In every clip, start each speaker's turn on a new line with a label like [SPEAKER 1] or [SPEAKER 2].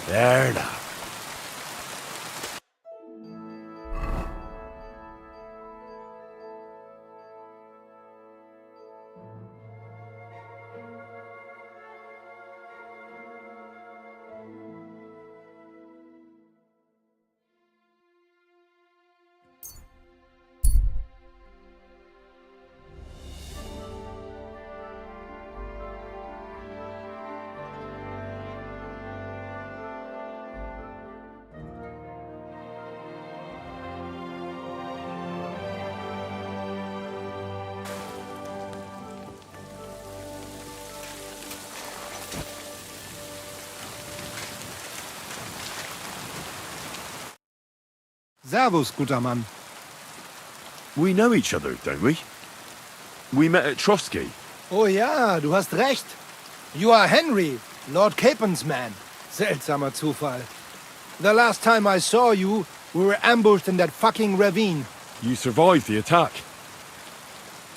[SPEAKER 1] There now.
[SPEAKER 2] Servus, guter Mann.
[SPEAKER 1] We know each other, don't we? We met at Trotsky.
[SPEAKER 2] Oh ja, du hast recht. You are Henry, Lord Capen's man. Seltsamer Zufall. The last time I saw you, we were ambushed in that fucking ravine.
[SPEAKER 1] You survived the attack.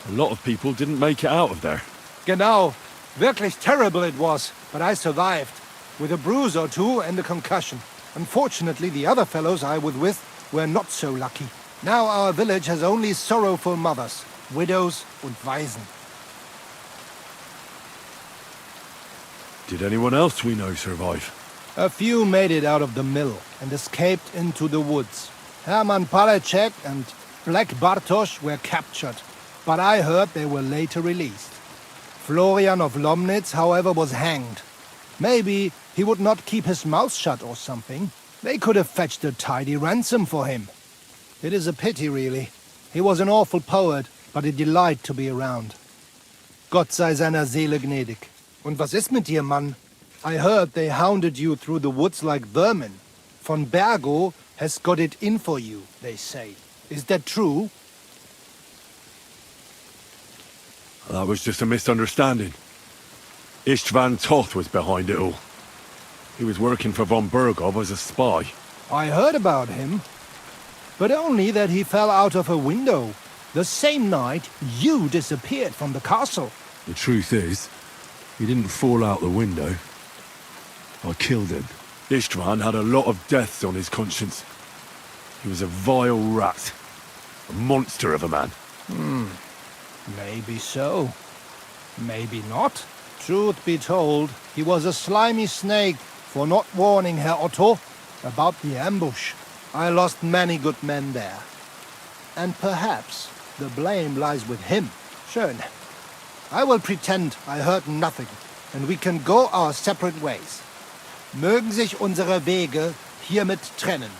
[SPEAKER 1] A lot of people didn't make it out of there.
[SPEAKER 2] Genau. Wirklich terrible it was, but I survived. With a bruise or two and a concussion. Unfortunately, the other fellows I was with were not so lucky. Now our village has only sorrowful mothers, widows und Waisen.
[SPEAKER 1] Did anyone else we know survive?
[SPEAKER 2] A few made it out of the mill and escaped into the woods. Hermann Palacek and Black Bartosz were captured, but I heard they were later released. Florian of Lomnitz, however, was hanged. Maybe he would not keep his mouth shut or something. They could have fetched a tidy ransom for him. It is a pity, really. He was an awful poet, but a delight to be around. Gott sei seiner Seele gnädig. Und was ist mit dir, Mann? I heard they hounded you through the woods like vermin. Von Bergo has got it in for you, they say. Is that true?
[SPEAKER 1] That was just a misunderstanding. Istvan Toth was behind it all. He was working for von Bergov as a spy.
[SPEAKER 2] I heard about him, but only that he fell out of a window. The same night you disappeared from the castle.
[SPEAKER 1] The truth is, he didn't fall out the window. I killed him. Istvan had a lot of deaths on his conscience. He was a vile rat. A monster of a man.
[SPEAKER 2] Maybe so. Maybe not. Truth be told, he was a slimy snake for not warning Herr Otto about the ambush. I lost many good men there. And perhaps the blame lies with him. Schön. I will pretend I heard nothing, and we can go our separate ways. Mögen sich unsere Wege hiermit trennen.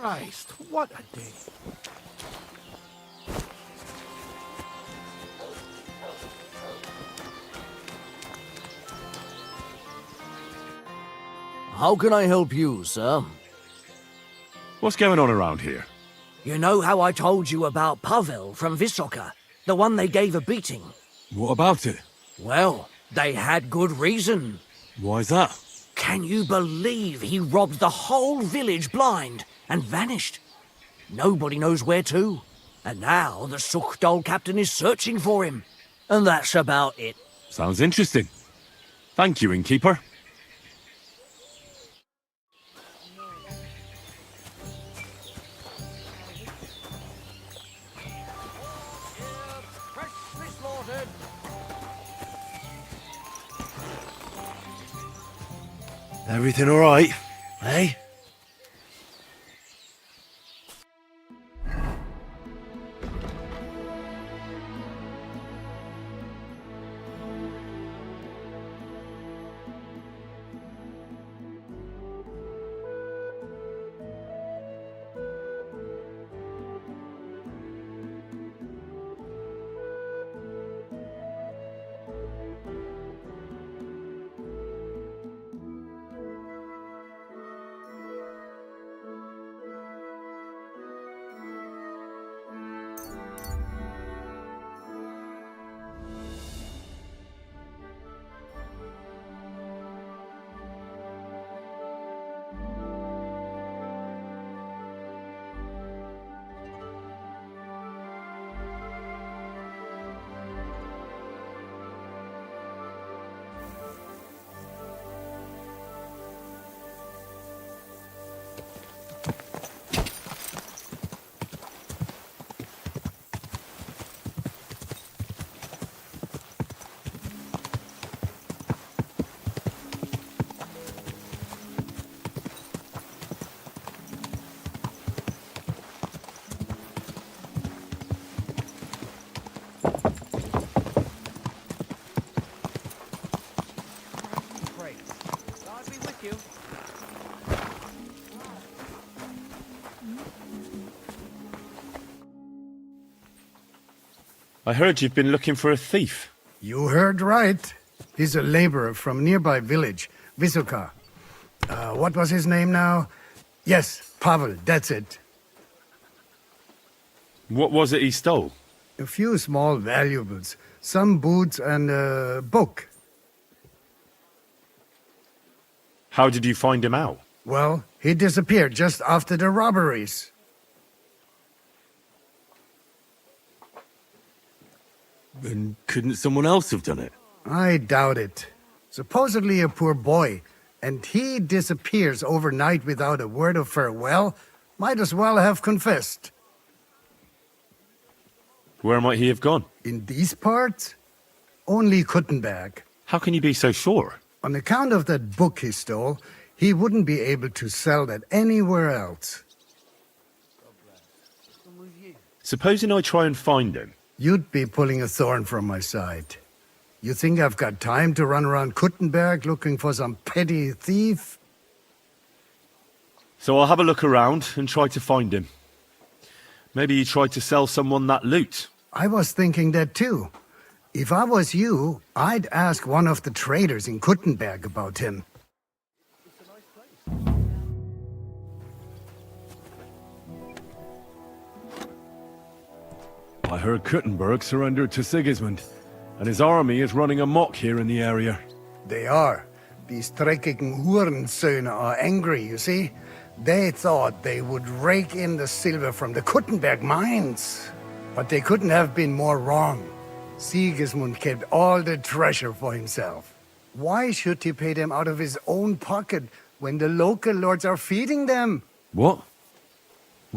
[SPEAKER 2] Christ, what a day.
[SPEAKER 3] How can I help you, sir?
[SPEAKER 1] What's going on around here?
[SPEAKER 3] You know how I told you about Pavel from Vysoka, the one they gave a beating?
[SPEAKER 1] What about it?
[SPEAKER 3] Well, they had good reason.
[SPEAKER 1] Why's that?
[SPEAKER 3] Can you believe he robbed the whole village blind and vanished? Nobody knows where to. And now the Sukhdol captain is searching for him. And that's about it.
[SPEAKER 1] Sounds interesting. Thank you, innkeeper. Everything all right, eh? I heard you've been looking for a thief.
[SPEAKER 4] You heard right. He's a laborer from nearby village, Vysoka. What was his name now? Yes, Pavel, that's it.
[SPEAKER 1] What was it he stole?
[SPEAKER 4] A few small valuables, some boots and a book.
[SPEAKER 1] How did you find him out?
[SPEAKER 4] Well, he disappeared just after the robberies.
[SPEAKER 1] And couldn't someone else have done it?
[SPEAKER 4] I doubt it. Supposedly a poor boy, and he disappears overnight without a word of farewell. Might as well have confessed.
[SPEAKER 1] Where might he have gone?
[SPEAKER 4] In these parts? Only Kuttenberg.
[SPEAKER 1] How can you be so sure?
[SPEAKER 4] On account of that book he stole, he wouldn't be able to sell that anywhere else.
[SPEAKER 1] Supposing I try and find him.
[SPEAKER 4] You'd be pulling a thorn from my side. You think I've got time to run around Kuttenberg looking for some petty thief?
[SPEAKER 1] So I'll have a look around and try to find him. Maybe he tried to sell someone that loot.
[SPEAKER 4] I was thinking that too. If I was you, I'd ask one of the traders in Kuttenberg about him.
[SPEAKER 1] I heard Kuttenberg surrendered to Sigismund, and his army is running amok here in the area.
[SPEAKER 4] They are. These dreckigen Hurensöhne are angry, you see? They thought they would rake in the silver from the Kuttenberg mines. But they couldn't have been more wrong. Sigismund kept all the treasure for himself. Why should he pay them out of his own pocket when the local lords are feeding them?
[SPEAKER 1] What?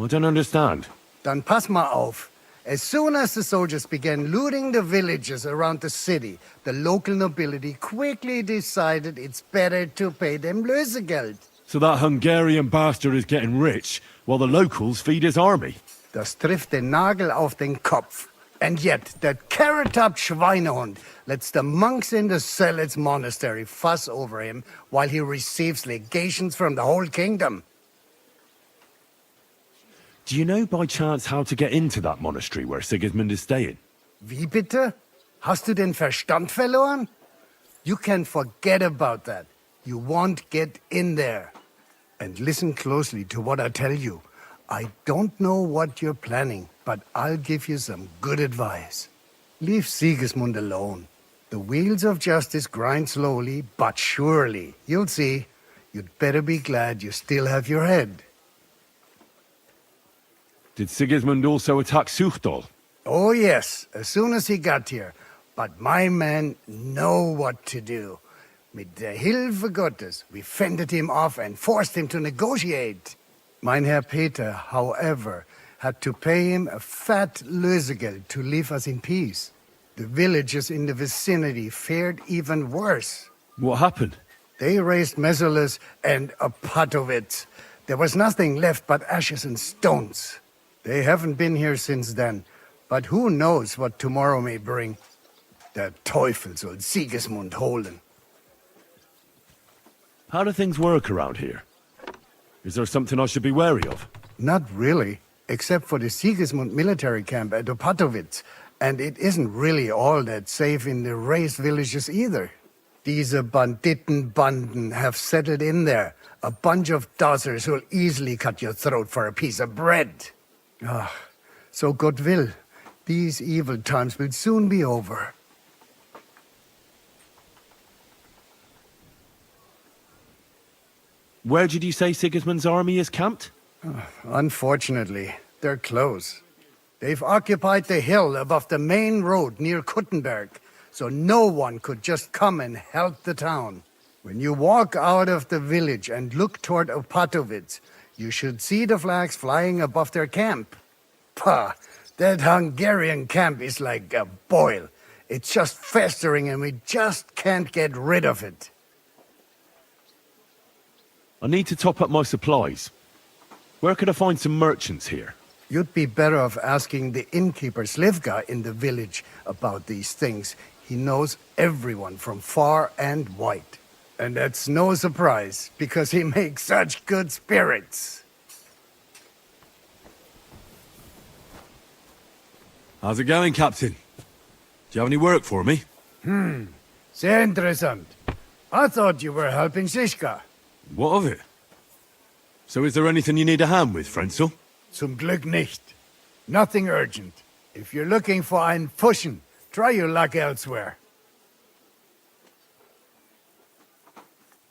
[SPEAKER 1] I don't understand.
[SPEAKER 4] Dann pass mal auf. As soon as the soldiers began looting the villages around the city, the local nobility quickly decided it's better to pay them Lösegeld.
[SPEAKER 1] So that Hungarian bastard is getting rich, while the locals feed his army.
[SPEAKER 4] Das trifft den Nagel auf den Kopf. And yet, that carrot-top Schweinehund lets the monks in the Selets monastery fuss over him while he receives legations from the whole kingdom.
[SPEAKER 1] Do you know by chance how to get into that monastery where Sigismund is staying?
[SPEAKER 4] Wie bitte? Hast du den Verstand verloren? You can forget about that. You won't get in there. And listen closely to what I tell you. I don't know what you're planning, but I'll give you some good advice. Leave Sigismund alone. The wheels of justice grind slowly, but surely. You'll see. You'd better be glad you still have your head.
[SPEAKER 1] Did Sigismund also attack Suchdol?
[SPEAKER 4] Oh yes, as soon as he got here. But my men know what to do. Mit der Hilfe Gottes, we fended him off and forced him to negotiate. Mein Herr Peter, however, had to pay him a fat Lösegeld to leave us in peace. The villagers in the vicinity fared even worse.
[SPEAKER 1] What happened?
[SPEAKER 4] They raised Mesolis and Opatowitz. There was nothing left but ashes and stones. They haven't been here since then, but who knows what tomorrow may bring. Der Teufel soll Sigismund holen.
[SPEAKER 1] How do things work around here? Is there something I should be wary of?
[SPEAKER 4] Not really, except for the Sigismund military camp at Opatowitz. And it isn't really all that safe in the raised villages either. Diese Banditenbanden have settled in there. A bunch of dossers who'll easily cut your throat for a piece of bread. Ah, so God will. These evil times will soon be over.
[SPEAKER 1] Where did you say Sigismund's army is camped?
[SPEAKER 4] Unfortunately, they're close. They've occupied the hill above the main road near Kuttenberg, so no one could just come and help the town. When you walk out of the village and look toward Opatowitz, you should see the flags flying above their camp. Pah, that Hungarian camp is like a boil. It's just festering and we just can't get rid of it.
[SPEAKER 1] I need to top up my supplies. Where could I find some merchants here?
[SPEAKER 4] You'd be better off asking the innkeeper Slivka in the village about these things. He knows everyone from far and wide. And that's no surprise, because he makes such good spirits.
[SPEAKER 1] How's it going, Captain? Do you have any work for me?
[SPEAKER 4] Sehr interessant. I thought you were helping Shishka.
[SPEAKER 1] What of it? So is there anything you need a hand with, Frenzel?
[SPEAKER 4] Zum Glück nicht. Nothing urgent. If you're looking for einen Pfuschen, try your luck elsewhere.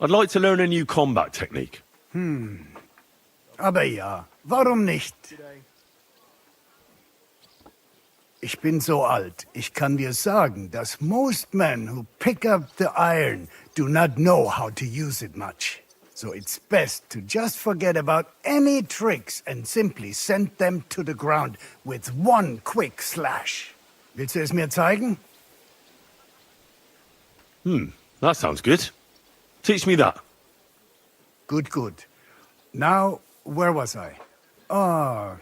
[SPEAKER 1] I'd like to learn a new combat technique.
[SPEAKER 4] Aber ja, warum nicht? Ich bin so alt, ich kann dir sagen, dass most men who pick up the iron do not know how to use it much. So it's best to just forget about any tricks and simply send them to the ground with one quick slash. Willst du es mir zeigen?
[SPEAKER 1] That sounds good. Teach me that.
[SPEAKER 4] Good, good. Now, where was I? Ah,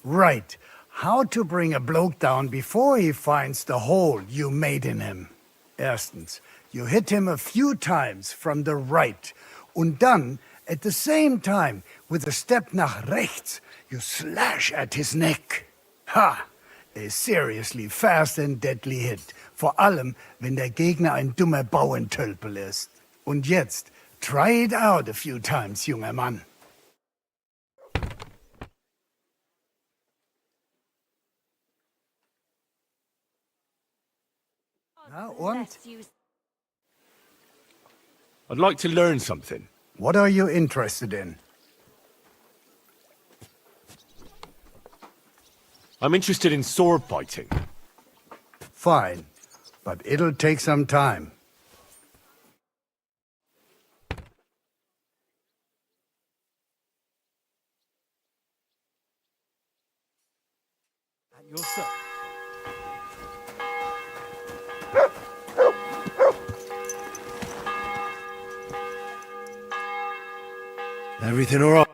[SPEAKER 4] right. How to bring a bloke down before he finds the hole you made in him. Erstens, you hit him a few times from the right. Und dann, at the same time, with a step nach rechts, you slash at his neck. Ha! A seriously fast and deadly hit. Vor allem, wenn der Gegner ein dummer Bauerntölpel ist. Und jetzt, try it out a few times, junger Mann. Na, und?
[SPEAKER 1] I'd like to learn something.
[SPEAKER 4] What are you interested in?
[SPEAKER 1] I'm interested in sword fighting.
[SPEAKER 4] Fine, but it'll take some time.
[SPEAKER 2] At your service.
[SPEAKER 1] Everything all right?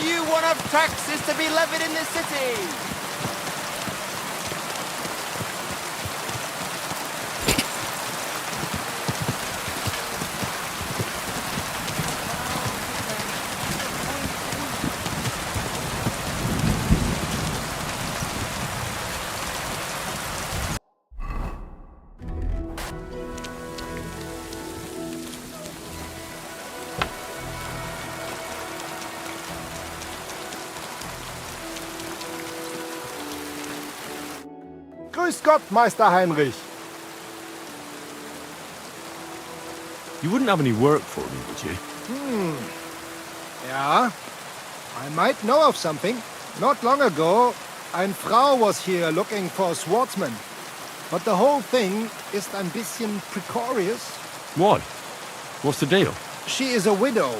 [SPEAKER 5] new one-off tax is to be levied in this city.
[SPEAKER 2] Grüß Gott, Meister Heinrich.
[SPEAKER 1] You wouldn't have any work for me, would you?
[SPEAKER 2] Ja, I might know of something. Not long ago, eine Frau was here looking for a swordsman. But the whole thing ist ein bisschen precarious.
[SPEAKER 1] Why? What's the deal?
[SPEAKER 2] She is a widow.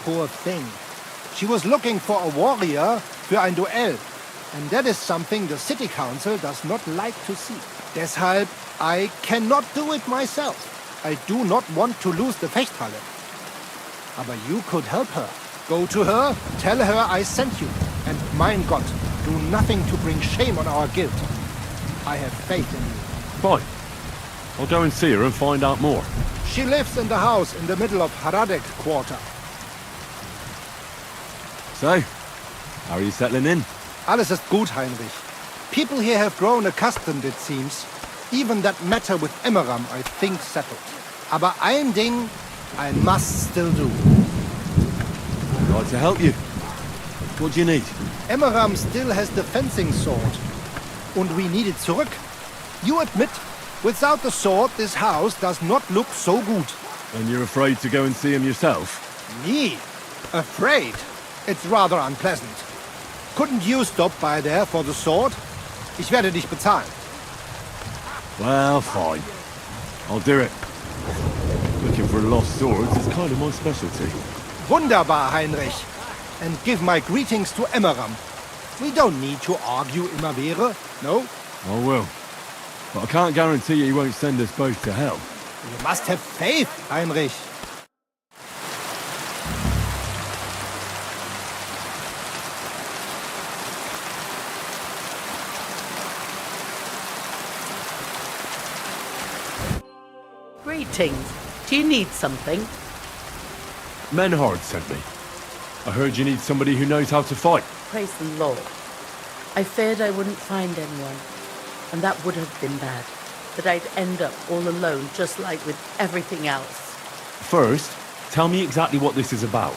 [SPEAKER 2] Poor thing. She was looking for a warrior für ein Duell. And that is something the city council does not like to see. Deshalb, I cannot do it myself. I do not want to lose the Fechthalle. Aber you could help her. Go to her, tell her I sent you. And mein Gott, do nothing to bring shame on our guild. I have faith in you.
[SPEAKER 1] Fine. I'll go and see her and find out more.
[SPEAKER 2] She lives in the house in the middle of Haradek quarter.
[SPEAKER 1] So, how are you settling in?
[SPEAKER 2] Alles ist gut, Heinrich. People here have grown accustomed, it seems. Even that matter with Emmeram, I think, settled. Aber ein Ding I must still do.
[SPEAKER 1] I'd like to help you. What do you need?
[SPEAKER 2] Emmeram still has the fencing sword. Und we need it zurück. You admit, without the sword, this house does not look so good.
[SPEAKER 1] And you're afraid to go and see him yourself?
[SPEAKER 2] Me? Afraid? It's rather unpleasant. Couldn't you stop by there for the sword? Ich werde dich bezahlen.
[SPEAKER 1] Well, fine. I'll do it. Looking for lost swords is kind of my specialty.
[SPEAKER 2] Wunderbar, Heinrich. And give my greetings to Emmeram. We don't need to argue immer wäre, no?
[SPEAKER 1] I will. But I can't guarantee he won't send us both to hell.
[SPEAKER 2] You must have faith, Heinrich.
[SPEAKER 6] Greetings. Do you need something?
[SPEAKER 1] Menhard sent me. I heard you need somebody who knows how to fight.
[SPEAKER 6] Praise the Lord. I feared I wouldn't find anyone, and that would have been bad. That I'd end up all alone, just like with everything else.
[SPEAKER 1] First, tell me exactly what this is about.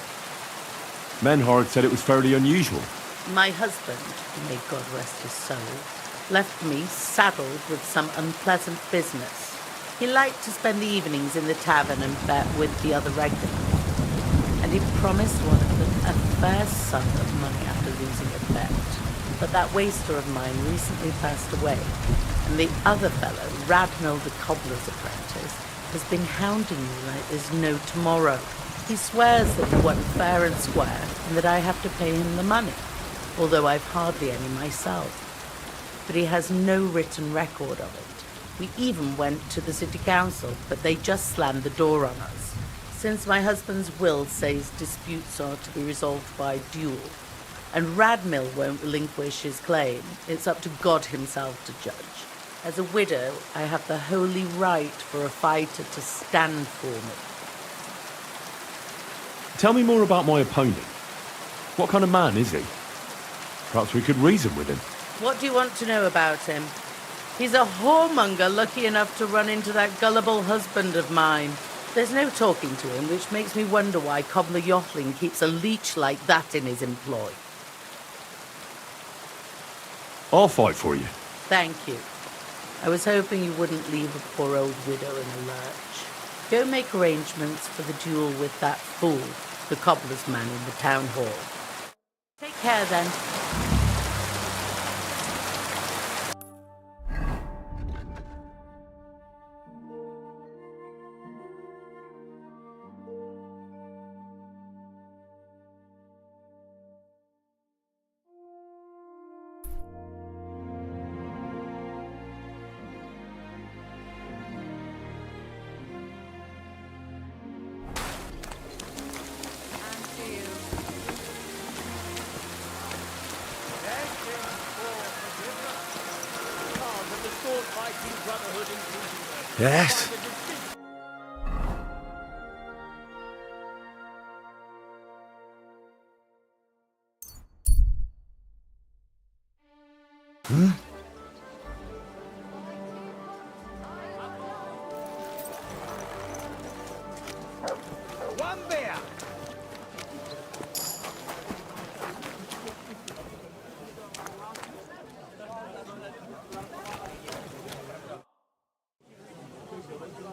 [SPEAKER 1] Menhard said it was fairly unusual.
[SPEAKER 6] My husband, may God rest his soul, left me saddled with some unpleasant business. He liked to spend the evenings in the tavern and bet with the other regulars. And he promised one of them a fair sum of money after losing a bet. But that waster of mine recently passed away, and the other fellow, Radmil the cobbler's apprentice, has been hounding me like there's no tomorrow. He swears that he won fair and square, and that I have to pay him the money, although I've hardly any myself. But he has no written record of it. We even went to the city council, but they just slammed the door on us. Since my husband's will says disputes are to be resolved by duel, and Radmil won't relinquish his claim, it's up to God himself to judge. As a widow, I have the holy right for a fighter to stand for me.
[SPEAKER 1] Tell me more about my opponent. What kind of man is he? Perhaps we could reason with him.
[SPEAKER 6] What do you want to know about him? He's a whoremonger lucky enough to run into that gullible husband of mine. There's no talking to him, which makes me wonder why Cobbler Yochling keeps a leech like that in his employ.
[SPEAKER 1] I'll fight for you.
[SPEAKER 6] Thank you. I was hoping you wouldn't leave a poor old widow in a lurch. Go make arrangements for the duel with that fool, the cobbler's man in the town hall. Take care then.
[SPEAKER 1] Yes?
[SPEAKER 2] One bear!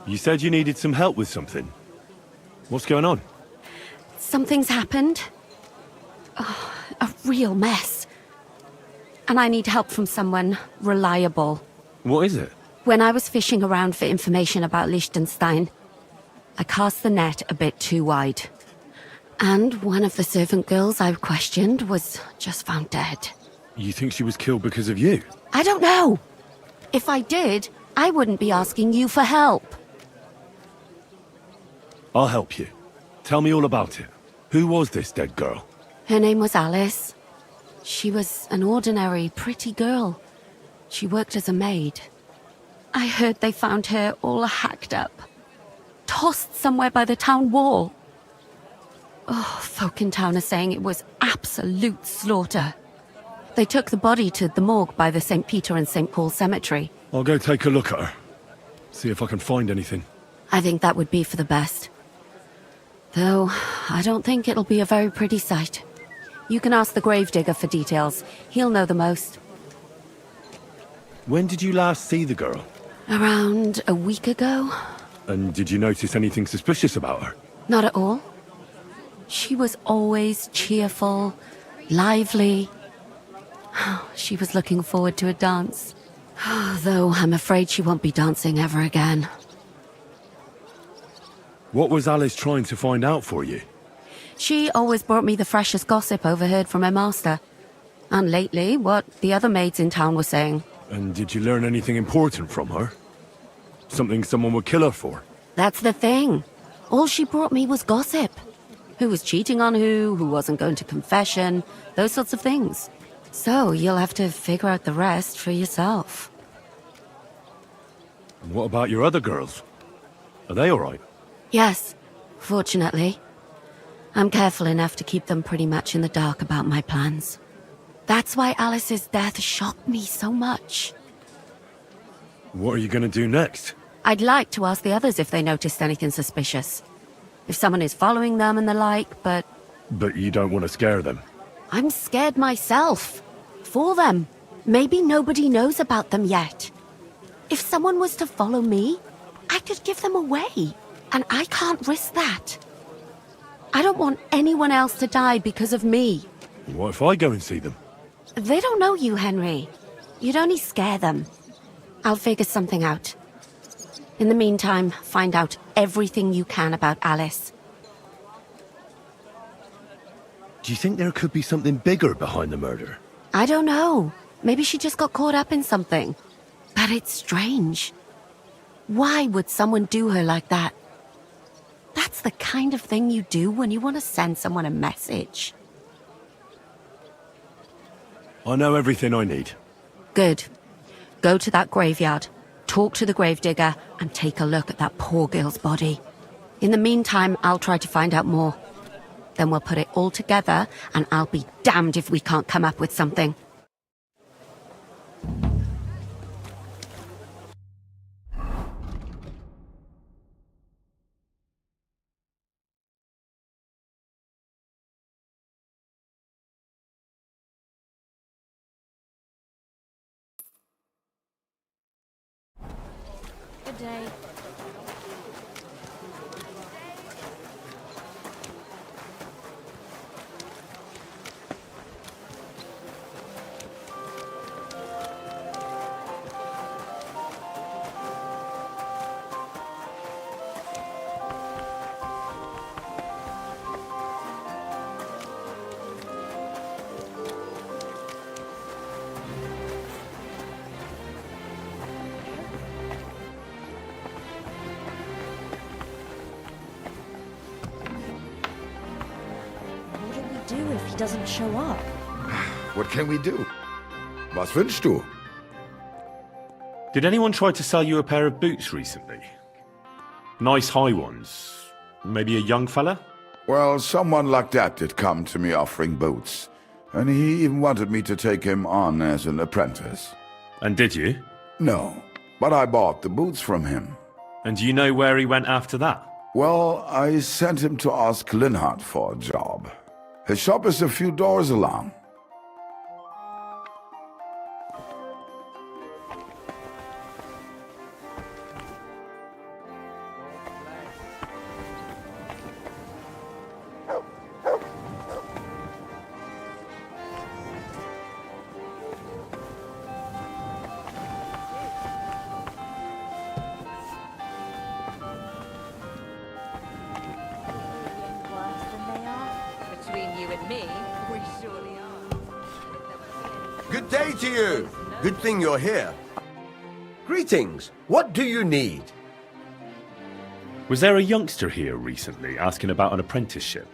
[SPEAKER 1] You said you needed some help with something. What's going on?
[SPEAKER 7] Something's happened. Oh, a real mess. And I need help from someone reliable.
[SPEAKER 1] What is it?
[SPEAKER 7] When I was fishing around for information about Liechtenstein, I cast the net a bit too wide. And one of the servant girls I questioned was just found dead.
[SPEAKER 1] You think she was killed because of you?
[SPEAKER 7] I don't know. If I did, I wouldn't be asking you for help.
[SPEAKER 1] I'll help you. Tell me all about it. Who was this dead girl?
[SPEAKER 7] Her name was Alice. She was an ordinary, pretty girl. She worked as a maid. I heard they found her all hacked up, tossed somewhere by the town wall. Oh, folk in town are saying it was absolute slaughter. They took the body to the morgue by the St. Peter and St. Paul cemetery.
[SPEAKER 1] I'll go take a look at her. See if I can find anything.
[SPEAKER 7] I think that would be for the best. Though, I don't think it'll be a very pretty sight. You can ask the gravedigger for details. He'll know the most.
[SPEAKER 1] When did you last see the girl?
[SPEAKER 7] Around a week ago?
[SPEAKER 1] And did you notice anything suspicious about her?
[SPEAKER 7] Not at all. She was always cheerful, lively. She was looking forward to a dance. Though I'm afraid she won't be dancing ever again.
[SPEAKER 1] What was Alice trying to find out for you?
[SPEAKER 7] She always brought me the freshest gossip overheard from her master. And lately, what the other maids in town were saying.
[SPEAKER 1] And did you learn anything important from her? Something someone would kill her for?
[SPEAKER 7] That's the thing. All she brought me was gossip. Who was cheating on who wasn't going to confession, those sorts of things. So you'll have to figure out the rest for yourself.
[SPEAKER 1] And what about your other girls? Are they all right?
[SPEAKER 7] Yes, fortunately. I'm careful enough to keep them pretty much in the dark about my plans. That's why Alice's death shocked me so much.
[SPEAKER 1] What are you going to do next?
[SPEAKER 7] I'd like to ask the others if they noticed anything suspicious. If someone is following them and the like, but...
[SPEAKER 1] But you don't want to scare them.
[SPEAKER 7] I'm scared myself. For them. Maybe nobody knows about them yet. If someone was to follow me, I could give them away. And I can't risk that. I don't want anyone else to die because of me.
[SPEAKER 1] What if I go and see them?
[SPEAKER 7] They don't know you, Henry. You'd only scare them. I'll figure something out. In the meantime, find out everything you can about Alice.
[SPEAKER 1] Do you think there could be something bigger behind the murder?
[SPEAKER 7] I don't know. Maybe she just got caught up in something. But it's strange. Why would someone do her like that? That's the kind of thing you do when you want to send someone a message.
[SPEAKER 1] I know everything I need.
[SPEAKER 7] Good. Go to that graveyard, talk to the gravedigger, and take a look at that poor girl's body. In the meantime, I'll try to find out more. Then we'll put it all together, and I'll be damned if we can't come up with something. Good day. Do if he doesn't show up?
[SPEAKER 8] What can we do? Was wünschst du? Did anyone try to sell you a pair of boots recently? Nice high ones. Maybe a young fella?
[SPEAKER 9] Well, someone like that did come to me offering boots, and he even wanted me to take him on as an apprentice.
[SPEAKER 8] And did you?
[SPEAKER 9] No, but I bought the boots from him.
[SPEAKER 8] And do you know where he went after that?
[SPEAKER 9] Well, I sent him to ask Linhart for a job. His shop is a few doors along.
[SPEAKER 10] Good day to you. Good thing you're here. Greetings. What do you need?
[SPEAKER 8] Was there a youngster here recently asking about an apprenticeship?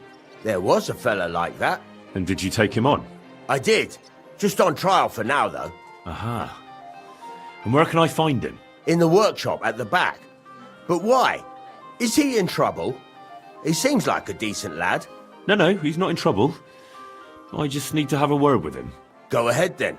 [SPEAKER 10] There was a fella like that.
[SPEAKER 8] And did you take him on?
[SPEAKER 10] I did. Just on trial for now, though.
[SPEAKER 8] Aha. And where can I find him?
[SPEAKER 10] In the workshop at the back. But why? Is he in trouble? He seems like a decent lad.
[SPEAKER 8] No, he's not in trouble. I just need to have a word with him.
[SPEAKER 10] Go ahead, then.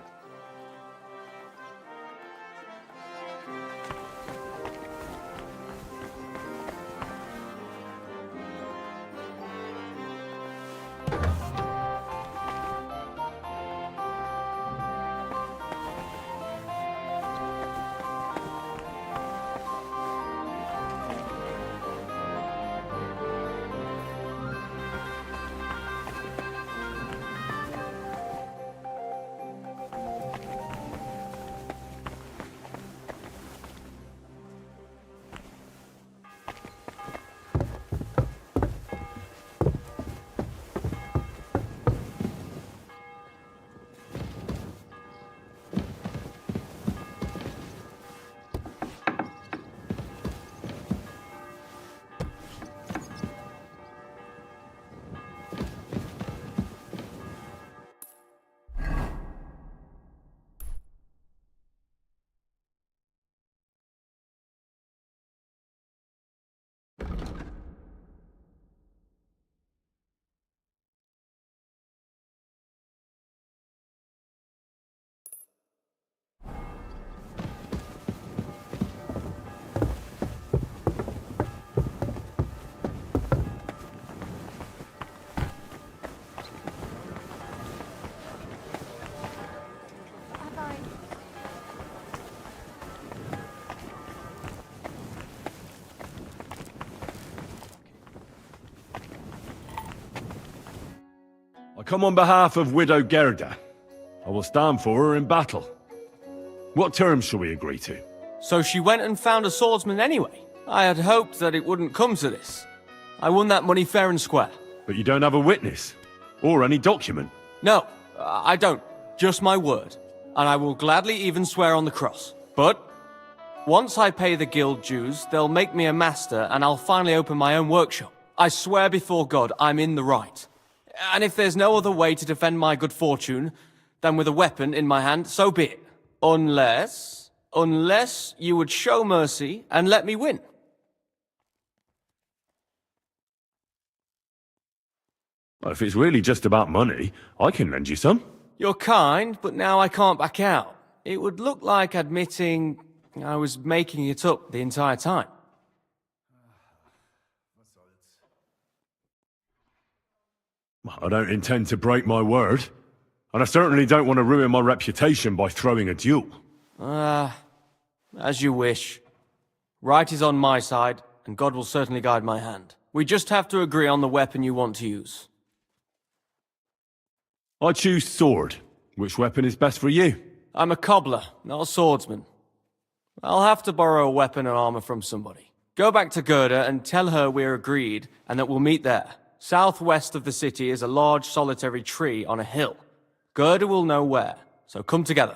[SPEAKER 1] I come on behalf of Widow Gerda. I will stand for her in battle. What terms shall we agree to?
[SPEAKER 5] So she went and found a swordsman anyway. I had hoped that it wouldn't come to this. I won that money fair and square.
[SPEAKER 1] But you don't have a witness, or any document.
[SPEAKER 5] No, I don't. Just my word. And I will gladly even swear on the cross. But once I pay the guild dues, they'll make me a master and I'll finally open my own workshop. I swear before God I'm in the right. And if there's no other way to defend my good fortune than with a weapon in my hand, so be it. Unless you would show mercy and let me win.
[SPEAKER 1] Well, if it's really just about money, I can lend you some.
[SPEAKER 5] You're kind, but now I can't back out. It would look like admitting I was making it up the entire time.
[SPEAKER 1] I don't intend to break my word, and I certainly don't want to ruin my reputation by throwing a duel.
[SPEAKER 5] As you wish. Right is on my side, and God will certainly guide my hand. We just have to agree on the weapon you want to use.
[SPEAKER 1] I choose sword. Which weapon is best for you?
[SPEAKER 5] I'm a cobbler, not a swordsman. I'll have to borrow a weapon and armor from somebody. Go back to Gerda and tell her we're agreed and that we'll meet there. Southwest of the city is a large solitary tree on a hill. Gerda will know where, so come together.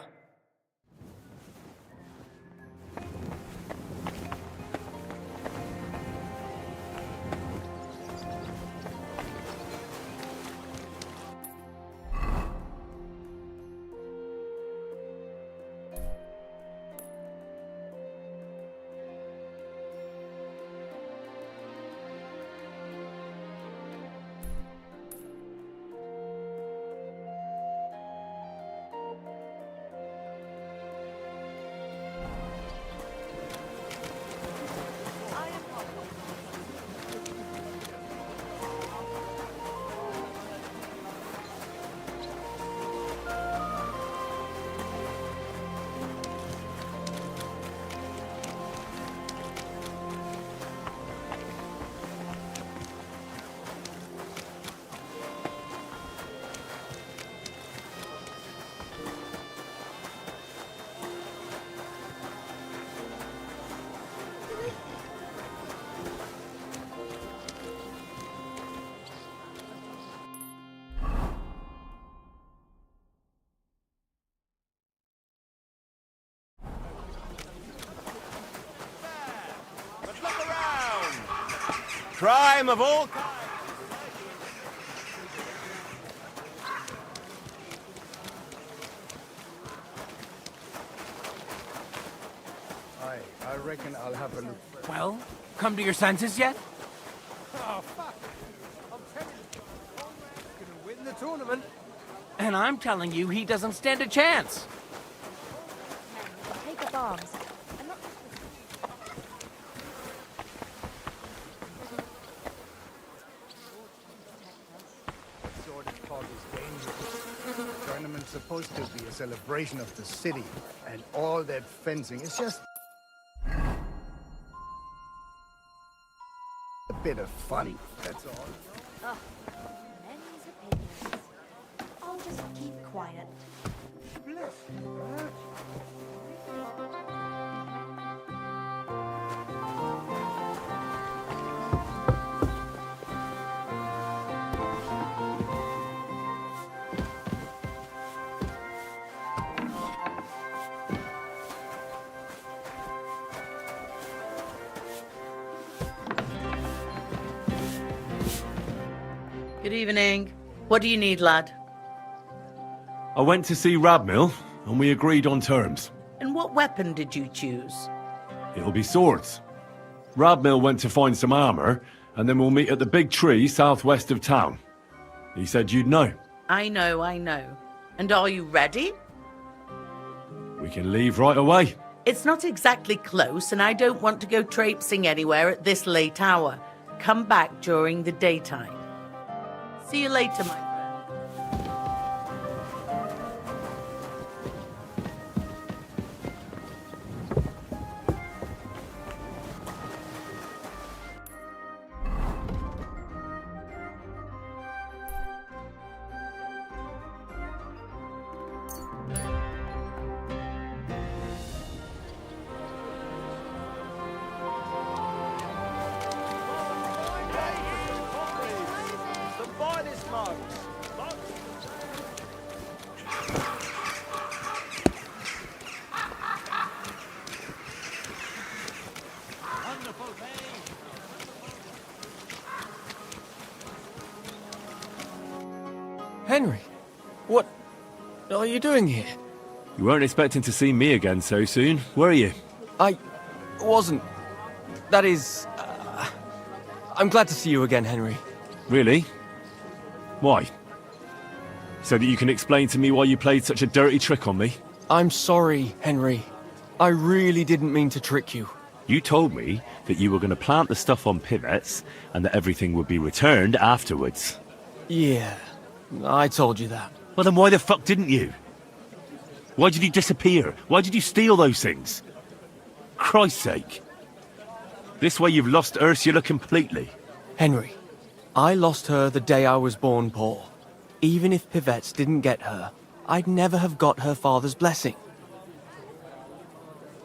[SPEAKER 10] Crime of all kinds.
[SPEAKER 4] I reckon I'll have a look.
[SPEAKER 11] Well, come to your senses yet?
[SPEAKER 2] Oh, fuck. I'm telling you, Conrad's gonna win the tournament.
[SPEAKER 11] And I'm telling you, he doesn't stand a chance.
[SPEAKER 12] Take the bombs. I'm not...
[SPEAKER 4] Sort of talk is dangerous. The tournament's supposed to be a celebration of the city, and all that fencing is just a bit of fun, that's all.
[SPEAKER 12] Oh, men's opinions. I'll just keep quiet.
[SPEAKER 6] Good evening. What do you need, lad?
[SPEAKER 8] I went to see Radmill, and we agreed on terms.
[SPEAKER 6] And what weapon did you choose?
[SPEAKER 8] It'll be swords. Radmill went to find some armor, and then we'll meet at the big tree southwest of town. He said you'd know.
[SPEAKER 6] I know. And are you ready?
[SPEAKER 8] We can leave right away.
[SPEAKER 6] It's not exactly close, and I don't want to go traipsing anywhere at this late hour. Come back during the daytime. See you later, my friend.
[SPEAKER 5] Henry, what are you doing here?
[SPEAKER 8] You weren't expecting to see me again so soon, were you?
[SPEAKER 5] I wasn't. That is... I'm glad to see you again, Henry.
[SPEAKER 8] Really? Why? So that you can explain to me why you played such a dirty trick on me?
[SPEAKER 5] I'm sorry, Henry. I really didn't mean to trick you.
[SPEAKER 8] You told me that you were going to plant the stuff on pivots and that everything would be returned afterwards.
[SPEAKER 5] Yeah, I told you that.
[SPEAKER 8] Well, then why the fuck didn't you? Why did you disappear? Why did you steal those things? Christ's sake. This way you've lost Ursula completely.
[SPEAKER 5] Henry, I lost her the day I was born poor. Even if Pivettes didn't get her, I'd never have got her father's blessing.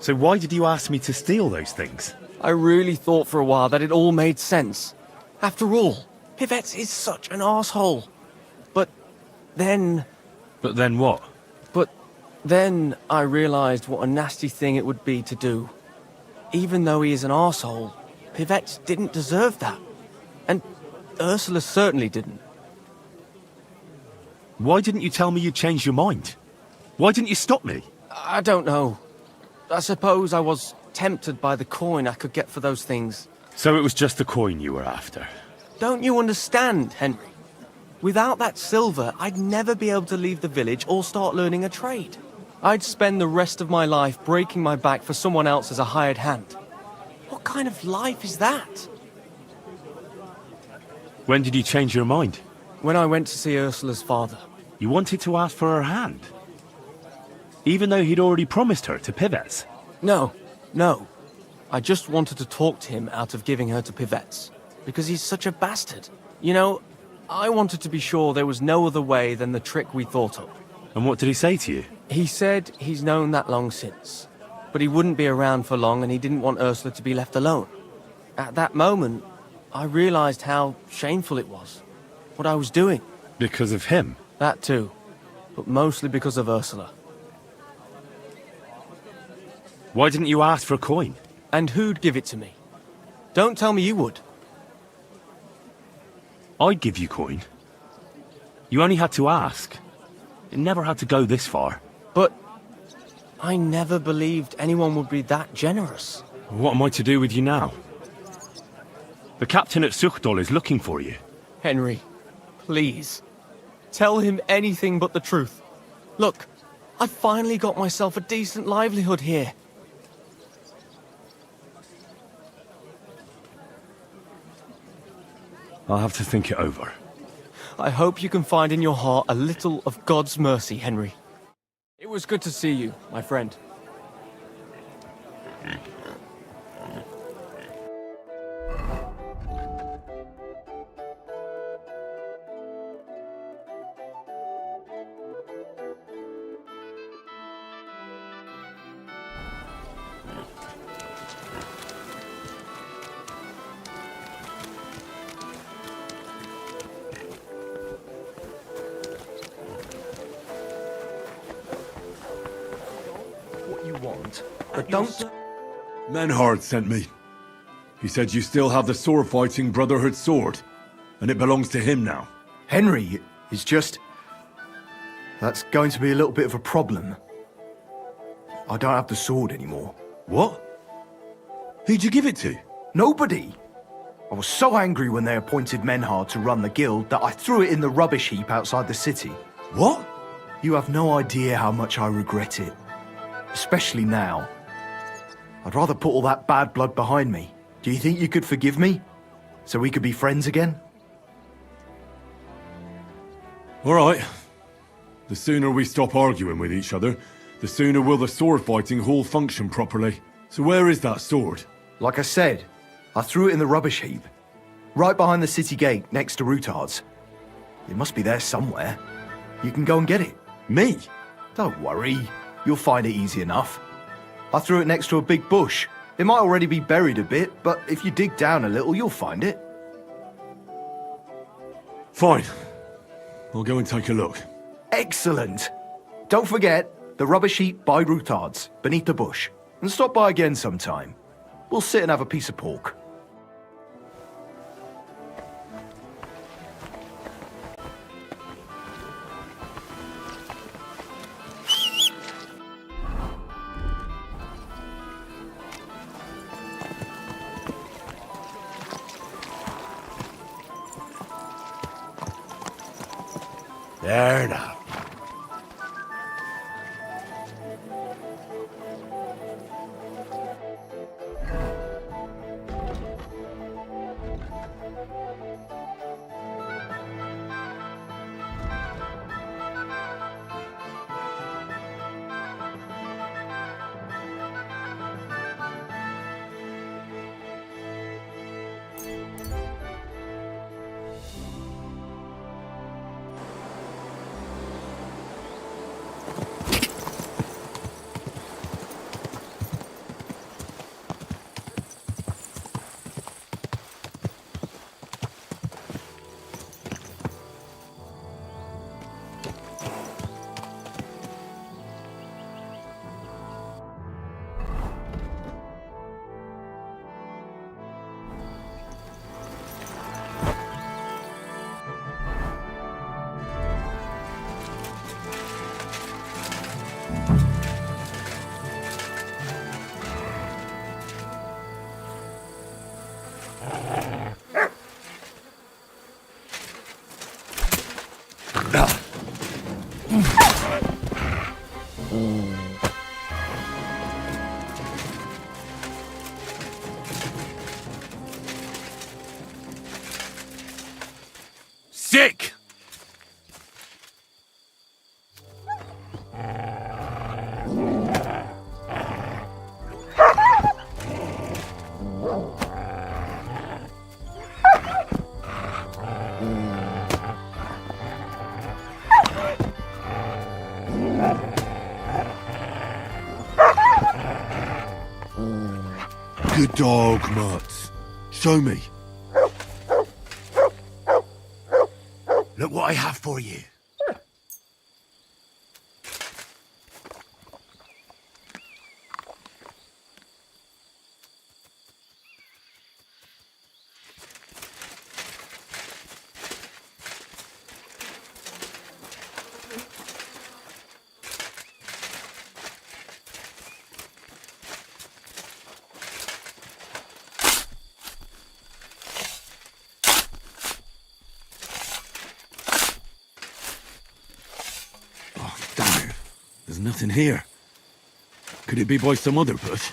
[SPEAKER 8] So why did you ask me to steal those things?
[SPEAKER 5] I really thought for a while that it all made sense. After all, Pivettes is such an arsehole. But then
[SPEAKER 8] what?
[SPEAKER 5] But then I realized what a nasty thing it would be to do. Even though he is an arsehole, Pivettes didn't deserve that. And Ursula certainly didn't.
[SPEAKER 8] Why didn't you tell me you'd changed your mind? Why didn't you stop me?
[SPEAKER 5] I don't know. I suppose I was tempted by the coin I could get for those things.
[SPEAKER 8] So it was just the coin you were after?
[SPEAKER 5] Don't you understand, Henry? Without that silver, I'd never be able to leave the village or start learning a trade. I'd spend the rest of my life breaking my back for someone else as a hired hand. What kind of life is that?
[SPEAKER 8] When did you change your mind?
[SPEAKER 5] When I went to see Ursula's father.
[SPEAKER 8] You wanted to ask for her hand? Even though he'd already promised her to Pivettes?
[SPEAKER 5] No. I just wanted to talk to him out of giving her to Pivettes. Because he's such a bastard. You know, I wanted to be sure there was no other way than the trick we thought of.
[SPEAKER 8] And what did he say to you?
[SPEAKER 5] He said he's known that long since. But he wouldn't be around for long and he didn't want Ursula to be left alone. At that moment, I realized how shameful it was. What I was doing.
[SPEAKER 8] Because of him?
[SPEAKER 5] That too. But mostly because of Ursula.
[SPEAKER 8] Why didn't you ask for a coin?
[SPEAKER 5] And who'd give it to me? Don't tell me you would.
[SPEAKER 8] I'd give you coin. You only had to ask. It never had to go this far.
[SPEAKER 5] But I never believed anyone would be that generous.
[SPEAKER 8] What am I to do with you now? The captain at Suchdol is looking for you.
[SPEAKER 5] Henry, please. Tell him anything but the truth. Look, I finally got myself a decent livelihood here.
[SPEAKER 8] I'll have to think it over.
[SPEAKER 5] I hope you can find in your heart a little of God's mercy, Henry. It was good to see you, my friend. But don't...
[SPEAKER 1] Menhard sent me. He said you still have the sword-fighting Brotherhood sword, and it belongs to him now.
[SPEAKER 13] Henry is just... That's going to be a little bit of a problem. I don't have the sword anymore.
[SPEAKER 1] What? Who'd you give it to?
[SPEAKER 13] Nobody! I was so angry when they appointed Menhard to run the guild that I threw it in the rubbish heap outside the city.
[SPEAKER 1] What?
[SPEAKER 13] You have no idea how much I regret it. Especially now. I'd rather put all that bad blood behind me. Do you think you could forgive me? So we could be friends again?
[SPEAKER 1] All right. The sooner we stop arguing with each other, the sooner will the sword-fighting hall function properly. So where is that sword?
[SPEAKER 13] Like I said, I threw it in the rubbish heap. Right behind the city gate, next to Routard's. It must be there somewhere. You can go and get it.
[SPEAKER 1] Me?
[SPEAKER 13] Don't worry. You'll find it easy enough. I threw it next to a big bush. It might already be buried a bit, but if you dig down a little, you'll find it.
[SPEAKER 1] Fine. I'll go and take a look.
[SPEAKER 13] Excellent. Don't forget, the rubbish heap by Routard's, beneath the bush. And stop by again sometime. We'll sit and have a piece of pork.
[SPEAKER 1] There now. Sick! Good dog, Mutz. Show me. Look what I have for you. Damn it. There's nothing here. Could it be by some other bush?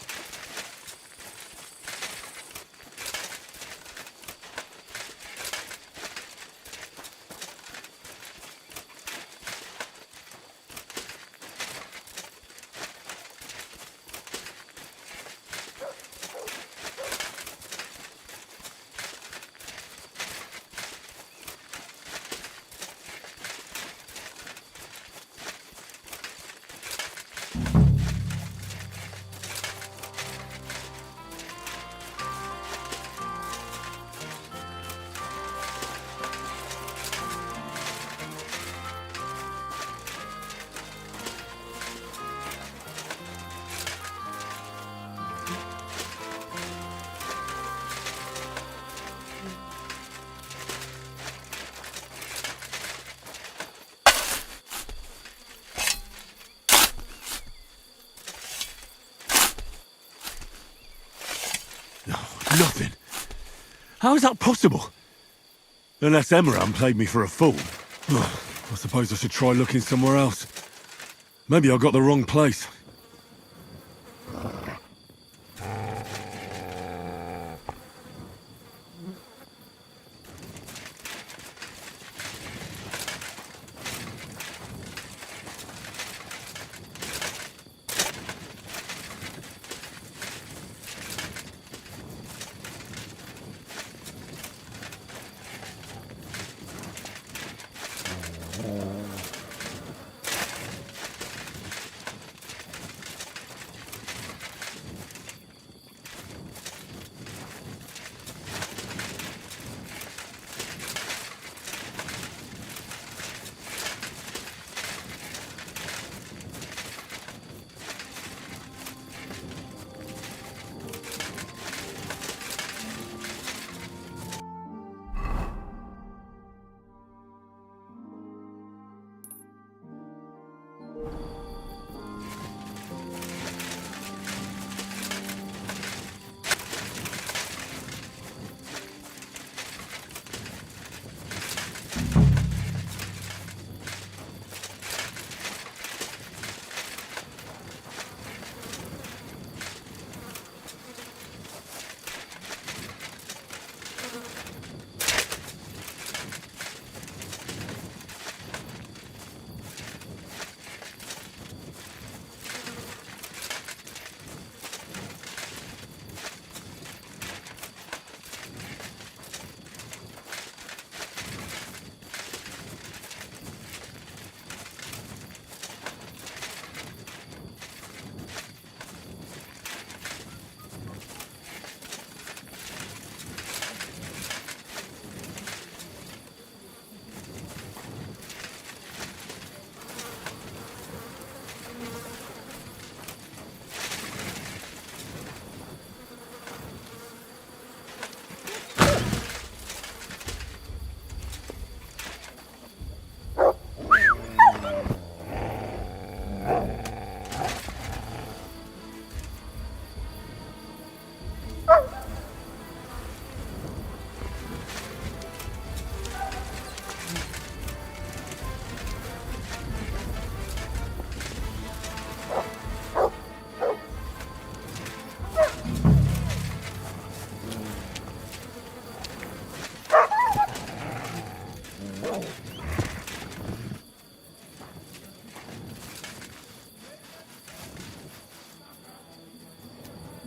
[SPEAKER 1] Nothing. How is that possible? Unless Emran played me for a fool. I suppose I should try looking somewhere else. Maybe I got the wrong place.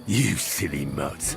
[SPEAKER 1] You silly mutt.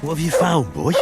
[SPEAKER 1] What have you found, boy?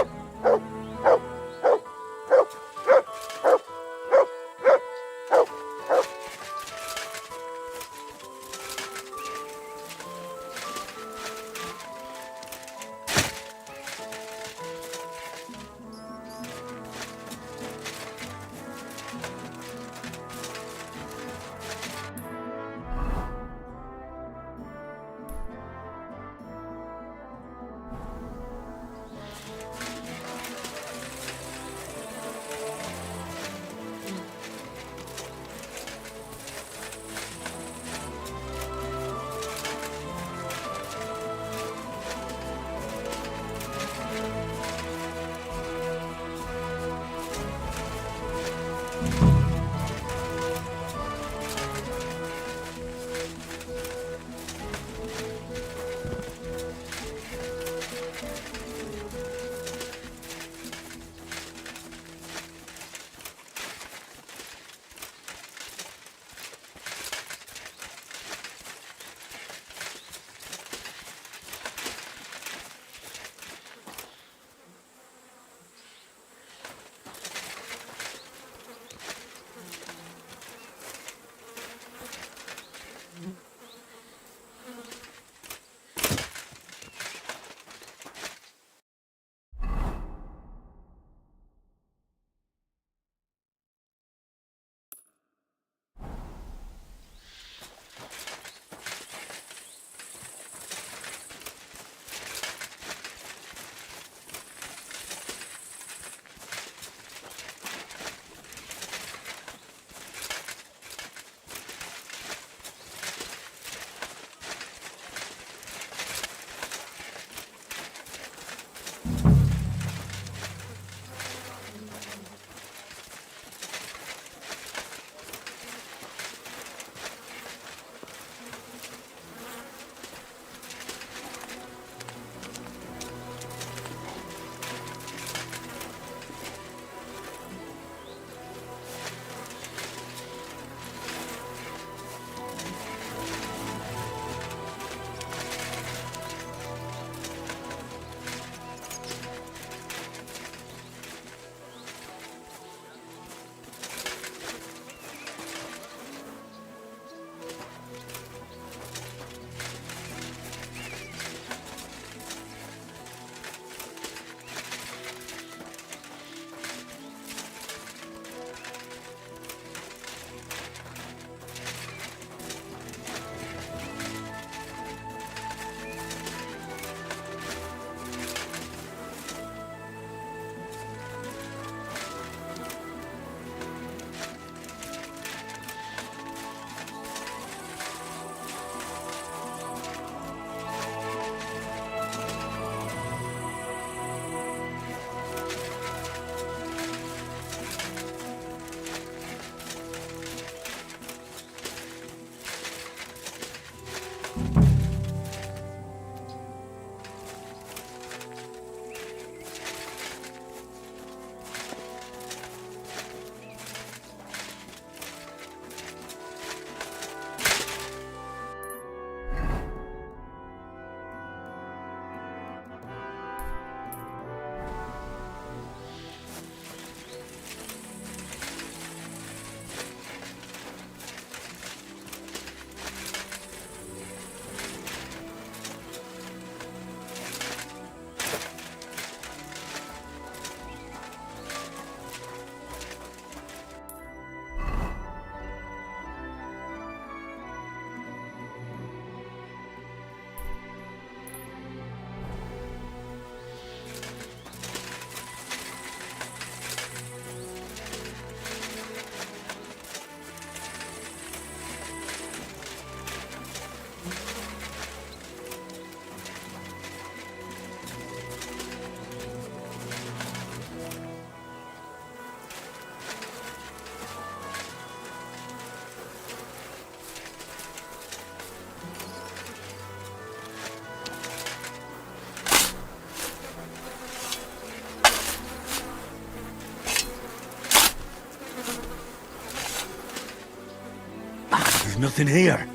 [SPEAKER 1] There's nothing here.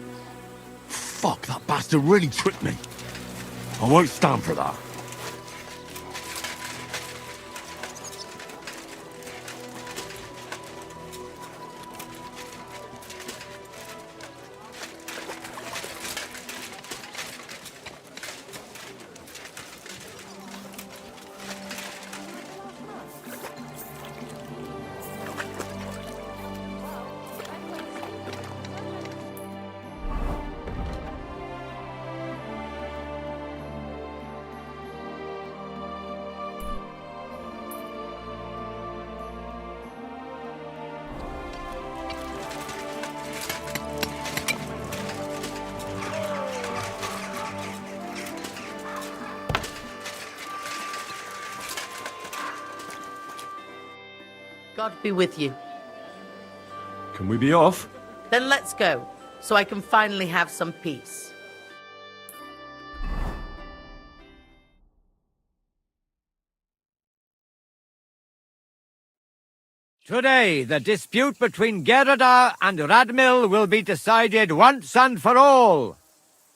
[SPEAKER 1] Fuck, that bastard really tricked me. I won't stand for that.
[SPEAKER 6] God be with you.
[SPEAKER 1] Can we be off?
[SPEAKER 6] Then let's go, so I can finally have some peace.
[SPEAKER 14] Today, the dispute between Gerda and Radmil will be decided once and for all.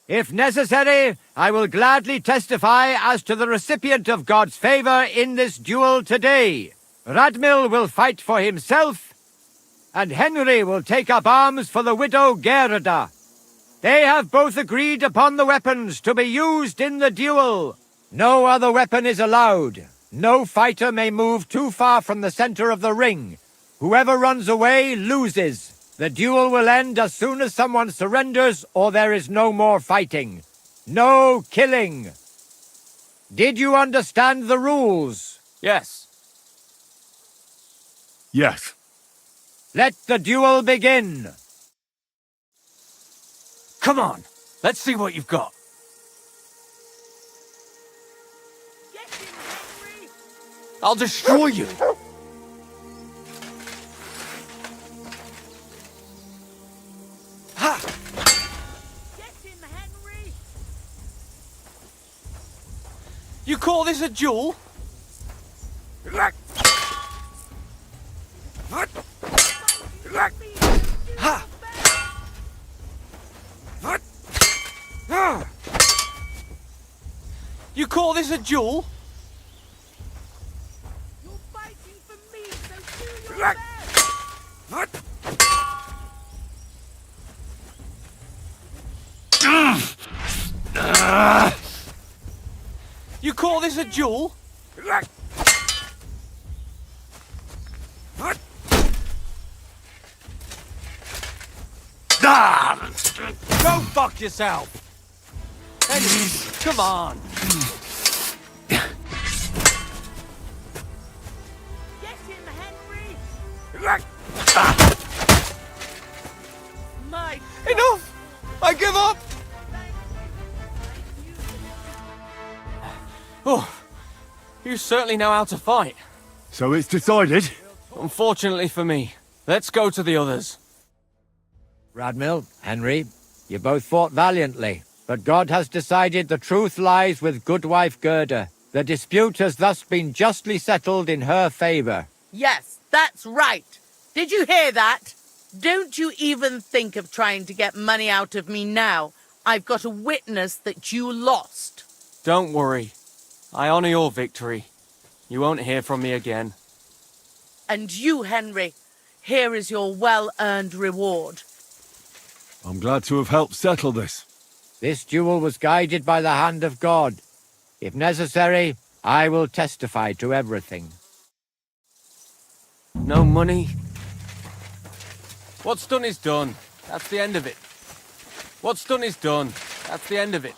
[SPEAKER 14] If necessary, I will gladly testify as to the recipient of God's favor in this duel today. Radmil will fight for himself, and Henry will take up arms for the widow Gerda. They have both agreed upon the weapons to be used in the duel. No other weapon is allowed. No fighter may move too far from the center of the ring. Whoever runs away loses. The duel will end as soon as someone surrenders or there is no more fighting. No killing. Did you understand the rules?
[SPEAKER 5] Yes.
[SPEAKER 1] Yes.
[SPEAKER 14] Let the duel begin.
[SPEAKER 5] Come on, let's see what you've got. I'll destroy you. Ha! You call this a duel? Ha! You call this a duel?
[SPEAKER 6] You're fighting for me, so do your best.
[SPEAKER 5] You call this a duel? Go fuck yourself! Henry, come on!
[SPEAKER 6] Get him, Henry! My
[SPEAKER 5] Enough! I give up! Oh, you certainly know how to fight.
[SPEAKER 1] So it's decided?
[SPEAKER 5] Unfortunately for me. Let's go to the others.
[SPEAKER 14] Radmil, Henry, you both fought valiantly, but God has decided the truth lies with Goodwife Gerda. The dispute has thus been justly settled in her favor.
[SPEAKER 6] Yes, that's right. Did you hear that? Don't you even think of trying to get money out of me now. I've got a witness that you lost.
[SPEAKER 5] Don't worry. I honor your victory. You won't hear from me again.
[SPEAKER 6] And you, Henry, here is your well-earned reward.
[SPEAKER 1] I'm glad to have helped settle this.
[SPEAKER 14] This duel was guided by the hand of God. If necessary, I will testify to everything.
[SPEAKER 5] No money? What's done is done. That's the end of it. What's done is done. That's the end of it.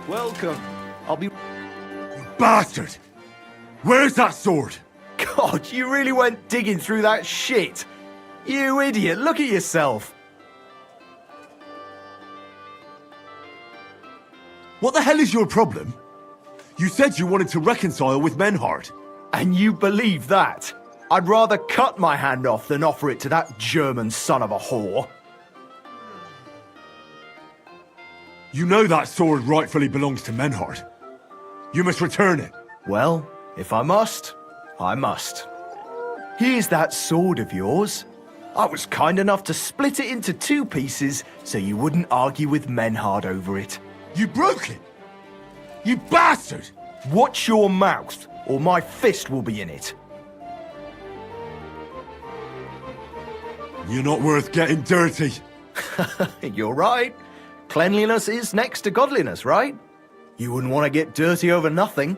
[SPEAKER 13] Welcome. I'll be...
[SPEAKER 1] You bastard! Where's that sword?
[SPEAKER 13] God, you really went digging through that shit. You idiot, look at yourself.
[SPEAKER 1] What the hell is your problem? You said you wanted to reconcile with Menhard.
[SPEAKER 13] And you believe that? I'd rather cut my hand off than offer it to that German son of a whore.
[SPEAKER 1] You know that sword rightfully belongs to Menhard. You must return it.
[SPEAKER 13] Well, if I must, I must. Here's that sword of yours. I was kind enough to split it into 2 pieces so you wouldn't argue with Menhard over it.
[SPEAKER 1] You broke it! You bastard!
[SPEAKER 13] Watch your mouth, or my fist will be in it.
[SPEAKER 1] You're not worth getting dirty.
[SPEAKER 13] You're right. Cleanliness is next to godliness, right? You wouldn't want to get dirty over nothing.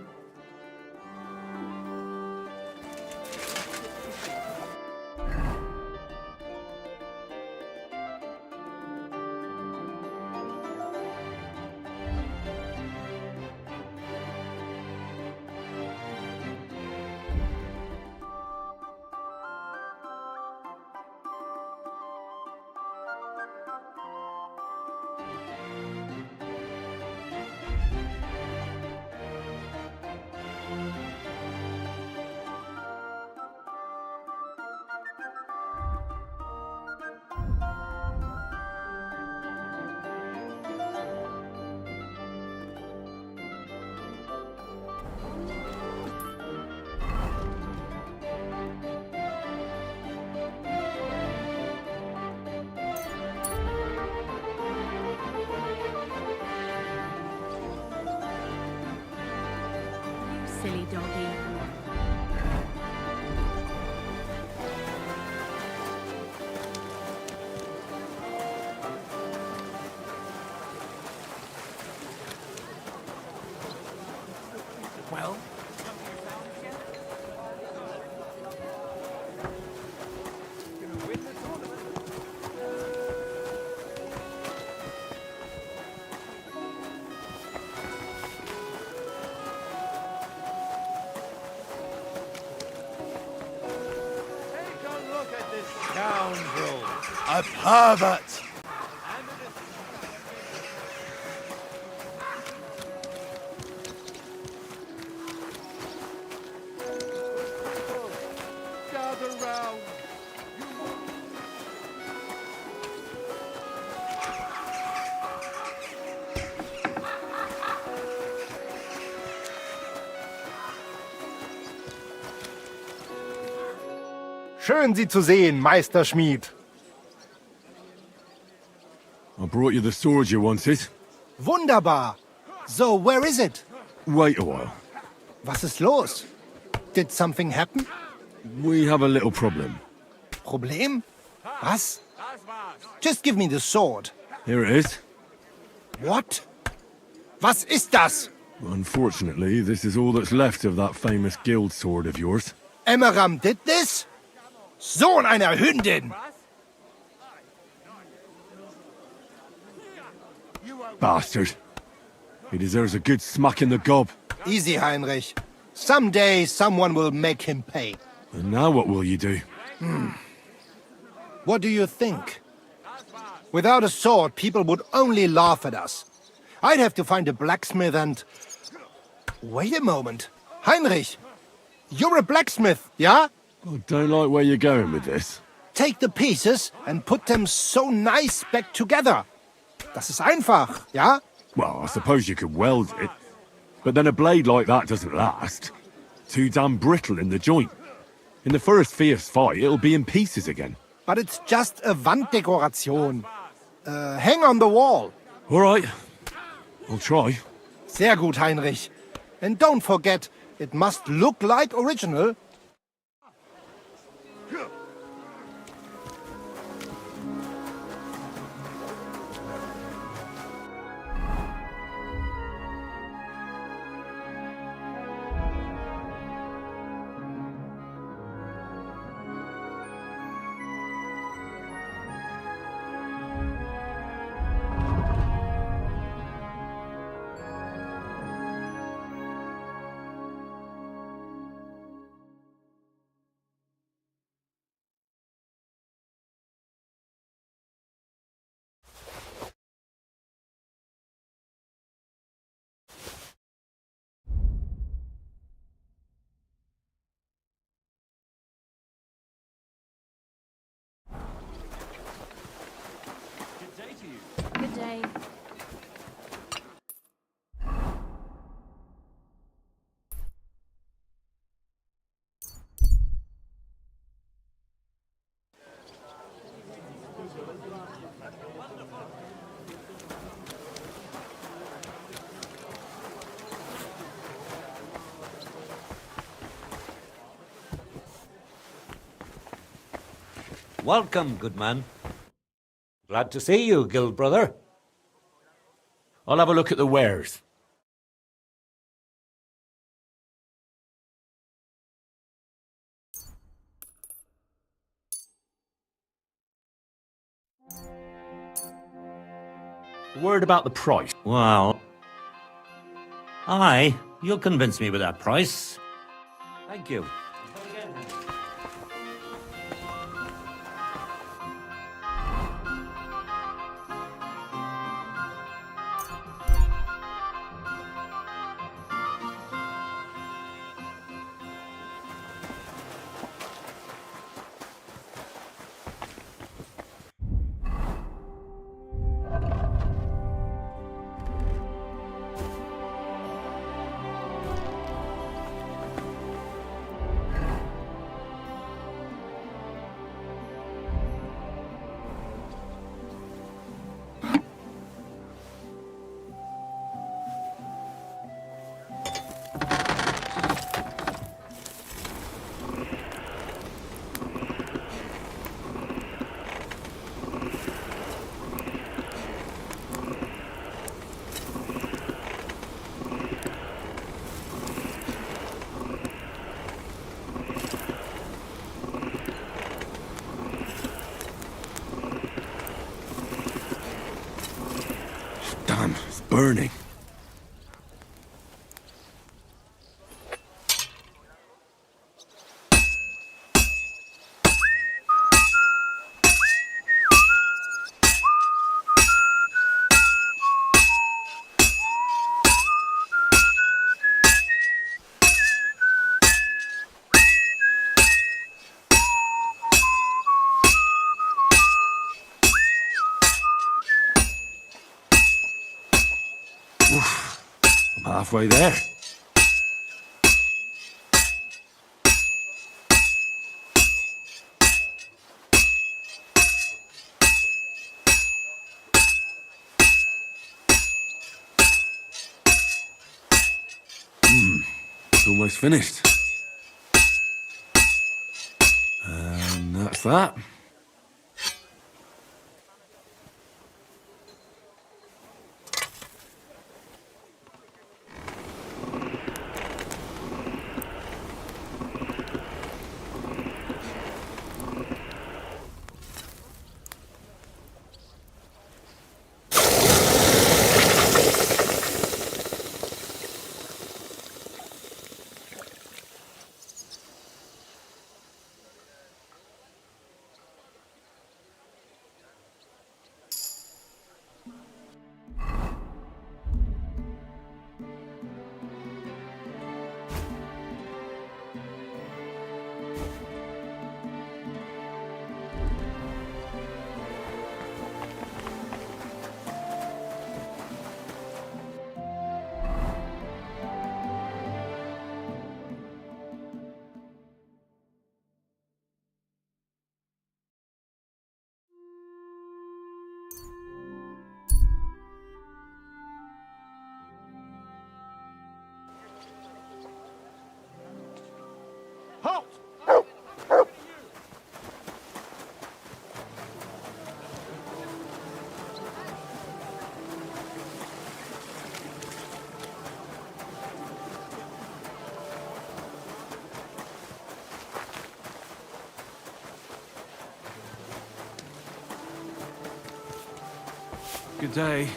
[SPEAKER 7] Silly doggy.
[SPEAKER 3] Well?
[SPEAKER 2] Scoundrel. A pervert. Gather round.
[SPEAKER 15] Schön, Sie zu sehen, Meister Schmied.
[SPEAKER 1] I brought you the sword you wanted.
[SPEAKER 2] Wunderbar. So, where is it?
[SPEAKER 1] Wait a while.
[SPEAKER 2] Was ist los? Did something happen?
[SPEAKER 1] We have a little problem.
[SPEAKER 2] Problem? Was? Just give me the sword.
[SPEAKER 1] Here it is.
[SPEAKER 2] What? Was ist das?
[SPEAKER 1] Unfortunately, this is all that's left of that famous guild sword of yours.
[SPEAKER 2] Emmeram did this? Sohn einer Hündin!
[SPEAKER 1] Bastard. He deserves a good smack in the gob.
[SPEAKER 2] Easy, Heinrich. Someday someone will make him pay.
[SPEAKER 1] And now what will you do?
[SPEAKER 2] What do you think? Without a sword, people would only laugh at us. I'd have to find a blacksmith and... Wait a moment. Heinrich, you're a blacksmith, yeah?
[SPEAKER 1] I don't like where you're going with this.
[SPEAKER 2] Take the pieces and put them so nice back together. Das ist einfach, ja?
[SPEAKER 1] Well, I suppose you could weld it. But then a blade like that doesn't last. Too damn brittle in the joint. In the first fierce fight, it'll be in pieces again.
[SPEAKER 2] But it's just a Wanddekoration. Hang on the wall.
[SPEAKER 1] All right. I'll try.
[SPEAKER 2] Sehr gut, Heinrich. And don't forget, it must look like original.
[SPEAKER 12] Good day.
[SPEAKER 16] Welcome, good man. Glad to see you, guild brother.
[SPEAKER 8] I'll have a look at the wares. Word about the price.
[SPEAKER 16] Well... Aye, you'll convince me with that price.
[SPEAKER 8] Thank you.
[SPEAKER 1] Damn, it's burning. I'm halfway there. It's almost finished. And that's that. Good day.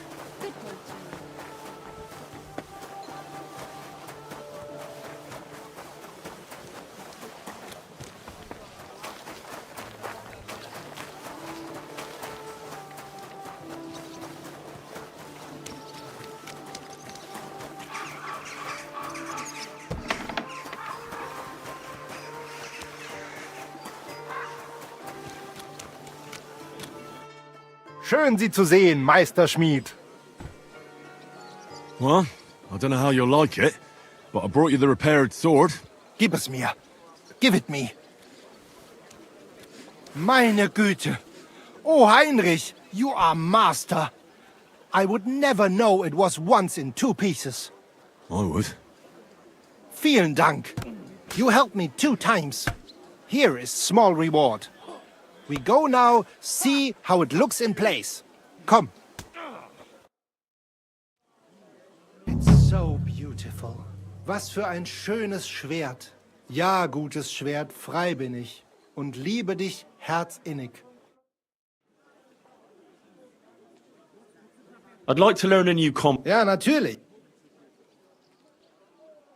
[SPEAKER 15] Schön, Sie zu sehen, Meister Schmied.
[SPEAKER 1] Well, I don't know how you'll like it, but I brought you the repaired sword.
[SPEAKER 2] Gib es mir. Give it me. Meine Güte. Oh, Heinrich, you are master. I would never know it was once in 2 pieces.
[SPEAKER 1] I would.
[SPEAKER 2] Vielen Dank. You helped me 2 times. Here is small reward. We go now, see how it looks in place. Komm. It's so beautiful. Was für ein schönes Schwert. Ja, gutes Schwert, frei bin ich und liebe dich herzinnig.
[SPEAKER 8] I'd like to learn a new
[SPEAKER 2] Ja, natürlich.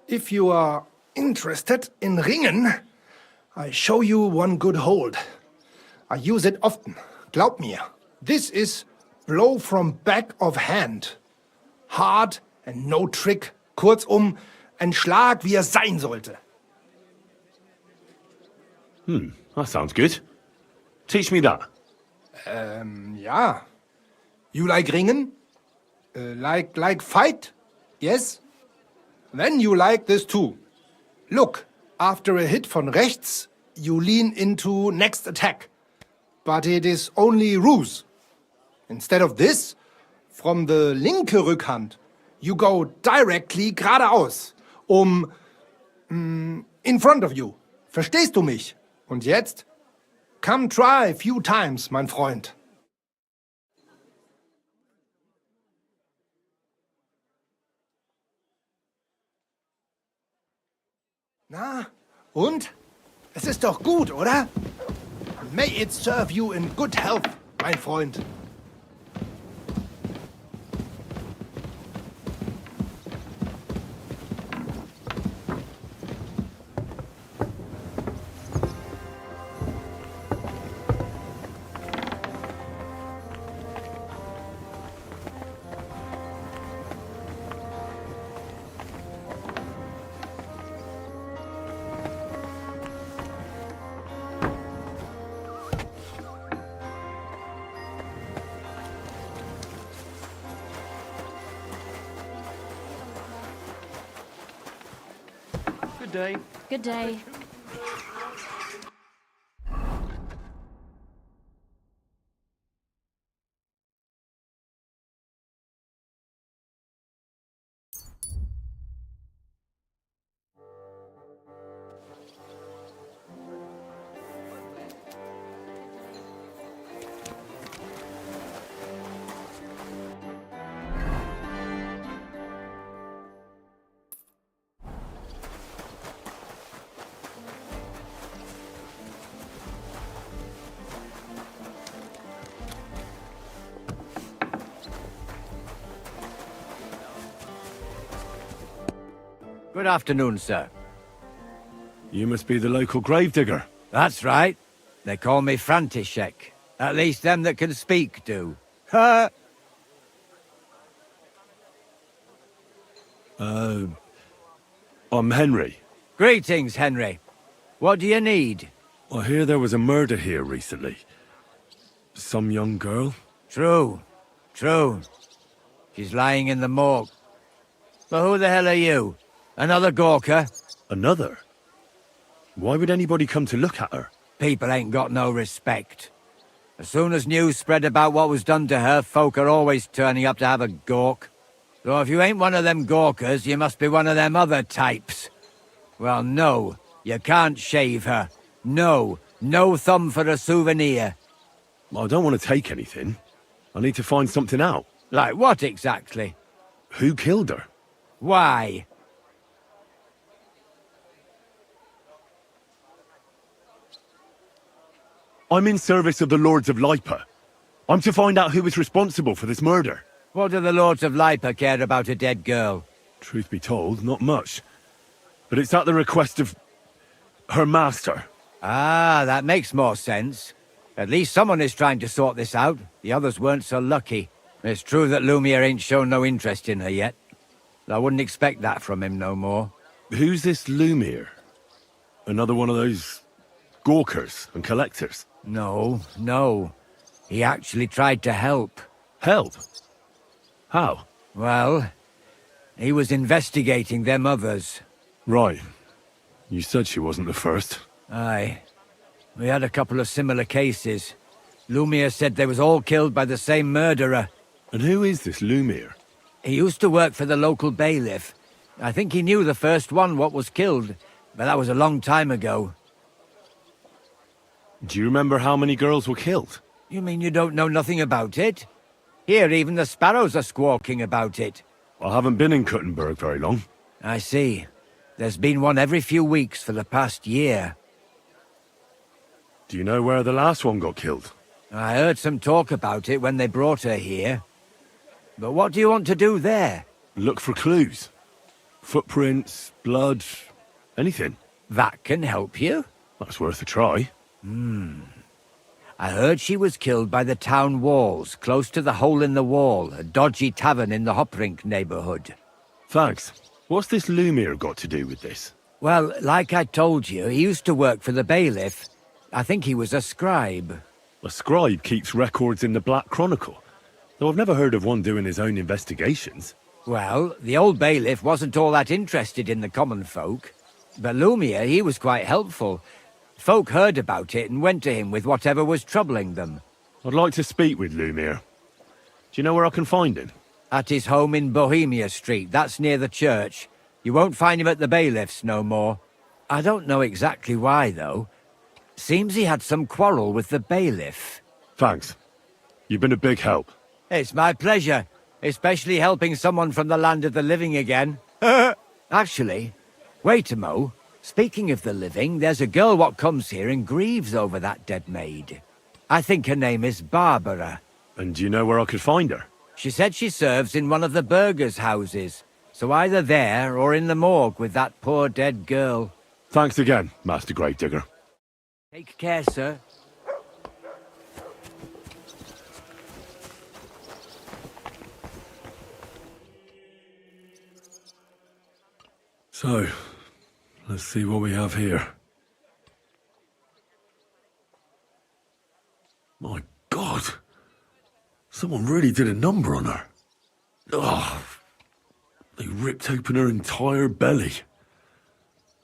[SPEAKER 2] If you are interested in Ringen, I show you one good hold. I use it often. Glaub mir. This is blow from back of hand. Hard and no trick. Kurzum, ein Schlag, wie er sein sollte.
[SPEAKER 8] That sounds good. Teach me that.
[SPEAKER 2] Ja. You like Ringen? Like fight? Yes? Then you like this too. Look, after a hit von rechts, you lean into next attack. But it is only ruse. Instead of this, from the linke Rückhand, you go directly geradeaus, in front of you. Verstehst du mich? Und jetzt? Come try a few times, mein Freund. Na, und? Es ist doch gut, oder? May it serve you in good health, mein Freund.
[SPEAKER 5] Good day.
[SPEAKER 12] Good day.
[SPEAKER 14] Good afternoon, sir.
[SPEAKER 1] You must be the local gravedigger.
[SPEAKER 14] That's right. They call me František. At least them that can speak do. Ha!
[SPEAKER 1] I'm Henry.
[SPEAKER 14] Greetings, Henry. What do you need?
[SPEAKER 1] I hear there was a murder here recently. Some young girl?
[SPEAKER 14] True. She's lying in the morgue. But who the hell are you? Another gawker?
[SPEAKER 1] Another? Why would anybody come to look at her?
[SPEAKER 14] People ain't got no respect. As soon as news spread about what was done to her, folk are always turning up to have a gawk. So if you ain't one of them gawkers, you must be one of them other types. Well, no, you can't shave her. No thumb for a souvenir.
[SPEAKER 1] I don't want to take anything. I need to find something out.
[SPEAKER 14] Like what exactly?
[SPEAKER 1] Who killed her?
[SPEAKER 14] Why?
[SPEAKER 1] I'm in service of the Lords of Lipa. I'm to find out who was responsible for this murder.
[SPEAKER 14] What do the Lords of Lipa care about a dead girl?
[SPEAKER 1] Truth be told, not much. But it's at the request of her master.
[SPEAKER 14] Ah, that makes more sense. At least someone is trying to sort this out. The others weren't so lucky. It's true that Lumiere ain't shown no interest in her yet. I wouldn't expect that from him no more.
[SPEAKER 1] Who's this Lumiere? Another one of those gawkers and collectors?
[SPEAKER 14] No. He actually tried to help.
[SPEAKER 1] Help? How?
[SPEAKER 14] Well, he was investigating them others.
[SPEAKER 1] Right. You said she wasn't the first.
[SPEAKER 14] Aye. We had a couple of similar cases. Lumiere said they was all killed by the same murderer.
[SPEAKER 1] And who is this Lumiere?
[SPEAKER 14] He used to work for the local bailiff. I think he knew the first one what was killed, but that was a long time ago.
[SPEAKER 1] Do you remember how many girls were killed?
[SPEAKER 14] You mean you don't know nothing about it? Here, even the sparrows are squawking about it.
[SPEAKER 1] I haven't been in Kuttenberg very long.
[SPEAKER 14] I see. There's been one every few weeks for the past year.
[SPEAKER 1] Do you know where the last one got killed?
[SPEAKER 14] I heard some talk about it when they brought her here. But what do you want to do there?
[SPEAKER 1] Look for clues. Footprints, blood, anything.
[SPEAKER 14] That can help you?
[SPEAKER 1] That's worth a try.
[SPEAKER 14] I heard she was killed by the town walls, close to the Hole in the Wall, a dodgy tavern in the Hoprink neighborhood.
[SPEAKER 1] Thanks. What's this Lumiere got to do with this?
[SPEAKER 14] Well, like I told you, he used to work for the bailiff. I think he was a scribe.
[SPEAKER 1] A scribe keeps records in the Black Chronicle, though I've never heard of one doing his own investigations.
[SPEAKER 14] Well, the old bailiff wasn't all that interested in the common folk. But Lumiere, he was quite helpful. Folk heard about it and went to him with whatever was troubling them.
[SPEAKER 1] I'd like to speak with Lumiere. Do you know where I can find him?
[SPEAKER 14] At his home in Bohemia Street, that's near the church. You won't find him at the bailiff's no more. I don't know exactly why, though. Seems he had some quarrel with the bailiff.
[SPEAKER 1] Thanks. You've been a big help.
[SPEAKER 14] It's my pleasure, especially helping someone from the land of the living again. Actually, wait a mo. Speaking of the living, there's a girl what comes here and grieves over that dead maid. I think her name is Barbara.
[SPEAKER 1] And do you know where I could find her?
[SPEAKER 14] She said she serves in one of the burgers' houses, so either there or in the morgue with that poor dead girl.
[SPEAKER 1] Thanks again, Master Gravedigger.
[SPEAKER 14] Take care, sir.
[SPEAKER 1] So, let's see what we have here. My God! Someone really did a number on her. Oh, they ripped open her entire belly.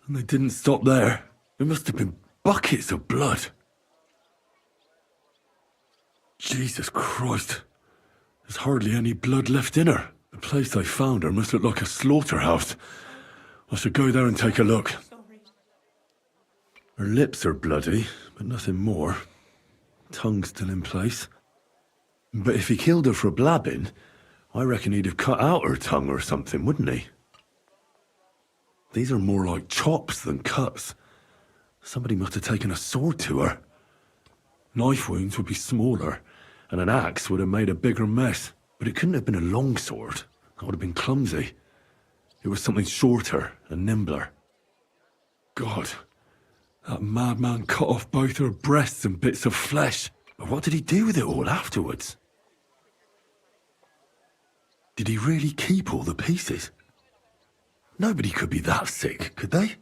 [SPEAKER 1] And they didn't stop there. There must have been buckets of blood. Jesus Christ. There's hardly any blood left in her. The place they found her must look like a slaughterhouse. I should go there and take a look. Her lips are bloody, but nothing more. Tongue still in place. But if he killed her for blabbing, I reckon he'd have cut out her tongue or something, wouldn't he? These are more like chops than cuts. Somebody must have taken a sword to her. Knife wounds would be smaller, and an axe would have made a bigger mess. But it couldn't have been a long sword. That would have been clumsy. It was something shorter and nimbler. God, that madman cut off both her breasts and bits of flesh. But what did he do with it all afterwards? Did he really keep all the pieces? Nobody could be that sick, could they?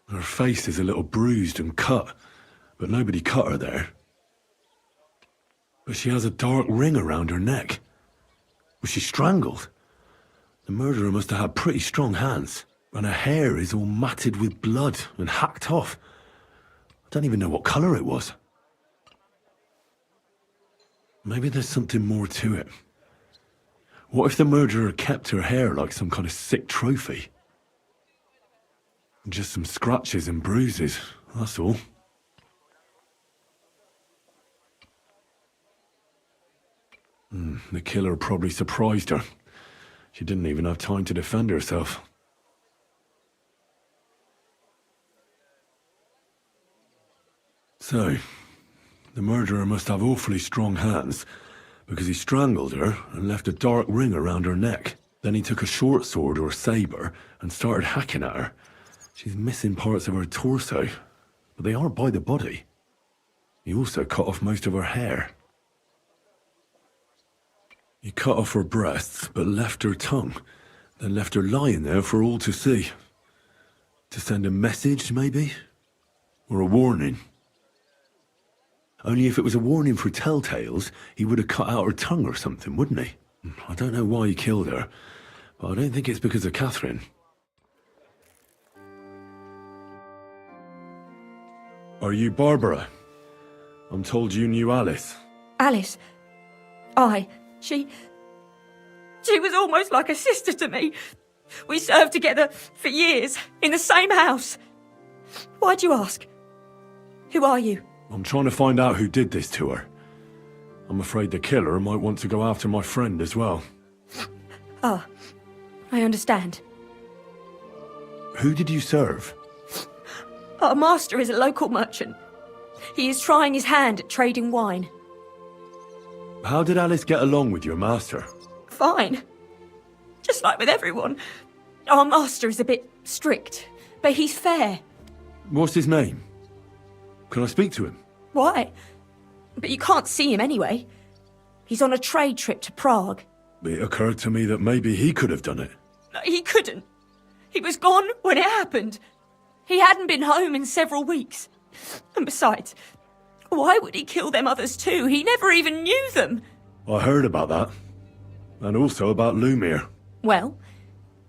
[SPEAKER 1] Her face is a little bruised and cut, but nobody cut her there. But she has a dark ring around her neck. Was she strangled? The murderer must have had pretty strong hands, and her hair is all matted with blood and hacked off. I don't even know what colour it was. Maybe there's something more to it. What if the murderer kept her hair like some kind of sick trophy? Just some scratches and bruises, that's all. The killer probably surprised her. She didn't even have time to defend herself. So, the murderer must have awfully strong hands, because he strangled her and left a dark ring around her neck. Then he took a short sword or saber and started hacking at her. She's missing parts of her torso, but they aren't by the body. He also cut off most of her hair. He cut off her breasts, but left her tongue, then left her lying there for all to see. To send a message, maybe? Or a warning? Only if it was a warning for telltales, he would have cut out her tongue or something, wouldn't he? I don't know why he killed her, but I don't think it's because of Catherine. Are you Barbara? I'm told you knew Alice.
[SPEAKER 17] Alice? Aye. She was almost like a sister to me. We served together for years, in the same house. Why'd you ask? Who are you?
[SPEAKER 1] I'm trying to find out who did this to her. I'm afraid the killer might want to go after my friend as well.
[SPEAKER 17] Ah, I understand.
[SPEAKER 1] Who did you serve?
[SPEAKER 17] Our master is a local merchant. He is trying his hand at trading wine.
[SPEAKER 1] How did Alice get along with your master?
[SPEAKER 17] Fine. Just like with everyone. Our master is a bit strict, but he's fair.
[SPEAKER 1] What's his name? Can I speak to him?
[SPEAKER 17] Why? But you can't see him anyway. He's on a trade trip to Prague.
[SPEAKER 1] It occurred to me that maybe he could have done it.
[SPEAKER 17] He couldn't. He was gone when it happened. He hadn't been home in several weeks. And besides, why would he kill them others too? He never even knew them.
[SPEAKER 1] I heard about that. And also about Lumir.
[SPEAKER 17] Well,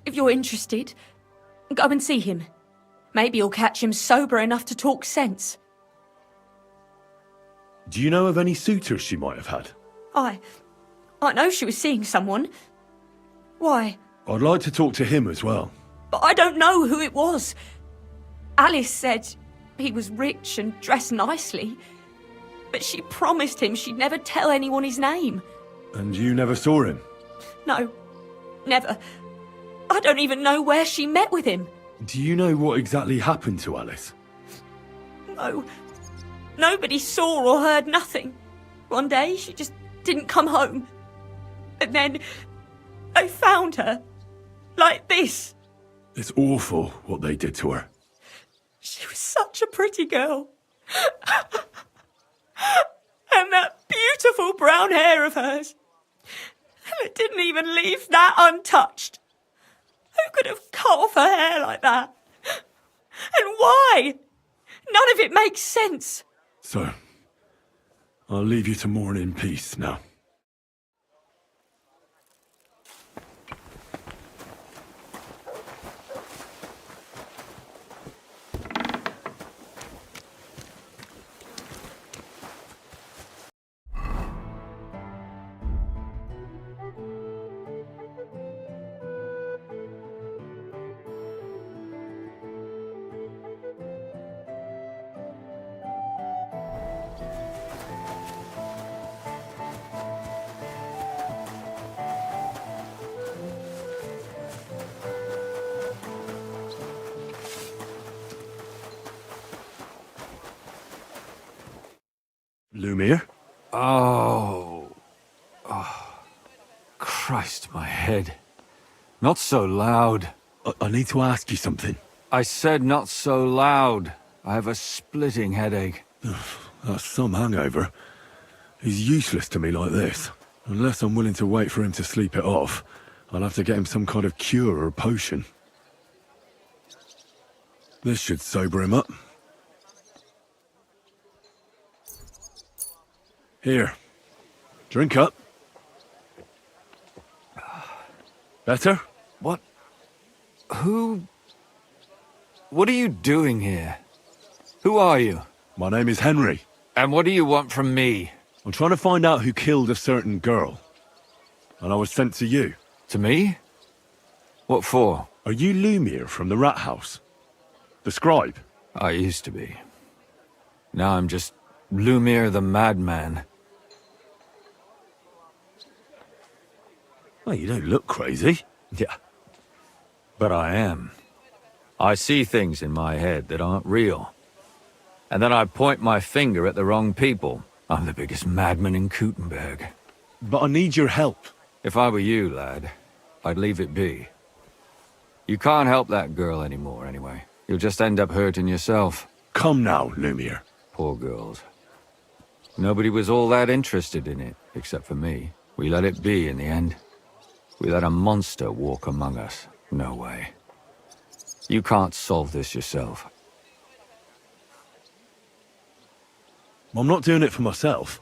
[SPEAKER 17] if you're interested, go and see him. Maybe you'll catch him sober enough to talk sense.
[SPEAKER 1] Do you know of any suitors she might have had?
[SPEAKER 17] I know she was seeing someone. Why?
[SPEAKER 1] I'd like to talk to him as well.
[SPEAKER 17] But I don't know who it was. Alice said he was rich and dressed nicely. But she promised him she'd never tell anyone his name.
[SPEAKER 1] And you never saw him?
[SPEAKER 17] No, never. I don't even know where she met with him.
[SPEAKER 1] Do you know what exactly happened to Alice?
[SPEAKER 17] No. Nobody saw or heard nothing. One day, she just didn't come home. And then, they found her. Like this.
[SPEAKER 1] It's awful what they did to her.
[SPEAKER 17] She was such a pretty girl. And that beautiful brown hair of hers. And it didn't even leave that untouched. Who could have cut off her hair like that? And why? None of it makes sense.
[SPEAKER 1] So, I'll leave you to mourn in peace now. Lumir?
[SPEAKER 18] Oh. Christ, my head. Not so loud.
[SPEAKER 1] I need to ask you something.
[SPEAKER 18] I said not so loud. I have a splitting headache.
[SPEAKER 1] That's some hangover. He's useless to me like this. Unless I'm willing to wait for him to sleep it off, I'll have to get him some kind of cure or potion. This should sober him up. Here. Drink up. Better?
[SPEAKER 18] What? Who? What are you doing here? Who are you?
[SPEAKER 1] My name is Henry.
[SPEAKER 18] And what do you want from me?
[SPEAKER 1] I'm trying to find out who killed a certain girl. And I was sent to you.
[SPEAKER 18] To me? What for?
[SPEAKER 1] Are you Lumir from the rat house? The scribe?
[SPEAKER 18] I used to be. Now I'm just Lumir the madman.
[SPEAKER 1] Well, you don't look crazy.
[SPEAKER 18] Yeah. But I am. I see things in my head that aren't real. And then I point my finger at the wrong people. I'm the biggest madman in Kuttenberg.
[SPEAKER 1] But I need your help.
[SPEAKER 18] If I were you, lad, I'd leave it be. You can't help that girl anymore, anyway. You'll just end up hurting yourself.
[SPEAKER 1] Come now, Lumir.
[SPEAKER 18] Poor girls. Nobody was all that interested in it, except for me. We let it be in the end. We let a monster walk among us. No way. You can't solve this yourself.
[SPEAKER 1] I'm not doing it for myself.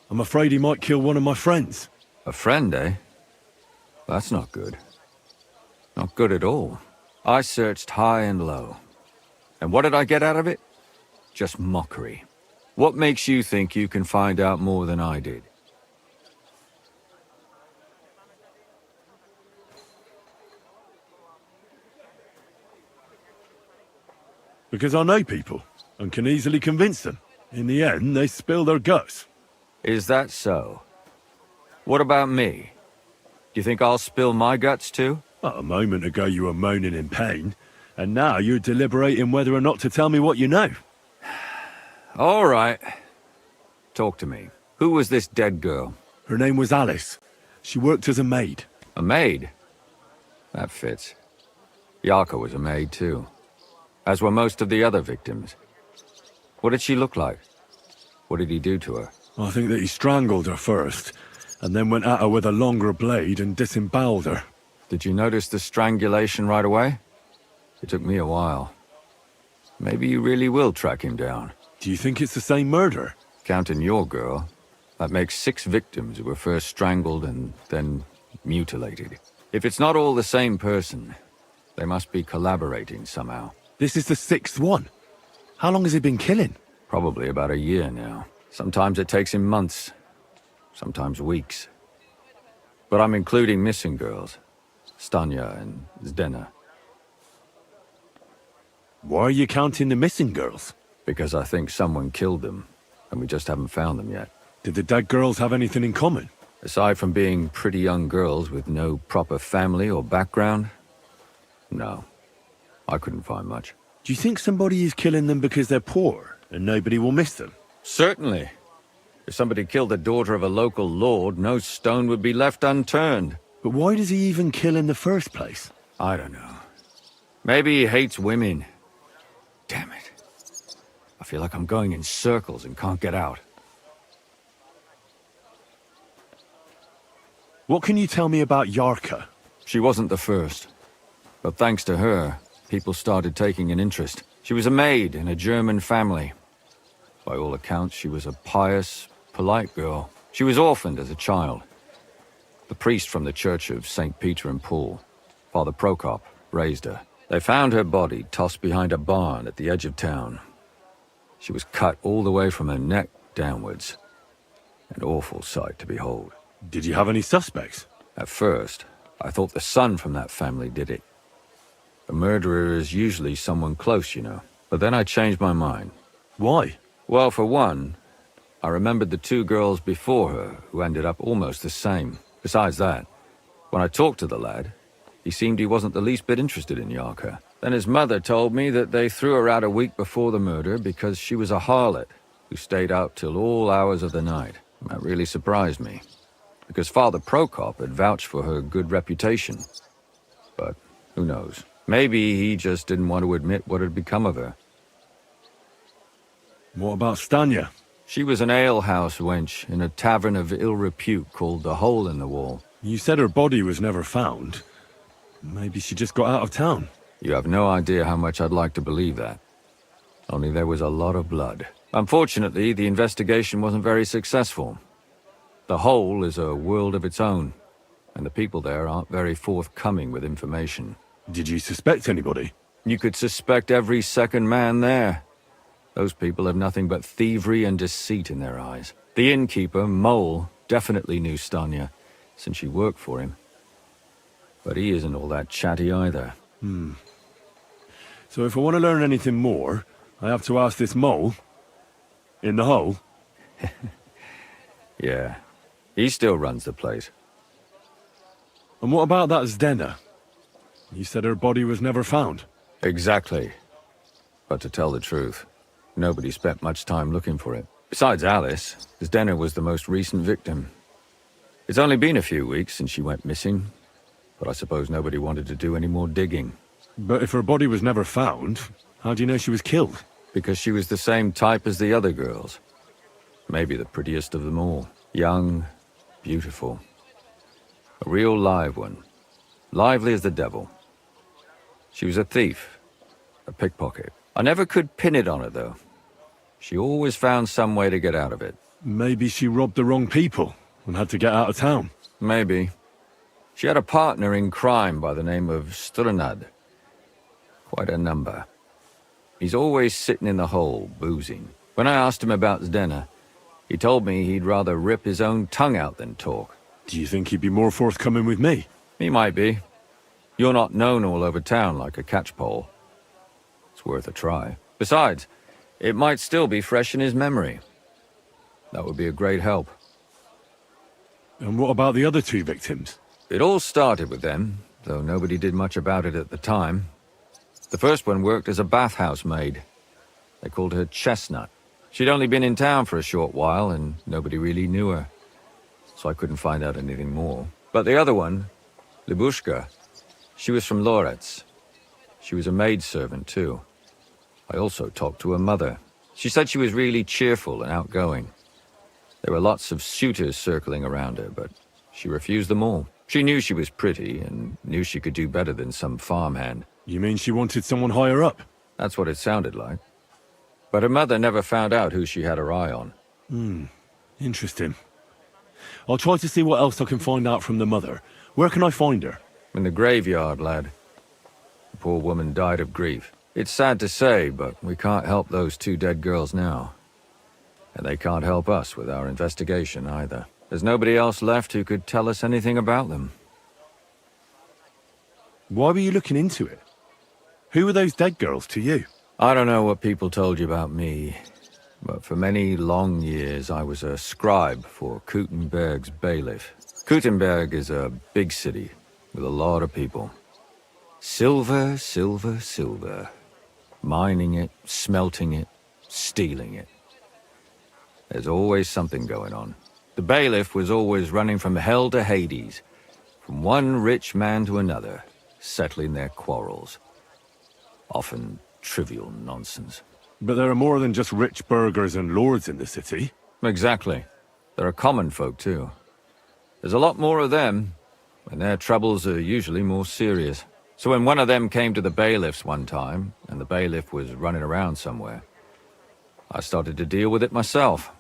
[SPEAKER 1] I'm afraid he might kill one of my friends.
[SPEAKER 18] A friend, eh? That's not good. Not good at all. I searched high and low. And what did I get out of it? Just mockery. What makes you think you can find out more than I did?
[SPEAKER 1] Because I know people, and can easily convince them. In the end, they spill their guts.
[SPEAKER 18] Is that so? What about me? Do you think I'll spill my guts too?
[SPEAKER 1] Well, a moment ago you were moaning in pain, and now you're deliberating whether or not to tell me what you know.
[SPEAKER 18] All right. Talk to me. Who was this dead girl?
[SPEAKER 1] Her name was Alice. She worked as a maid.
[SPEAKER 18] A maid? That fits. Yarka was a maid too, as were most of the other victims. What did she look like? What did he do to her?
[SPEAKER 1] I think that he strangled her first, and then went at her with a longer blade and disemboweled her.
[SPEAKER 18] Did you notice the strangulation right away? It took me a while. Maybe you really will track him down.
[SPEAKER 1] Do you think it's the same murder?
[SPEAKER 18] Counting your girl, that makes 6 victims who were first strangled and then mutilated. If it's not all the same person, they must be collaborating somehow.
[SPEAKER 1] This is the 6th one. How long has he been killing?
[SPEAKER 18] Probably about a year now. Sometimes it takes him months, sometimes weeks. But I'm including missing girls, Stanya and Zdena.
[SPEAKER 1] Why are you counting the missing girls?
[SPEAKER 18] Because I think someone killed them, and we just haven't found them yet.
[SPEAKER 1] Did the dead girls have anything in common?
[SPEAKER 18] Aside from being pretty young girls with no proper family or background, no. I couldn't find much.
[SPEAKER 1] Do you think somebody is killing them because they're poor, and nobody will miss them?
[SPEAKER 18] Certainly. If somebody killed the daughter of a local lord, no stone would be left unturned.
[SPEAKER 1] But why does he even kill in the first place?
[SPEAKER 18] I don't know. Maybe he hates women. Damn it. I feel like I'm going in circles and can't get out.
[SPEAKER 1] What can you tell me about Yarka?
[SPEAKER 18] She wasn't the first. But thanks to her, people started taking an interest. She was a maid in a German family. By all accounts, she was a pious, polite girl. She was orphaned as a child. The priest from the Church of St. Peter and Paul, Father Prokop, raised her. They found her body tossed behind a barn at the edge of town. She was cut all the way from her neck downwards. An awful sight to behold.
[SPEAKER 1] Did you have any suspects?
[SPEAKER 18] At first, I thought the son from that family did it. A murderer is usually someone close, you know. But then I changed my mind.
[SPEAKER 1] Why?
[SPEAKER 18] Well, for one, I remembered the 2 girls before her who ended up almost the same. Besides that, when I talked to the lad, he seemed he wasn't the least bit interested in Yarka. Then his mother told me that they threw her out a week before the murder because she was a harlot who stayed out till all hours of the night. That really surprised me, because Father Prokop had vouched for her good reputation. But who knows? Maybe he just didn't want to admit what had become of her.
[SPEAKER 1] What about Stanya?
[SPEAKER 18] She was an alehouse wench in a tavern of ill repute called the Hole in the Wall.
[SPEAKER 1] You said her body was never found. Maybe she just got out of town.
[SPEAKER 18] You have no idea how much I'd like to believe that. Only there was a lot of blood. Unfortunately, the investigation wasn't very successful. The Hole is a world of its own, and the people there aren't very forthcoming with information.
[SPEAKER 1] Did you suspect anybody?
[SPEAKER 18] You could suspect every second man there. Those people have nothing but thievery and deceit in their eyes. The innkeeper, Mole, definitely knew Stanya, since she worked for him. But he isn't all that chatty either.
[SPEAKER 1] So if I want to learn anything more, I have to ask this Mole in the hole?
[SPEAKER 18] Yeah, he still runs the place.
[SPEAKER 1] And what about that Zdena? You said her body was never found.
[SPEAKER 18] Exactly. But to tell the truth, nobody spent much time looking for it. Besides Alice, Zdena was the most recent victim. It's only been a few weeks since she went missing, but I suppose nobody wanted to do any more digging.
[SPEAKER 1] But if her body was never found, how do you know she was killed?
[SPEAKER 18] Because she was the same type as the other girls. Maybe the prettiest of them all. Young, beautiful. A real live one. Lively as the devil. She was a thief. A pickpocket. I never could pin it on her, though. She always found some way to get out of it.
[SPEAKER 1] Maybe she robbed the wrong people and had to get out of town.
[SPEAKER 18] Maybe. She had a partner in crime by the name of Strunad. Quite a number. He's always sitting in the hole, boozing. When I asked him about Zdena, he told me he'd rather rip his own tongue out than talk.
[SPEAKER 1] Do you think he'd be more forthcoming with me?
[SPEAKER 18] He might be. You're not known all over town like a catchpole. It's worth a try. Besides, It might still be fresh in his memory. That would be a great help.
[SPEAKER 1] And what about the other 2 victims?
[SPEAKER 18] It all started with them, though nobody did much about it at the time. The first one worked as a bathhouse maid. They called her Chestnut. She'd only been in town for a short while, and nobody really knew her. So I couldn't find out anything more. But the other one, Libushka, she was from Loretz. She was a maidservant, too. I also talked to her mother. She said she was really cheerful and outgoing. There were lots of suitors circling around her, but she refused them all. She knew she was pretty and knew she could do better than some farmhand.
[SPEAKER 1] You mean she wanted someone higher up?
[SPEAKER 18] That's what it sounded like. But her mother never found out who she had her eye on.
[SPEAKER 1] Interesting. I'll try to see what else I can find out from the mother. Where can I find her?
[SPEAKER 18] In the graveyard, lad. The poor woman died of grief. It's sad to say, but we can't help those 2 dead girls now. And they can't help us with our investigation either. There's nobody else left who could tell us anything about them.
[SPEAKER 1] Why were you looking into it? Who were those dead girls to you?
[SPEAKER 18] I don't know what people told you about me, but for many long years I was a scribe for Kuttenberg's bailiff. Kuttenberg is a big city with a lot of people. Silver, silver, silver. Mining it, smelting it, stealing it. There's always something going on. The bailiff was always running from hell to Hades, from one rich man to another, settling their quarrels. Often trivial nonsense.
[SPEAKER 1] But there are more than just rich burghers and lords in the city.
[SPEAKER 18] Exactly. There are common folk, too. There's a lot more of them, and their troubles are usually more serious. So when one of them came to the bailiff's one time, and the bailiff was running around somewhere, I started to deal with it myself.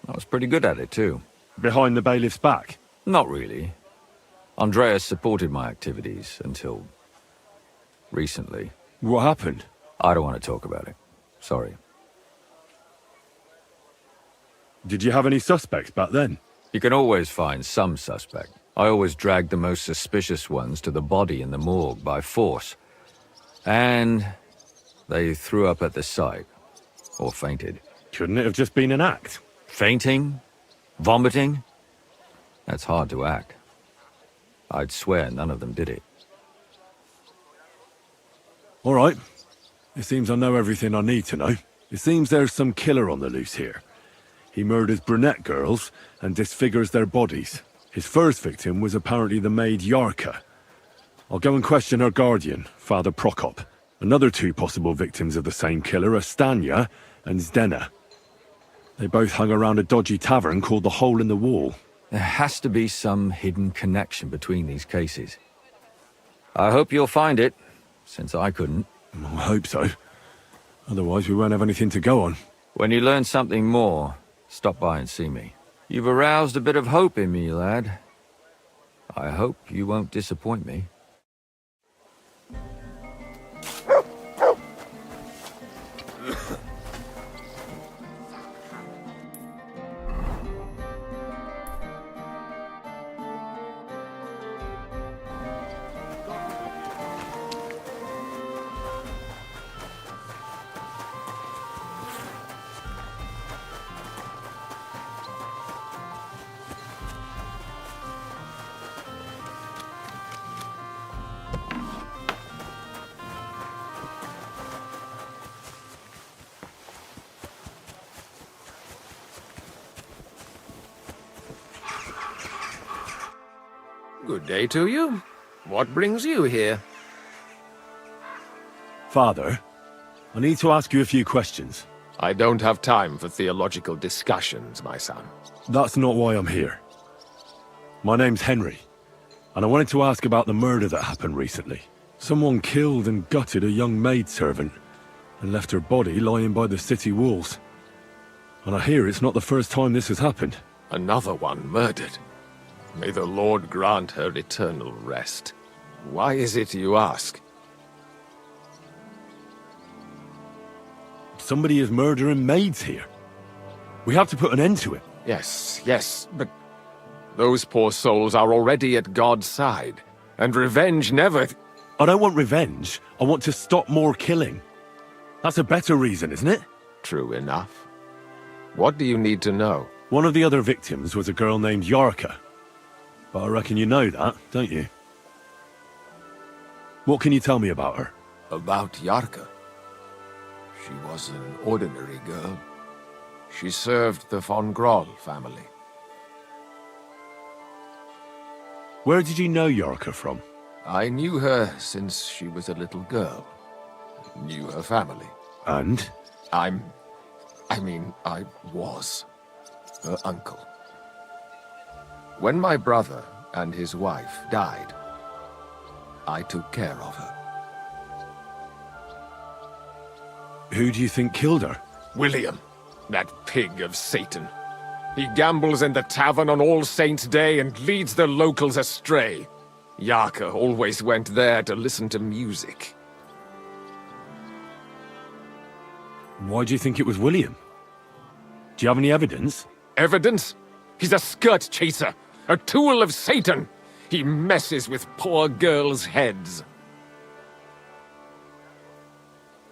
[SPEAKER 18] I was pretty good at it, too.
[SPEAKER 1] Behind the bailiff's back?
[SPEAKER 18] Not really. Andreas supported my activities until recently.
[SPEAKER 1] What happened?
[SPEAKER 18] I don't want to talk about it. Sorry.
[SPEAKER 1] Did you have any suspects back then?
[SPEAKER 18] You can always find some suspect. I always dragged the most suspicious ones to the body in the morgue by force. And they threw up at the sight. Or fainted.
[SPEAKER 1] Couldn't it have just been an act?
[SPEAKER 18] Fainting? Vomiting? That's hard to act. I'd swear none of them did it.
[SPEAKER 1] All right. It seems I know everything I need to know. It seems there's some killer on the loose here. He murders brunette girls and disfigures their bodies. His first victim was apparently the maid Yarka. I'll go and question her guardian, Father Prokop. Another 2 possible victims of the same killer are Stanya and Zdena. They both hung around a dodgy tavern called the Hole in the Wall.
[SPEAKER 18] There has to be some hidden connection between these cases. I hope you'll find it, since I couldn't.
[SPEAKER 1] I hope so. Otherwise we won't have anything to go on.
[SPEAKER 18] When you learn something more, stop by and see me. You've aroused a bit of hope in me, lad. I hope you won't disappoint me.
[SPEAKER 19] Good day to you. What brings you here?
[SPEAKER 1] Father, I need to ask you a few questions.
[SPEAKER 19] I don't have time for theological discussions, my son.
[SPEAKER 1] That's not why I'm here. My name's Henry, and I wanted to ask about the murder that happened recently. Someone killed and gutted a young maidservant and left her body lying by the city walls. And I hear it's not the first time this has happened.
[SPEAKER 19] Another one murdered. May the Lord grant her eternal rest. Why is it you ask?
[SPEAKER 1] Somebody is murdering maids here. We have to put an end to it.
[SPEAKER 19] Yes, but those poor souls are already at God's side, and revenge never...
[SPEAKER 1] I don't want revenge. I want to stop more killing. That's a better reason, isn't it?
[SPEAKER 19] true enough. What do you need to know?
[SPEAKER 1] One of the other victims was a girl named Yarka. But I reckon you know that, don't you? What can you tell me about her?
[SPEAKER 19] About Yarka? She was an ordinary girl. She served the von Groll family.
[SPEAKER 1] Where did you know Yarka from?
[SPEAKER 19] I knew her since she was a little girl. Knew her family.
[SPEAKER 1] And?
[SPEAKER 19] I was her uncle. When my brother and his wife died, I took care of her.
[SPEAKER 1] Who do you think killed her?
[SPEAKER 19] William, that pig of Satan. He gambles in the tavern on All Saints' Day and leads the locals astray. Yarka always went there to listen to music.
[SPEAKER 1] Why do you think it was William? Do you have any evidence?
[SPEAKER 19] Evidence? He's a skirt chaser, a tool of Satan. He messes with poor girls' heads.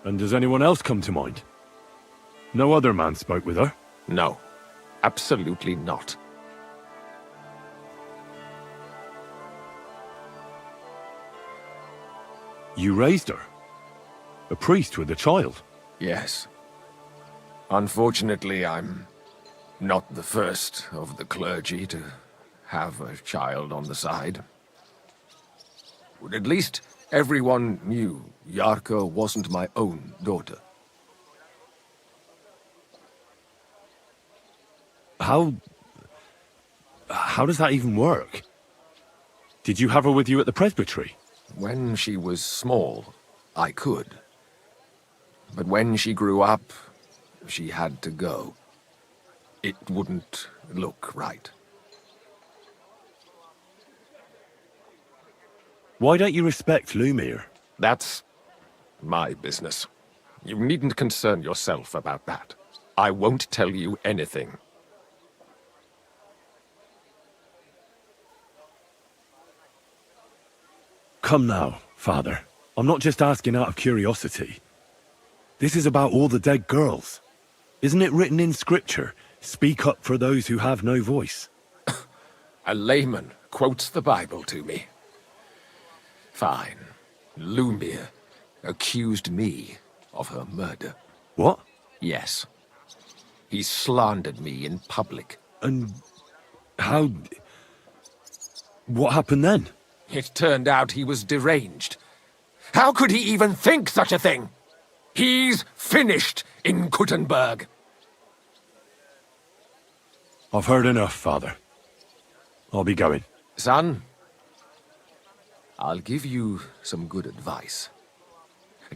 [SPEAKER 1] And does anyone else come to mind? No other man spoke with her?
[SPEAKER 19] No, absolutely not.
[SPEAKER 1] You raised her? A priest with a child?
[SPEAKER 19] Yes. Unfortunately, I'm not the first of the clergy to have a child on the side. But at least everyone knew Yarka wasn't my own daughter.
[SPEAKER 1] How does that even work? Did you have her with you at the presbytery?
[SPEAKER 19] When she was small, I could. But when she grew up, she had to go. It wouldn't look right.
[SPEAKER 1] Why don't you respect Lumiere?
[SPEAKER 19] That's my business. You needn't concern yourself about that. I won't tell you anything.
[SPEAKER 1] Come now, Father. I'm not just asking out of curiosity. This is about all the dead girls. Isn't it written in Scripture, speak up for those who have no voice?
[SPEAKER 19] A layman quotes the Bible to me. Fine. Lumiere accused me of her murder.
[SPEAKER 1] What?
[SPEAKER 19] Yes. He slandered me in public.
[SPEAKER 1] And how... What happened then?
[SPEAKER 19] It turned out he was deranged. How could he even think such a thing? He's finished in Kuttenberg.
[SPEAKER 1] I've heard enough, Father. I'll be going.
[SPEAKER 19] Son, I'll give you some good advice.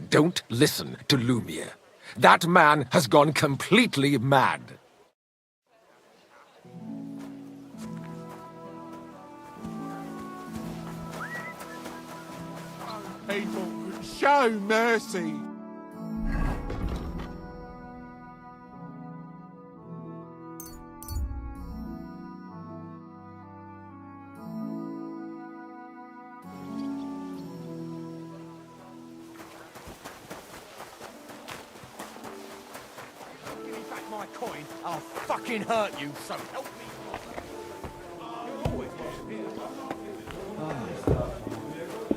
[SPEAKER 19] Don't listen to Lumiere. That man has gone completely mad.
[SPEAKER 20] People, show mercy.
[SPEAKER 14] Give me back my coin, I'll fucking hurt you, so help me.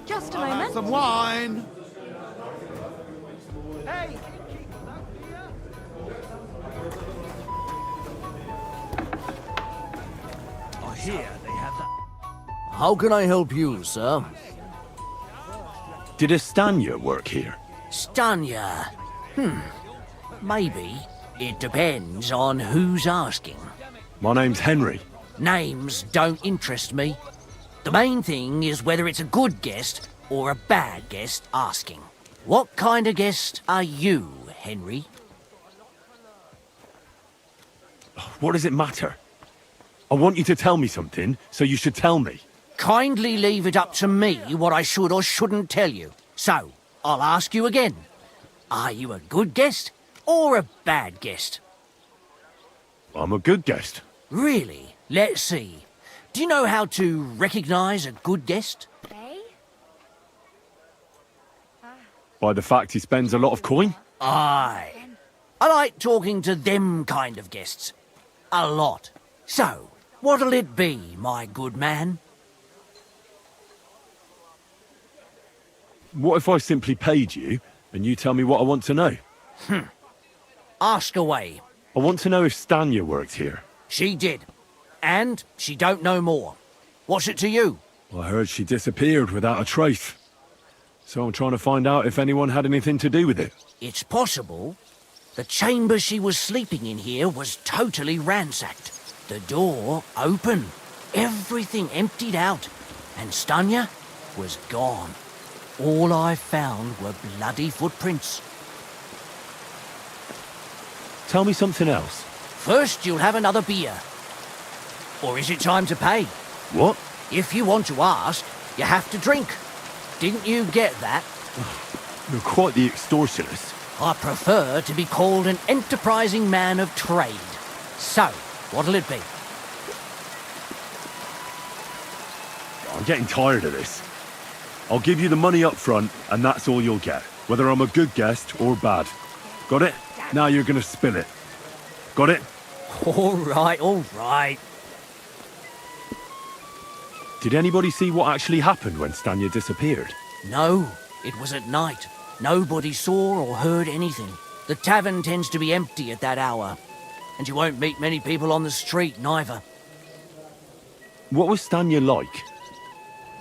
[SPEAKER 12] Just a moment.
[SPEAKER 20] Some wine.
[SPEAKER 14] Hey! I hear they have that.
[SPEAKER 3] How can I help you, sir?
[SPEAKER 1] Did a Stanya work here?
[SPEAKER 3] Stanya? Maybe. It depends on who's asking.
[SPEAKER 1] My name's Henry.
[SPEAKER 3] Names don't interest me. The main thing is whether it's a good guest or a bad guest asking. What kind of guest are you, Henry?
[SPEAKER 1] What does it matter? I want you to tell me something, so you should tell me.
[SPEAKER 3] Kindly leave it up to me what I should or shouldn't tell you. So, I'll ask you again. Are you a good guest or a bad guest?
[SPEAKER 1] I'm a good guest.
[SPEAKER 3] Really? Let's see. Do you know how to recognise a good guest?
[SPEAKER 1] By the fact he spends a lot of coin?
[SPEAKER 3] Aye. I like talking to them kind of guests. A lot. So, what'll it be, my good man?
[SPEAKER 1] What if I simply paid you, and you tell me what I want to know?
[SPEAKER 3] Ask away.
[SPEAKER 1] I want to know if Stanya worked here.
[SPEAKER 3] She did. And she don't know more. What's it to you?
[SPEAKER 1] I heard she disappeared without a trace. So I'm trying to find out if anyone had anything to do with it.
[SPEAKER 3] It's possible. The chamber she was sleeping in here was totally ransacked. The door open. Everything emptied out. And Stanya was gone. All I found were bloody footprints.
[SPEAKER 1] Tell me something else.
[SPEAKER 3] First, you'll have another beer. Or is it time to pay?
[SPEAKER 1] What?
[SPEAKER 3] If you want to ask, you have to drink. Didn't you get that?
[SPEAKER 1] You're quite the extortionist.
[SPEAKER 3] I prefer to be called an enterprising man of trade. So, what'll it be?
[SPEAKER 1] I'm getting tired of this. I'll give you the money up front, and that's all you'll get, whether I'm a good guest or bad. Got it? Now you're gonna spill it. Got it?
[SPEAKER 3] All right, all right.
[SPEAKER 1] Did anybody see what actually happened when Stanya disappeared?
[SPEAKER 3] No, it was at night. Nobody saw or heard anything. The tavern tends to be empty at that hour. And you won't meet many people on the street, neither.
[SPEAKER 1] What was Stanya like?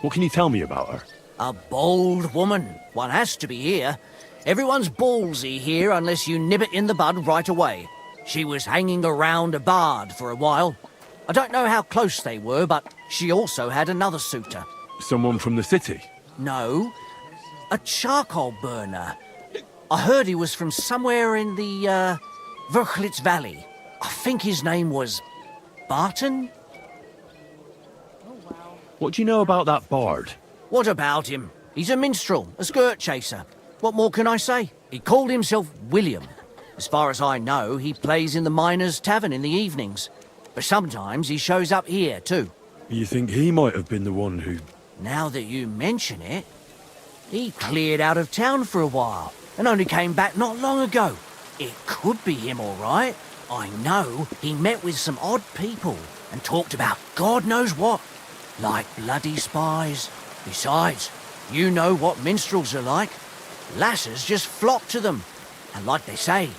[SPEAKER 1] What can you tell me about her?
[SPEAKER 3] A bold woman. One has to be here. Everyone's ballsy here unless you nib it in the bud right away. She was hanging around a bard for a while. I don't know how close they were, but she also had another suitor.
[SPEAKER 1] Someone from the city?
[SPEAKER 3] No, a charcoal burner. I heard he was from somewhere in the, Verchlitz Valley. I think his name was Barton?
[SPEAKER 1] What do you know about that bard?
[SPEAKER 3] What about him? He's a minstrel, a skirt chaser. What more can I say? He called himself William. As far as I know, he plays in the miners' tavern in the evenings. But sometimes he shows up here, too.
[SPEAKER 1] You think he might have been the one who...
[SPEAKER 3] Now that you mention it, he cleared out of town for a while and only came back not long ago. It could be him, all right. I know he met with some odd people and talked about God knows what, like bloody spies. Besides, you know what minstrels are like. Lasses just flock to them. And like they say,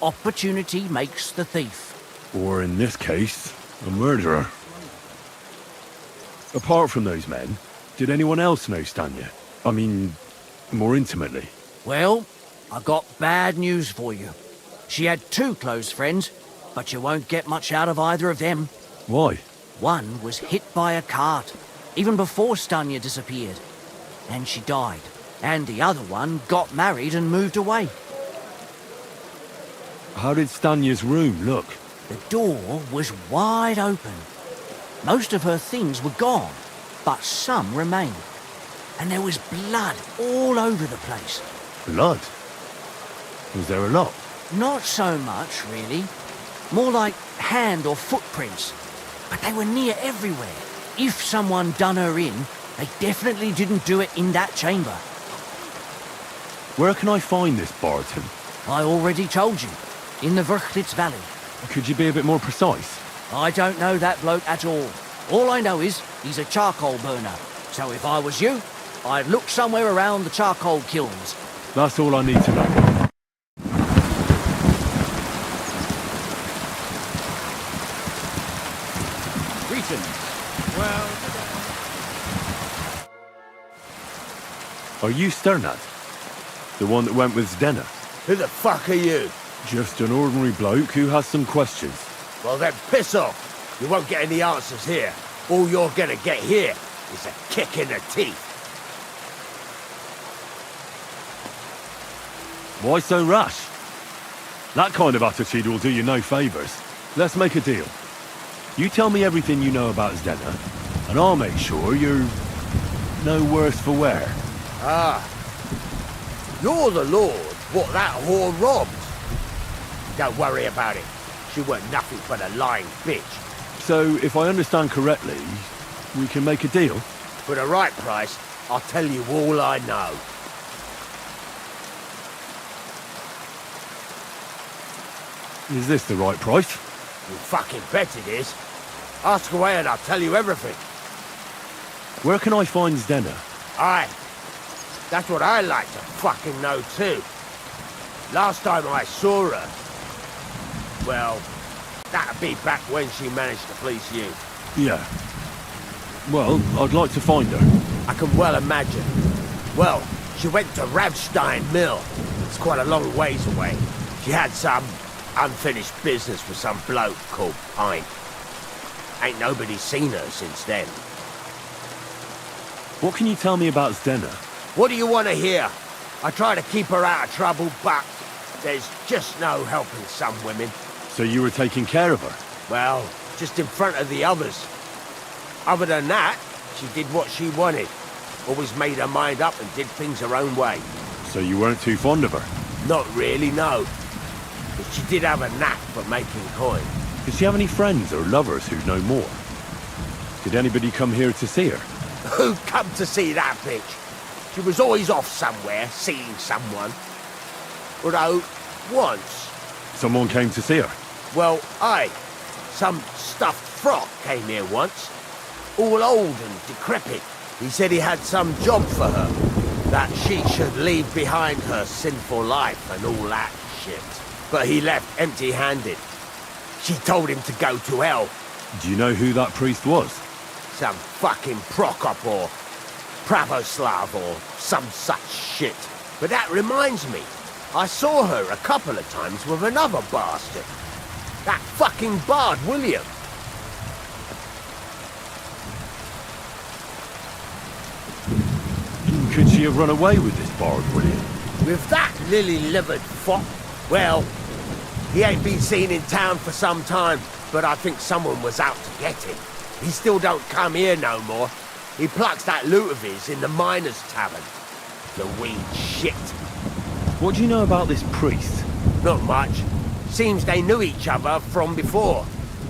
[SPEAKER 3] opportunity makes the thief.
[SPEAKER 1] Or in this case, a murderer. Apart from those men, did anyone else know Stanya? I mean, more intimately.
[SPEAKER 3] Well, I've got bad news for you. She had two close friends, but you won't get much out of either of them.
[SPEAKER 1] Why?
[SPEAKER 3] One was hit by a cart, even before Stanya disappeared. And she died. And the other one got married and moved away.
[SPEAKER 1] How did Stanya's room look?
[SPEAKER 3] The door was wide open. Most of her things were gone, but some remained. And there was blood all over the place.
[SPEAKER 1] Blood? Was there a lot?
[SPEAKER 3] Not so much, really. More like hand or footprints. But they were near everywhere. If someone done her in, they definitely didn't do it in that chamber.
[SPEAKER 1] Where can I find this Barton?
[SPEAKER 3] I already told you. In the Verchlitz Valley.
[SPEAKER 1] Could you be a bit more precise?
[SPEAKER 3] I don't know that bloke at all. All I know is he's a charcoal burner. So if I was you, I'd look somewhere around the charcoal kilns.
[SPEAKER 1] That's all I need to know.
[SPEAKER 3] Greetings.
[SPEAKER 20] Well...
[SPEAKER 1] Are you Sternad? The one that went with Zdena?
[SPEAKER 10] Who the fuck are you?
[SPEAKER 1] Just an ordinary bloke who has some questions.
[SPEAKER 10] Well then, piss off. You won't get any answers here. All you're gonna get here is a kick in the teeth.
[SPEAKER 1] Why so rash? That kind of attitude will do you no favours. Let's make a deal. You tell me everything you know about Zdena, and I'll make sure you're no worse for wear.
[SPEAKER 10] Ah. You're the lord what that whore robbed. Don't worry about it. She weren't nothing but a lying bitch.
[SPEAKER 1] So, if I understand correctly, we can make a deal?
[SPEAKER 10] For the right price, I'll tell you all I know.
[SPEAKER 1] Is this the right price?
[SPEAKER 10] You fucking bet it is. Ask away and I'll tell you everything.
[SPEAKER 1] Where can I find Zdenna?
[SPEAKER 10] Aye. That's what I like to fucking know too. Last time I saw her... Well, that'd be back when she managed to fleece you.
[SPEAKER 1] Yeah. Well, I'd like to find her.
[SPEAKER 10] I can well imagine. Well, she went to Ravstein Mill. It's quite a long ways away. She had some unfinished business with some bloke called Pine. Ain't nobody seen her since then.
[SPEAKER 1] What can you tell me about Zdenna?
[SPEAKER 10] What do you want to hear? I try to keep her out of trouble, but there's just no helping some women.
[SPEAKER 1] So you were taking care of her?
[SPEAKER 10] Well, just in front of the others. Other than that, she did what she wanted. Always made her mind up and did things her own way.
[SPEAKER 1] So you weren't too fond of her?
[SPEAKER 10] Not really, no. But she did have a knack for making coin.
[SPEAKER 1] Did she have any friends or lovers who'd know more? Did anybody come here to see her?
[SPEAKER 10] Who come to see that bitch? She was always off somewhere, seeing someone. Although, once...
[SPEAKER 1] Someone came to see her?
[SPEAKER 10] Well, aye. Some stuffed frog came here once. All old and decrepit. He said he had some job for her. That she should leave behind her sinful life and all that shit. But he left empty-handed. She told him to go to hell.
[SPEAKER 1] Do you know who that priest was?
[SPEAKER 10] Some fucking Prokop or Pravoslav or some such shit. But that reminds me, I saw her a couple of times with another bastard. That fucking bard, William.
[SPEAKER 1] Could she have run away with this bard, William?
[SPEAKER 10] With that lily-livered fop? Well, he ain't been seen in town for some time, but I think someone was out to get him. He still don't come here no more. He plucks that loot of his in the miners' tavern. The weed shit.
[SPEAKER 1] What do you know about this priest?
[SPEAKER 10] Not much. Seems they knew each other from before.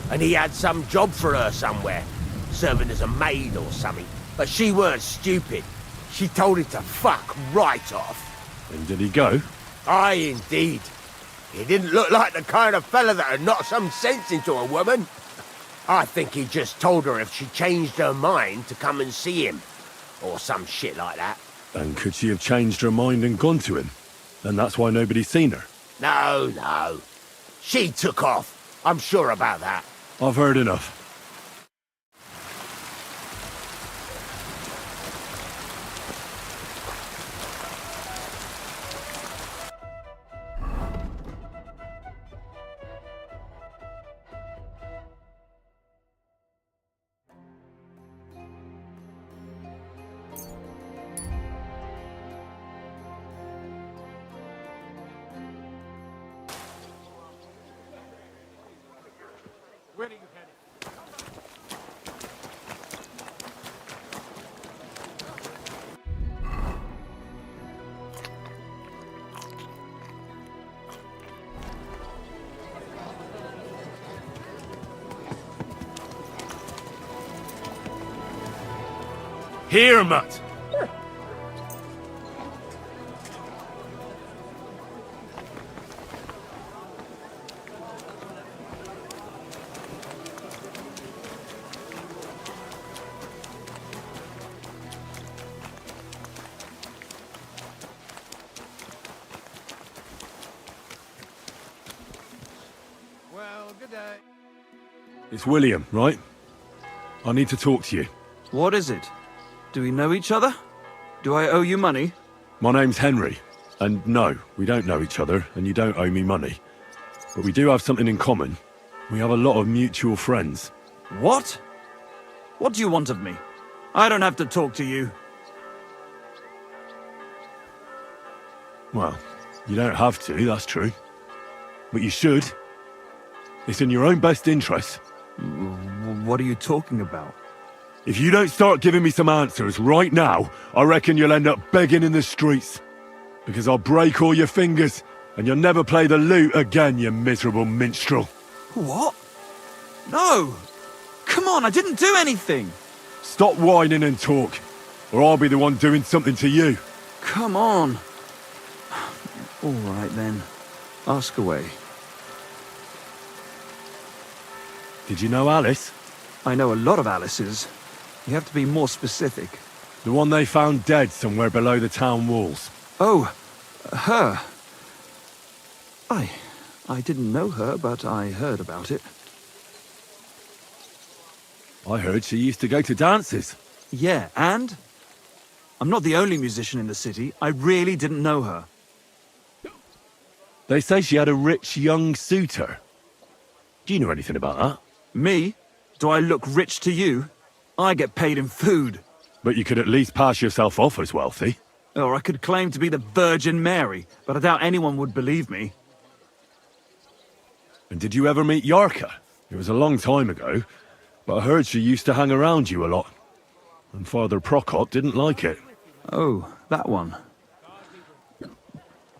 [SPEAKER 10] And he had some job for her somewhere. Serving as a maid or something. But she weren't stupid. She told him to fuck right off.
[SPEAKER 1] And did he go?
[SPEAKER 10] Aye, indeed. He didn't look like the kind of fella that would knock some sense into a woman. I think he just told her if she changed her mind to come and see him. Or some shit like that.
[SPEAKER 1] And could she have changed her mind and gone to him? And that's why nobody's seen her?
[SPEAKER 10] No, no. She took off. I'm sure about that.
[SPEAKER 1] I've heard enough.
[SPEAKER 20] Where are you headed?
[SPEAKER 1] Here, Matt!
[SPEAKER 2] Well, good day.
[SPEAKER 1] It's William, right? I need to talk to you.
[SPEAKER 21] What is it? Do we know each other? Do I owe you money?
[SPEAKER 1] My name's Henry. And no, we don't know each other, and you don't owe me money. But we do have something in common. We have a lot of mutual friends.
[SPEAKER 21] What? What do you want of me? I don't have to talk to you.
[SPEAKER 1] Well, you don't have to, that's true. But you should. It's in your own best interest.
[SPEAKER 21] What are you talking about?
[SPEAKER 1] If you don't start giving me some answers right now, I reckon you'll end up begging in the streets. Because I'll break all your fingers, and you'll never play the lute again, you miserable minstrel.
[SPEAKER 21] What? No! Come on, I didn't do anything!
[SPEAKER 1] Stop whining and talk, or I'll be the one doing something to you.
[SPEAKER 21] Come on. All right then. Ask away.
[SPEAKER 1] Did you know Alice?
[SPEAKER 21] I know a lot of Alices. You have to be more specific.
[SPEAKER 1] The one they found dead somewhere below the town walls.
[SPEAKER 21] Oh, her. I didn't know her, but I heard about it.
[SPEAKER 1] I heard she used to go to dances.
[SPEAKER 21] Yeah, and? I'm not the only musician in the city. I really didn't know her.
[SPEAKER 1] They say she had a rich young suitor. Do you know anything about that?
[SPEAKER 21] Me? Do I look rich to you? I get paid in food.
[SPEAKER 1] But you could at least pass yourself off as wealthy.
[SPEAKER 21] Or I could claim to be the Virgin Mary, but I doubt anyone would believe me.
[SPEAKER 1] And did you ever meet Yarka? It was a long time ago, but I heard she used to hang around you a lot. And Father Procop didn't like it.
[SPEAKER 21] Oh, that one.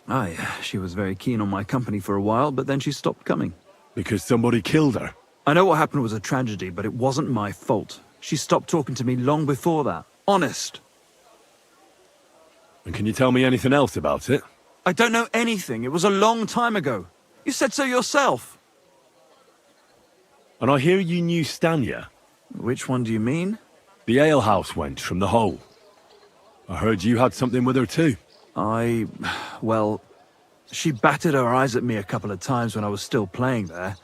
[SPEAKER 21] Aye, she was very keen on my company for a while, but then she stopped coming.
[SPEAKER 1] Because somebody killed her?
[SPEAKER 21] I know what happened was a tragedy, but it wasn't my fault. She stopped talking to me long before that. Honest.
[SPEAKER 1] And can you tell me anything else about it?
[SPEAKER 21] I don't know anything. It was a long time ago. You said so yourself.
[SPEAKER 1] And I hear you knew Stanya.
[SPEAKER 21] Which one do you mean?
[SPEAKER 1] The alehouse wench from the hole. I heard you had something with her too.
[SPEAKER 21] Well, she batted her eyes at me a couple of times when I was still playing there.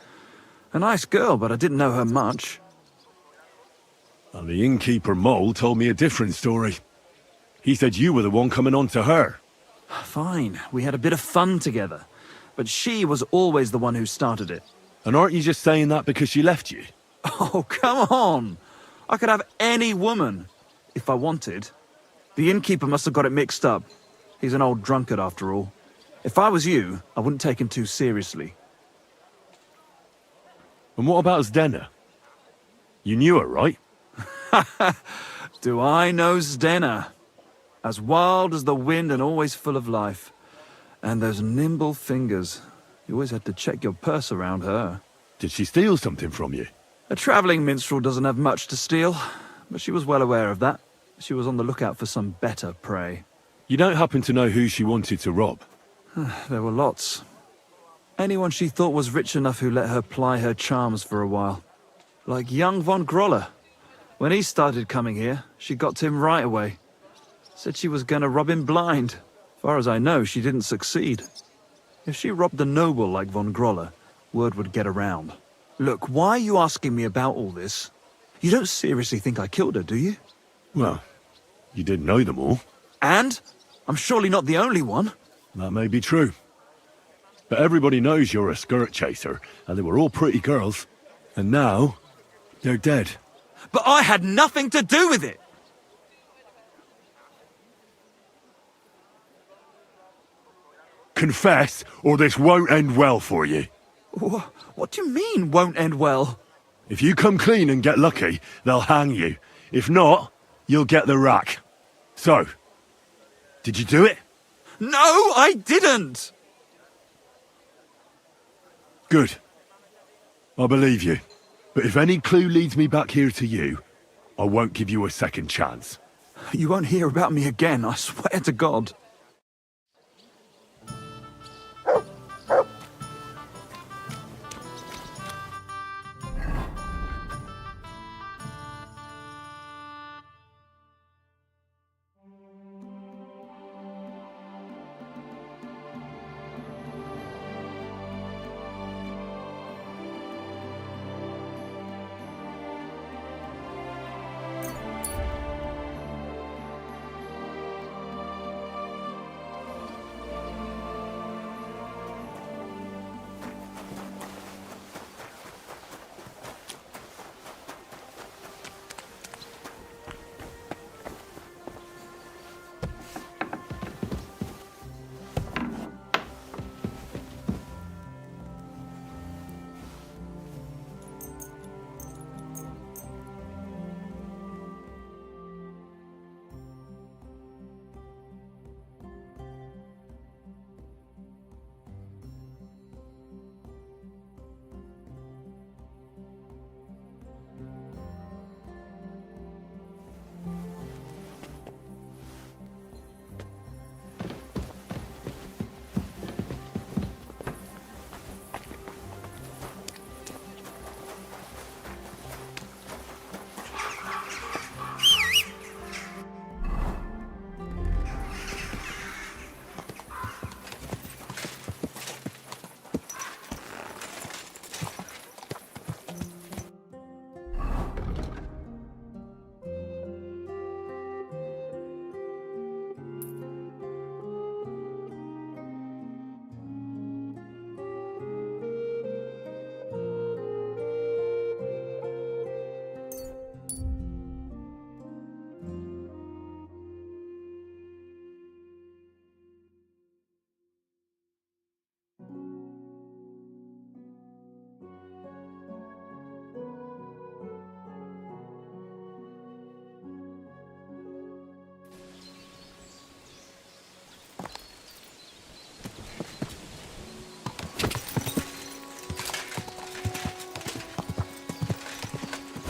[SPEAKER 21] A nice girl, but I didn't know her much.
[SPEAKER 1] And the innkeeper Mole told me a different story. He said you were the one coming on to her.
[SPEAKER 21] Fine, we had a bit of fun together. But she was always the one who started it.
[SPEAKER 1] And aren't you just saying that because she left you?
[SPEAKER 21] Oh, come on! I could have any woman, if I wanted. The innkeeper must have got it mixed up. He's an old drunkard after all. If I was you, I wouldn't take him too seriously.
[SPEAKER 1] And what about Zdena? You knew her, right?
[SPEAKER 21] Do I know Zdena? As wild as the wind and always full of life. And those nimble fingers. You always had to check your purse around her.
[SPEAKER 1] Did she steal something from you?
[SPEAKER 21] A travelling minstrel doesn't have much to steal, but she was well aware of that. She was on the lookout for some better prey.
[SPEAKER 1] You don't happen to know who she wanted to rob?
[SPEAKER 21] There were lots. Anyone she thought was rich enough who let her ply her charms for a while. Like young von Groller. When he started coming here, she got to him right away. Said she was gonna rob him blind. As far as I know, she didn't succeed. If she robbed a noble like von Groller, word would get around. Look, why are you asking me about all this? You don't seriously think I killed her, do you?
[SPEAKER 1] Well, you did know them all.
[SPEAKER 21] And? I'm surely not the only one.
[SPEAKER 1] That may be true. But everybody knows you're a skirt chaser, and they were all pretty girls. And now, they're dead.
[SPEAKER 21] But I had nothing to do with it!
[SPEAKER 1] Confess, or this won't end well for you.
[SPEAKER 21] What do you mean, won't end well?
[SPEAKER 1] If you come clean and get lucky, they'll hang you. If not, you'll get the rack. So, did you do it?
[SPEAKER 21] No, I didn't!
[SPEAKER 1] Good. I believe you. But if any clue leads me back here to you, I won't give you a second chance.
[SPEAKER 21] You won't hear about me again, I swear to God.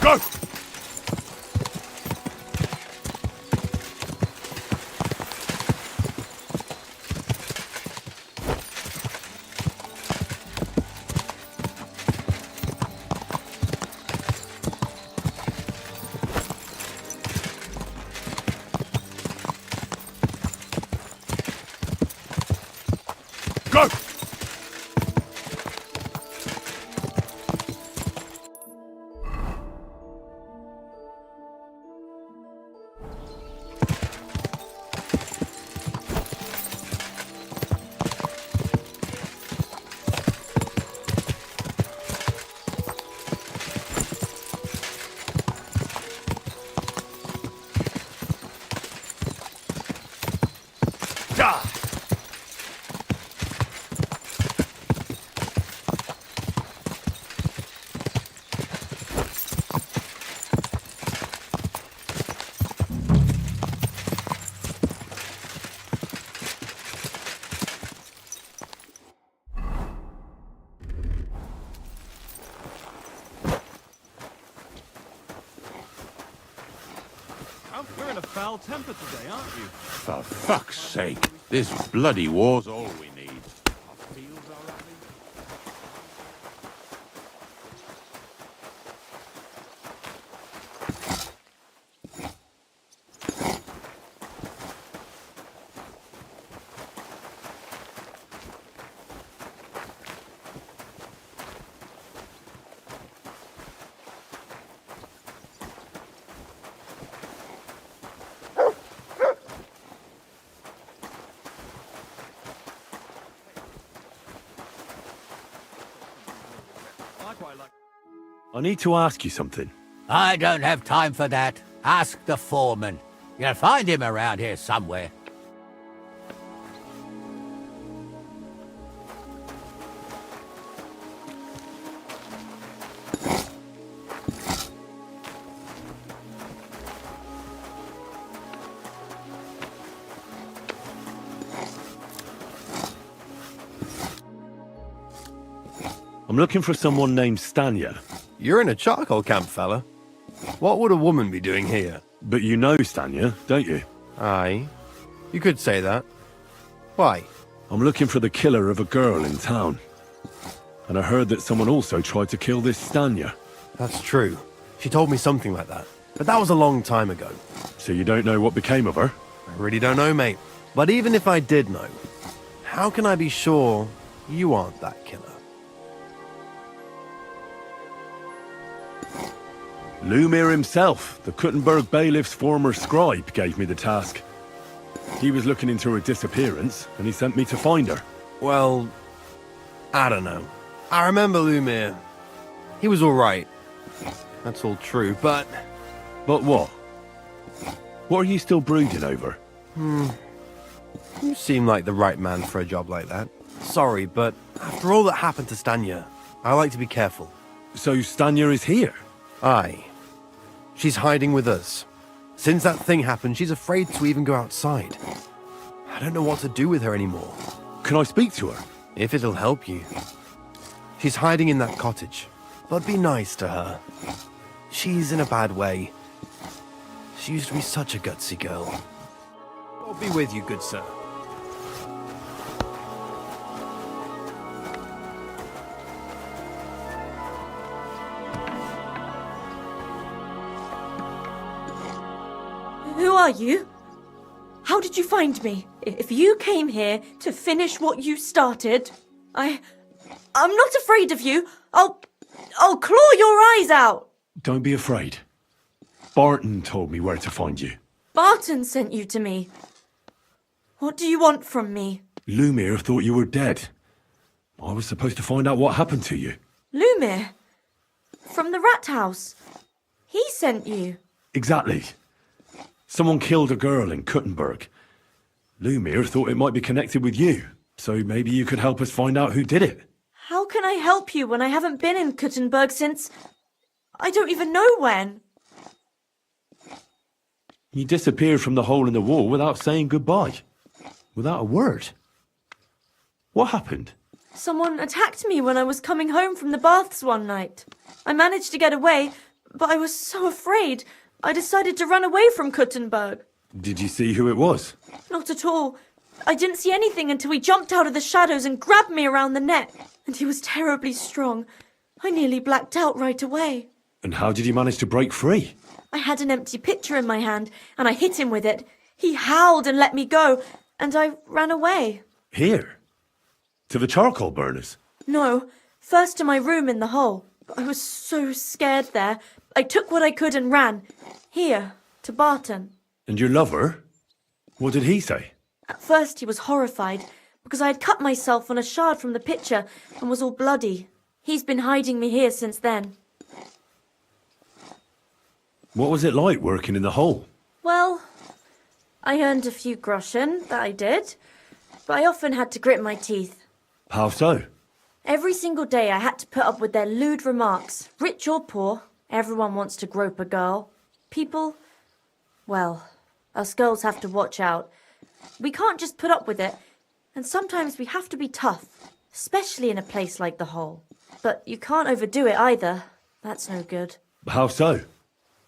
[SPEAKER 1] Go! Go!
[SPEAKER 8] You're in a foul temper today, aren't you?
[SPEAKER 19] For fuck's sake, this bloody war's all we need.
[SPEAKER 1] I need to ask you something.
[SPEAKER 11] I don't have time for that. Ask the foreman. You'll find him around here somewhere.
[SPEAKER 1] I'm looking for someone named Stanya.
[SPEAKER 9] You're in a charcoal camp, fella. What would a woman be doing here?
[SPEAKER 1] But you know Stanya, don't you?
[SPEAKER 9] Aye. You could say that. Why?
[SPEAKER 1] I'm looking for the killer of a girl in town. And I heard that someone also tried to kill this Stanya.
[SPEAKER 9] That's true. She told me something like that. But that was a long time ago.
[SPEAKER 1] So you don't know what became of her?
[SPEAKER 9] I really don't know, mate. But even if I did know, how can I be sure you aren't that killer?
[SPEAKER 1] Lumir himself, the Kuttenberg bailiff's former scribe, gave me the task. He was looking into her disappearance, and he sent me to find her.
[SPEAKER 9] Well, I don't know. I remember Lumir. He was alright. That's all true, but...
[SPEAKER 1] But what? What are you still brooding over?
[SPEAKER 9] You seem like the right man for a job like that. Sorry, but after all that happened to Stanya, I like to be careful.
[SPEAKER 1] So Stanya is here?
[SPEAKER 9] Aye. She's hiding with us. Since that thing happened, she's afraid to even go outside. I don't know what to do with her anymore.
[SPEAKER 1] Can I speak to her?
[SPEAKER 9] If it'll help you. She's hiding in that cottage, but be nice to her. She's in a bad way. She used to be such a gutsy girl. God be with you, good sir.
[SPEAKER 17] Who are you? How did you find me? If you came here to finish what you started, I'm not afraid of you. I'll claw your eyes out.
[SPEAKER 1] Don't be afraid. Barton told me where to find you.
[SPEAKER 17] Barton sent you to me. What do you want from me?
[SPEAKER 1] Lumir thought you were dead. I was supposed to find out what happened to you.
[SPEAKER 17] Lumir? From the rat house? He sent you.
[SPEAKER 1] Exactly. Someone killed a girl in Kuttenberg. Lumir thought it might be connected with you, so maybe you could help us find out who did it.
[SPEAKER 17] How can I help you when I haven't been in Kuttenberg since... I don't even know when.
[SPEAKER 1] You disappeared from the hole in the wall without saying goodbye. Without a word. What happened?
[SPEAKER 17] Someone attacked me when I was coming home from the baths one night. I managed to get away, but I was so afraid. I decided to run away from Kuttenberg.
[SPEAKER 1] Did you see who it was?
[SPEAKER 17] Not at all. I didn't see anything until he jumped out of the shadows and grabbed me around the neck. And he was terribly strong. I nearly blacked out right away.
[SPEAKER 1] And how did you manage to break free?
[SPEAKER 17] I had an empty pitcher in my hand, and I hit him with it. He howled and let me go, and I ran away.
[SPEAKER 1] Here? To the charcoal burners?
[SPEAKER 17] No, first to my room in the hole. I was so scared there. I took what I could and ran. Here, to Barton.
[SPEAKER 1] And your lover? What did he say?
[SPEAKER 17] At first he was horrified, because I had cut myself on a shard from the pitcher and was all bloody. He's been hiding me here since then.
[SPEAKER 1] What was it like working in the hole?
[SPEAKER 17] Well, I earned a few groschen, that I did, but I often had to grit my teeth.
[SPEAKER 1] How so?
[SPEAKER 17] Every single day I had to put up with their lewd remarks. Rich or poor, everyone wants to grope a girl. People, well, us girls have to watch out. We can't just put up with it, and sometimes we have to be tough, especially in a place like the hole. But you can't overdo it either. That's no good.
[SPEAKER 1] How so?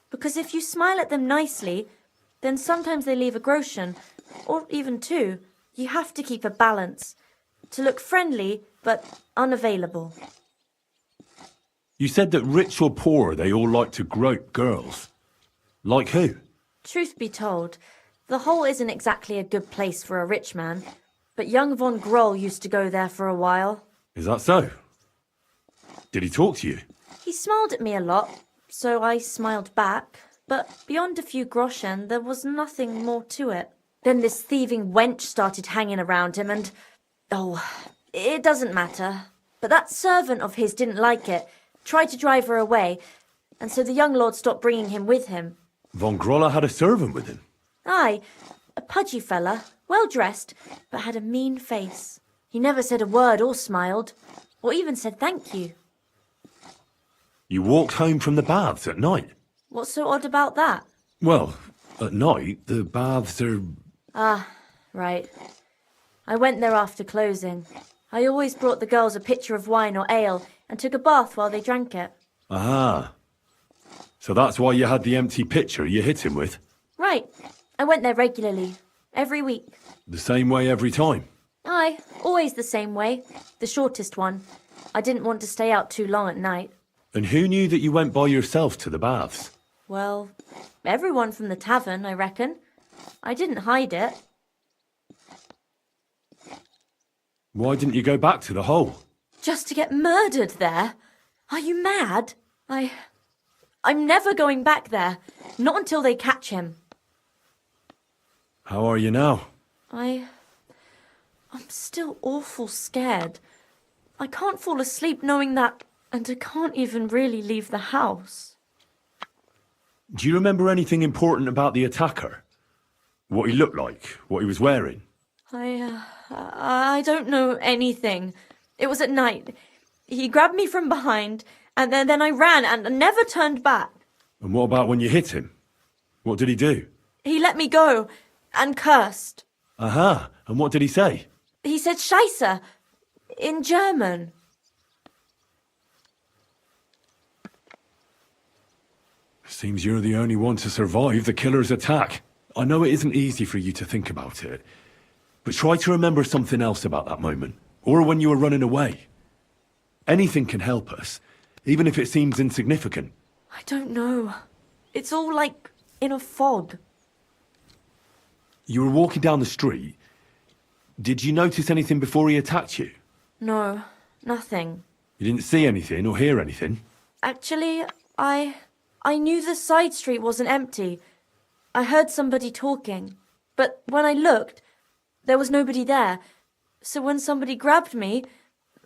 [SPEAKER 17] Because if you smile at them nicely, then sometimes they leave a groschen, or even two. You have to keep a balance. To look friendly, but unavailable.
[SPEAKER 1] You said that rich or poor, they all like to grope girls. Like who?
[SPEAKER 17] Truth be told, the hole isn't exactly a good place for a rich man, but young von Groll used to go there for a while.
[SPEAKER 1] Is that so? Did he talk to you?
[SPEAKER 17] He smiled at me a lot, so I smiled back, but beyond a few groschen, there was nothing more to it. Then this thieving wench started hanging around him and... oh, it doesn't matter. But that servant of his didn't like it, tried to drive her away, and so the young lord stopped bringing him with him.
[SPEAKER 1] Von Groller had a servant with him?
[SPEAKER 17] Aye, a pudgy fella, well-dressed, but had a mean face. He never said a word or smiled, or even said thank you.
[SPEAKER 1] You walked home from the baths at night?
[SPEAKER 17] What's so odd about that?
[SPEAKER 1] Well, at night, the baths are...
[SPEAKER 17] Ah, right. I went there after closing. I always brought the girls a pitcher of wine or ale and took a bath while they drank it.
[SPEAKER 1] Ah. So that's why you had the empty pitcher you hit him with?
[SPEAKER 17] Right. I went there regularly. Every week.
[SPEAKER 1] The same way every time?
[SPEAKER 17] Aye, always the same way. The shortest one. I didn't want to stay out too long at night.
[SPEAKER 1] And who knew that you went by yourself to the baths?
[SPEAKER 17] Well, everyone from the tavern, I reckon. I didn't hide it.
[SPEAKER 1] Why didn't you go back to the hole?
[SPEAKER 17] Just to get murdered there? Are you mad? I'm never going back there. Not until they catch him.
[SPEAKER 1] How are you now?
[SPEAKER 17] I'm still awful scared. I can't fall asleep knowing that, and I can't even really leave the house.
[SPEAKER 1] Do you remember anything important about the attacker? What he looked like? What he was wearing?
[SPEAKER 17] I don't know anything. It was at night. He grabbed me from behind, and then I ran and never turned back.
[SPEAKER 1] And what about when you hit him? What did he do?
[SPEAKER 17] He let me go and cursed.
[SPEAKER 1] Aha, and what did he say?
[SPEAKER 17] He said Scheisse in German.
[SPEAKER 1] Seems you're the only one to survive the killer's attack. I know it isn't easy for you to think about it, but try to remember something else about that moment, or when you were running away. Anything can help us, even if it seems insignificant.
[SPEAKER 17] I don't know. It's all like in a fog.
[SPEAKER 1] You were walking down the street. Did you notice anything before he attacked you?
[SPEAKER 17] No, nothing.
[SPEAKER 1] You didn't see anything or hear anything?
[SPEAKER 17] Actually, I knew the side street wasn't empty. I heard somebody talking, but when I looked, there was nobody there. So when somebody grabbed me,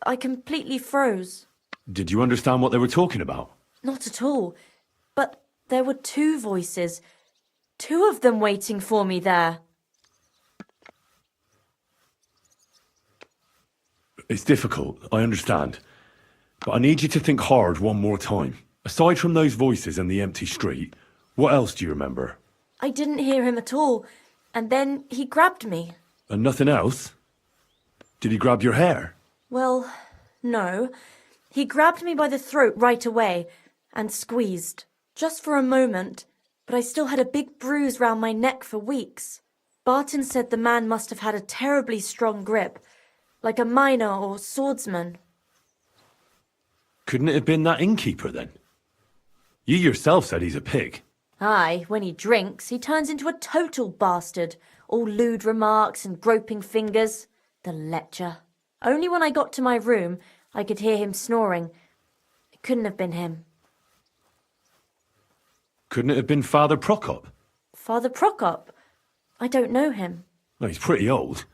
[SPEAKER 17] I completely froze.
[SPEAKER 1] Did you understand what they were talking about?
[SPEAKER 17] Not at all. But there were two voices. Two of them waiting for me there.
[SPEAKER 1] It's difficult, I understand. But I need you to think hard one more time. Aside from those voices and the empty street, what else do you remember?
[SPEAKER 17] I didn't hear him at all. And then he grabbed me.
[SPEAKER 1] And nothing else? Did he grab your hair?
[SPEAKER 17] Well, no. He grabbed me by the throat right away and squeezed.
[SPEAKER 12] Just for a moment, but I still had a big bruise round my neck for weeks. Barton said the man must have had a terribly strong grip, like a miner or swordsman.
[SPEAKER 8] Couldn't it have been that innkeeper then? You yourself said he's a pig.
[SPEAKER 12] Aye, when he drinks, he turns into a total bastard, all lewd remarks and groping fingers. The lecher. Only when I got to my room, I could hear him snoring. It couldn't have been him.
[SPEAKER 8] Couldn't it have been Father Prokop?
[SPEAKER 12] Father Prokop? I don't know him.
[SPEAKER 8] Well, he's pretty old.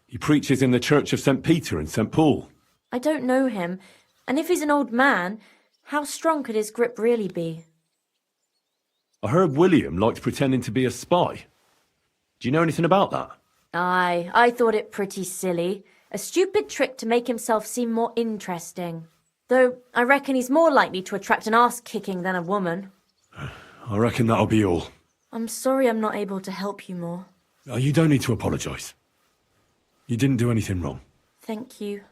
[SPEAKER 8] He preaches in the Church of St. Peter and St. Paul.
[SPEAKER 12] I don't know him, and if he's an old man, how strong could his grip really be?
[SPEAKER 8] I heard William liked pretending to be a spy. Do you know anything about that?
[SPEAKER 12] Aye, I thought it pretty silly. A stupid trick to make himself seem more interesting. Though I reckon he's more likely to attract an arse-kicking than a woman.
[SPEAKER 8] I reckon that'll be all.
[SPEAKER 12] I'm sorry I'm not able to help you more.
[SPEAKER 8] You don't need to apologise. You didn't do anything wrong.
[SPEAKER 12] Thank you.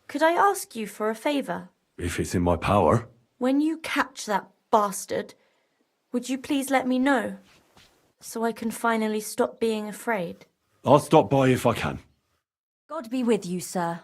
[SPEAKER 12] Could I ask you for a favour?
[SPEAKER 8] If it's in my power.
[SPEAKER 12] When you catch that bastard, would you please let me know? So I can finally stop being afraid.
[SPEAKER 8] I'll stop by if I can.
[SPEAKER 12] God be with you, sir.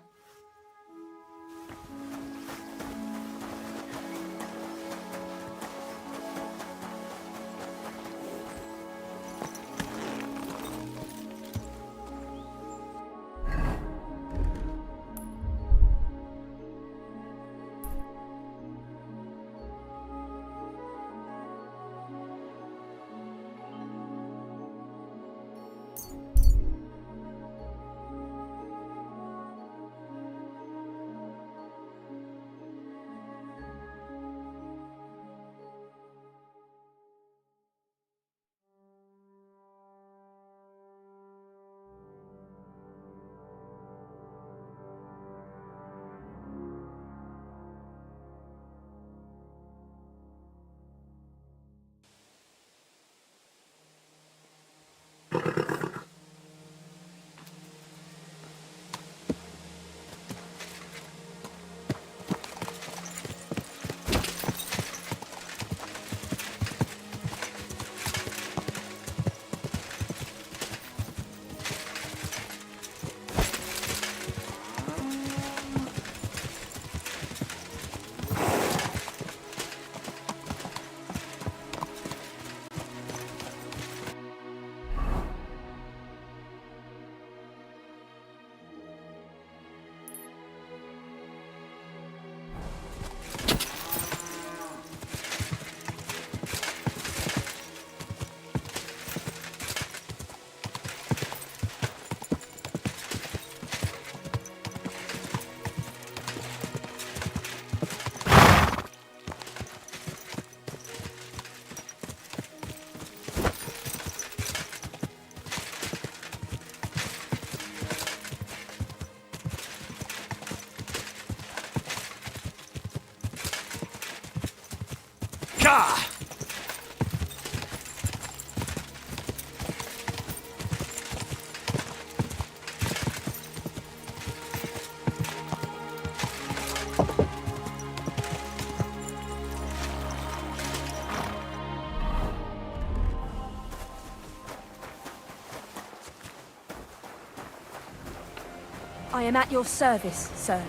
[SPEAKER 12] I am at your service, sir.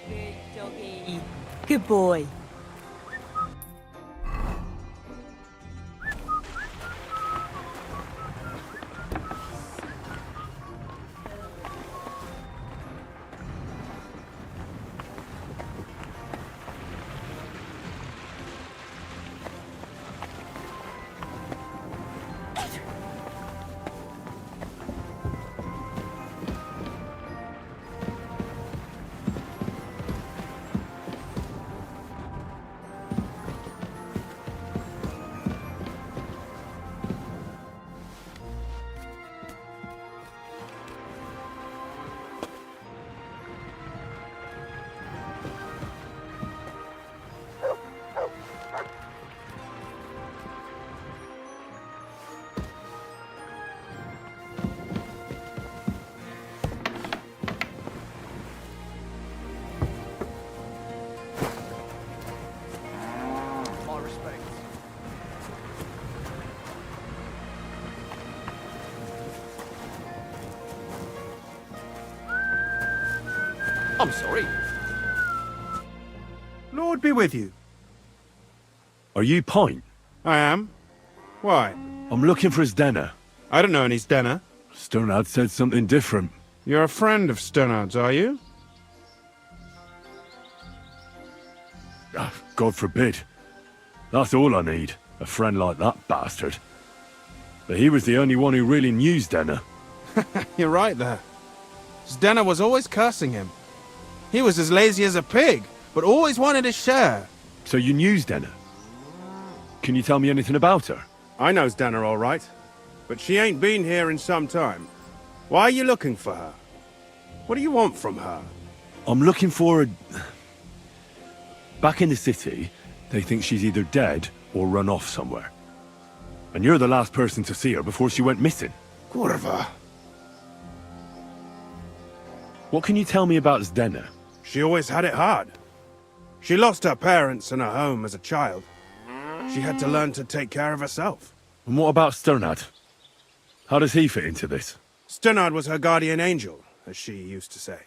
[SPEAKER 17] Good doggy. Good boy.
[SPEAKER 5] I'm sorry.
[SPEAKER 4] Lord be with you.
[SPEAKER 1] Are you Pint?
[SPEAKER 4] I am. Why?
[SPEAKER 1] I'm looking for his denner.
[SPEAKER 4] I don't know any Stenner.
[SPEAKER 1] Sternad said something different.
[SPEAKER 4] You're a friend of Sternard's, are you?
[SPEAKER 1] Ah, God forbid. That's all I need. A friend like that bastard. But he was the only one who really knew Denner.
[SPEAKER 4] You're right there. Stenner was always cursing him. He was as lazy as a pig, but always wanted his share.
[SPEAKER 1] So you knew Denner? Can you tell me anything about her?
[SPEAKER 4] I know Stenner all right, but she ain't been here in some time. Why are you looking for her? What do you want from her?
[SPEAKER 1] I'm looking for a... Back in the city, they think she's either dead or run off somewhere. And you're the last person to see her before she went missing.
[SPEAKER 4] Kurva.
[SPEAKER 1] What can you tell me about Zdena?
[SPEAKER 4] She always had it hard. She lost her parents and her home as a child. She had to learn to take care of herself.
[SPEAKER 1] And what about Sternad? How does he fit into this?
[SPEAKER 4] Sternard was her guardian angel, as she used to say.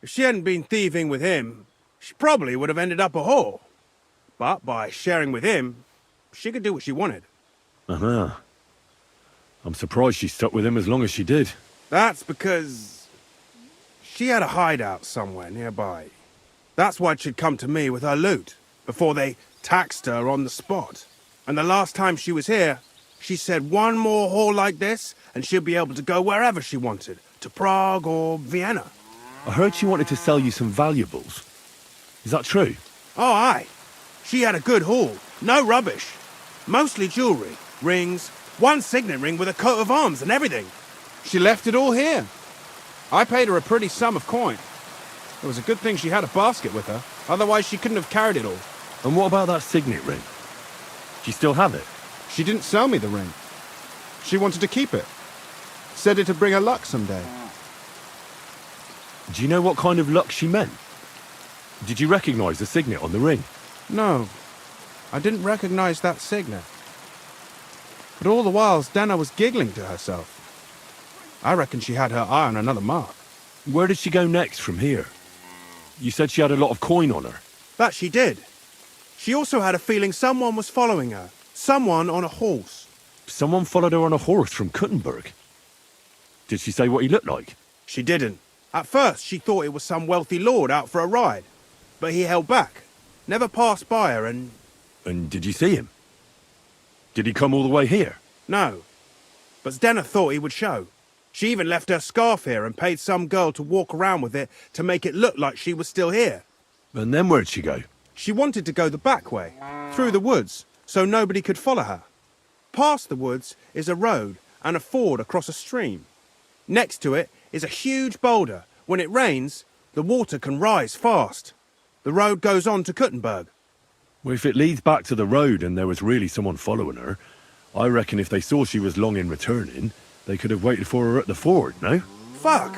[SPEAKER 4] If she hadn't been thieving with him, she probably would have ended up a whore. But by sharing with him, she could do what she wanted.
[SPEAKER 1] Uh-huh. I'm surprised she stuck with him as long as she did.
[SPEAKER 4] That's because she had a hideout somewhere nearby. That's why she'd come to me with her loot, before they taxed her on the spot. And the last time she was here, she said one more haul like this, and she'll be able to go wherever she wanted, to Prague or Vienna.
[SPEAKER 1] I heard she wanted to sell you some valuables. Is that true?
[SPEAKER 4] Oh, aye. She had a good haul. No rubbish. Mostly jewellery, rings, one signet ring with a coat of arms and everything. She left it all here. I paid her a pretty sum of coin. It was a good thing she had a basket with her, otherwise she couldn't have carried it all.
[SPEAKER 1] And what about that signet ring? Do you still have it?
[SPEAKER 4] She didn't sell me the ring. She wanted to keep it. Said it'd bring her luck someday.
[SPEAKER 1] Do you know what kind of luck she meant? Did you recognize the signet on the ring?
[SPEAKER 4] No, I didn't recognize that signet. But all the while, Dana was giggling to herself. I reckon she had her eye on another mark.
[SPEAKER 1] Where did she go next from here? You said she had a lot of coin on her.
[SPEAKER 4] That she did. She also had a feeling someone was following her. Someone on a horse.
[SPEAKER 1] Someone followed her on a horse from Kuttenberg. Did she say what he looked like?
[SPEAKER 4] She didn't. At first, she thought it was some wealthy lord out for a ride. But he held back. Never passed by her and...
[SPEAKER 1] And did you see him? Did he come all the way here?
[SPEAKER 4] No. But Zdena thought he would show. She even left her scarf here and paid some girl to walk around with it to make it look like she was still here.
[SPEAKER 1] And then where'd she go?
[SPEAKER 4] She wanted to go the back way, through the woods, so nobody could follow her. Past the woods is a road and a ford across a stream. Next to it is a huge boulder. When it rains, the water can rise fast. The road goes on to Kuttenberg.
[SPEAKER 1] Well, if it leads back to the road and there was really someone following her, I reckon if they saw she was long in returning, they could have waited for her at the ford, no?
[SPEAKER 4] Fuck!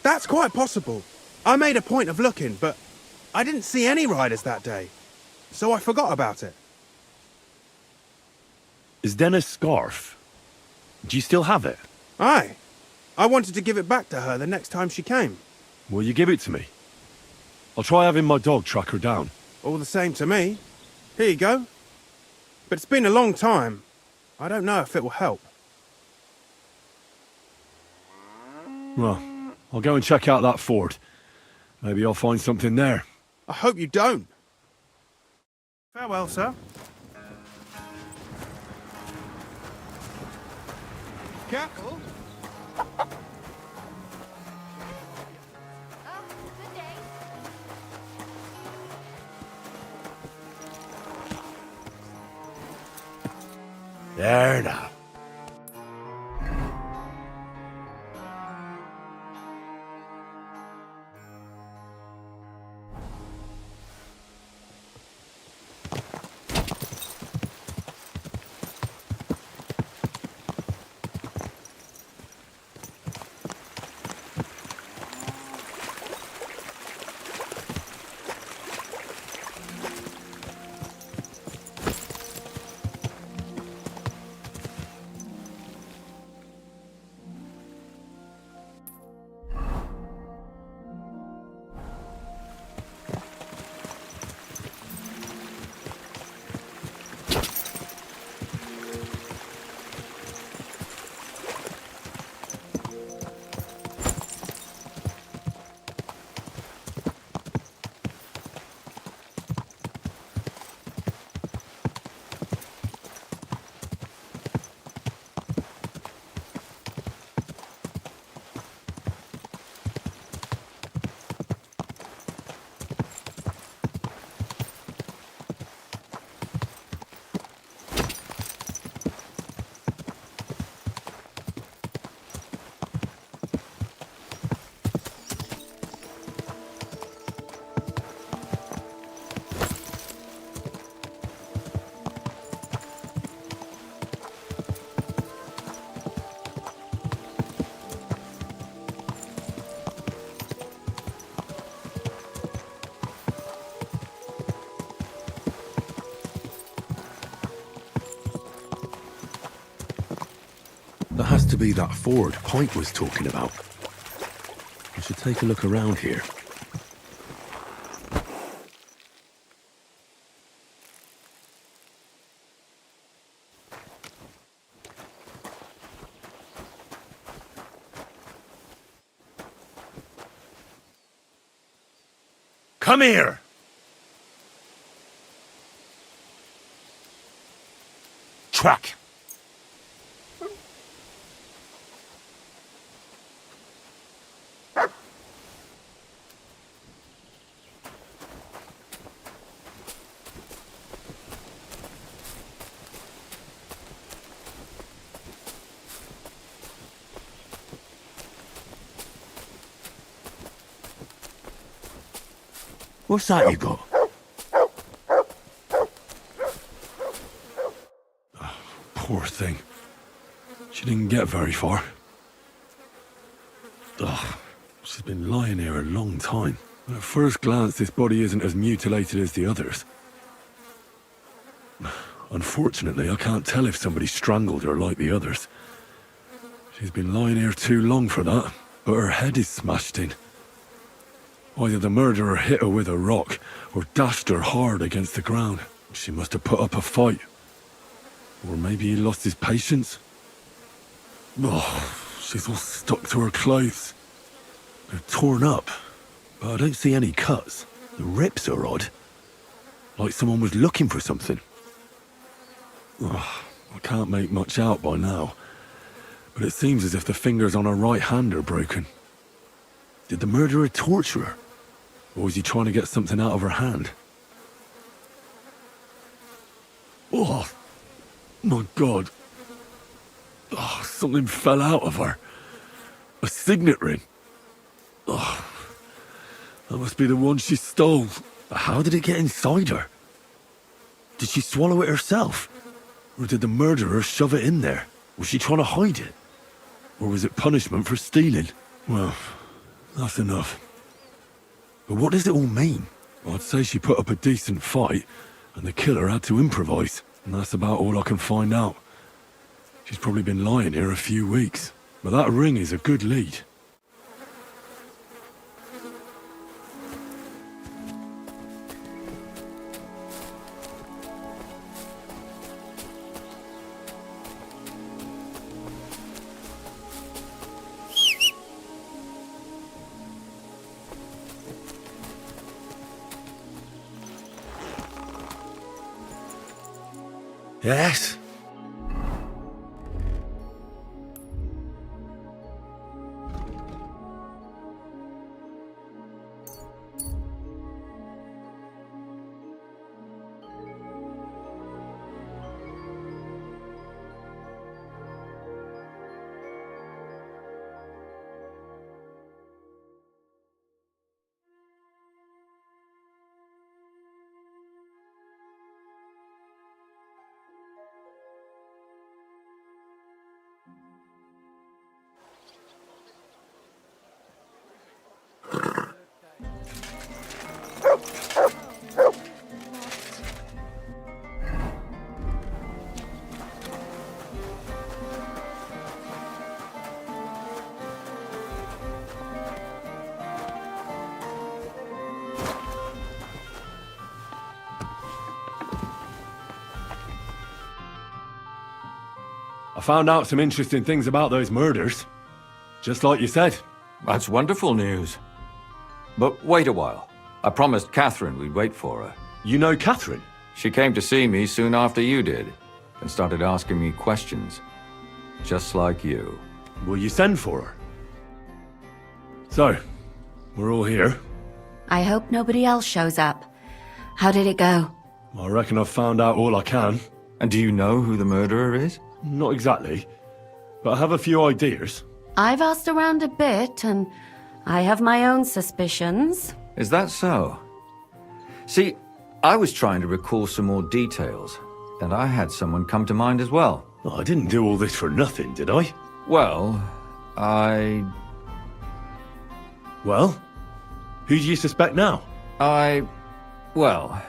[SPEAKER 4] That's quite possible. I made a point of looking, but I didn't see any riders that day, so I forgot about it.
[SPEAKER 1] Is Denna's scarf? Do you still have it?
[SPEAKER 4] Aye. I wanted to give it back to her the next time she came.
[SPEAKER 1] Will you give it to me? I'll try having my dog track her down.
[SPEAKER 4] All the same to me. Here you go. But it's been a long time. I don't know if it will help.
[SPEAKER 1] Well, I'll go and check out that ford. Maybe I'll find something there.
[SPEAKER 4] I hope you don't. Farewell, sir. Careful.
[SPEAKER 1] There now. to be that ford Pike was talking about. I should take a look around here.
[SPEAKER 8] Come here! Track.
[SPEAKER 1] What's that you got? Oh, poor thing. She didn't get very far. Ugh, she's been lying here a long time. At first glance, this body isn't as mutilated as the others. Unfortunately, I can't tell if somebody strangled her like the others. She's been lying here too long for that, but her head is smashed in. Either the murderer hit her with a rock, or dashed her hard against the ground. She must have put up a fight. Or maybe he lost his patience. Oh, she's all stuck to her clothes. They're torn up, but I don't see any cuts. The rips are odd. Like someone was looking for something. Oh, I can't make much out by now, but it seems as if the fingers on her right hand are broken. Did the murderer torture her? Or was he trying to get something out of her hand? Oh, my God. Oh, something fell out of her. A signet ring. Oh, that must be the one she stole. How did it get inside her? Did she swallow it herself? Or did the murderer shove it in there? Was she trying to hide it? Or was it punishment for stealing? Well, that's enough. But what does it all mean? I'd say she put up a decent fight, and the killer had to improvise, and that's about all I can find out. She's probably been lying here a few weeks, but that ring is a good lead. Yes? I found out some interesting things about those murders. Just like you said.
[SPEAKER 18] That's wonderful news. But wait a while. I promised Catherine we'd wait for her.
[SPEAKER 1] You know Catherine?
[SPEAKER 18] She came to see me soon after you did, and started asking me questions. Just like you.
[SPEAKER 1] Will you send for her? So, we're all here.
[SPEAKER 7] I hope nobody else shows up. How did it go?
[SPEAKER 1] I reckon I've found out all I can.
[SPEAKER 18] And do you know who the murderer is?
[SPEAKER 1] Not exactly, but I have a few ideas.
[SPEAKER 7] I've asked around a bit, and I have my own suspicions.
[SPEAKER 18] Is that so? See, I was trying to recall some more details, and I had someone come to mind as well.
[SPEAKER 1] Oh, I didn't do all this for nothing, did I?
[SPEAKER 18] Well,
[SPEAKER 1] Well? Who do you suspect now?
[SPEAKER 18] Well,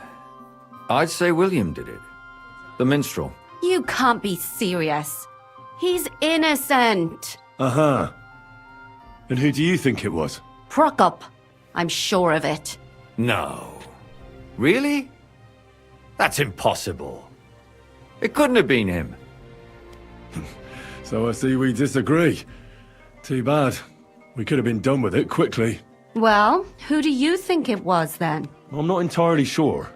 [SPEAKER 18] I'd say William did it. The minstrel.
[SPEAKER 7] You can't be serious. He's innocent.
[SPEAKER 1] Uh-huh. And who do you think it was?
[SPEAKER 7] Prokop. I'm sure of it.
[SPEAKER 18] No. Really? That's impossible. It couldn't have been him.
[SPEAKER 1] So I see we disagree. Too bad. We could have been done with it quickly.
[SPEAKER 7] Well, who do you think it was then?
[SPEAKER 1] I'm not entirely sure.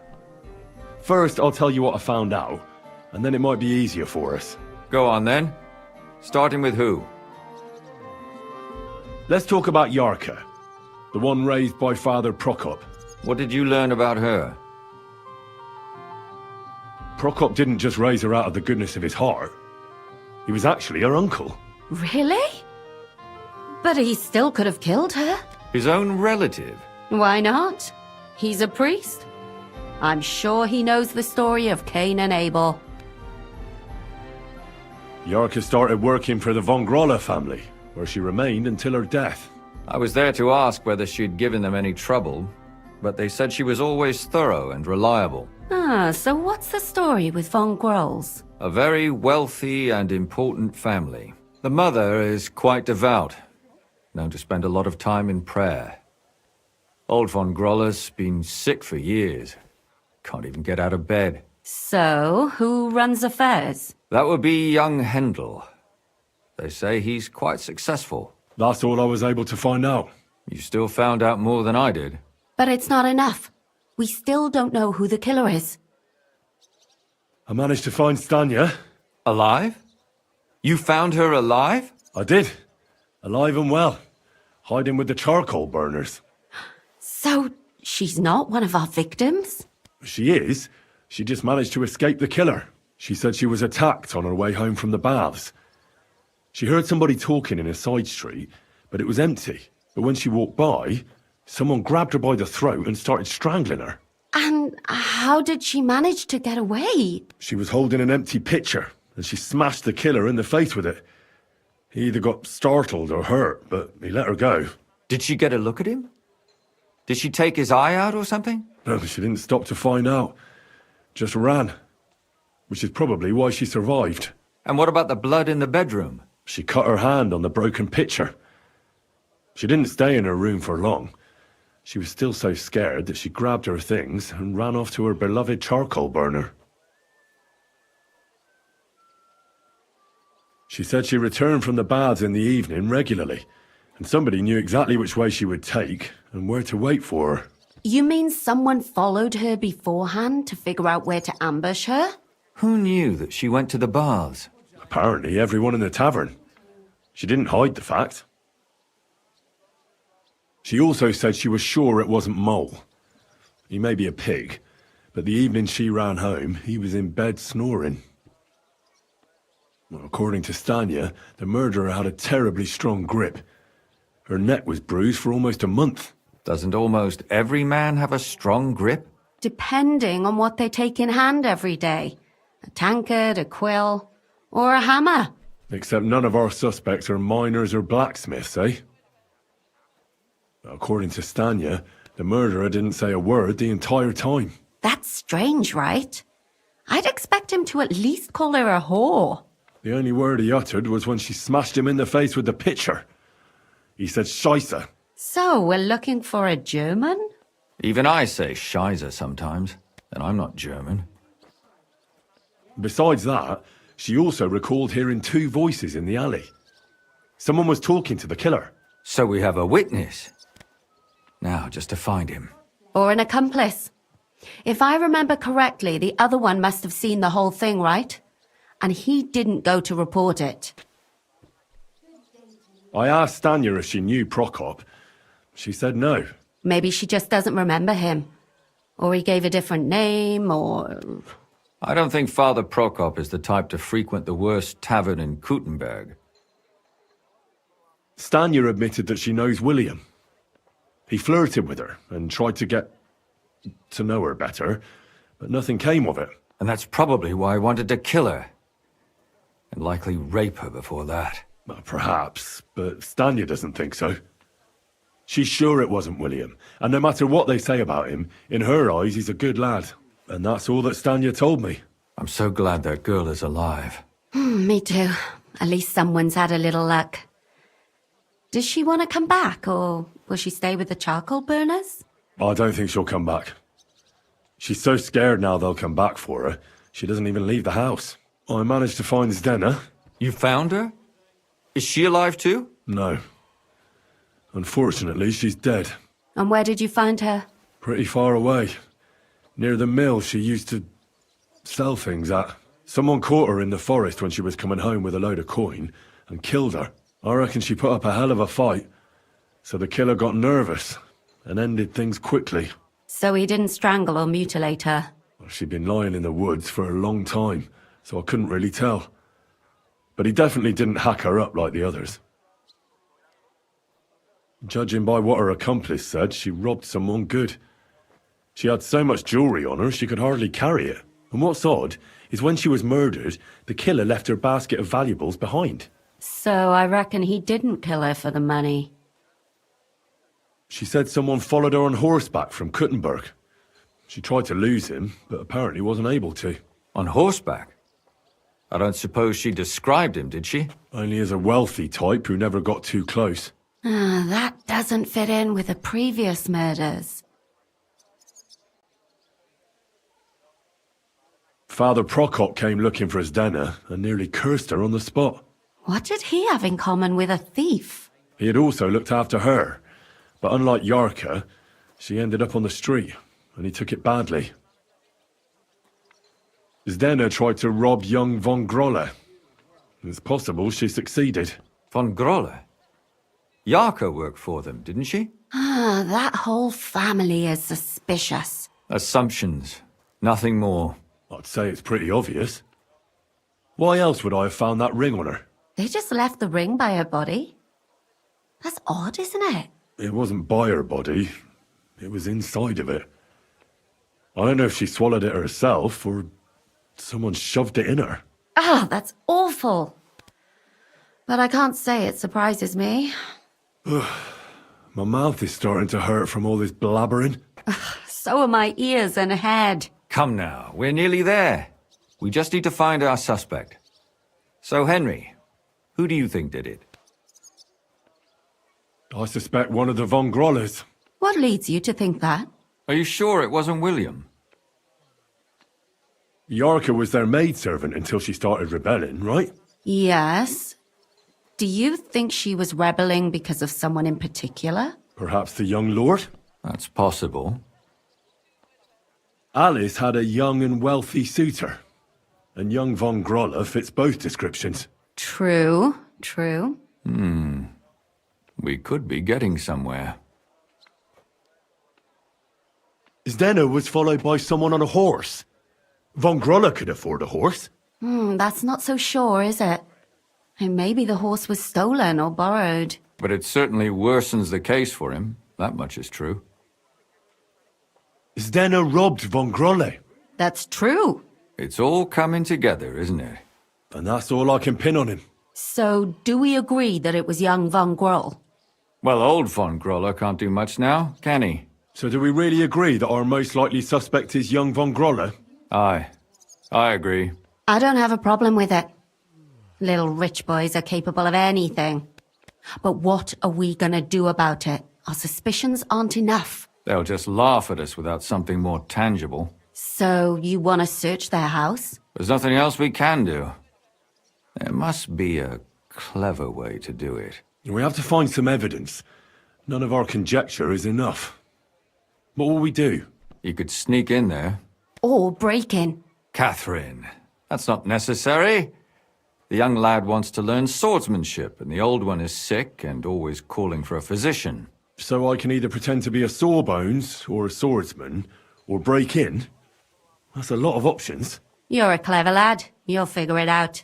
[SPEAKER 1] First, I'll tell you what I found out, and then it might be easier for us.
[SPEAKER 18] Go on then. Starting with who?
[SPEAKER 1] Let's talk about Yarka, the one raised by Father Prokop.
[SPEAKER 18] What did you learn about her?
[SPEAKER 1] Prokop didn't just raise her out of the goodness of his heart. He was actually her uncle.
[SPEAKER 7] Really? But he still could have killed her.
[SPEAKER 18] His own relative?
[SPEAKER 7] Why not? He's a priest. I'm sure he knows the story of Cain and Abel.
[SPEAKER 1] Yarka started working for the von Groller family, where she remained until her death.
[SPEAKER 18] I was there to ask whether she'd given them any trouble, but they said she was always thorough and reliable.
[SPEAKER 7] Ah, so what's the story with von Grolls?
[SPEAKER 18] A very wealthy and important family. The mother is quite devout, known to spend a lot of time in prayer. Old von Groller's been sick for years. Can't even get out of bed.
[SPEAKER 7] So, who runs affairs?
[SPEAKER 18] That would be young Hendel. They say he's quite successful.
[SPEAKER 1] That's all I was able to find out.
[SPEAKER 18] You still found out more than I did.
[SPEAKER 7] But it's not enough. We still don't know who the killer is.
[SPEAKER 1] I managed to find Stanya.
[SPEAKER 18] Alive? You found her alive?
[SPEAKER 1] I did. Alive and well. Hiding with the charcoal burners.
[SPEAKER 7] So, she's not one of our victims?
[SPEAKER 1] She is. She just managed to escape the killer. She said she was attacked on her way home from the baths. She heard somebody talking in a side street, but it was empty. But when she walked by, someone grabbed her by the throat and started strangling her.
[SPEAKER 7] And how did she manage to get away?
[SPEAKER 1] She was holding an empty pitcher, and she smashed the killer in the face with it. He either got startled or hurt, but he let her go.
[SPEAKER 18] Did she get a look at him? Did she take his eye out or something?
[SPEAKER 1] No, she didn't stop to find out. Just ran. Which is probably why she survived.
[SPEAKER 18] And what about the blood in the bedroom?
[SPEAKER 1] She cut her hand on the broken pitcher. She didn't stay in her room for long. She was still so scared that she grabbed her things and ran off to her beloved charcoal burner. She said she returned from the baths in the evening regularly, and somebody knew exactly which way she would take and where to wait for her.
[SPEAKER 7] You mean someone followed her beforehand to figure out where to ambush her?
[SPEAKER 18] Who knew that she went to the baths?
[SPEAKER 1] Apparently everyone in the tavern. She didn't hide the fact. She also said she was sure it wasn't Mole. He may be a pig, but the evening she ran home, he was in bed snoring. Well, according to Stanya, the murderer had a terribly strong grip. Her neck was bruised for almost a month.
[SPEAKER 18] Doesn't almost every man have a strong grip?
[SPEAKER 7] Depending on what they take in hand every day. A tankard, a quill, or a hammer.
[SPEAKER 1] Except none of our suspects are miners or blacksmiths, eh? According to Stanya, the murderer didn't say a word the entire time.
[SPEAKER 7] That's strange, right? I'd expect him to at least call her a whore.
[SPEAKER 1] The only word he uttered was when she smashed him in the face with the pitcher. He said Scheisse.
[SPEAKER 7] So, we're looking for a German?
[SPEAKER 18] Even I say Scheiße sometimes, and I'm not German.
[SPEAKER 1] Besides that, she also recalled hearing two voices in the alley. Someone was talking to the killer.
[SPEAKER 18] So we have a witness. Now, just to find him.
[SPEAKER 7] Or an accomplice. If I remember correctly, the other one must have seen the whole thing, right? And he didn't go to report it.
[SPEAKER 1] I asked Stanya if she knew Prokop. She said no.
[SPEAKER 7] Maybe she just doesn't remember him. Or he gave a different name, or...
[SPEAKER 18] I don't think Father Prokop is the type to frequent the worst tavern in Kuttenberg.
[SPEAKER 1] Stanya admitted that she knows William. He flirted with her and tried to get to know her better, but nothing came of it.
[SPEAKER 18] And that's probably why I wanted to kill her. And likely rape her before that.
[SPEAKER 1] Well, perhaps, but Stanya doesn't think so. She's sure it wasn't William, and no matter what they say about him, in her eyes he's a good lad. And that's all that Stanya told me.
[SPEAKER 18] I'm so glad that girl is alive.
[SPEAKER 7] Me too. At least someone's had a little luck. Does she want to come back, or will she stay with the charcoal burners?
[SPEAKER 1] I don't think she'll come back. She's so scared now they'll come back for her, she doesn't even leave the house. I managed to find Zdena.
[SPEAKER 18] You found her? Is she alive too?
[SPEAKER 1] No. Unfortunately, she's dead.
[SPEAKER 7] And where did you find her?
[SPEAKER 1] Pretty far away. Near the mill she used to sell things at. Someone caught her in the forest when she was coming home with a load of coin and killed her. I reckon she put up a hell of a fight. So the killer got nervous and ended things quickly.
[SPEAKER 7] So he didn't strangle or mutilate her?
[SPEAKER 1] She'd been lying in the woods for a long time, so I couldn't really tell. But he definitely didn't hack her up like the others. Judging by what her accomplice said, she robbed someone good. She had so much jewellery on her, she could hardly carry it. And what's odd is when she was murdered, the killer left her basket of valuables behind.
[SPEAKER 7] So I reckon he didn't kill her for the money.
[SPEAKER 1] She said someone followed her on horseback from Kuttenberg. She tried to lose him, but apparently wasn't able to.
[SPEAKER 18] On horseback? I don't suppose she described him, did she?
[SPEAKER 1] Only as a wealthy type who never got too close.
[SPEAKER 7] That doesn't fit in with the previous murders.
[SPEAKER 1] Father Prokop came looking for Zdena and nearly cursed her on the spot.
[SPEAKER 7] What did he have in common with a thief?
[SPEAKER 1] He had also looked after her, but unlike Yarka, she ended up on the street, and he took it badly. Zdena tried to rob young von Grolle. It's possible she succeeded.
[SPEAKER 18] Von Grolle? Yarka worked for them, didn't she?
[SPEAKER 7] That whole family is suspicious.
[SPEAKER 18] Assumptions. Nothing more.
[SPEAKER 1] I'd say it's pretty obvious. Why else would I have found that ring on her?
[SPEAKER 7] They just left the ring by her body? That's odd, isn't it?
[SPEAKER 1] It wasn't by her body. It was inside of it. I don't know if she swallowed it herself or someone shoved it in her.
[SPEAKER 7] That's awful. But I can't say it surprises me.
[SPEAKER 1] My mouth is starting to hurt from all this blabbering.
[SPEAKER 7] So are my ears and head.
[SPEAKER 18] Come now, we're nearly there. We just need to find our suspect. So, Henry, who do you think did it?
[SPEAKER 1] I suspect one of the von Grolles.
[SPEAKER 7] What leads you to think that?
[SPEAKER 18] Are you sure it wasn't William?
[SPEAKER 1] Yarka was their maidservant until she started rebelling, right?
[SPEAKER 7] Yes. Do you think she was rebelling because of someone in particular?
[SPEAKER 1] Perhaps the young lord?
[SPEAKER 18] That's possible.
[SPEAKER 1] Alice had a young and wealthy suitor, and young von Grolle fits both descriptions.
[SPEAKER 7] True, true.
[SPEAKER 18] We could be getting somewhere.
[SPEAKER 1] Zdena was followed by someone on a horse. Von Grolle could afford a horse.
[SPEAKER 7] That's not so sure, is it? And maybe the horse was stolen or borrowed.
[SPEAKER 18] But it certainly worsens the case for him. That much is true.
[SPEAKER 1] Zdena robbed von Grolle.
[SPEAKER 7] That's true.
[SPEAKER 18] It's all coming together, isn't it?
[SPEAKER 1] And that's all I can pin on him.
[SPEAKER 7] So, do we agree that it was young von Groll?
[SPEAKER 18] Well, old von Grolle can't do much now, can he?
[SPEAKER 1] So do we really agree that our most likely suspect is young von Grolle?
[SPEAKER 18] Aye. I agree.
[SPEAKER 7] I don't have a problem with it. Little rich boys are capable of anything. But what are we gonna do about it? Our suspicions aren't enough.
[SPEAKER 18] They'll just laugh at us without something more tangible.
[SPEAKER 7] So, you want to search their house?
[SPEAKER 18] There's nothing else we can do. There must be a clever way to do it.
[SPEAKER 1] We have to find some evidence. None of our conjecture is enough. What will we do?
[SPEAKER 18] You could sneak in there.
[SPEAKER 7] Or break in.
[SPEAKER 18] Catherine, that's not necessary. The young lad wants to learn swordsmanship, and the old one is sick and always calling for a physician.
[SPEAKER 1] So I can either pretend to be a sawbones, or a swordsman, or break in? That's a lot of options.
[SPEAKER 7] You're a clever lad. You'll figure it out.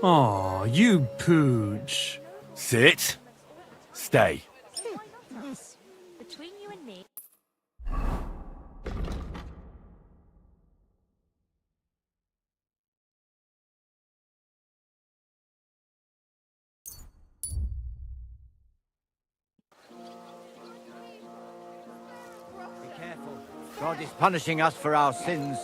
[SPEAKER 21] Aw, you pooch.
[SPEAKER 1] Sit. Stay.
[SPEAKER 14] God is punishing us for our sins.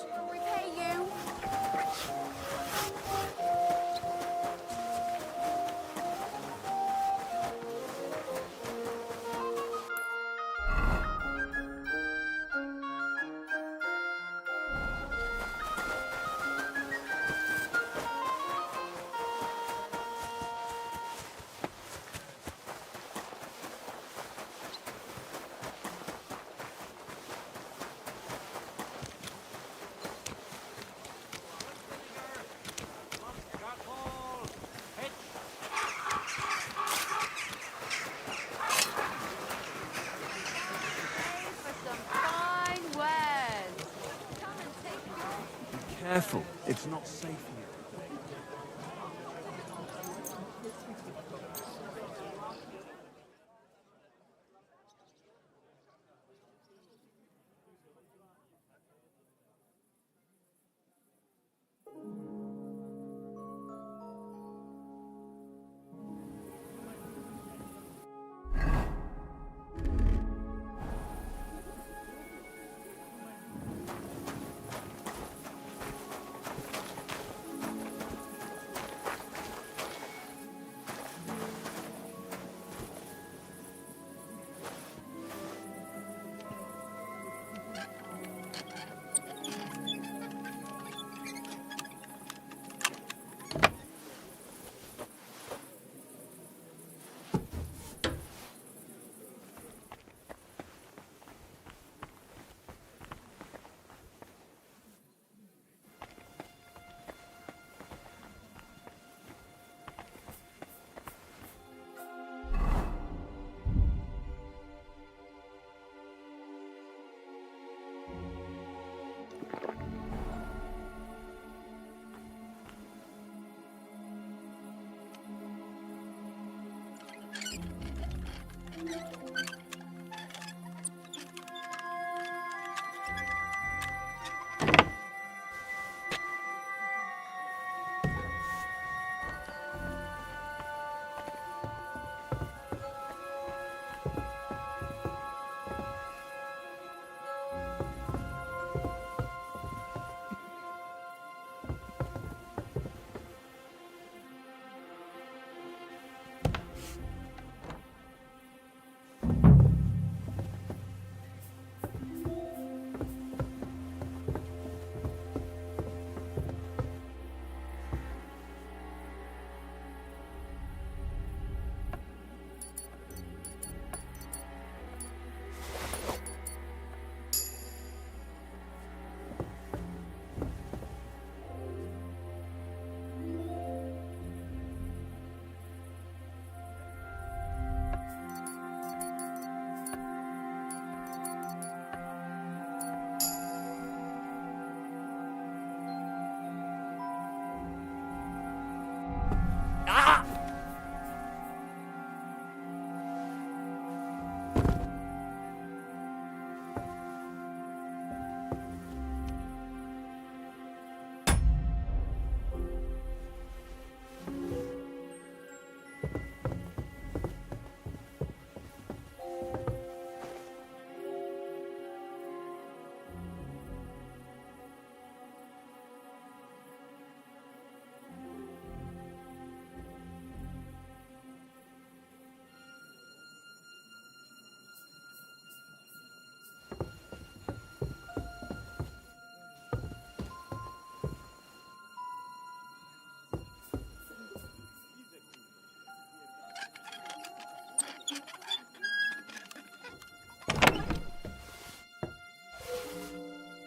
[SPEAKER 21] Careful, it's not safe here.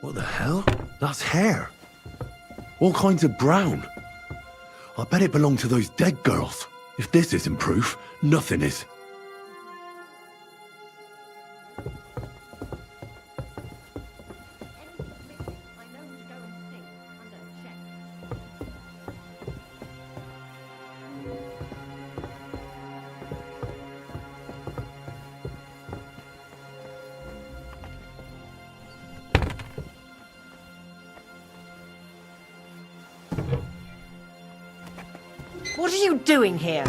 [SPEAKER 1] What the hell? That's hair. All kinds of brown. I bet it belonged to those dead girls. If this isn't proof, nothing is.
[SPEAKER 6] What are you doing here?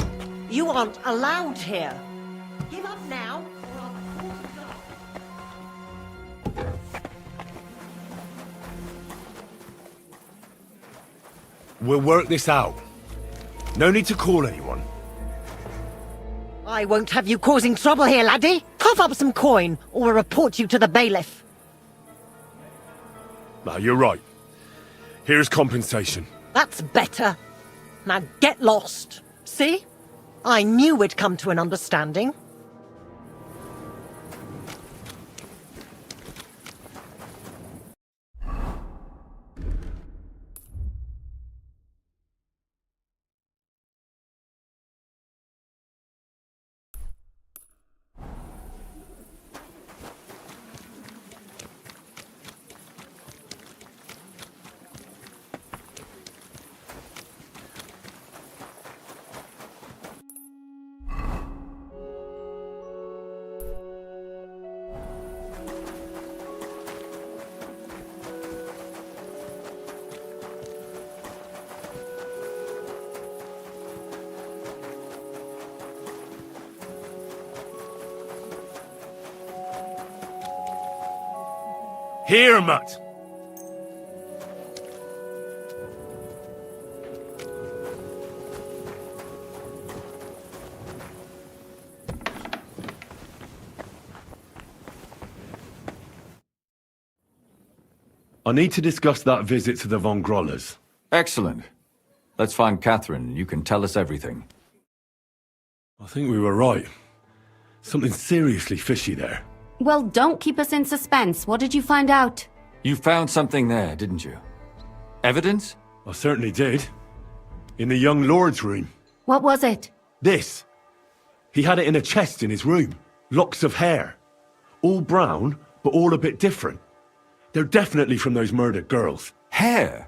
[SPEAKER 6] You aren't allowed here. Give up now, or I'll call the
[SPEAKER 1] We'll work this out. No need to call anyone.
[SPEAKER 6] I won't have you causing trouble here, laddie. Cough up some coin, or we'll report you to the bailiff.
[SPEAKER 1] No, you're right. Here's compensation.
[SPEAKER 6] That's better. Now get lost. See? I knew we'd come to an understanding.
[SPEAKER 1] Here, Mutt! I need to discuss that visit to the Von Grollers.
[SPEAKER 18] Excellent. Let's find Catherine. You can tell us everything.
[SPEAKER 1] I think we were right. Something seriously fishy there.
[SPEAKER 7] Well, don't keep us in suspense. What did you find out?
[SPEAKER 18] You found something there, didn't you? Evidence?
[SPEAKER 1] I certainly did. In the young lord's room.
[SPEAKER 7] What was it?
[SPEAKER 1] This. He had it in a chest in his room. Locks of hair. All brown, but all a bit different. They're definitely from those murdered girls.
[SPEAKER 18] Hair?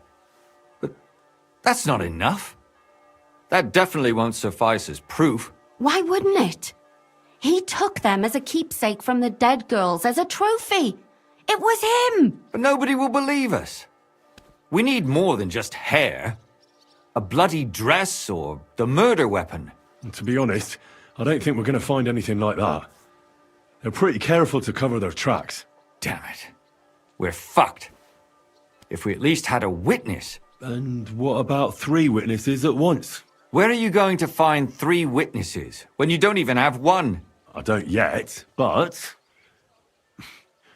[SPEAKER 18] But that's not enough. That definitely won't suffice as proof.
[SPEAKER 7] Why wouldn't it? He took them as a keepsake from the dead girls, as a trophy. It was him!
[SPEAKER 18] But nobody will believe us. We need more than just hair. A bloody dress or the murder weapon.
[SPEAKER 1] And to be honest, I don't think we're going to find anything like that. They're pretty careful to cover their tracks.
[SPEAKER 18] Damn it. We're fucked. If we at least had a witness.
[SPEAKER 1] And what about 3 witnesses at once?
[SPEAKER 18] Where are you going to find 3 witnesses when you don't even have one?
[SPEAKER 1] I don't yet, but...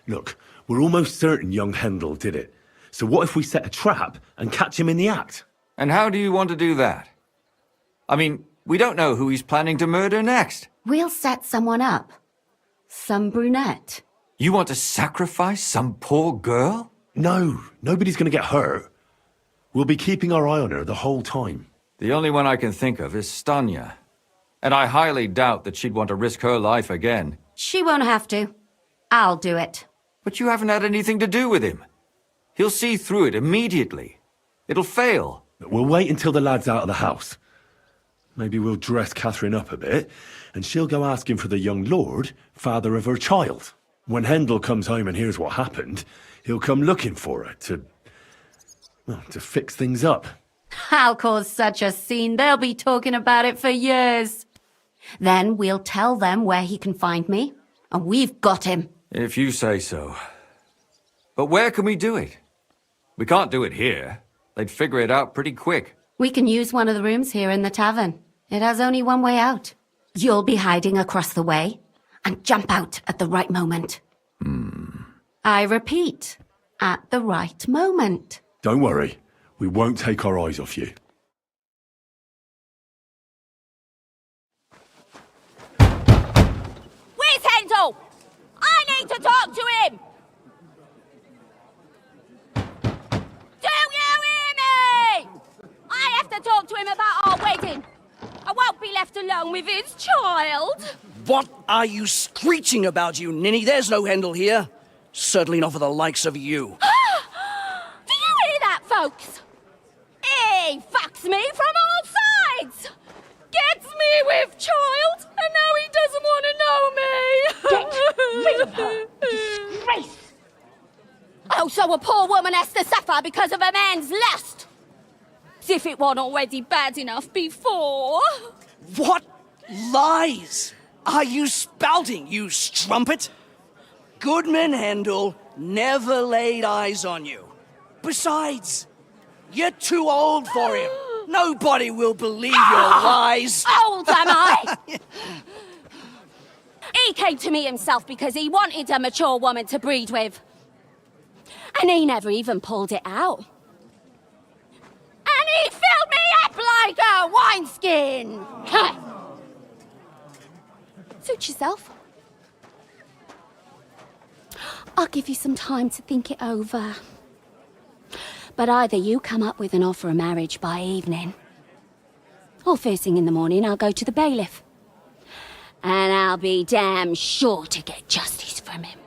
[SPEAKER 1] Look, we're almost certain young Hendel did it. So what if we set a trap and catch him in the act?
[SPEAKER 18] And how do you want to do that? I mean, we don't know who he's planning to murder next.
[SPEAKER 7] We'll set someone up. Some brunette.
[SPEAKER 18] You want to sacrifice some poor girl?
[SPEAKER 1] No, nobody's going to get hurt. We'll be keeping our eye on her the whole time.
[SPEAKER 18] The only one I can think of is Stanya. And I highly doubt that she'd want to risk her life again.
[SPEAKER 7] She won't have to. I'll do it.
[SPEAKER 18] But you haven't had anything to do with him. He'll see through it immediately. It'll fail.
[SPEAKER 1] We'll wait until the lad's out of the house. Maybe we'll dress Catherine up a bit, and she'll go asking for the young lord, father of her child. When Hendel comes home and hears what happened, he'll come looking for her to fix things up.
[SPEAKER 7] I'll cause such a scene, they'll be talking about it for years. Then we'll tell them where he can find me, and we've got him.
[SPEAKER 18] If you say so. But where can we do it? We can't do it here. They'd figure it out pretty quick.
[SPEAKER 7] We can use one of the rooms here in the tavern. It has only one way out. You'll be hiding across the way, and jump out at the right moment. I repeat, at the right moment.
[SPEAKER 1] Don't worry. We won't take our eyes off you.
[SPEAKER 13] Where's Hendel? I need to talk to him! Do you hear me? I have to talk to him about our wedding. I won't be left alone with his child.
[SPEAKER 3] What are you screeching about, you ninny? There's no Hendel here. Certainly not for the likes of you.
[SPEAKER 13] Do you hear that, folks? He fucks me from all sides. Gets me with child, and now he doesn't want to know me. Get rid of her. Disgrace. Oh, so a poor woman has to suffer because of a man's lust. As if it wasn't already bad enough before.
[SPEAKER 3] What lies are you spouting, you strumpet? Goodman Hendel never laid eyes on you. Besides, You're too old for him. Nobody will believe your lies.
[SPEAKER 13] Old am I? He came to me himself because he wanted a mature woman to breed with. And he never even pulled it out. And he filled me up like a wineskin. Suit yourself. I'll give you some time to think it over. But either you come up with an offer of marriage by evening, or first thing in the morning I'll go to the bailiff. And I'll be damn sure to get justice from him.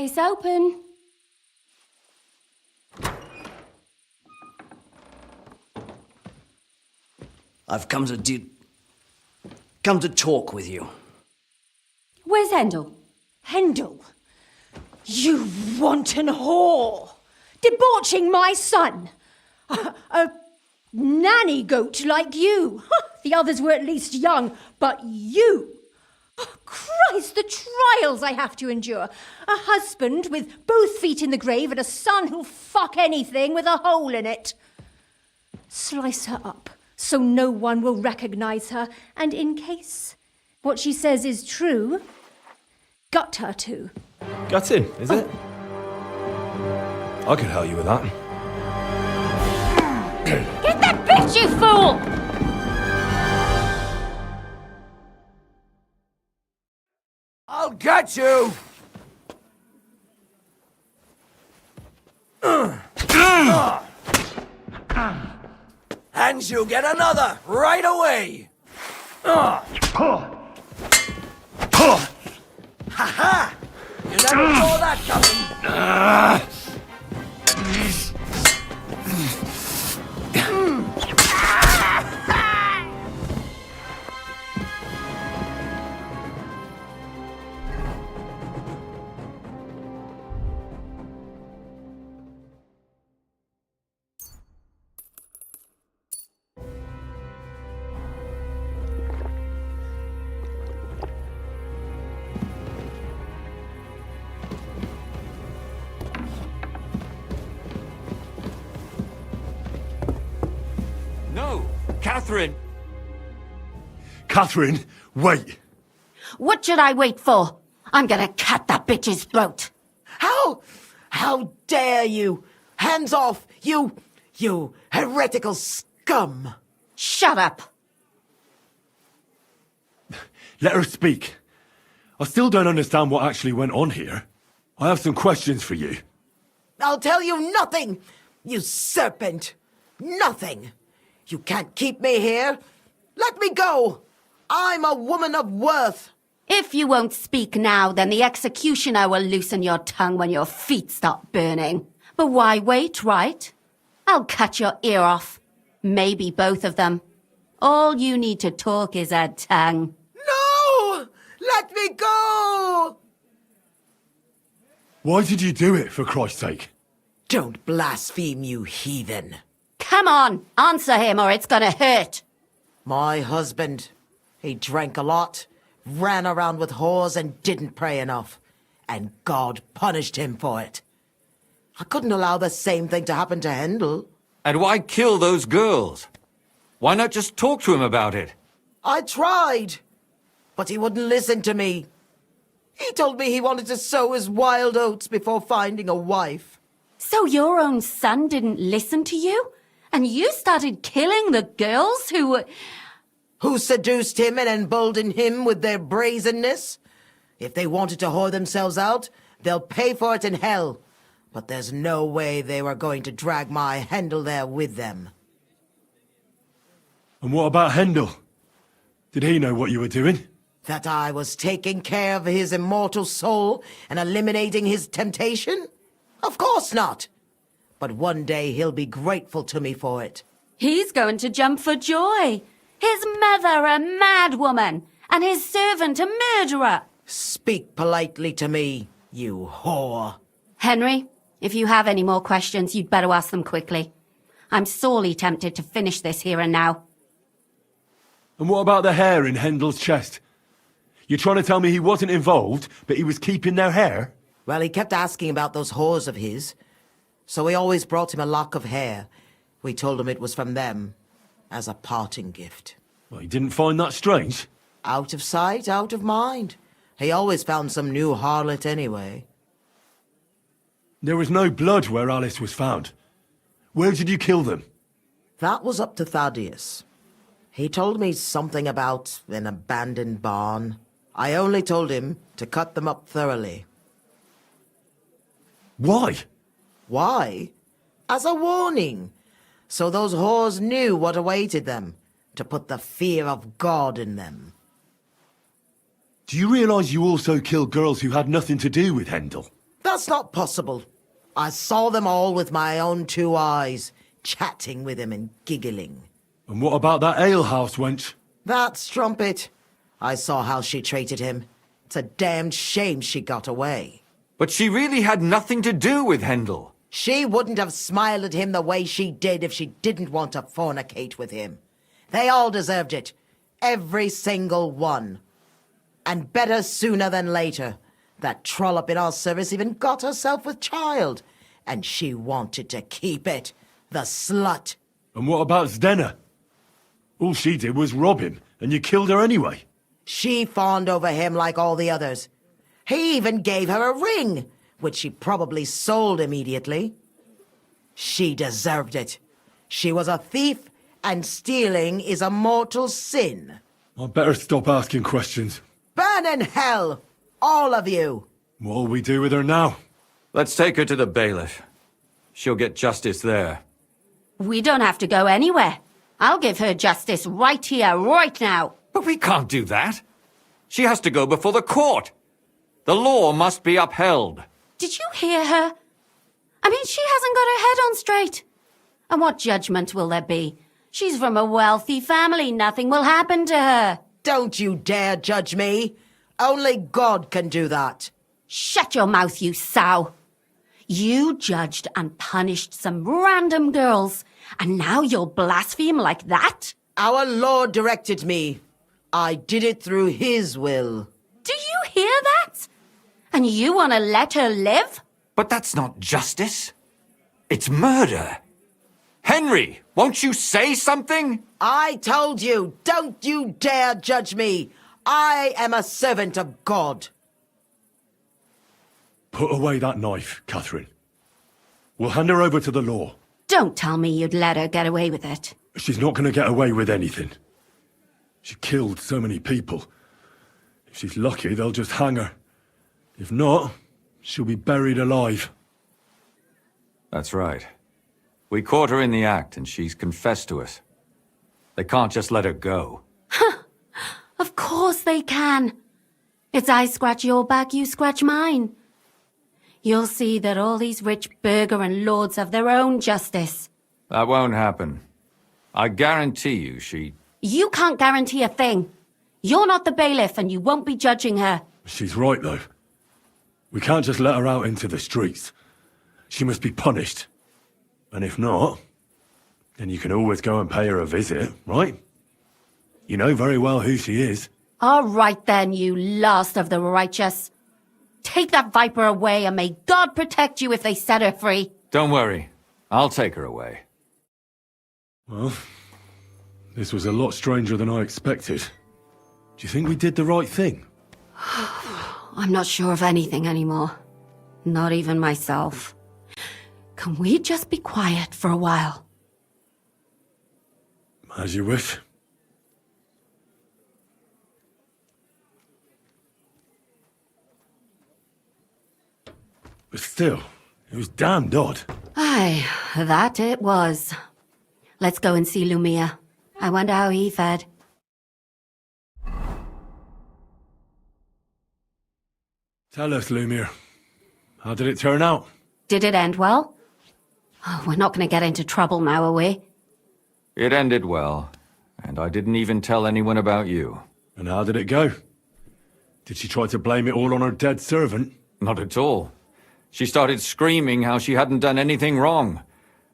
[SPEAKER 13] It's open.
[SPEAKER 3] I've come to talk with you.
[SPEAKER 13] Where's Hendel?
[SPEAKER 17] Hendel, you wanton whore! Debauching my son! A nanny goat like you! The others were at least young, but you! Christ, the trials I have to endure! A husband with both feet in the grave and a son who'll fuck anything with a hole in it. Slice her up so no one will recognize her, and in case what she says is true, gut her too.
[SPEAKER 16] Gutting, is it? I could help you with that.
[SPEAKER 13] Get that bitch, you fool!
[SPEAKER 10] I'll get you! And you'll get another right away! Ha ha! You never saw that coming!
[SPEAKER 8] No! Catherine!
[SPEAKER 1] Catherine, wait!
[SPEAKER 13] What should I wait for? I'm gonna cut that bitch's throat.
[SPEAKER 6] How dare you? Hands off, you heretical scum!
[SPEAKER 13] Shut up!
[SPEAKER 1] Let her speak. I still don't understand what actually went on here. I have some questions for you.
[SPEAKER 6] I'll tell you nothing, you serpent! Nothing! You can't keep me here! Let me go! I'm a woman of worth!
[SPEAKER 13] If you won't speak now, then the executioner will loosen your tongue when your feet start burning. But why wait, right? I'll cut your ear off. Maybe both of them. All you need to talk is a tongue.
[SPEAKER 6] No! Let me go!
[SPEAKER 1] Why did you do it, for Christ's sake?
[SPEAKER 6] Don't blaspheme, you heathen.
[SPEAKER 13] Come on, answer him or it's gonna hurt.
[SPEAKER 6] My husband, he drank a lot, ran around with whores and didn't pray enough. And God punished him for it. I couldn't allow the same thing to happen to Hendel.
[SPEAKER 18] And why kill those girls? Why not just talk to him about it?
[SPEAKER 6] I tried, but he wouldn't listen to me. He told me he wanted to sow his wild oats before finding a wife.
[SPEAKER 13] So your own son didn't listen to you? And you started killing the girls who
[SPEAKER 6] seduced him and emboldened him with their brazenness? If they wanted to whore themselves out, they'll pay for it in hell. But there's no way they were going to drag my Hendel there with them.
[SPEAKER 1] And what about Hendel? Did he know what you were doing?
[SPEAKER 6] That I was taking care of his immortal soul and eliminating his temptation? Of course not. But one day he'll be grateful to me for it.
[SPEAKER 7] He's going to jump for joy. His mother a mad woman, and his servant a murderer.
[SPEAKER 6] Speak politely to me, you whore.
[SPEAKER 7] Henry, if you have any more questions, you'd better ask them quickly. I'm sorely tempted to finish this here and now.
[SPEAKER 1] And what about the hair in Hendel's chest? You're trying to tell me he wasn't involved, but he was keeping their hair?
[SPEAKER 6] Well, he kept asking about those whores of his, so we always brought him a lock of hair. We told him it was from them, as a parting gift.
[SPEAKER 1] Well, he didn't find that strange?
[SPEAKER 6] Out of sight, out of mind. He always found some new harlot anyway.
[SPEAKER 1] There was no blood where Alice was found. Where did you kill them?
[SPEAKER 6] That was up to Thaddeus. He told me something about an abandoned barn. I only told him to cut them up thoroughly.
[SPEAKER 1] Why?
[SPEAKER 6] Why? As a warning. So those whores knew what awaited them. To put the fear of God in them.
[SPEAKER 1] Do you realize you also killed girls who had nothing to do with Hendel?
[SPEAKER 6] That's not possible. I saw them all with my own 2 eyes, chatting with him and giggling.
[SPEAKER 1] And what about that alehouse wench?
[SPEAKER 6] That strumpet. I saw how she treated him. It's a damned shame she got away.
[SPEAKER 18] But she really had nothing to do with Hendel.
[SPEAKER 6] She wouldn't have smiled at him the way she did if she didn't want to fornicate with him. They all deserved it. Every single one. And better sooner than later. That trollop in our service even got herself with child. And she wanted to keep it. The slut.
[SPEAKER 1] And what about Zdenna? All she did was rob him, and you killed her anyway.
[SPEAKER 6] She fawned over him like all the others. He even gave her a ring, which she probably sold immediately. She deserved it. She was a thief, and stealing is a mortal sin.
[SPEAKER 1] I'd better stop asking questions.
[SPEAKER 6] Burn in hell! All of you!
[SPEAKER 1] What'll we do with her now?
[SPEAKER 18] Let's take her to the bailiff. She'll get justice there.
[SPEAKER 7] We don't have to go anywhere. I'll give her justice right here, right now.
[SPEAKER 18] But we can't do that. She has to go before the court. The law must be upheld.
[SPEAKER 7] Did you hear her? I mean, she hasn't got her head on straight. And what judgment will there be? She's from a wealthy family. Nothing will happen to her.
[SPEAKER 6] Don't you dare judge me. Only God can do that.
[SPEAKER 7] Shut your mouth, you sow. You judged and punished some random girls, and now you'll blaspheme like that?
[SPEAKER 6] Our Lord directed me. I did it through His will.
[SPEAKER 7] Do you hear that? And you want to let her live?
[SPEAKER 18] But that's not justice. It's murder. Henry, won't you say something?
[SPEAKER 6] I told you, don't you dare judge me. I am a servant of God.
[SPEAKER 1] Put away that knife, Catherine. We'll hand her over to the law.
[SPEAKER 7] Don't tell me you'd let her get away with it.
[SPEAKER 1] She's not going to get away with anything. She killed so many people. If she's lucky, they'll just hang her. If not, she'll be buried alive.
[SPEAKER 18] That's right. We caught her in the act, and she's confessed to us. They can't just let her go.
[SPEAKER 7] Of course they can. It's I scratch your back, you scratch mine. You'll see that all these rich burgher and lords have their own justice.
[SPEAKER 18] That won't happen. I guarantee you she...
[SPEAKER 7] You can't guarantee a thing. You're not the bailiff, and you won't be judging her.
[SPEAKER 1] She's right, though. We can't just let her out into the streets. She must be punished. And if not, then you can always go and pay her a visit, right? You know very well who she is.
[SPEAKER 7] All right then, you last of the righteous. Take that viper away, and may God protect you if they set her free.
[SPEAKER 18] Don't worry. I'll take her away.
[SPEAKER 1] Well, this was a lot stranger than I expected. Do you think we did the right thing?
[SPEAKER 7] I'm not sure of anything anymore. Not even myself. Can we just be quiet for a while?
[SPEAKER 1] As you wish. But still, it was damned odd.
[SPEAKER 7] Aye, that it was. Let's go and see Lumia. I wonder how he fared.
[SPEAKER 1] Tell us, Lumiere. How did it turn out?
[SPEAKER 7] Did it end well? Oh, we're not going to get into trouble now, are we?
[SPEAKER 18] It ended well, and I didn't even tell anyone about you.
[SPEAKER 1] And how did it go? Did she try to blame it all on her dead servant?
[SPEAKER 18] Not at all. She started screaming how she hadn't done anything wrong,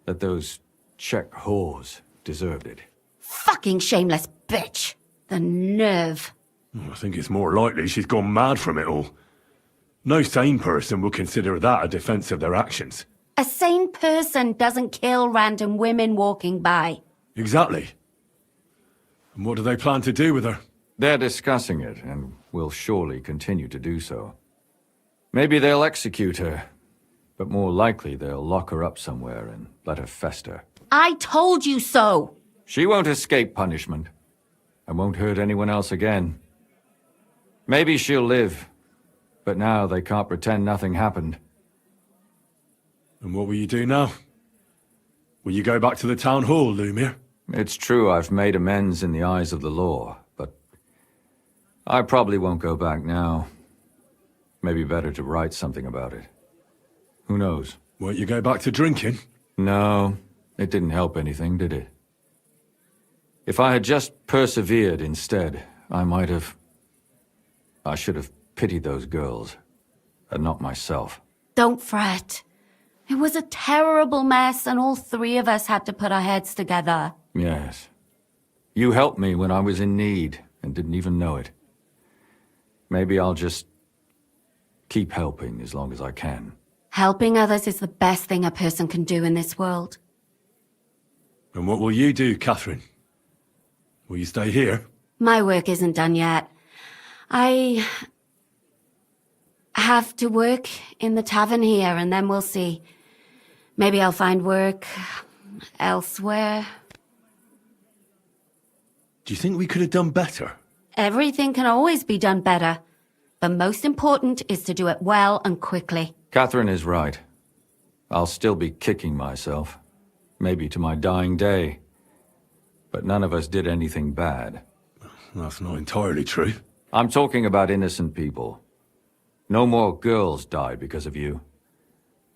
[SPEAKER 18] that those Czech whores deserved it.
[SPEAKER 7] Fucking shameless bitch. The nerve.
[SPEAKER 1] I think it's more likely she's gone mad from it all. No sane person would consider that a defense of their actions.
[SPEAKER 7] A sane person doesn't kill random women walking by.
[SPEAKER 1] Exactly. And what do they plan to do with her?
[SPEAKER 18] They're discussing it, and will surely continue to do so. Maybe they'll execute her, but more likely they'll lock her up somewhere and let her fester.
[SPEAKER 7] I told you so!
[SPEAKER 18] She won't escape punishment, and won't hurt anyone else again. Maybe she'll live, but now they can't pretend nothing happened.
[SPEAKER 1] And what will you do now? Will you go back to the town hall, Lumiere?
[SPEAKER 18] It's true I've made amends in the eyes of the law, but I probably won't go back now. Maybe better to write something about it. Who knows?
[SPEAKER 1] Won't you go back to drinking?
[SPEAKER 18] No, it didn't help anything, did it? If I had just persevered instead, I should have pitied those girls, and not myself.
[SPEAKER 7] Don't fret. It was a terrible mess, and all three of us had to put our heads together.
[SPEAKER 18] Yes. You helped me when I was in need, and didn't even know it. Maybe I'll just keep helping as long as I can.
[SPEAKER 7] Helping others is the best thing a person can do in this world.
[SPEAKER 1] And what will you do, Catherine? Will you stay here?
[SPEAKER 7] My work isn't done yet. I have to work in the tavern here, and then we'll see. Maybe I'll find work elsewhere.
[SPEAKER 1] Do you think we could have done better?
[SPEAKER 7] Everything can always be done better. The most important is to do it well and quickly.
[SPEAKER 18] Catherine is right. I'll still be kicking myself. Maybe to my dying day. But none of us did anything bad.
[SPEAKER 1] That's not entirely true.
[SPEAKER 18] I'm talking about innocent people. No more girls died because of you.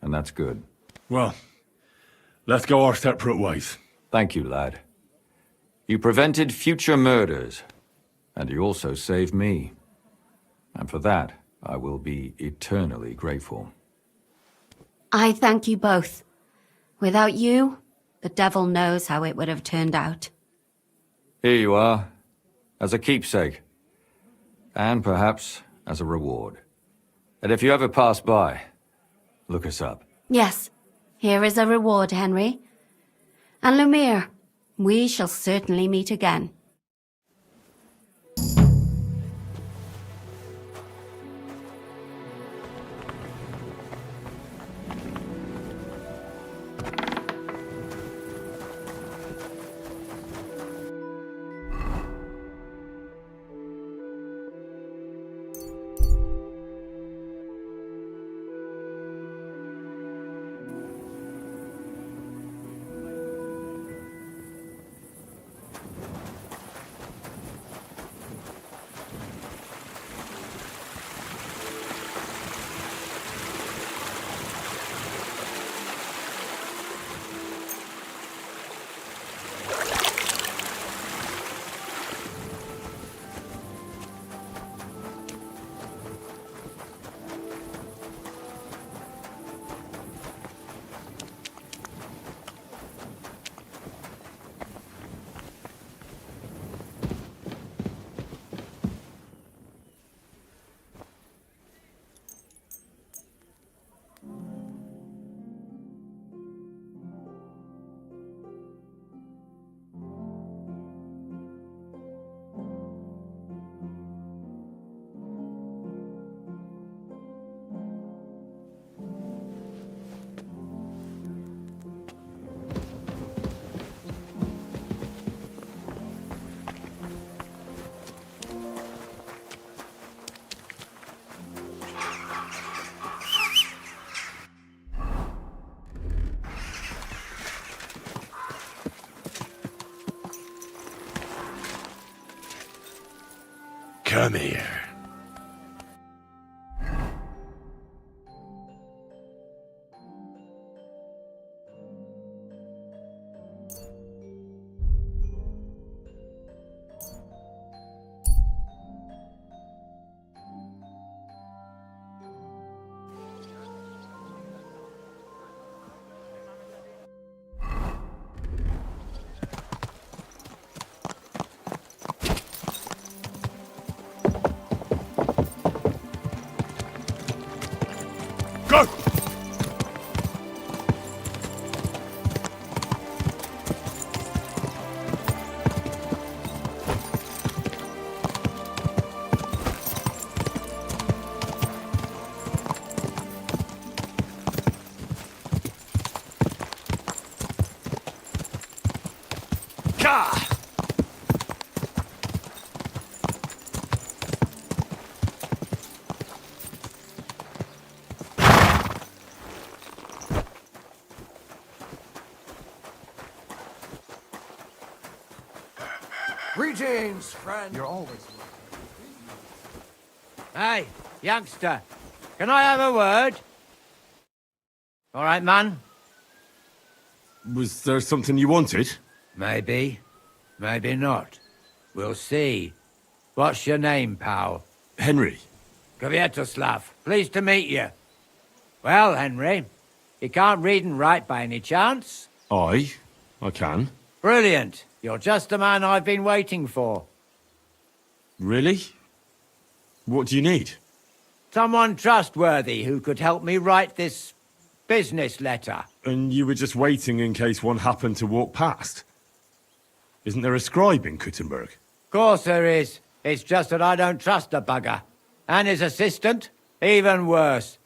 [SPEAKER 18] And that's good.
[SPEAKER 1] Well, let's go our separate ways.
[SPEAKER 18] Thank you, lad. You prevented future murders. And you also saved me. And for that, I will be eternally grateful.
[SPEAKER 7] I thank you both. Without you, the devil knows how it would have turned out.
[SPEAKER 18] Here you are, as a keepsake. And perhaps as a reward. And if you ever pass by, look us up.
[SPEAKER 7] Yes, here is a reward, Henry. And Lumiere, we shall certainly meet again.
[SPEAKER 1] Come here.
[SPEAKER 10] Greetings, friend.
[SPEAKER 14] You're always Hey, youngster, can I have a word? All right, man.
[SPEAKER 1] Was there something you wanted?
[SPEAKER 14] Maybe. Maybe not. We'll see. What's your name, pal?
[SPEAKER 1] Henry.
[SPEAKER 14] Kvietoslav. Pleased to meet you. Well, Henry, you can't read and write by any chance?
[SPEAKER 1] I can.
[SPEAKER 14] Brilliant. You're just the man I've been waiting for.
[SPEAKER 1] Really? What do you need?
[SPEAKER 14] Someone trustworthy who could help me write this business letter.
[SPEAKER 1] And you were just waiting in case one happened to walk past? Isn't there a scribe in Kuttenberg?
[SPEAKER 14] Of course there is. It's just that I don't trust the bugger. And his assistant, even worse.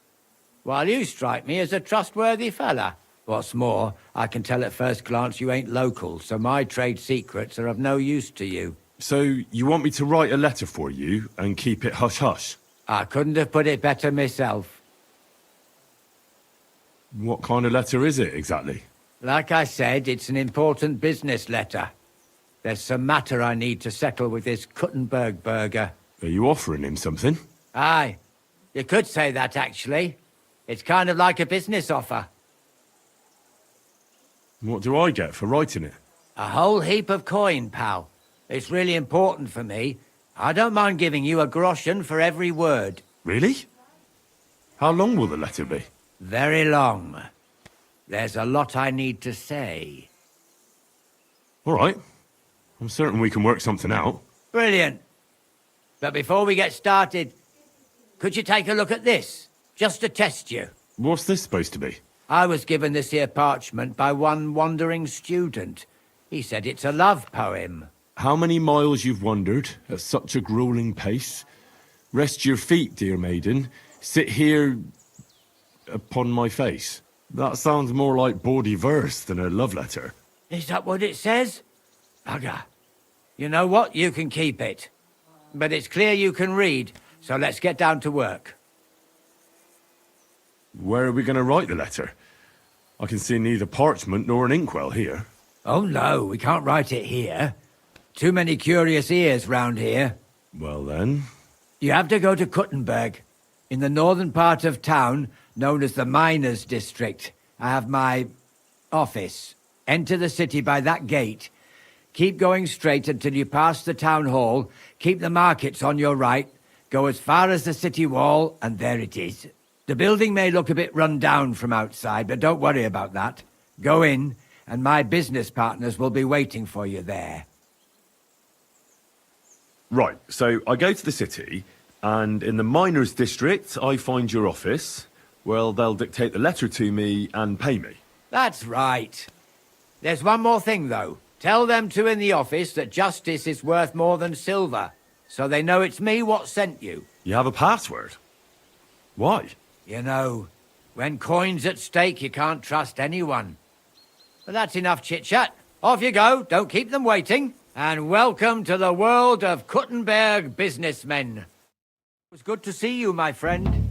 [SPEAKER 14] While you strike me as a trustworthy fella. What's more, I can tell at first glance you ain't local, so my trade secrets are of no use to you.
[SPEAKER 1] So you want me to write a letter for you and keep it hush-hush?
[SPEAKER 14] I couldn't have put it better myself.
[SPEAKER 1] What kind of letter is it, exactly?
[SPEAKER 14] Like I said, it's an important business letter. There's some matter I need to settle with this Kuttenberg burger.
[SPEAKER 1] Are you offering him something?
[SPEAKER 14] Aye. You could say that, actually. It's kind of like a business offer.
[SPEAKER 1] What do I get for writing it?
[SPEAKER 14] A whole heap of coin, pal. It's really important for me. I don't mind giving you a groschen for every word.
[SPEAKER 1] Really? How long will the letter be?
[SPEAKER 14] Very long. There's a lot I need to say.
[SPEAKER 1] All right. I'm certain we can work something out.
[SPEAKER 14] Brilliant. But before we get started, could you take a look at this? Just to test you.
[SPEAKER 1] What's this supposed to be?
[SPEAKER 14] I was given this here parchment by one wandering student. He said it's a love poem.
[SPEAKER 1] How many miles you've wandered at such a grueling pace? Rest your feet, dear maiden. Sit here upon my face. That sounds more like bawdy verse than a love letter.
[SPEAKER 14] Is that what it says? Bugger. You know what? You can keep it. But it's clear you can read, so let's get down to work.
[SPEAKER 1] Where are we going to write the letter? I can see neither parchment nor an inkwell here.
[SPEAKER 14] Oh no, we can't write it here. Too many curious ears round here.
[SPEAKER 1] Well then...
[SPEAKER 14] You have to go to Kuttenberg, in the northern part of town, known as the Miners' District. I have my office. Enter the city by that gate. Keep going straight until you pass the town hall. Keep the markets on your right. Go as far as the city wall, and there it is. The building may look a bit run down from outside, but don't worry about that. Go in, and my business partners will be waiting for you there.
[SPEAKER 1] Right, so I go to the city, and in the miners' district, I find your office. Well, they'll dictate the letter to me and pay me.
[SPEAKER 14] That's right. There's one more thing, though. Tell them two in the office that justice is worth more than silver, so they know it's me what sent you.
[SPEAKER 1] You have a password? Why?
[SPEAKER 14] You know, when coin's at stake, you can't trust anyone. But that's enough chit-chat. Off you go, don't keep them waiting. And welcome to the world of Kuttenberg businessmen. It was good to see you, my friend.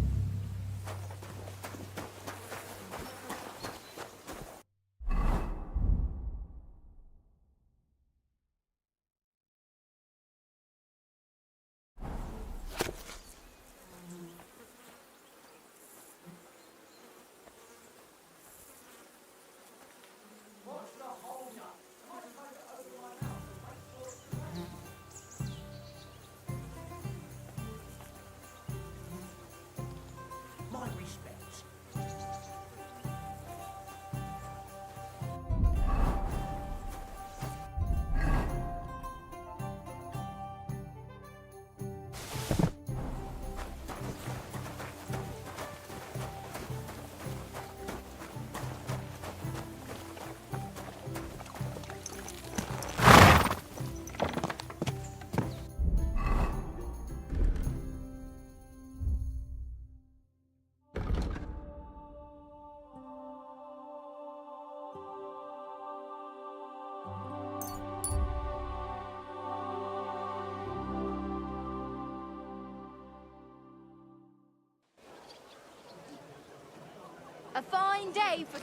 [SPEAKER 13] A fine day for...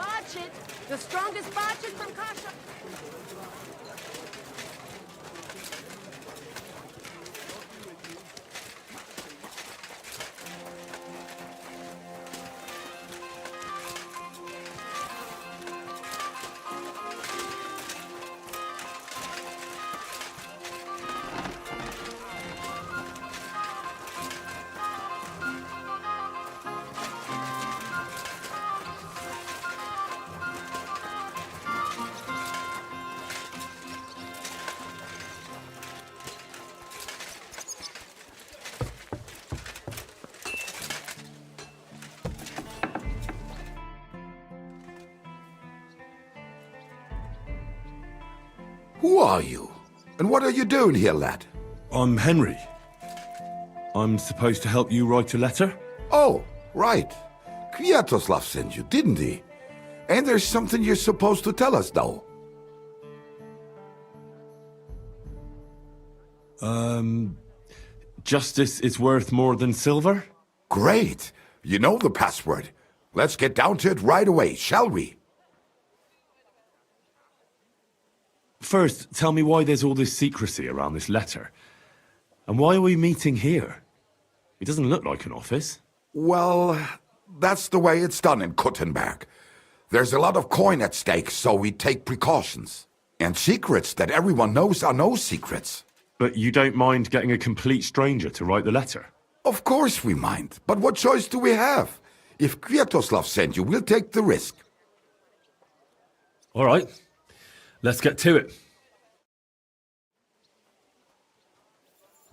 [SPEAKER 6] Barchit! The strongest Barchit from Kasha.
[SPEAKER 15] Who are you? And what are you doing here, lad?
[SPEAKER 1] I'm Henry. I'm supposed to help you write a letter?
[SPEAKER 15] Oh, right. Kwiatoslav sent you, didn't he? And there's something you're supposed to tell us, though.
[SPEAKER 1] Justice is worth more than silver?
[SPEAKER 15] Great. You know the password. Let's get down to it right away, shall we?
[SPEAKER 1] First, tell me why there's all this secrecy around this letter. And why are we meeting here? It doesn't look like an office.
[SPEAKER 15] Well, that's the way it's done in Kuttenberg. There's a lot of coin at stake, so we take precautions. And secrets that everyone knows are no secrets.
[SPEAKER 1] But you don't mind getting a complete stranger to write the letter?
[SPEAKER 15] Of course we mind. But what choice do we have? If Kwiatoslav sent you, we'll take the risk.
[SPEAKER 1] All right. Let's get to it.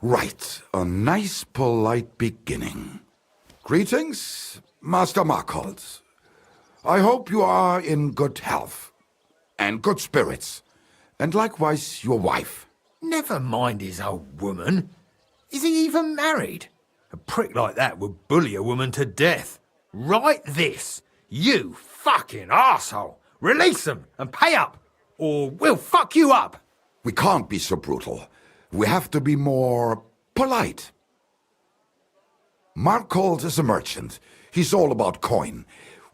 [SPEAKER 15] Right. A nice, polite beginning. Greetings, Master Markhold. I hope you are in good health. And good spirits. And likewise your wife.
[SPEAKER 10] Never mind his old woman. Is he even married? A prick like that would bully a woman to death. Write this. You fucking arsehole. Release them and pay up, or we'll fuck you up.
[SPEAKER 15] We can't be so brutal. We have to be more polite. Markhold is a merchant. He's all about coin.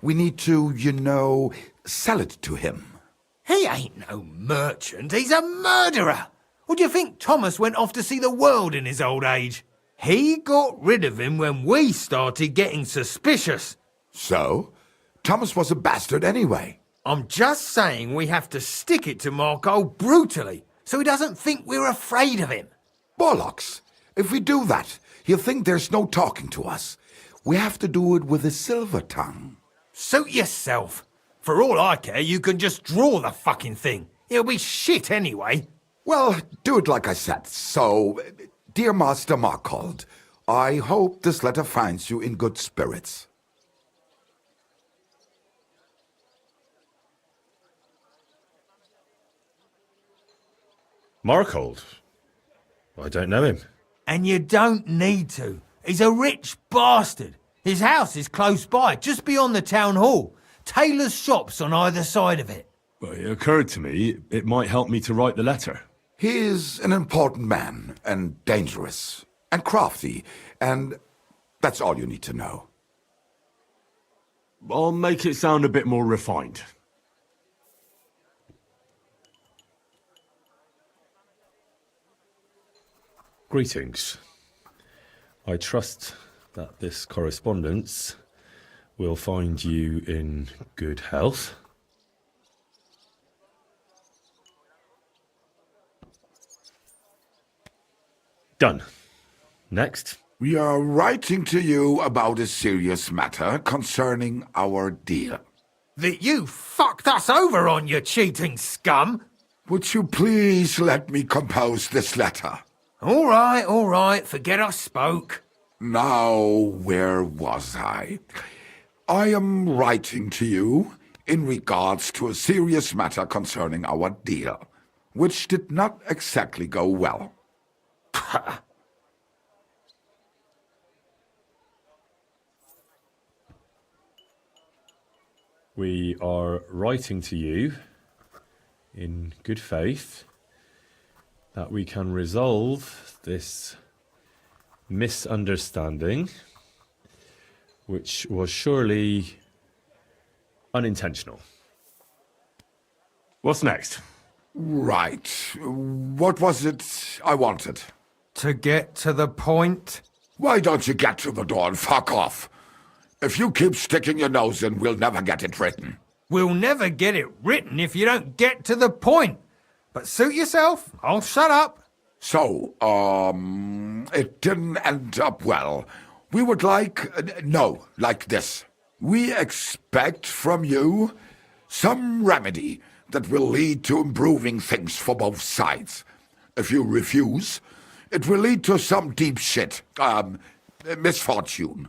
[SPEAKER 15] We need to, sell it to him.
[SPEAKER 10] He ain't no merchant. He's a murderer. Or do you think Thomas went off to see the world in his old age? He got rid of him when we started getting suspicious.
[SPEAKER 15] So? Thomas was a bastard anyway.
[SPEAKER 10] I'm just saying we have to stick it to Markhold brutally, so he doesn't think we're afraid of him.
[SPEAKER 15] Bollocks. If we do that, he'll think there's no talking to us. We have to do it with a silver tongue.
[SPEAKER 10] Suit yourself. For all I care, you can just draw the fucking thing. It'll be shit anyway.
[SPEAKER 15] Well, do it like I said. So, dear Master Markhold, I hope this letter finds you in good spirits.
[SPEAKER 16] Markhold? I don't know him.
[SPEAKER 10] And you don't need to. He's a rich bastard. His house is close by, just beyond the town hall. Tailor's shops on either side of it.
[SPEAKER 1] Well, it occurred to me it might help me to write the letter.
[SPEAKER 15] He is an important man, and dangerous, and crafty, and that's all you need to know.
[SPEAKER 1] I'll make it sound a bit more refined.
[SPEAKER 16] Greetings. I trust that this correspondence will find you in good health. Done. Next.
[SPEAKER 15] We are writing to you about a serious matter concerning our deal.
[SPEAKER 10] That you fucked us over on, you cheating scum!
[SPEAKER 15] Would you please let me compose this letter?
[SPEAKER 10] All right, forget I spoke.
[SPEAKER 15] Now, where was I? I am writing to you in regards to a serious matter concerning our deal, which did not exactly go well.
[SPEAKER 16] We are writing to you in good faith that we can resolve this misunderstanding, which was surely unintentional. What's next?
[SPEAKER 15] Right. What was it I wanted?
[SPEAKER 20] To get to the point?
[SPEAKER 15] Why don't you get to the door and fuck off? If you keep sticking your nose in, we'll never get it written.
[SPEAKER 20] We'll never get it written if you don't get to the point. But suit yourself, I'll shut up.
[SPEAKER 15] So, it didn't end up well. We would like this. We expect from you some remedy that will lead to improving things for both sides. If you refuse, it will lead to some deep shit, misfortune.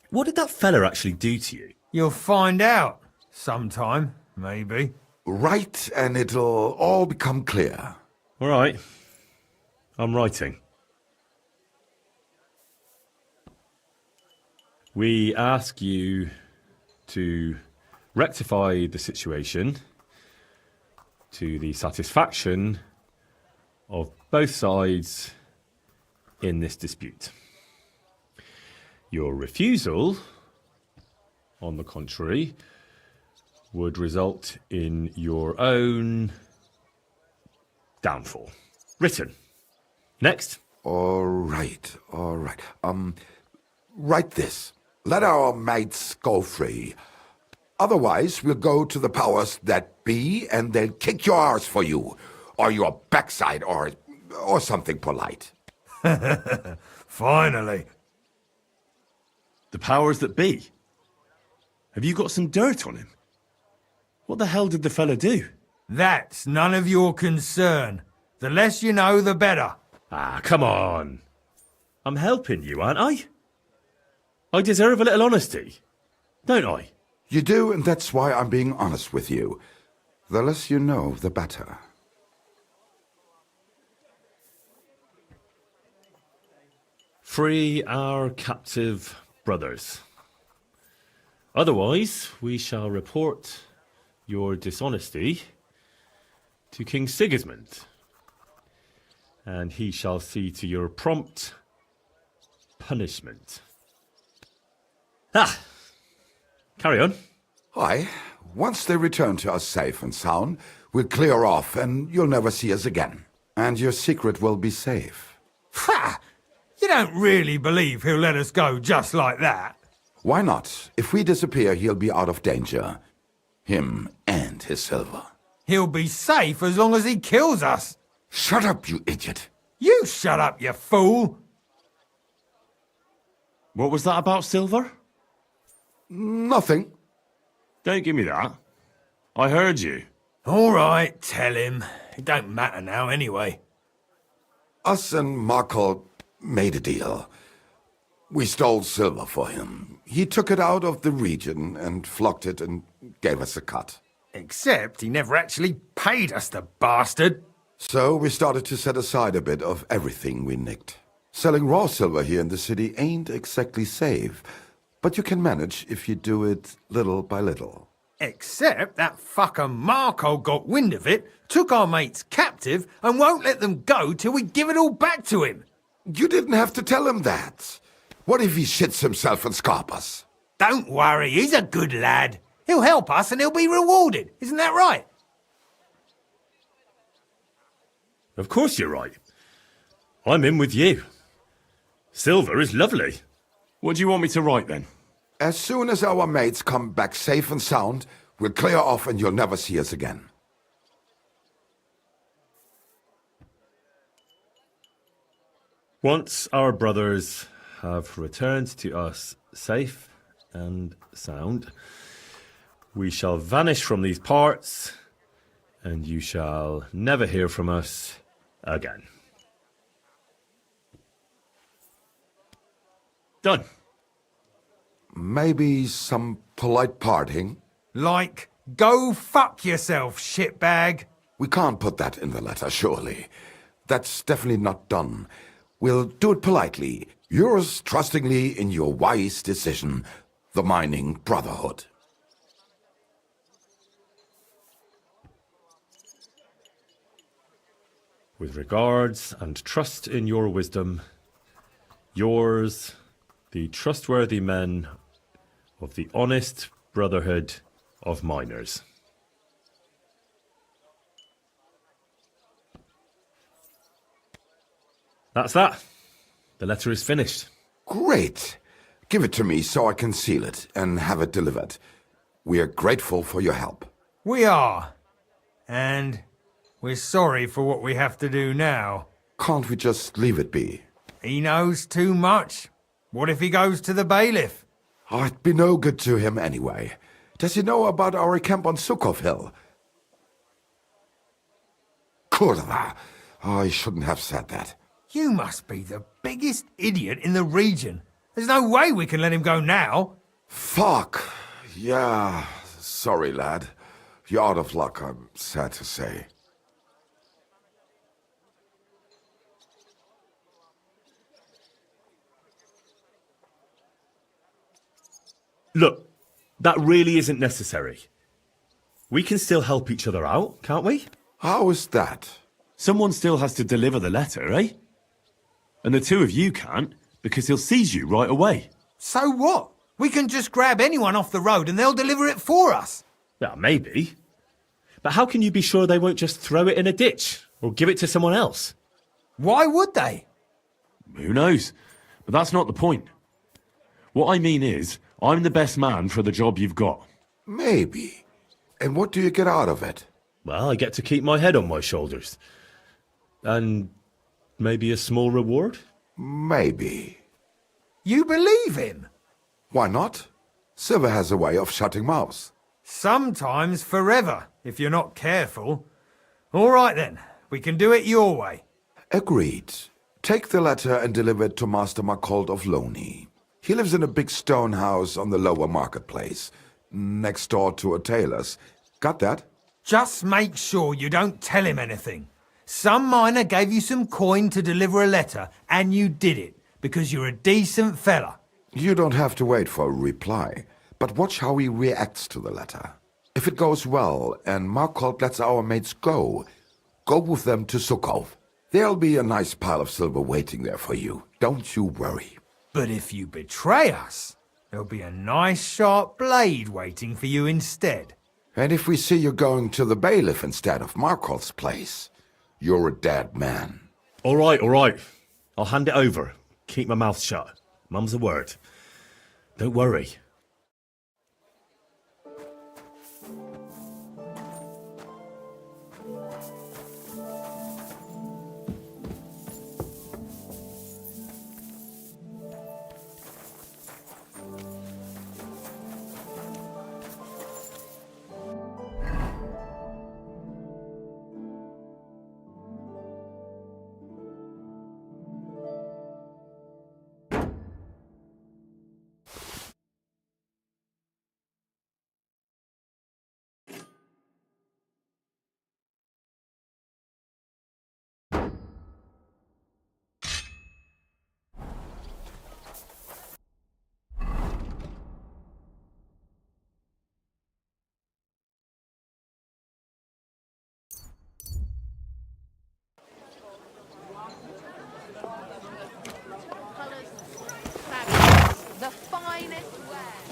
[SPEAKER 16] What did that fella actually do to you?
[SPEAKER 20] You'll find out. Sometime, maybe.
[SPEAKER 15] Write and it'll all become clear.
[SPEAKER 16] All right. I'm writing. We ask you to rectify the situation to the satisfaction of both sides in this dispute. Your refusal, on the contrary, would result in your own downfall. Written. Next.
[SPEAKER 15] All right. Write this. Let our mates go free. Otherwise, we'll go to the powers that be and they'll kick your arse for you. Or your backside, or something polite.
[SPEAKER 20] Finally.
[SPEAKER 16] The powers that be? Have you got some dirt on him? What the hell did the fella do?
[SPEAKER 20] That's none of your concern. The less you know, the better.
[SPEAKER 16] Ah, come on. I'm helping you, aren't I? I deserve a little honesty, don't I?
[SPEAKER 15] You do, and that's why I'm being honest with you. The less you know, the better.
[SPEAKER 16] Free our captive brothers. Otherwise, we shall report your dishonesty to King Sigismund, and he shall see to your prompt punishment. Ah! Carry on.
[SPEAKER 15] Aye. Once they return to us safe and sound, we'll clear off and you'll never see us again. And your secret will be safe.
[SPEAKER 20] Ha! You don't really believe he'll let us go just like that?
[SPEAKER 15] Why not? If we disappear, he'll be out of danger. Him and his silver.
[SPEAKER 20] He'll be safe as long as he kills us.
[SPEAKER 15] Shut up, you idiot.
[SPEAKER 20] You shut up, you fool.
[SPEAKER 16] What was that about silver?
[SPEAKER 15] Nothing.
[SPEAKER 16] Don't give me that. I heard you.
[SPEAKER 20] All right, tell him. It don't matter now anyway.
[SPEAKER 15] Us and Markle made a deal. We stole silver for him. He took it out of the region and flocked it and gave us a cut.
[SPEAKER 20] Except he never actually paid us, the bastard.
[SPEAKER 15] So we started to set aside a bit of everything we nicked. Selling raw silver here in the city ain't exactly safe, but you can manage if you do it little by little.
[SPEAKER 20] Except that fucker Marco got wind of it, took our mates captive, and won't let them go till we give it all back to him.
[SPEAKER 15] You didn't have to tell him that. What if he shits himself and scarp us?
[SPEAKER 20] Don't worry, he's a good lad. He'll help us and he'll be rewarded. Isn't that right?
[SPEAKER 16] Of course you're right. I'm in with you. Silver is lovely. What do you want me to write then?
[SPEAKER 15] As soon as our mates come back safe and sound, we'll clear off and you'll never see us again.
[SPEAKER 16] Once our brothers have returned to us safe and sound, we shall vanish from these parts, and you shall never hear from us again. Done.
[SPEAKER 15] Maybe some polite parting?
[SPEAKER 20] Like, go fuck yourself, shitbag.
[SPEAKER 15] We can't put that in the letter, surely. That's definitely not done. We'll do it politely. Yours trustingly in your wise decision, the Mining Brotherhood.
[SPEAKER 16] With regards and trust in your wisdom, yours, the trustworthy men of the Honest Brotherhood of Miners. That's that. The letter is finished.
[SPEAKER 15] Great. Give it to me so I can seal it and have it delivered. We are grateful for your help.
[SPEAKER 20] We are. And we're sorry for what we have to do now.
[SPEAKER 15] Can't we just leave it be?
[SPEAKER 20] He knows too much. What if he goes to the bailiff?
[SPEAKER 15] I'd be no good to him anyway. Does he know about our camp on Sukov Hill? Kurva! I shouldn't have said that.
[SPEAKER 20] You must be the biggest idiot in the region. There's no way we can let him go now.
[SPEAKER 15] Fuck. Yeah, sorry, lad. You're out of luck, I'm sad to say.
[SPEAKER 16] Look, that really isn't necessary. We can still help each other out, can't we?
[SPEAKER 15] How is that?
[SPEAKER 1] Someone still has to deliver the letter, eh? And the two of you can't, because he'll seize you right away.
[SPEAKER 20] So what? We can just grab anyone off the road and they'll deliver it for us.
[SPEAKER 16] Yeah, maybe. But how can you be sure they won't just throw it in a ditch or give it to someone else?
[SPEAKER 20] Why would they?
[SPEAKER 1] Who knows? But that's not the point. What I mean is, I'm the best man for the job you've got.
[SPEAKER 15] Maybe. And what do you get out of it?
[SPEAKER 16] Well, I get to keep my head on my shoulders. And maybe a small reward?
[SPEAKER 15] Maybe.
[SPEAKER 20] You believe him?
[SPEAKER 15] Why not? Silver has a way of shutting mouths.
[SPEAKER 20] Sometimes forever, if you're not careful. All right then, we can do it your way.
[SPEAKER 15] Agreed. Take the letter and deliver it to Master Marcold of Loney. He lives in a big stone house on the lower marketplace, next door to a tailor's. Got that?
[SPEAKER 20] Just make sure you don't tell him anything. Some miner gave you some coin to deliver a letter, and you did it, because you're a decent fella.
[SPEAKER 15] You don't have to wait for a reply, but watch how he reacts to the letter. If it goes well, and Marcold lets our mates go with them to Sukov. There'll be a nice pile of silver waiting there for you. Don't you worry.
[SPEAKER 20] But if you betray us, there'll be a nice sharp blade waiting for you instead.
[SPEAKER 15] And if we see you going to the bailiff instead of Marcold's place, you're a dead man.
[SPEAKER 16] All right. I'll hand it over. Keep my mouth shut. Mum's a word. Don't worry.
[SPEAKER 13] The finest wear.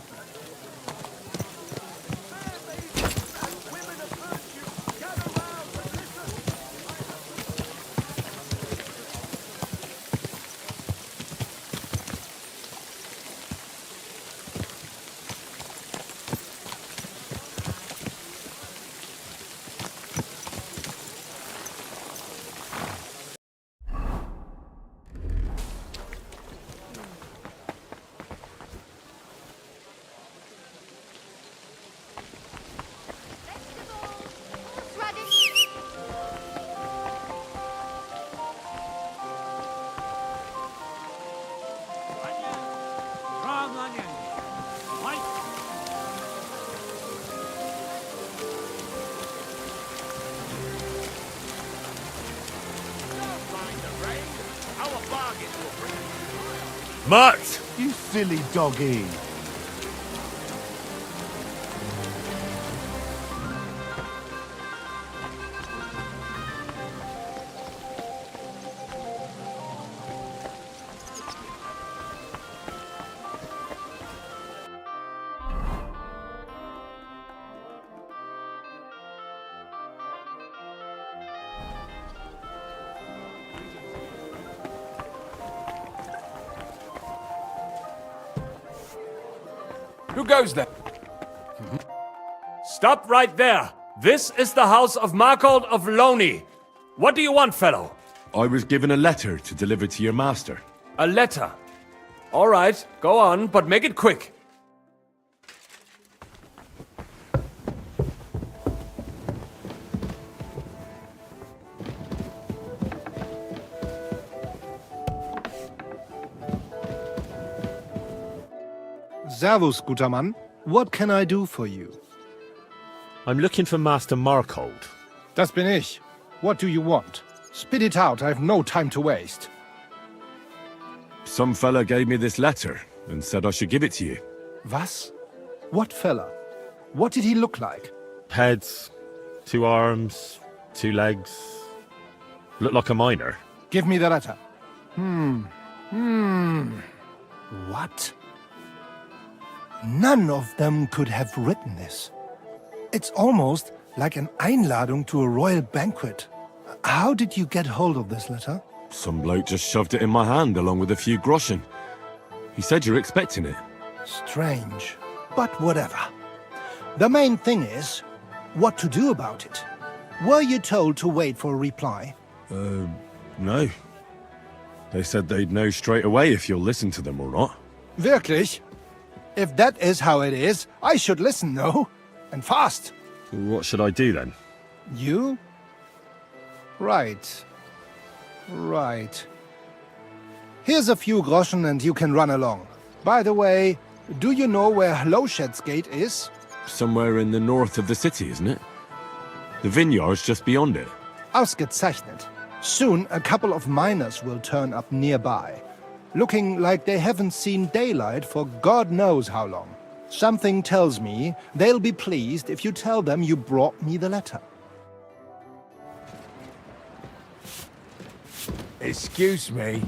[SPEAKER 1] Mutt!
[SPEAKER 2] You silly doggy.
[SPEAKER 19] Who goes there?
[SPEAKER 16] Stop right there. This is the house of Markold of Loni. What do you want, fellow?
[SPEAKER 1] I was given a letter to deliver to your master.
[SPEAKER 16] A letter. All right, go on, but make it quick.
[SPEAKER 2] Servus, guter Mann. What can I do for you?
[SPEAKER 16] I'm looking for Master Markold.
[SPEAKER 2] Das bin ich. What do you want? Spit it out, I've no time to waste.
[SPEAKER 1] Some fella gave me this letter and said I should give it to you.
[SPEAKER 2] Was? What fella? What did he look like?
[SPEAKER 16] Heads, 2 arms, 2 legs. Looked like a miner.
[SPEAKER 2] Give me the letter. What? None of them could have written this. It's almost like an Einladung to a royal banquet. How did you get hold of this letter?
[SPEAKER 1] Some bloke just shoved it in my hand along with a few groschen. He said you're expecting it.
[SPEAKER 2] Strange, but whatever. The main thing is, what to do about it. Were you told to wait for a reply?
[SPEAKER 1] No. They said they'd know straight away if you'll listen to them or not.
[SPEAKER 2] Wirklich? If that is how it is, I should listen, no? And fast.
[SPEAKER 16] What should I do then?
[SPEAKER 2] You? Right. Right. Here's a few groschen and you can run along. By the way, do you know where Hlowshed's Gate is?
[SPEAKER 1] Somewhere in the north of the city, isn't it? The vineyard's just beyond it.
[SPEAKER 2] Ausgezeichnet. Soon a couple of miners will turn up nearby, looking like they haven't seen daylight for God knows how long. Something tells me they'll be pleased if you tell them you brought me the letter.
[SPEAKER 10] Excuse me.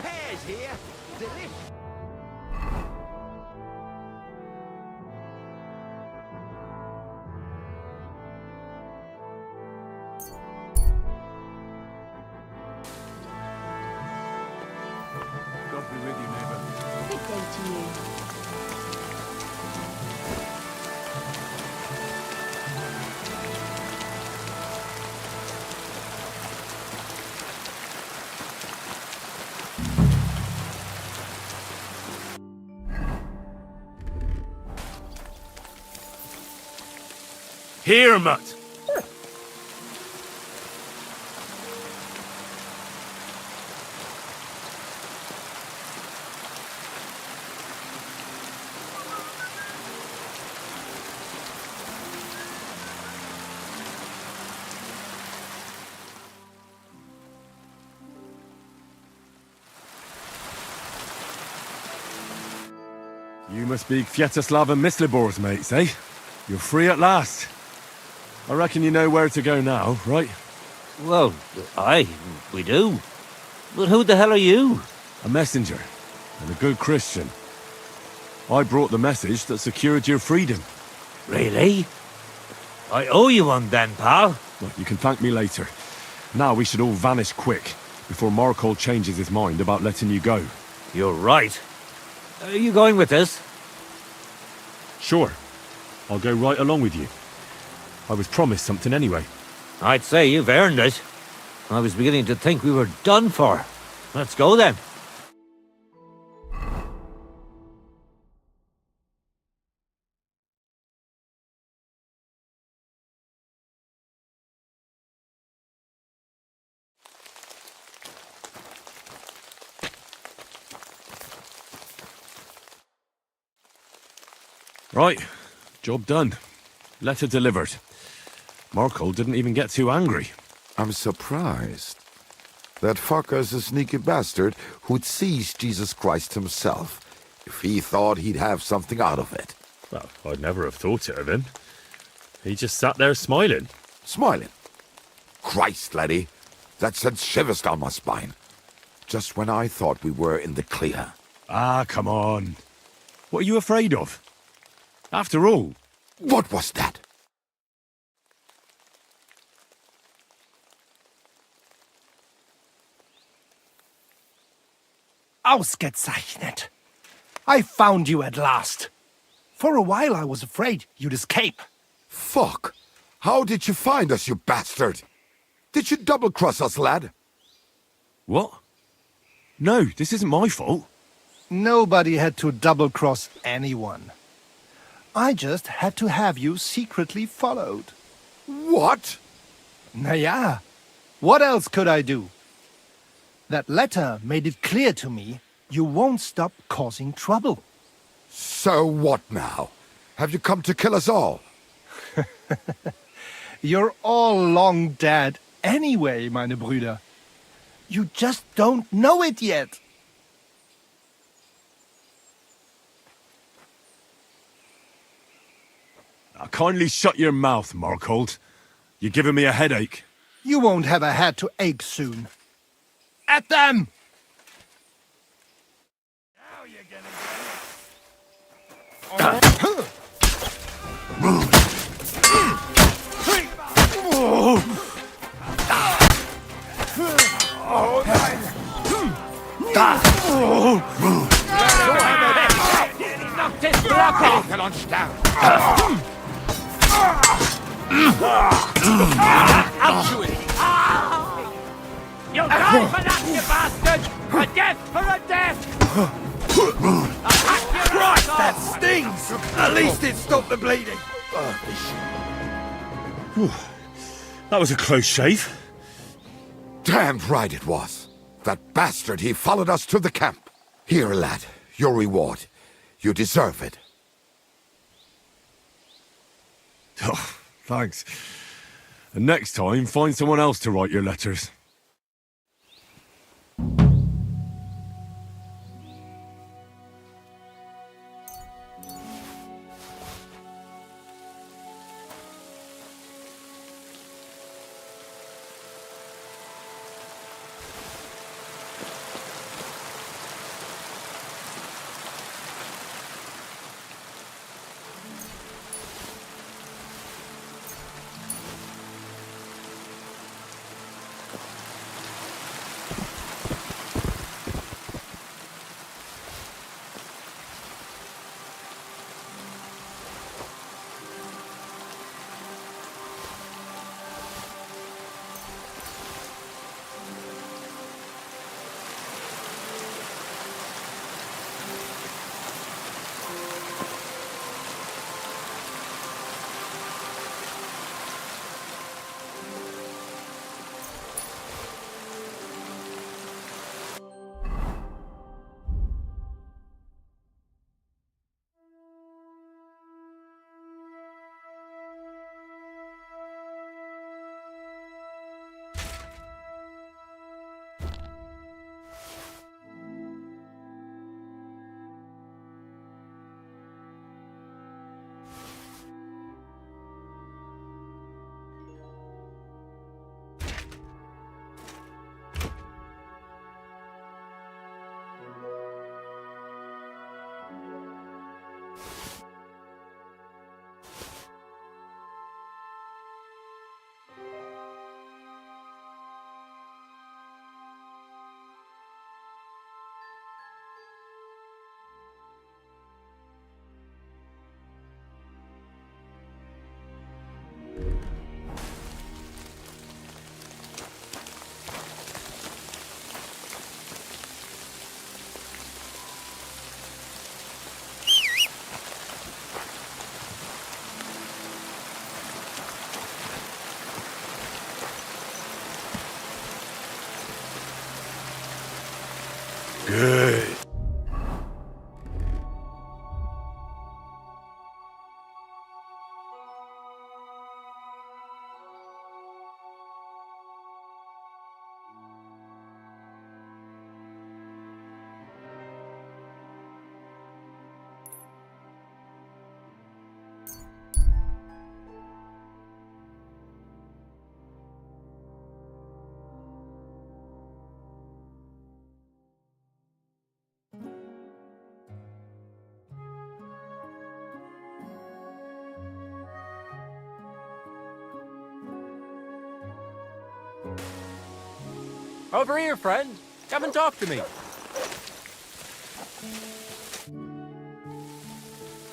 [SPEAKER 10] Pears here. Delicious.
[SPEAKER 1] God be with you, neighbor.
[SPEAKER 13] Good day to you.
[SPEAKER 1] Here, mutt. You must be Kviatoslav and Myslibor's mates, eh? You're free at last. I reckon you know where to go now, right?
[SPEAKER 22] Well, aye, we do. But who the hell are you?
[SPEAKER 1] A messenger, and a good Christian. I brought the message that secured your freedom.
[SPEAKER 22] Really? I owe you one then, pal.
[SPEAKER 1] Well, you can thank me later. Now we should all vanish quick, before Markold changes his mind about letting you go.
[SPEAKER 22] You're right. Are you going with us?
[SPEAKER 16] Sure. I'll go right along with you. I was promised something anyway.
[SPEAKER 22] I'd say you've earned it. I was beginning to think we were done for. Let's go then.
[SPEAKER 1] Right. Job done. Letter delivered. Markold didn't even get too angry.
[SPEAKER 15] I'm surprised. That fucker's a sneaky bastard who'd seize Jesus Christ himself, if he thought he'd have something out of it.
[SPEAKER 16] Well, I'd never have thought it of him. He just sat there smiling.
[SPEAKER 15] Smiling? Christ, laddie, that sent shivers down my spine. Just when I thought we were in the clear.
[SPEAKER 1] Ah, come on. What are you afraid of? After all,
[SPEAKER 15] What was that?
[SPEAKER 2] Ausgezeichnet. I found you at last. For a while I was afraid you'd escape.
[SPEAKER 15] Fuck! How did you find us, you bastard? Did you double-cross us, lad?
[SPEAKER 1] What? No, this isn't my fault.
[SPEAKER 2] Nobody had to double-cross anyone. I just had to have you secretly followed.
[SPEAKER 15] What?
[SPEAKER 2] Naja, what else could I do? That letter made it clear to me you won't stop causing trouble.
[SPEAKER 15] So what now? Have you come to kill us all?
[SPEAKER 2] You're all long dead anyway, meine Brüder. You just don't know it yet.
[SPEAKER 1] Now, kindly shut your mouth, Markhold. You're giving me a headache.
[SPEAKER 2] You won't have a head to ache soon. At them!
[SPEAKER 1] Now you're gonna get it.
[SPEAKER 22] Knocked his block off! You'll die for that, you bastard! A death for a death!
[SPEAKER 2] Christ, that stings! At least it stopped the bleeding.
[SPEAKER 1] That was a close shave.
[SPEAKER 15] Damned right it was. That bastard, he followed us to the camp. Here, lad, your reward. You deserve it.
[SPEAKER 1] Oh, thanks. And next time, find someone else to write your letters.
[SPEAKER 9] Over here, friend. Come and talk to me.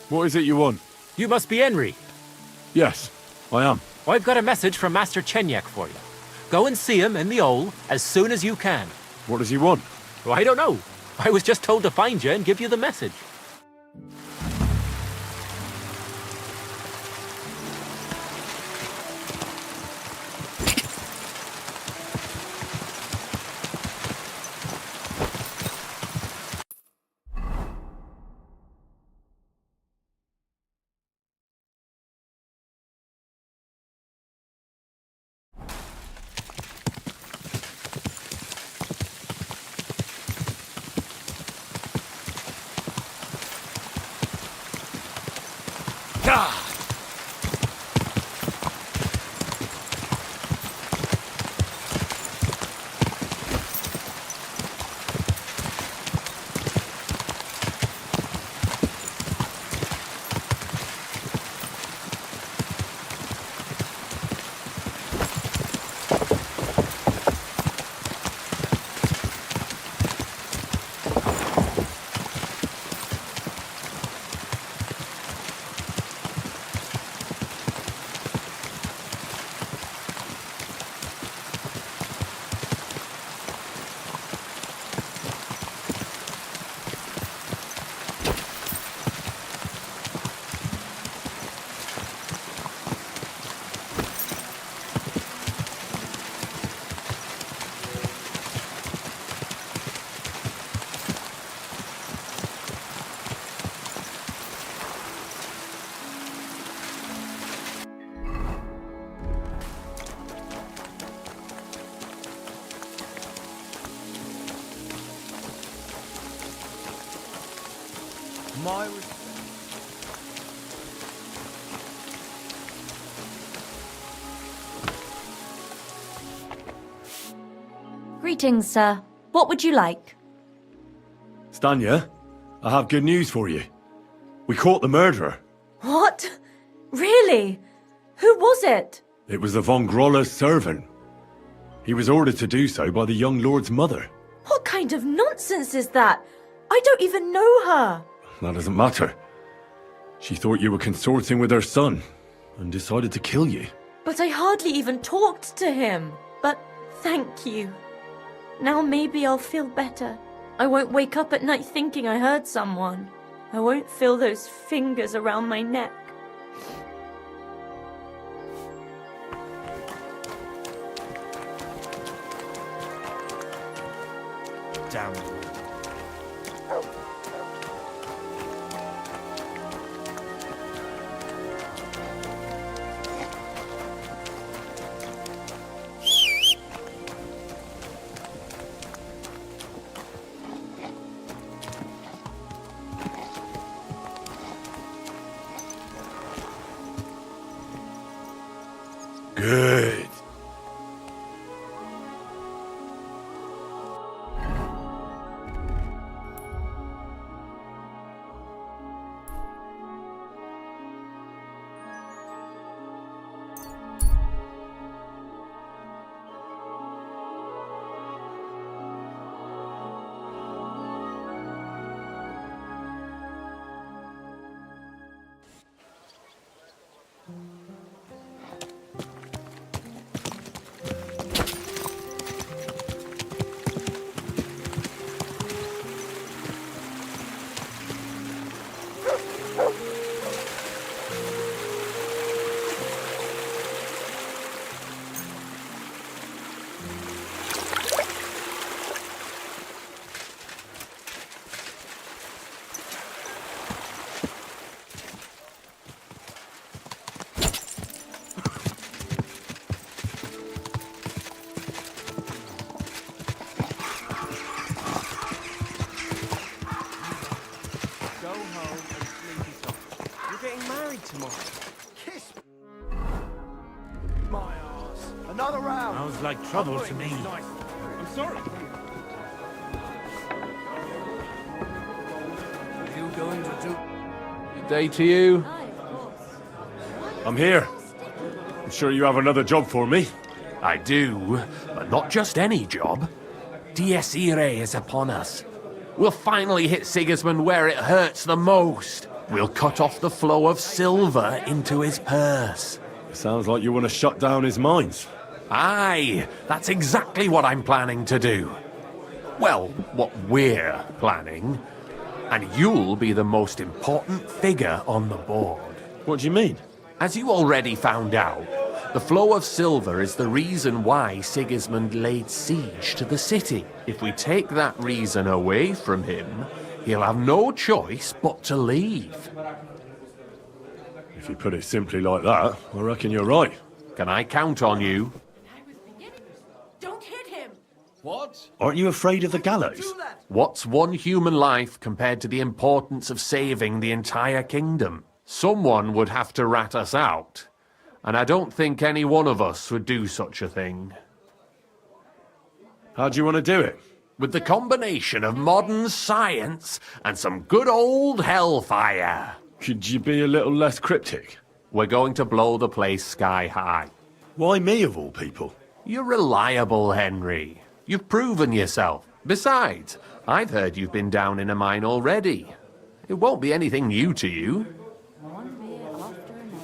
[SPEAKER 1] What is it you want?
[SPEAKER 9] You must be Henry.
[SPEAKER 1] Yes, I am.
[SPEAKER 9] I've got a message from Master Chenyak for you. Go and see him in the Ole as soon as you can.
[SPEAKER 1] What does he want?
[SPEAKER 9] Well, I don't know. I was just told to find you and give you the message.
[SPEAKER 14] My
[SPEAKER 12] Greetings, sir. What would you like?
[SPEAKER 1] Stanya, I have good news for you. We caught the murderer.
[SPEAKER 12] What? Really? Who was it?
[SPEAKER 1] It was the von Groller's servant. He was ordered to do so by the young lord's mother.
[SPEAKER 12] What kind of nonsense is that? I don't even know her.
[SPEAKER 1] That doesn't matter. She thought you were consorting with her son and decided to kill you.
[SPEAKER 12] But I hardly even talked to him. But thank you. Now maybe I'll feel better. I won't wake up at night thinking I hurt someone. I won't feel those fingers around my neck.
[SPEAKER 14] Damn.
[SPEAKER 1] Good.
[SPEAKER 10] Another round.
[SPEAKER 14] Sounds like trouble to me.
[SPEAKER 10] I'm sorry.
[SPEAKER 1] What are you going to do? Good day to you. I'm here. I'm sure you have another job for me.
[SPEAKER 11] I do, but not just any job.
[SPEAKER 19] Dies Irae is upon us. We'll finally hit Sigismund where it hurts the most. We'll cut off the flow of silver into his purse.
[SPEAKER 1] It sounds like you want to shut down his mines.
[SPEAKER 19] Aye, that's exactly what I'm planning to do. Well, what we're planning. And you'll be the most important figure on the board.
[SPEAKER 1] What do you mean?
[SPEAKER 19] As you already found out, the flow of silver is the reason why Sigismund laid siege to the city. If we take that reason away from him, he'll have no choice but to leave.
[SPEAKER 1] If you put it simply like that, I reckon you're right.
[SPEAKER 19] Can I count on you?
[SPEAKER 17] Don't hit him!
[SPEAKER 19] What?
[SPEAKER 1] Aren't you afraid of the gallows?
[SPEAKER 19] What's one human life compared to the importance of saving the entire kingdom? Someone would have to rat us out. And I don't think any one of us would do such a thing.
[SPEAKER 1] How do you want to do it?
[SPEAKER 19] With the combination of modern science and some good old hellfire.
[SPEAKER 1] Could you be a little less cryptic?
[SPEAKER 19] We're going to blow the place sky high.
[SPEAKER 1] Why me of all people?
[SPEAKER 19] You're reliable, Henry. You've proven yourself. Besides, I've heard you've been down in a mine already. It won't be anything new to you.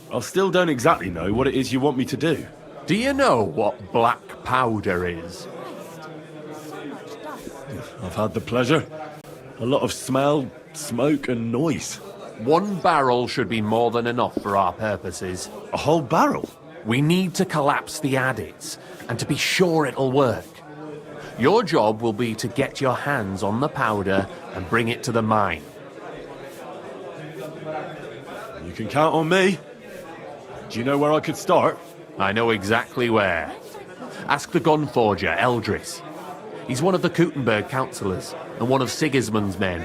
[SPEAKER 1] I still don't exactly know what it is you want me to do.
[SPEAKER 19] Do you know what black powder is?
[SPEAKER 1] I've had the pleasure. A lot of smell, smoke and noise.
[SPEAKER 19] 1 barrel should be more than enough for our purposes.
[SPEAKER 1] A whole barrel?
[SPEAKER 19] We need to collapse the adits, and to be sure it'll work. Your job will be to get your hands on the powder and bring it to the mine.
[SPEAKER 1] You can count on me. Do you know where I could start?
[SPEAKER 19] I know exactly where. Ask the gun forger, Eldris. He's one of the Kuttenberg councillors, and one of Sigismund's men.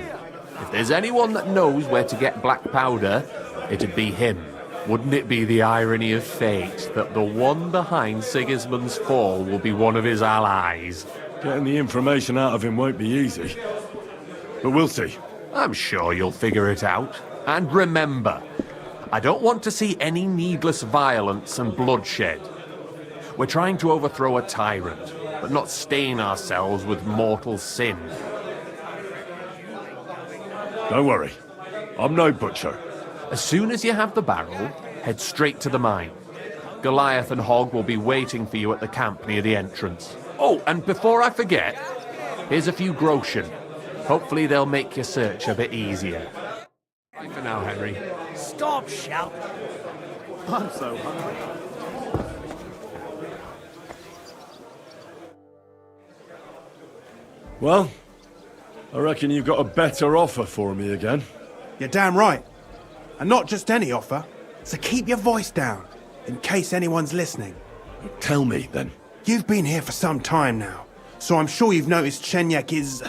[SPEAKER 19] If there's anyone that knows where to get black powder, it'd be him. Wouldn't it be the irony of fate that the one behind Sigismund's fall will be one of his allies?
[SPEAKER 1] Getting the information out of him won't be easy. But we'll see.
[SPEAKER 19] I'm sure you'll figure it out. And remember, I don't want to see any needless violence and bloodshed. We're trying to overthrow a tyrant, but not stain ourselves with mortal sin.
[SPEAKER 1] Don't worry. I'm no butcher.
[SPEAKER 19] As soon as you have the barrel, head straight to the mine. Goliath and Hogg will be waiting for you at the camp near the entrance. Oh, and before I forget, here's a few groschen. Hopefully they'll make your search a bit easier. Bye for now, Henry.
[SPEAKER 3] Stop shouting.
[SPEAKER 1] I'm so hungry. Well, I reckon you've got a better offer for me again.
[SPEAKER 4] You're damn right. And not just any offer. So keep your voice down, in case anyone's listening.
[SPEAKER 1] Tell me, then.
[SPEAKER 4] You've been here for some time now, so I'm sure you've noticed Chenyek is...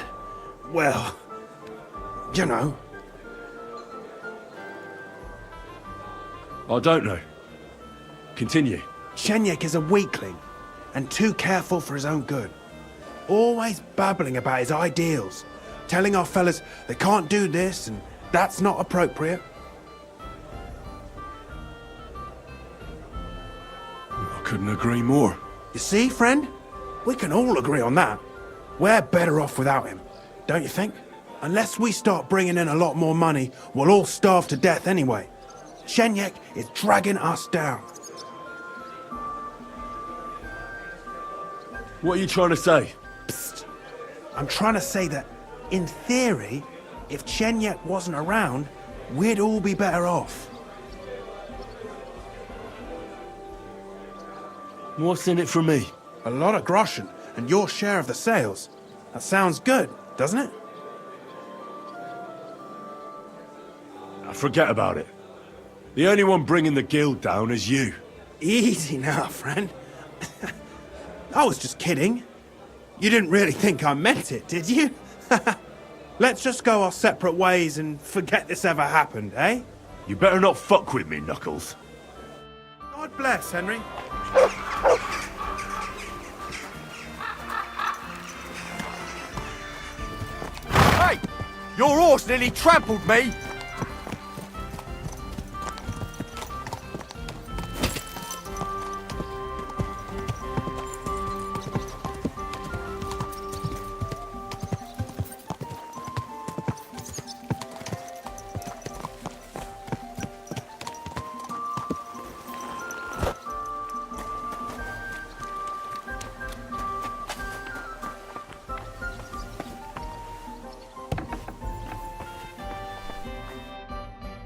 [SPEAKER 4] well... you know.
[SPEAKER 1] I don't know. Continue.
[SPEAKER 4] Chenyek is a weakling, and too careful for his own good. Always babbling about his ideals, telling our fellas they can't do this and that's not appropriate.
[SPEAKER 1] I couldn't agree more.
[SPEAKER 4] You see, friend? We can all agree on that. We're better off without him, don't you think? Unless we start bringing in a lot more money, we'll all starve to death anyway. Chenyek is dragging us down.
[SPEAKER 1] What are you trying to say?
[SPEAKER 4] Psst. I'm trying to say that, in theory, if Chenyek wasn't around, we'd all be better off.
[SPEAKER 1] What's in it for me?
[SPEAKER 4] A lot of groschen, and your share of the sales. That sounds good, doesn't it?
[SPEAKER 1] Forget about it. The only one bringing the guild down is you.
[SPEAKER 4] Easy now, friend. I was just kidding. You didn't really think I meant it, did you? Let's just go our separate ways and forget this ever happened, eh?
[SPEAKER 1] You better not fuck with me, Knuckles.
[SPEAKER 4] God bless, Henry.
[SPEAKER 10] Hey! Your horse nearly trampled me!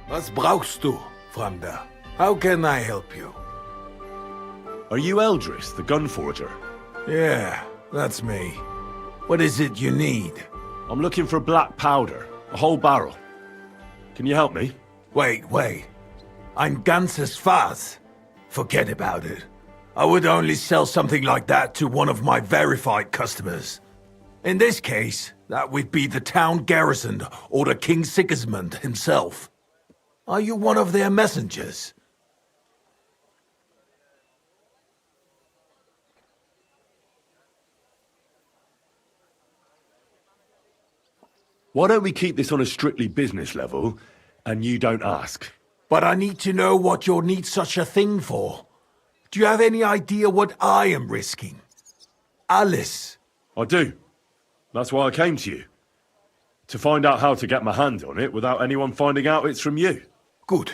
[SPEAKER 5] Was brauchst du, Fremder? How can I help you?
[SPEAKER 16] Are you Eldris, the gun forger?
[SPEAKER 5] Yeah, that's me. What is it you need?
[SPEAKER 16] I'm looking for black powder, a whole barrel. Can you help me?
[SPEAKER 5] Wait. Ein ganzes Fass? Forget about it. I would only sell something like that to one of my verified customers. In this case, that would be the town garrison or the King Sigismund himself. Are you one of their messengers?
[SPEAKER 16] Why don't we keep this on a strictly business level, and you don't ask?
[SPEAKER 5] But I need to know what you'll need such a thing for. Do you have any idea what I am risking? Alice.
[SPEAKER 16] I do. That's why I came to you. To find out how to get my hand on it without anyone finding out it's from you.
[SPEAKER 5] Good.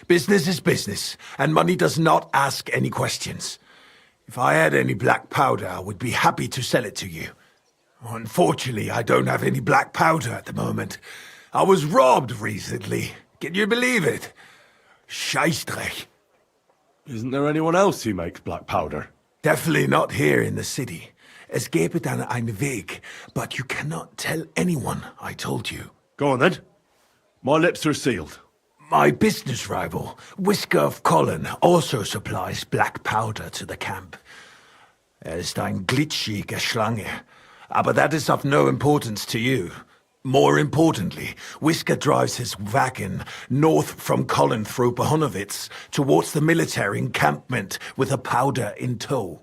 [SPEAKER 5] Business is business, and money does not ask any questions. If I had any black powder, I would be happy to sell it to you. Unfortunately, I don't have any black powder at the moment. I was robbed recently. Can you believe it? Scheißdreck.
[SPEAKER 16] Isn't there anyone else who makes black powder?
[SPEAKER 5] Definitely not here in the city. Es gäbe dann einen Weg, but you cannot tell anyone I told you.
[SPEAKER 16] Go on then. My lips are sealed.
[SPEAKER 5] My business rival, Whisker of Colin, also supplies black powder to the camp. Ist ein glitschige Schlange. Aber that is of no importance to you. More importantly, Whisker drives his wagon north from Colin through Bohunowitz towards the military encampment with a powder in tow.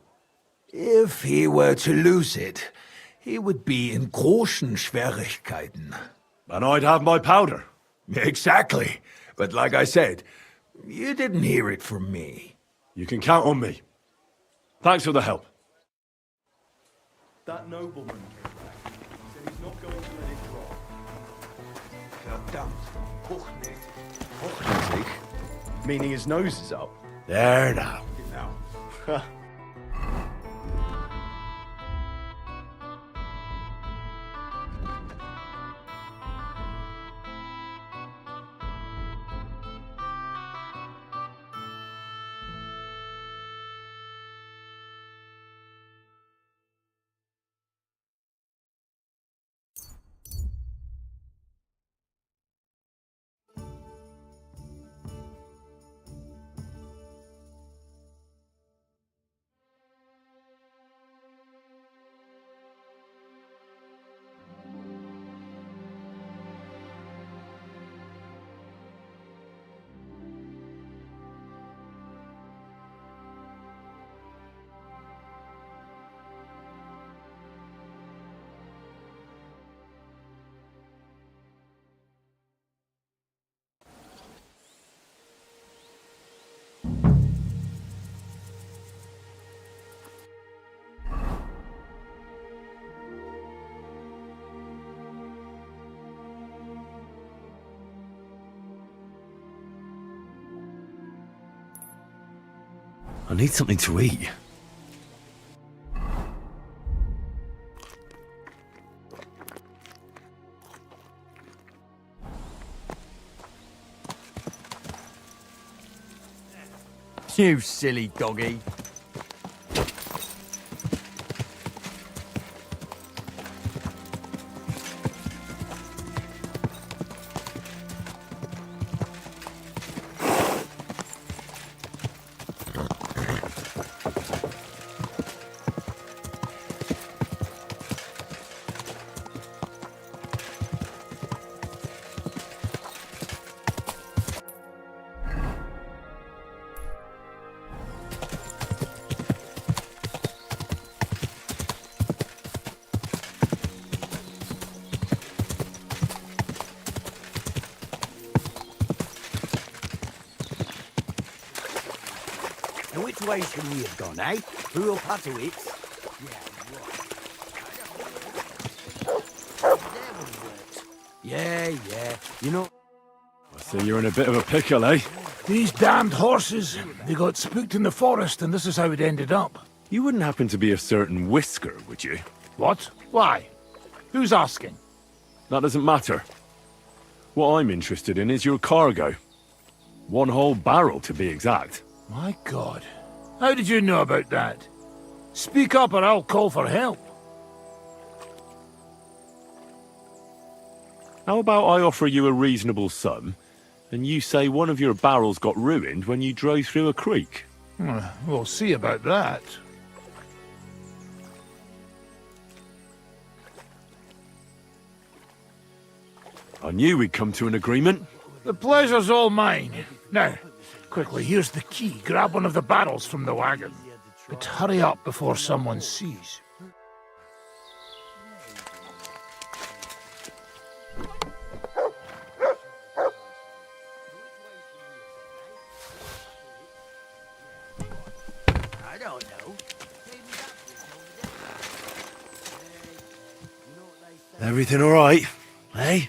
[SPEAKER 5] If he were to lose it, he would be in großen Schwierigkeiten.
[SPEAKER 16] And I'd have my powder.
[SPEAKER 5] Exactly. But like I said, you didn't hear it from me.
[SPEAKER 16] You can count on me. Thanks for the help. That nobleman came back. He said he's not going to let it drop.
[SPEAKER 5] Verdammt.
[SPEAKER 1] Meaning his nose is up.
[SPEAKER 16] There now. I need something to eat.
[SPEAKER 14] You silly doggy.
[SPEAKER 10] And which way can we have gone, eh? Through Opatowitz? Yeah, you know...
[SPEAKER 1] I see you're in a bit of a pickle, eh?
[SPEAKER 11] These damned horses, they got spooked in the forest and this is how it ended up.
[SPEAKER 1] You wouldn't happen to be a certain Whisker, would you?
[SPEAKER 11] What? Why? Who's asking?
[SPEAKER 1] That doesn't matter. What I'm interested in is your cargo. 1 whole barrel, to be exact.
[SPEAKER 11] My God. How did you know about that? Speak up or I'll call for help.
[SPEAKER 1] How about I offer you a reasonable sum, and you say one of your barrels got ruined when you drove through a creek?
[SPEAKER 11] We'll see about that.
[SPEAKER 1] I knew we'd come to an agreement.
[SPEAKER 11] The pleasure's all mine. Now, quickly, here's the key. Grab one of the barrels from the wagon. But hurry up before someone sees.
[SPEAKER 10] I don't know.
[SPEAKER 1] Everything all right, eh?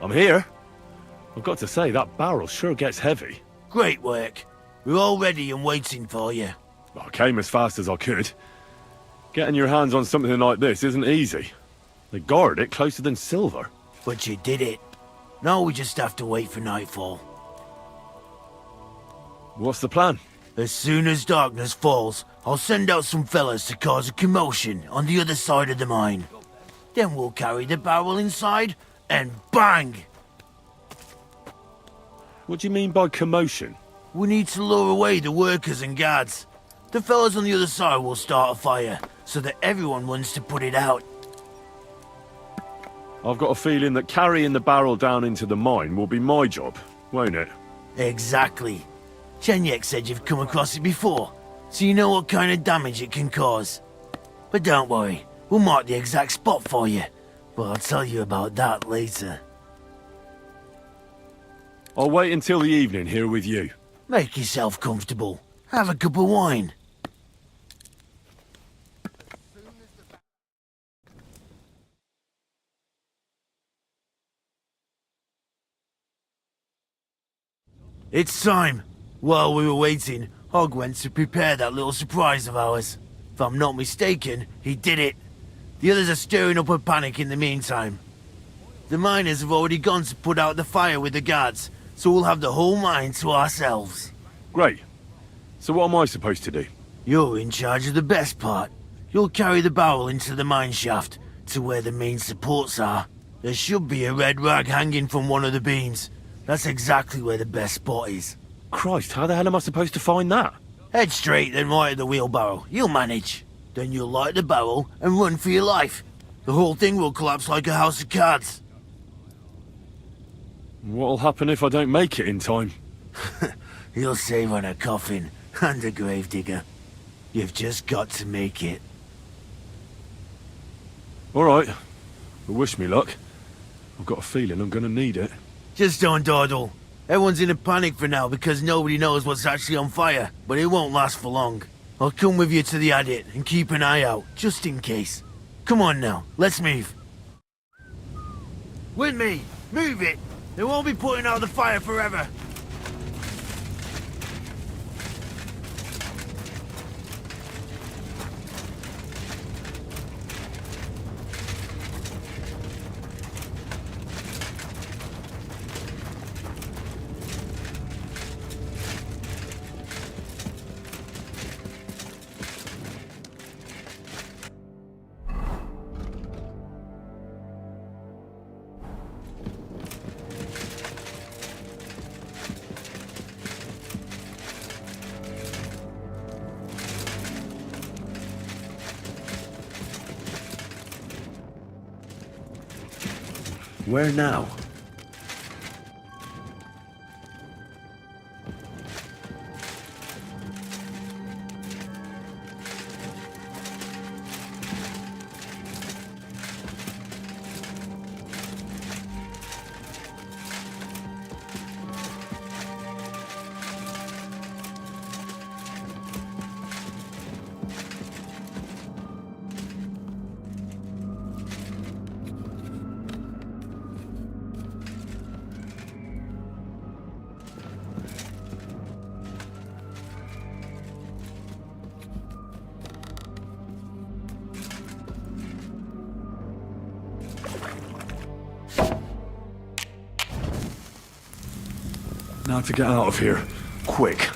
[SPEAKER 1] I'm here. I've got to say, that barrel sure gets heavy.
[SPEAKER 10] Great work. We're all ready and waiting for you.
[SPEAKER 1] I came as fast as I could. Getting your hands on something like this isn't easy. They guard it closer than silver.
[SPEAKER 10] But you did it. Now we just have to wait for nightfall.
[SPEAKER 1] What's the plan?
[SPEAKER 10] As soon as darkness falls, I'll send out some fellas to cause a commotion on the other side of the mine. Then we'll carry the barrel inside, and bang!
[SPEAKER 1] What do you mean by commotion?
[SPEAKER 10] We need to lure away the workers and guards. The fellas on the other side will start a fire, so that everyone wants to put it out.
[SPEAKER 1] I've got a feeling that carrying the barrel down into the mine will be my job, won't it?
[SPEAKER 10] Exactly. Chenyek said you've come across it before, so you know what kind of damage it can cause. But don't worry, we'll mark the exact spot for you. But I'll tell you about that later.
[SPEAKER 1] I'll wait until the evening here with you.
[SPEAKER 10] Make yourself comfortable. Have a cup of wine. It's time. While we were waiting, Hog went to prepare that little surprise of ours. If I'm not mistaken, he did it. The others are stirring up a panic in the meantime. The miners have already gone to put out the fire with the guards, so we'll have the whole mine to ourselves.
[SPEAKER 1] Great. So what am I supposed to do?
[SPEAKER 10] You're in charge of the best part. You'll carry the barrel into the mine shaft, to where the main supports are. There should be a red rag hanging from one of the beams. That's exactly where the best spot is.
[SPEAKER 1] Christ, how the hell am I supposed to find that?
[SPEAKER 10] Head straight, then right at the wheelbarrow. You'll manage. Then you'll light the barrel and run for your life. The whole thing will collapse like a house of cards.
[SPEAKER 1] What'll happen if I don't make it in time?
[SPEAKER 10] You'll save on a coffin And a gravedigger. You've just got to make it.
[SPEAKER 1] All right. Well, wish me luck. I've got a feeling I'm gonna need it.
[SPEAKER 10] Just don't dawdle. Everyone's in a panic for now because nobody knows what's actually on fire, but it won't last for long. I'll come with you to the adit and keep an eye out, just in case. Come on now, let's move. With me! Move it! They won't be putting out the fire forever.
[SPEAKER 1] Where now? Now to get out of here. Quick.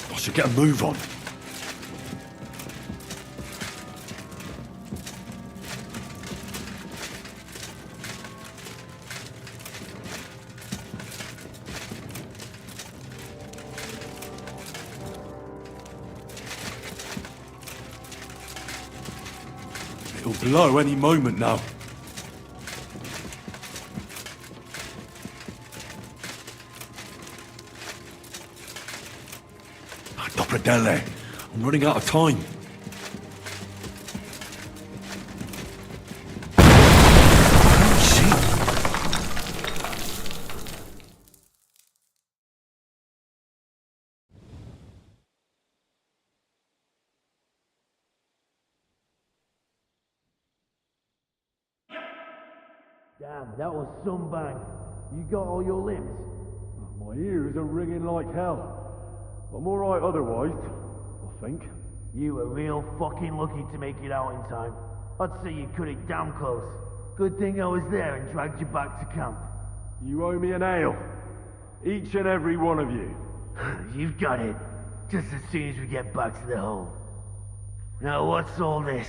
[SPEAKER 1] I should get a move on. It'll blow any moment now. Dele, I'm running out of time.
[SPEAKER 10] Damn, that was some bang. You got all your limbs?
[SPEAKER 1] My ears are ringing like hell. I'm alright otherwise, I think.
[SPEAKER 10] You were real fucking lucky to make it out in time. I'd say you cut it damn close. Good thing I was there and dragged you back to camp.
[SPEAKER 1] You owe me an ale. Each and every one of you.
[SPEAKER 10] You've got it. Just as soon as we get back to the hole. Now what's all this?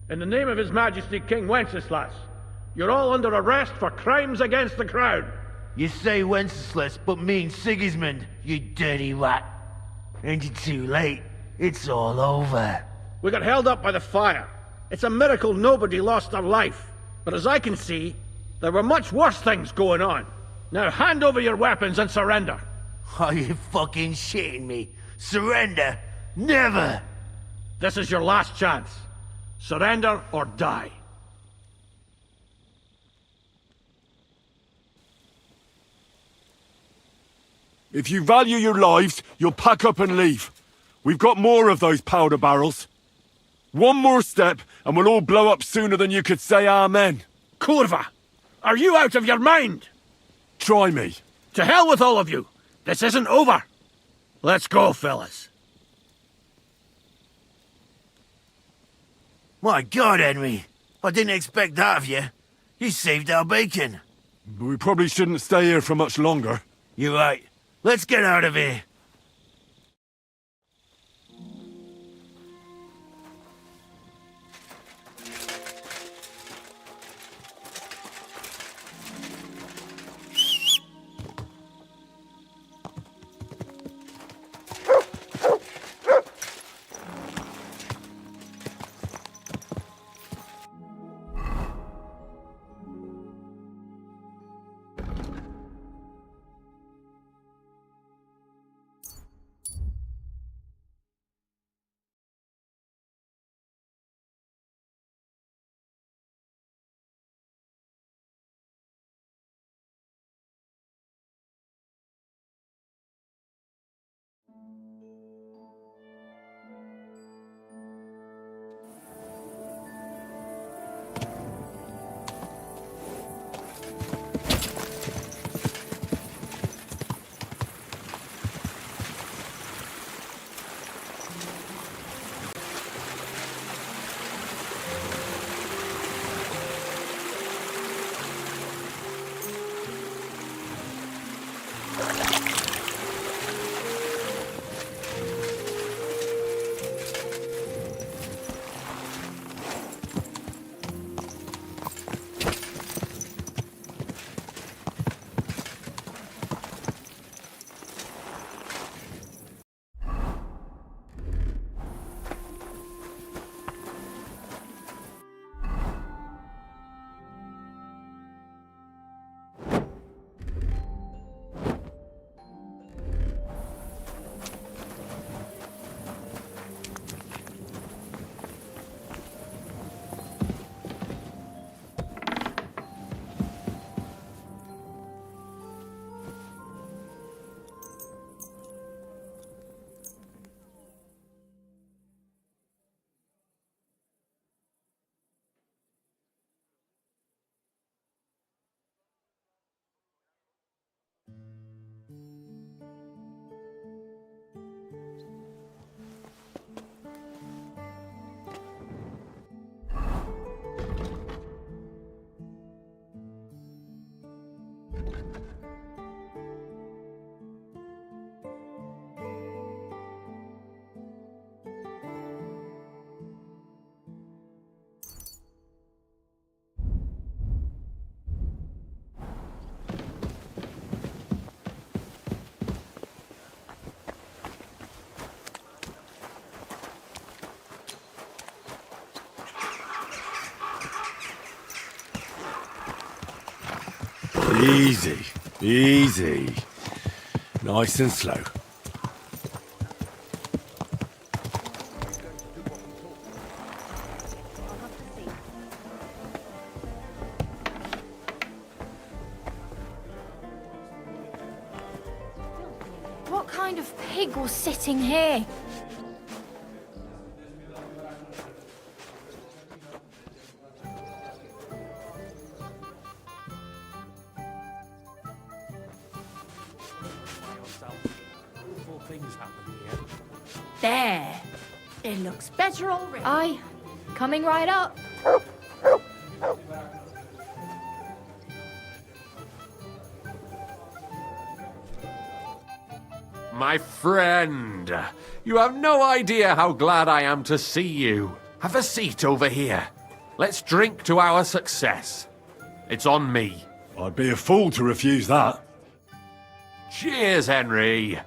[SPEAKER 11] In the name of His Majesty King Wenceslas, you're all under arrest for crimes against the crown.
[SPEAKER 10] You say Wenceslas, but mean Sigismund, you dirty rat. And you're too late. It's all over.
[SPEAKER 11] We got held up by the fire. It's a miracle nobody lost their life. But as I can see, there were much worse things going on. Now hand over your weapons and surrender.
[SPEAKER 10] Are you fucking shitting me? Surrender? Never!
[SPEAKER 11] This is your last chance. Surrender or die.
[SPEAKER 1] If you value your lives, you'll pack up and leave. We've got more of those powder barrels. One more step, and we'll all blow up sooner than you could say amen.
[SPEAKER 11] Kurva! Are you out of your mind?
[SPEAKER 1] Try me.
[SPEAKER 11] To hell with all of you. This isn't over. Let's go, fellas.
[SPEAKER 10] My God, Henry. I didn't expect that of you. You saved our bacon.
[SPEAKER 1] But we probably shouldn't stay here for much longer.
[SPEAKER 10] You're right. Let's get out of here.
[SPEAKER 1] Easy, easy. Nice and slow.
[SPEAKER 13] What kind of pig was sitting here? There. It looks better already. Aye. Coming right up.
[SPEAKER 9] My friend, you have no idea how glad I am to see you. Have a seat over here. Let's drink to our success. It's on me.
[SPEAKER 1] I'd be a fool to refuse that.
[SPEAKER 9] Cheers, Henry.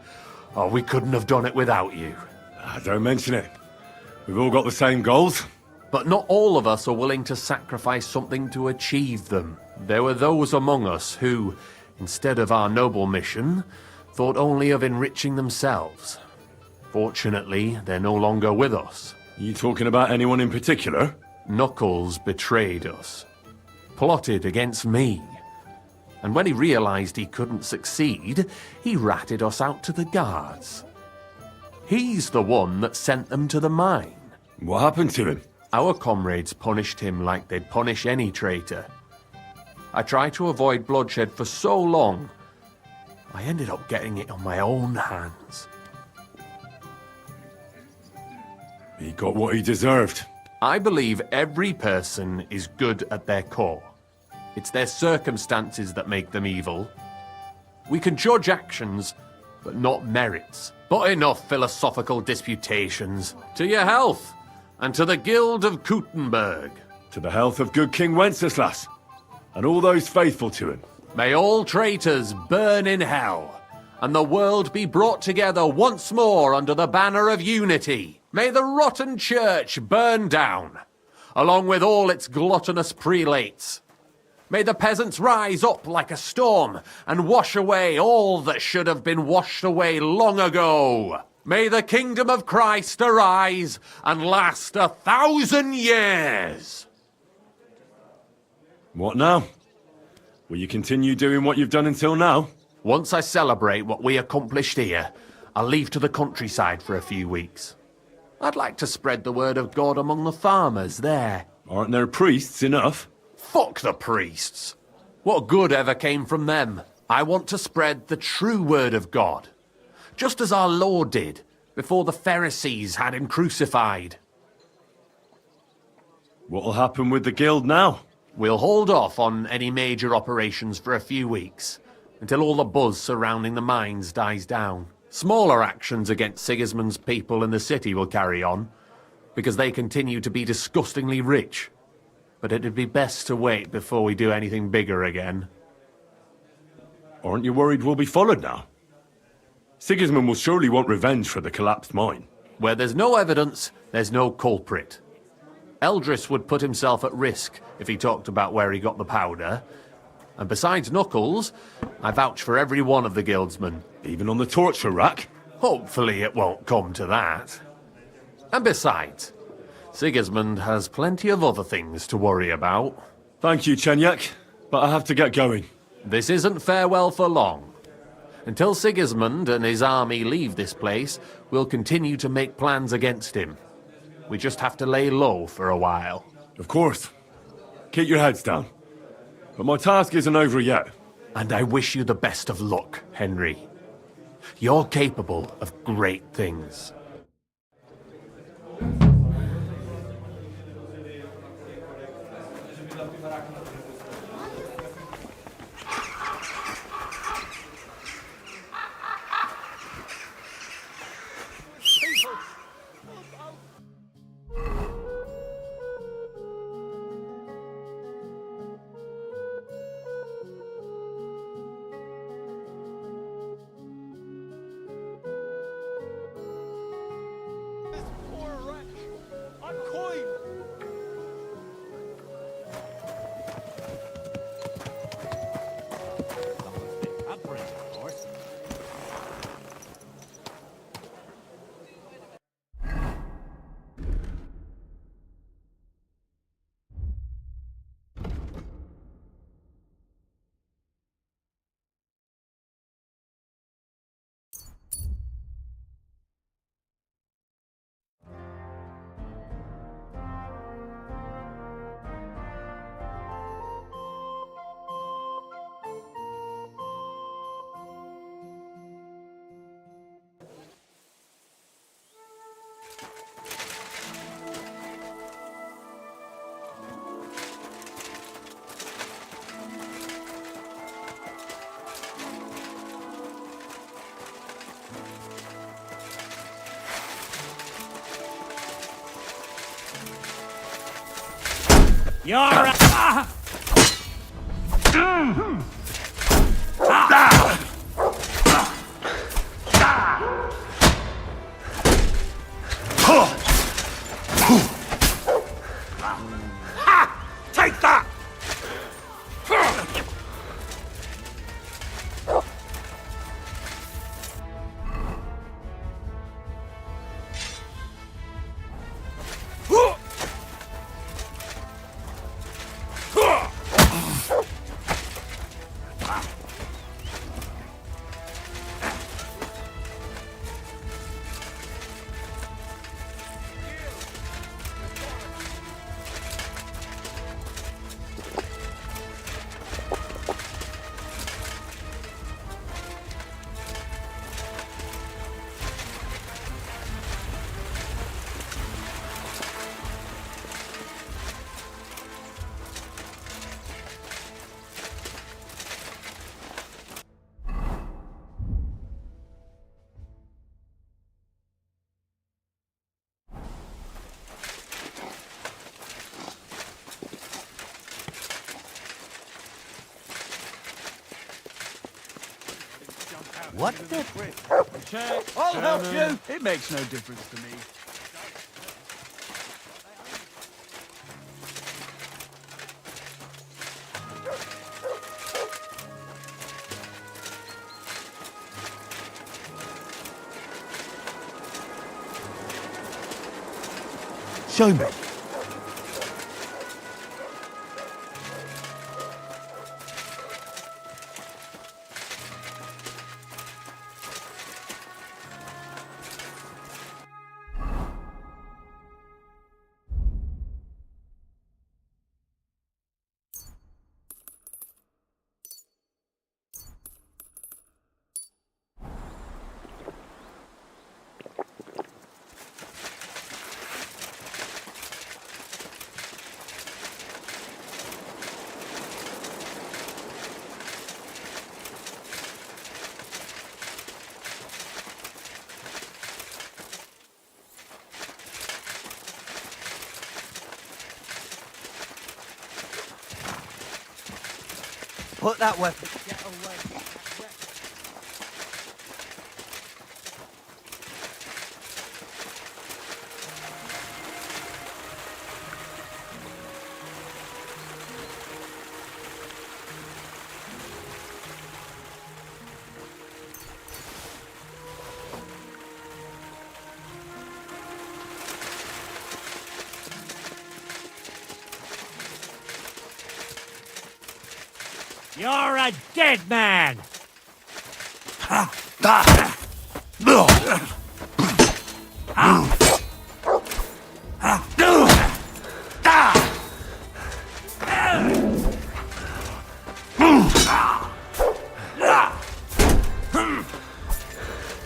[SPEAKER 9] Oh, we couldn't have done it without you.
[SPEAKER 1] Don't mention it. We've all got the same goals.
[SPEAKER 9] But not all of us are willing to sacrifice something to achieve them. There were those among us who, instead of our noble mission, thought only of enriching themselves. Fortunately, they're no longer with us.
[SPEAKER 1] You talking about anyone in particular?
[SPEAKER 9] Knuckles betrayed us. Plotted against me. And when he realized he couldn't succeed, he ratted us out to the guards. He's the one that sent them to the mine.
[SPEAKER 1] What happened to him?
[SPEAKER 9] Our comrades punished him like they'd punish any traitor. I tried to avoid bloodshed for so long, I ended up getting it on my own hands.
[SPEAKER 1] He got what he deserved.
[SPEAKER 9] I believe every person is good at their core. It's their circumstances that make them evil. We can judge actions, but not merits. But enough philosophical disputations. To your health, and to the Guild of Kuttenberg.
[SPEAKER 1] To the health of good King Wenceslas, and all those faithful to him.
[SPEAKER 9] May all traitors burn in hell, and the world be brought together once more under the banner of unity. May the rotten church burn down, along with all its gluttonous prelates. May the peasants rise up like a storm and wash away all that should have been washed away long ago. May the kingdom of Christ arise and last 1,000 years.
[SPEAKER 1] What now? Will you continue doing what you've done until now?
[SPEAKER 9] Once I celebrate what we accomplished here, I'll leave to the countryside for a few weeks. I'd like to spread the word of God among the farmers there.
[SPEAKER 1] Aren't there priests enough?
[SPEAKER 9] Fuck the priests. What good ever came from them? I want to spread the true word of God, just as our Lord did before the Pharisees had him crucified.
[SPEAKER 1] What'll happen with the guild now?
[SPEAKER 9] We'll hold off on any major operations for a few weeks, until all the buzz surrounding the mines dies down. Smaller actions against Sigismund's people in the city will carry on, because they continue to be disgustingly rich. But it'd be best to wait before we do anything bigger again.
[SPEAKER 1] Aren't you worried we'll be followed now? Sigismund will surely want revenge for the collapsed mine.
[SPEAKER 9] Where there's no evidence, there's no culprit. Eldris would put himself at risk if he talked about where he got the powder. And besides Knuckles, I vouch for every one of the guildsmen.
[SPEAKER 1] Even on the torture rack?
[SPEAKER 9] Hopefully it won't come to that. And besides, Sigismund has plenty of other things to worry about.
[SPEAKER 1] Thank you, Chenyak, but I have to get going.
[SPEAKER 9] This isn't farewell for long. Until Sigismund and his army leave this place, we'll continue to make plans against him. We just have to lay low for a while.
[SPEAKER 1] Of course. Keep your heads down. But my task isn't over yet.
[SPEAKER 9] And I wish you the best of luck, Henry. You're capable of great things.
[SPEAKER 11] You're a...
[SPEAKER 10] Take that!
[SPEAKER 8] What the...
[SPEAKER 1] Check.
[SPEAKER 8] I'll help you.
[SPEAKER 1] It makes no difference to me.
[SPEAKER 8] Show me. Put that weapon. Get away.
[SPEAKER 14] You're a dead man!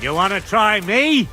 [SPEAKER 14] You wanna try me?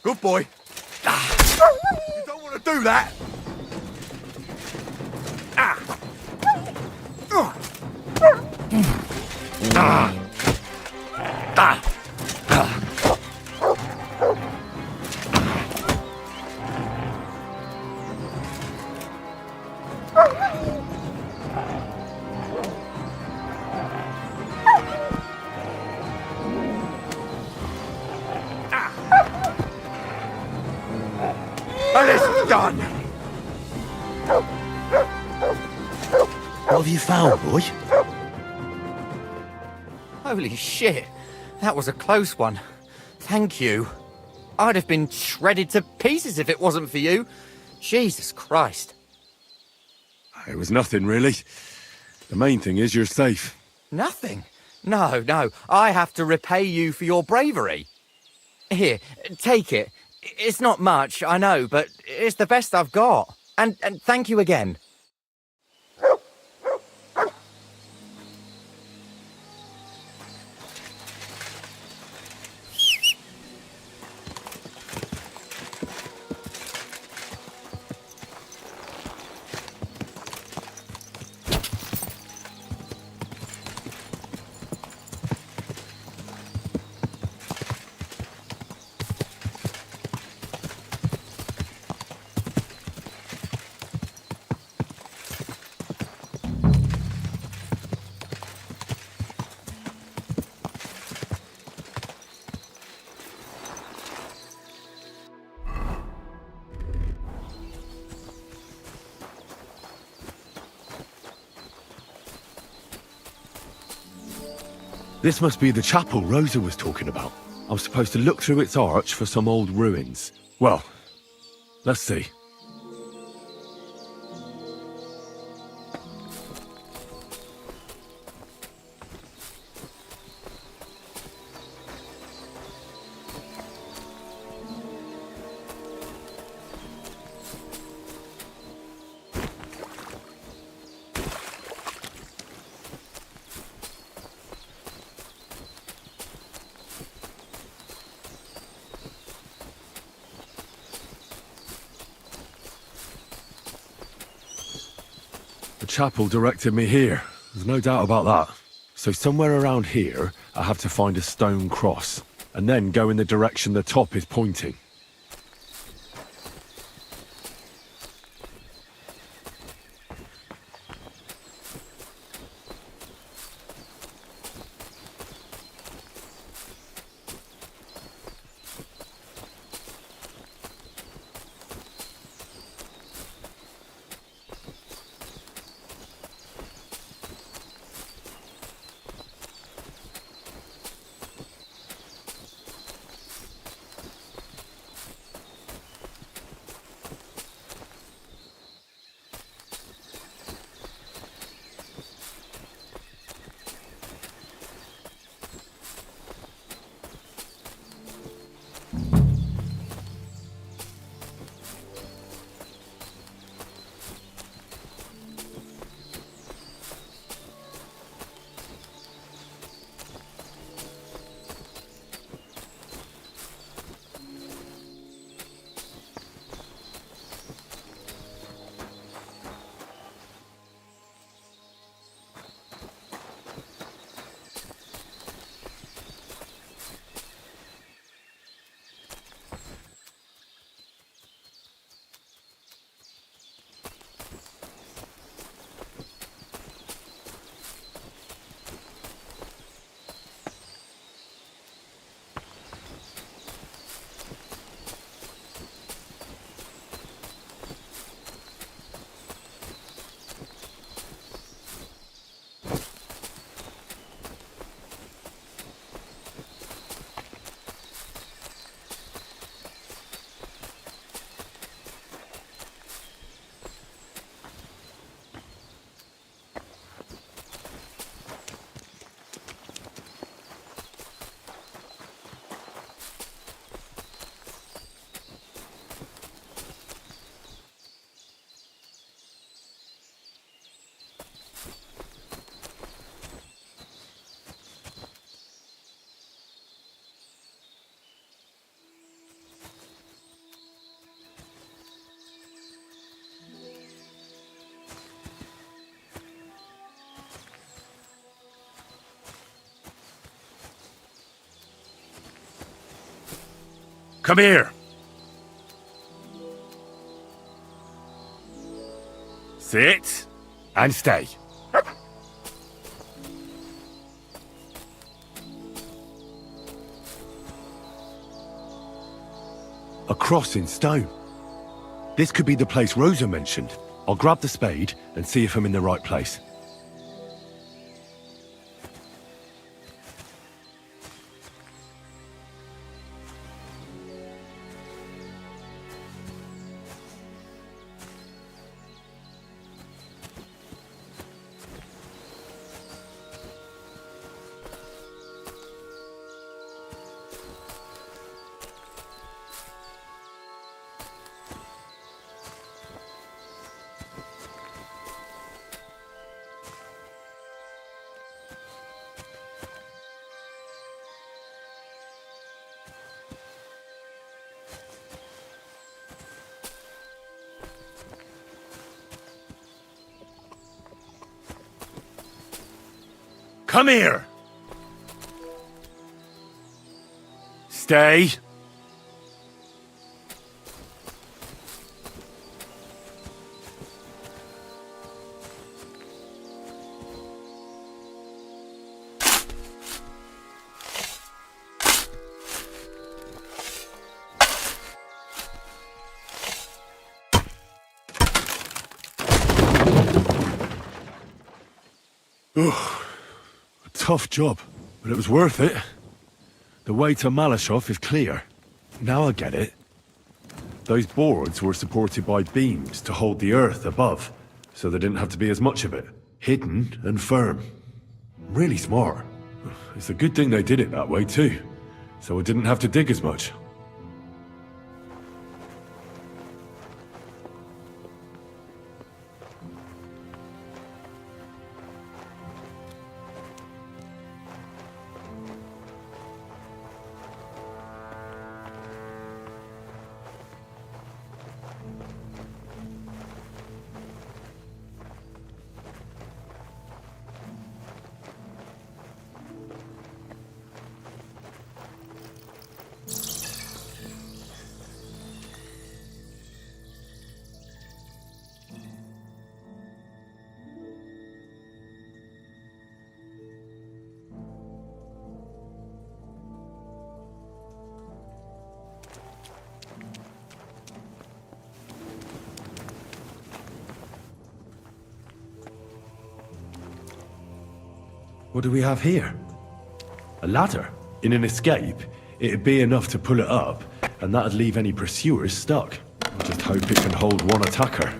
[SPEAKER 8] Good boy. You don't want to do that. done?
[SPEAKER 10] What have you found, boy?
[SPEAKER 18] Holy shit. That was a close one. Thank you. I'd have been shredded to pieces if it wasn't for you. Jesus Christ.
[SPEAKER 1] It was nothing, really. The main thing is you're safe.
[SPEAKER 18] Nothing? No, no. I have to repay you for your bravery. Here, take it. It's not much, I know, but it's the best I've got. And thank you again.
[SPEAKER 1] This must be the chapel Rosa was talking about. I was supposed to look through its arch for some old ruins. Well, let's see. The chapel directed me here. There's no doubt about that. So somewhere around here, I have to find a stone cross, and then go in the direction the top is pointing. Come here. Sit and stay. A cross in stone. This could be the place Rosa mentioned. I'll grab the spade and see if I'm in the right place. Come here! Stay. Tough job, but it was worth it. The way to Malashov is clear. Now I get it. Those boards were supported by beams to hold the earth above, so there didn't have to be as much of it. Hidden and firm. Really smart. It's a good thing they did it that way too, so I didn't have to dig as much. What do we have here? A ladder. In an escape, it'd be enough to pull it up, and that'd leave any pursuers stuck. I just hope it can hold one attacker.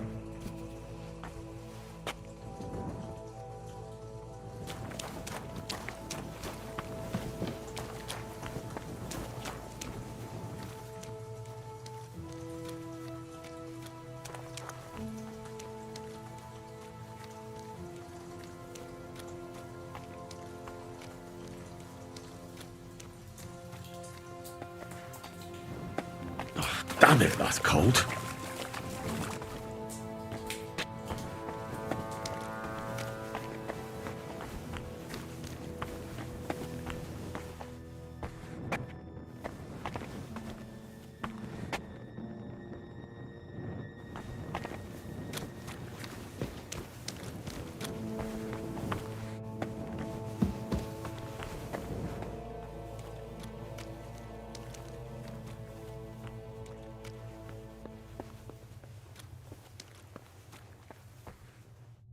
[SPEAKER 1] Damn it, that's cold.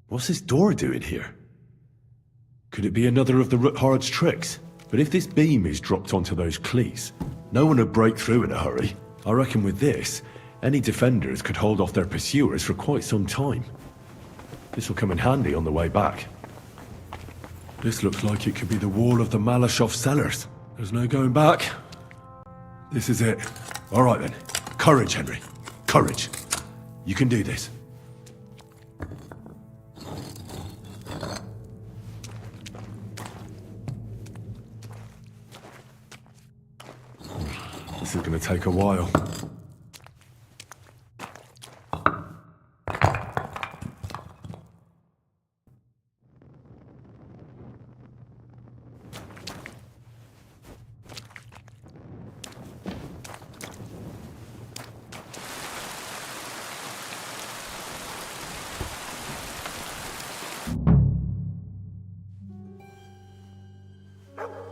[SPEAKER 1] What's this door doing here? Could it be another of the Ruthard's tricks? But if this beam is dropped onto those cleats, no one would break through in a hurry. I reckon with this, any defenders could hold off their pursuers for quite some time. This will come in handy on the way back. This looks like it could be the wall of the Malashov cellars. There's no going back. This is it. All right then. Courage, Henry. Courage. You can do this. This is going to take a while.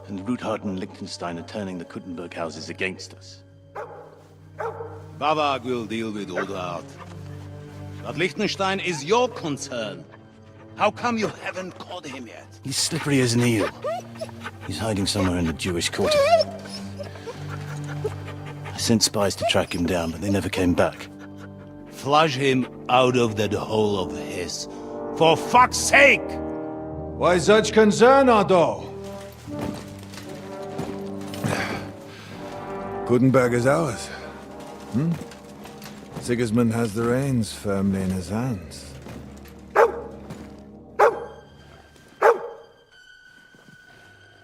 [SPEAKER 7] And Ruthard and Liechtenstein are turning the Kuttenberg houses against us. Bavag will deal with Oldhart. But Liechtenstein is your concern. How come you haven't caught him yet?
[SPEAKER 21] He's slippery as an eel. He's hiding somewhere in the Jewish quarter. I sent spies to track him down, but they never came back.
[SPEAKER 7] Flush him out of that hole of his. For fuck's sake!
[SPEAKER 23] Why such concern, Otto?
[SPEAKER 24] Gutenberg is ours. Hmm? Sigismund has the reins firmly in his hands.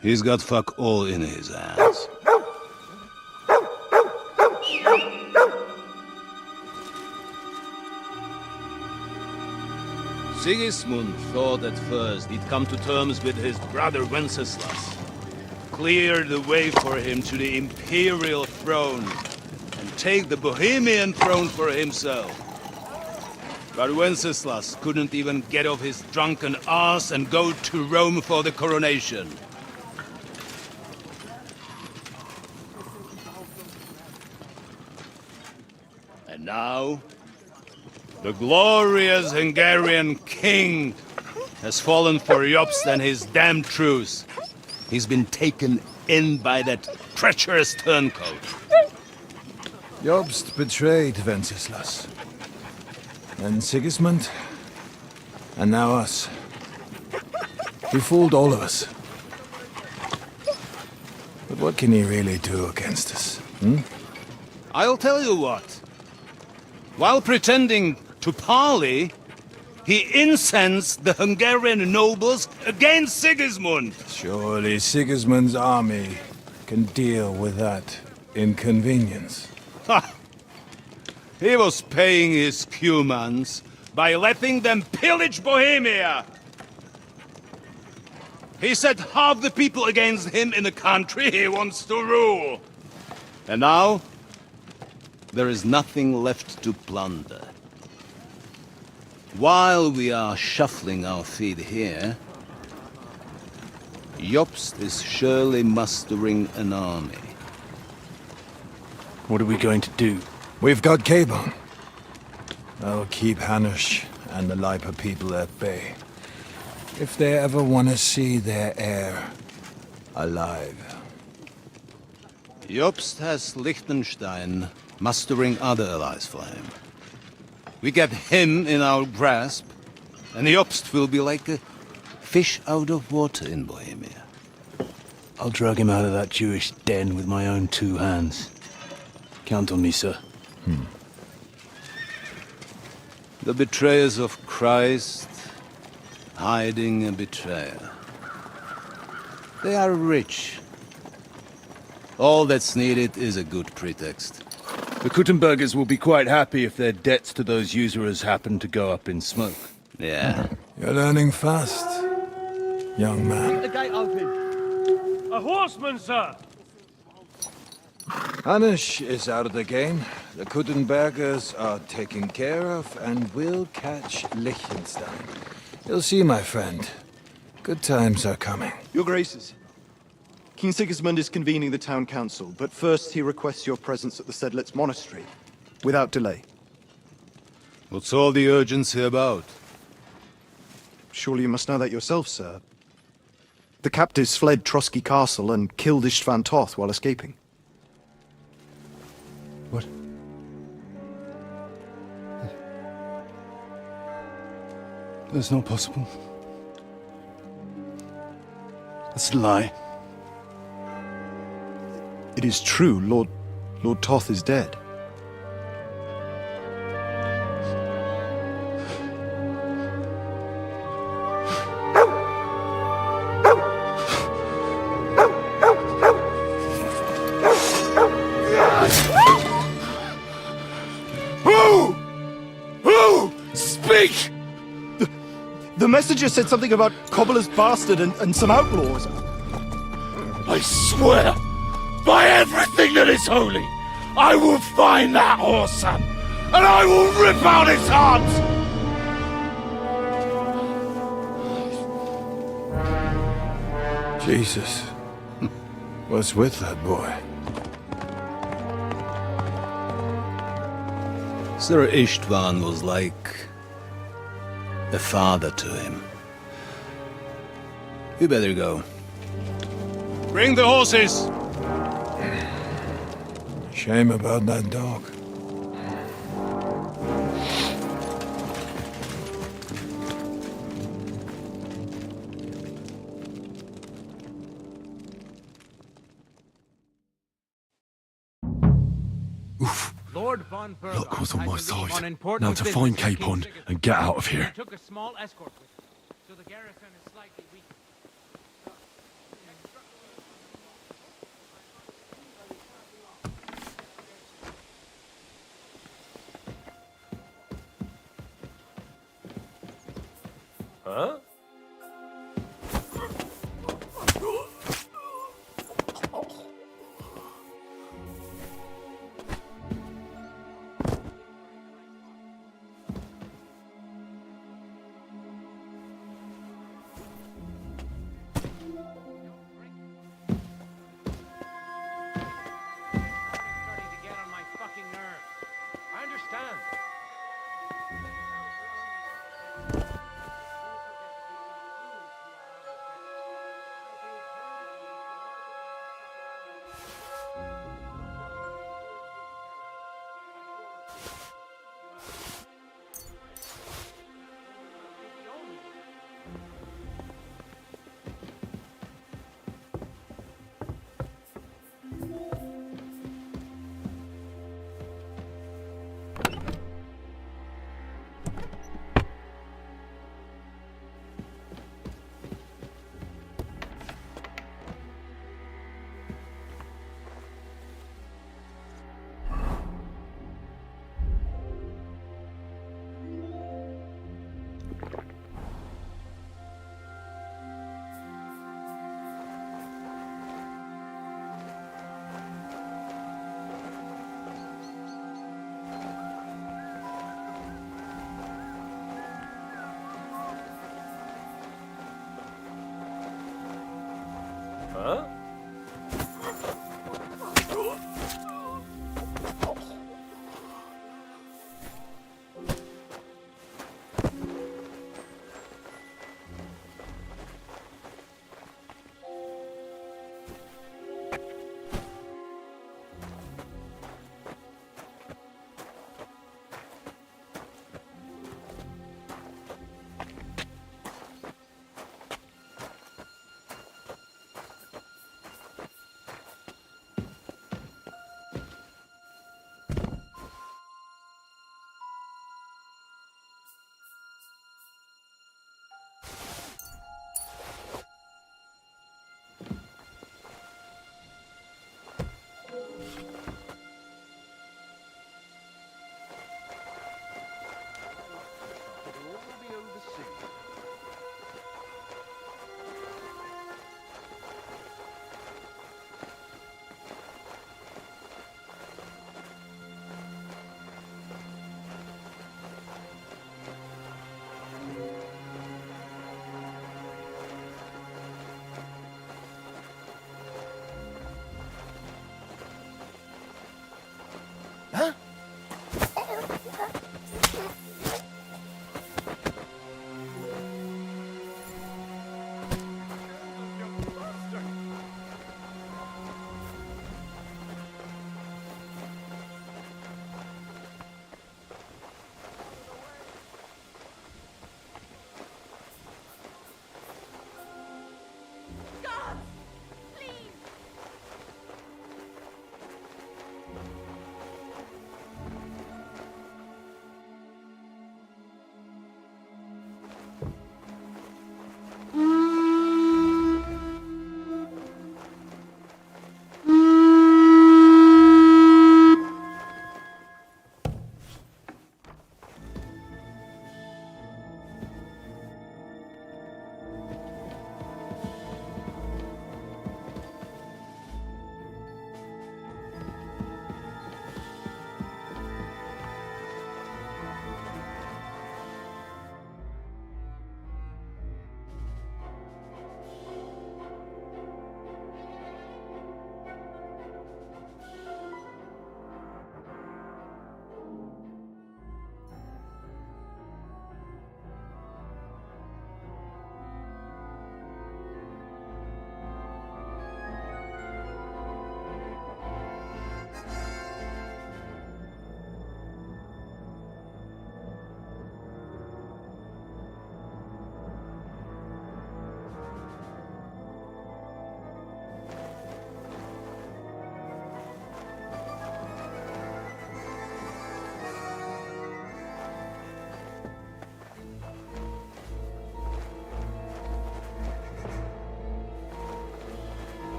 [SPEAKER 7] He's got fuck all in his hands. Sigismund thought at first he'd come to terms with his brother Wenceslas, clear the way for him to the imperial throne, and take the Bohemian throne for himself. But Wenceslas couldn't even get off his drunken ass and go to Rome for the coronation. And now, the glorious Hungarian king has fallen for Jobst and his damned truce. He's been taken in by that treacherous turncoat.
[SPEAKER 24] Jobst betrayed Wenceslas. And Sigismund. And now us. He fooled all of us. But what can he really do against us, hmm?
[SPEAKER 7] I'll tell you what. While pretending to parley, he incensed the Hungarian nobles against Sigismund.
[SPEAKER 24] Surely Sigismund's army can deal with that inconvenience.
[SPEAKER 7] Ha! He was paying his Cumans by letting them pillage Bohemia. He set half the people against him in the country he wants to rule. And now, there is nothing left to plunder. While we are shuffling our feet here, Jobst is surely mustering an army.
[SPEAKER 21] What are we going to do?
[SPEAKER 24] We've got Cabon. That'll keep Hanush and the Lipa people at bay. If they ever want to see their heir alive.
[SPEAKER 7] Jobst has Liechtenstein mustering other allies for him. We get him in our grasp, and Jobst will be like a fish out of water in Bohemia.
[SPEAKER 21] I'll drag him out of that Jewish den with my own 2 hands. Count on me, sir.
[SPEAKER 7] The betrayers of Christ, hiding a betrayer. They are rich. All that's needed is a good pretext.
[SPEAKER 1] The Kuttenbergers will be quite happy if their debts to those usurers happen to go up in smoke.
[SPEAKER 7] Yeah.
[SPEAKER 24] You're learning fast, young man.
[SPEAKER 11] The gate open. A horseman, sir!
[SPEAKER 24] Hanush is out of the game. The Kuttenbergers are taken care of, and we'll catch Liechtenstein. You'll see, my friend. Good times are coming.
[SPEAKER 25] Your Graces, King Sigismund is convening the town council, but first he requests your presence at the Sedlitz monastery, without delay.
[SPEAKER 7] What's all the urgency about?
[SPEAKER 25] Surely you must know that yourself, sir. The captives fled Trotsky Castle and killed Istvan Toth while escaping.
[SPEAKER 1] What? That's not possible. That's a lie.
[SPEAKER 25] It is true, Lord Toth is dead.
[SPEAKER 7] Who? Speak!
[SPEAKER 25] The messenger said something about Cobbler's bastard and some outlaws.
[SPEAKER 7] I swear, by everything that is holy, I will find that whoreson, and I will rip out his heart!
[SPEAKER 24] Jesus. What's with that boy?
[SPEAKER 21] Sir Istvan was like a father to him. You better go.
[SPEAKER 1] Bring the horses!
[SPEAKER 24] Shame about that dog.
[SPEAKER 1] Luck was on my side. Now to find Capon and get out of here.
[SPEAKER 14] Took a small escort with him, so the garrison is slightly weak.
[SPEAKER 9] Huh? Huh?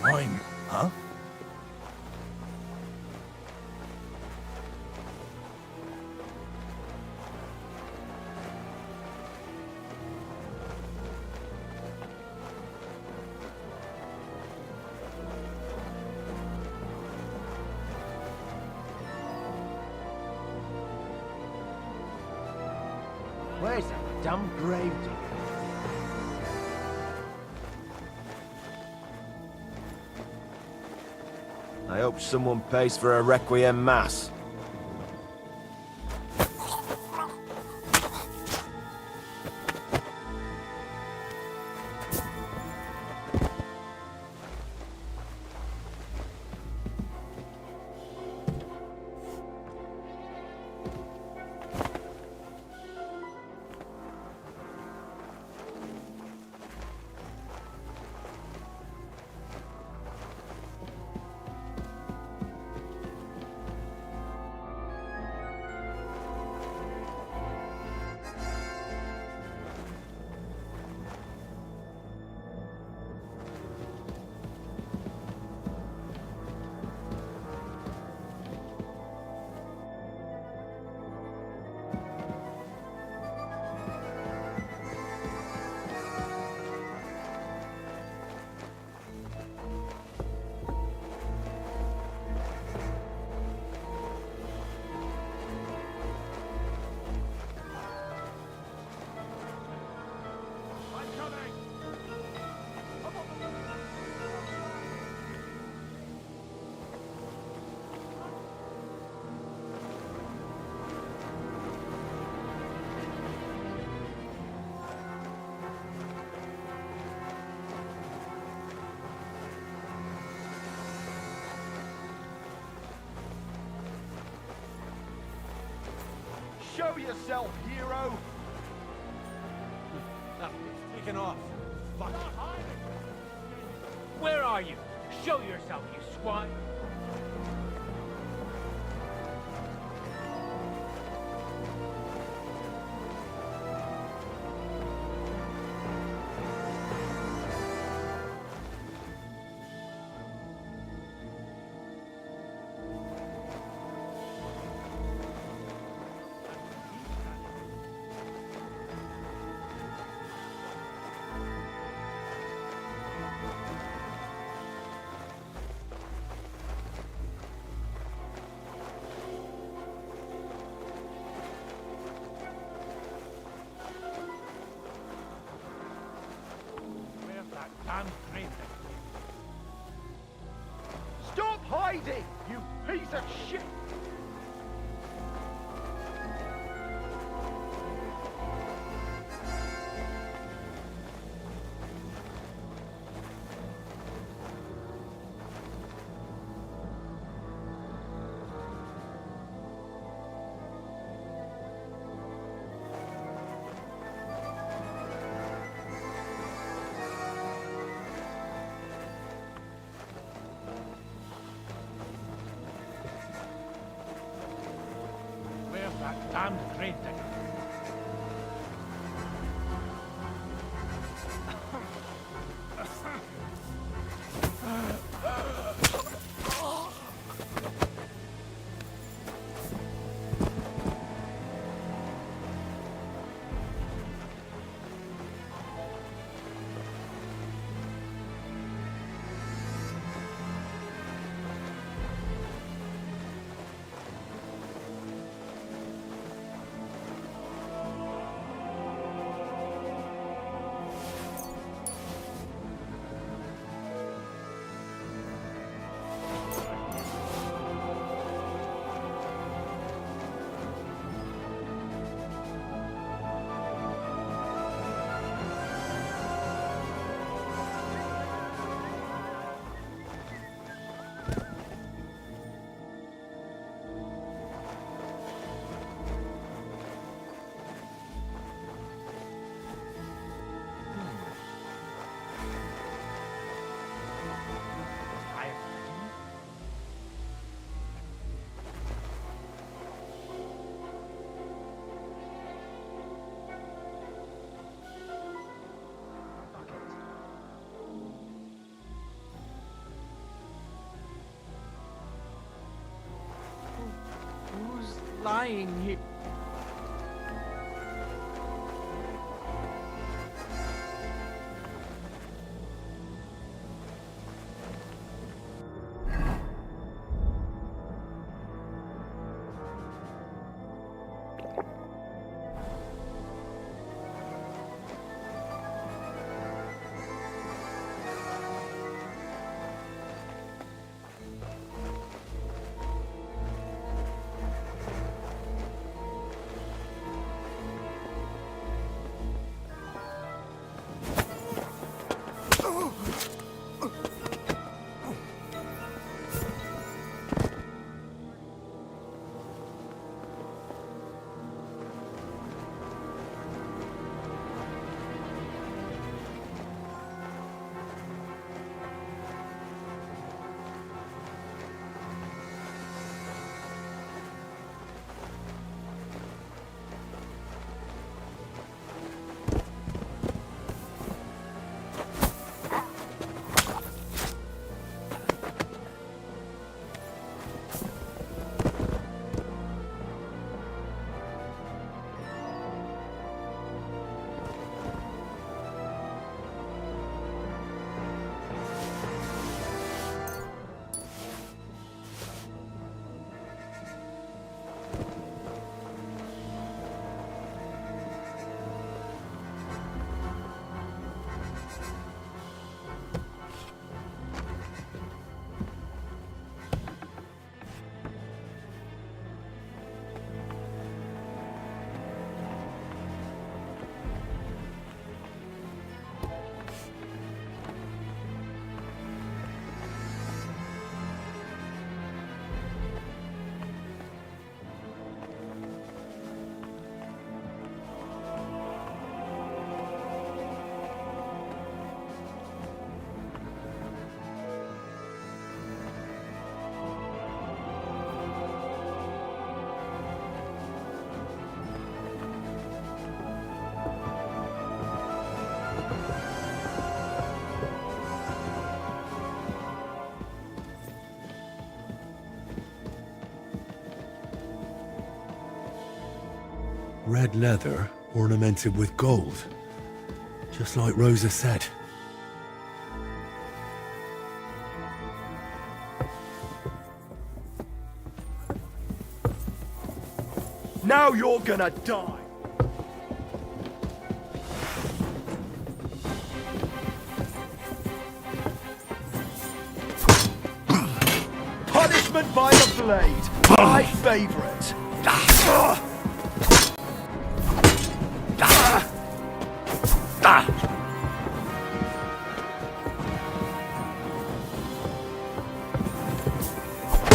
[SPEAKER 10] I'm... Huh?
[SPEAKER 2] Where's that damn grave digger?
[SPEAKER 10] I hope someone pays for a requiem mass.
[SPEAKER 2] Show yourself, hero!
[SPEAKER 11] Taken off. Fuck. Where are you? Show yourself, you squat. Damn crazy.
[SPEAKER 2] Stop hiding, you piece of shit!
[SPEAKER 11] That damned grave digger.
[SPEAKER 18] lying here.
[SPEAKER 1] Red leather ornamented with gold. Just like Rosa said.
[SPEAKER 8] Now you're gonna die! Punishment by the blade! My favorite!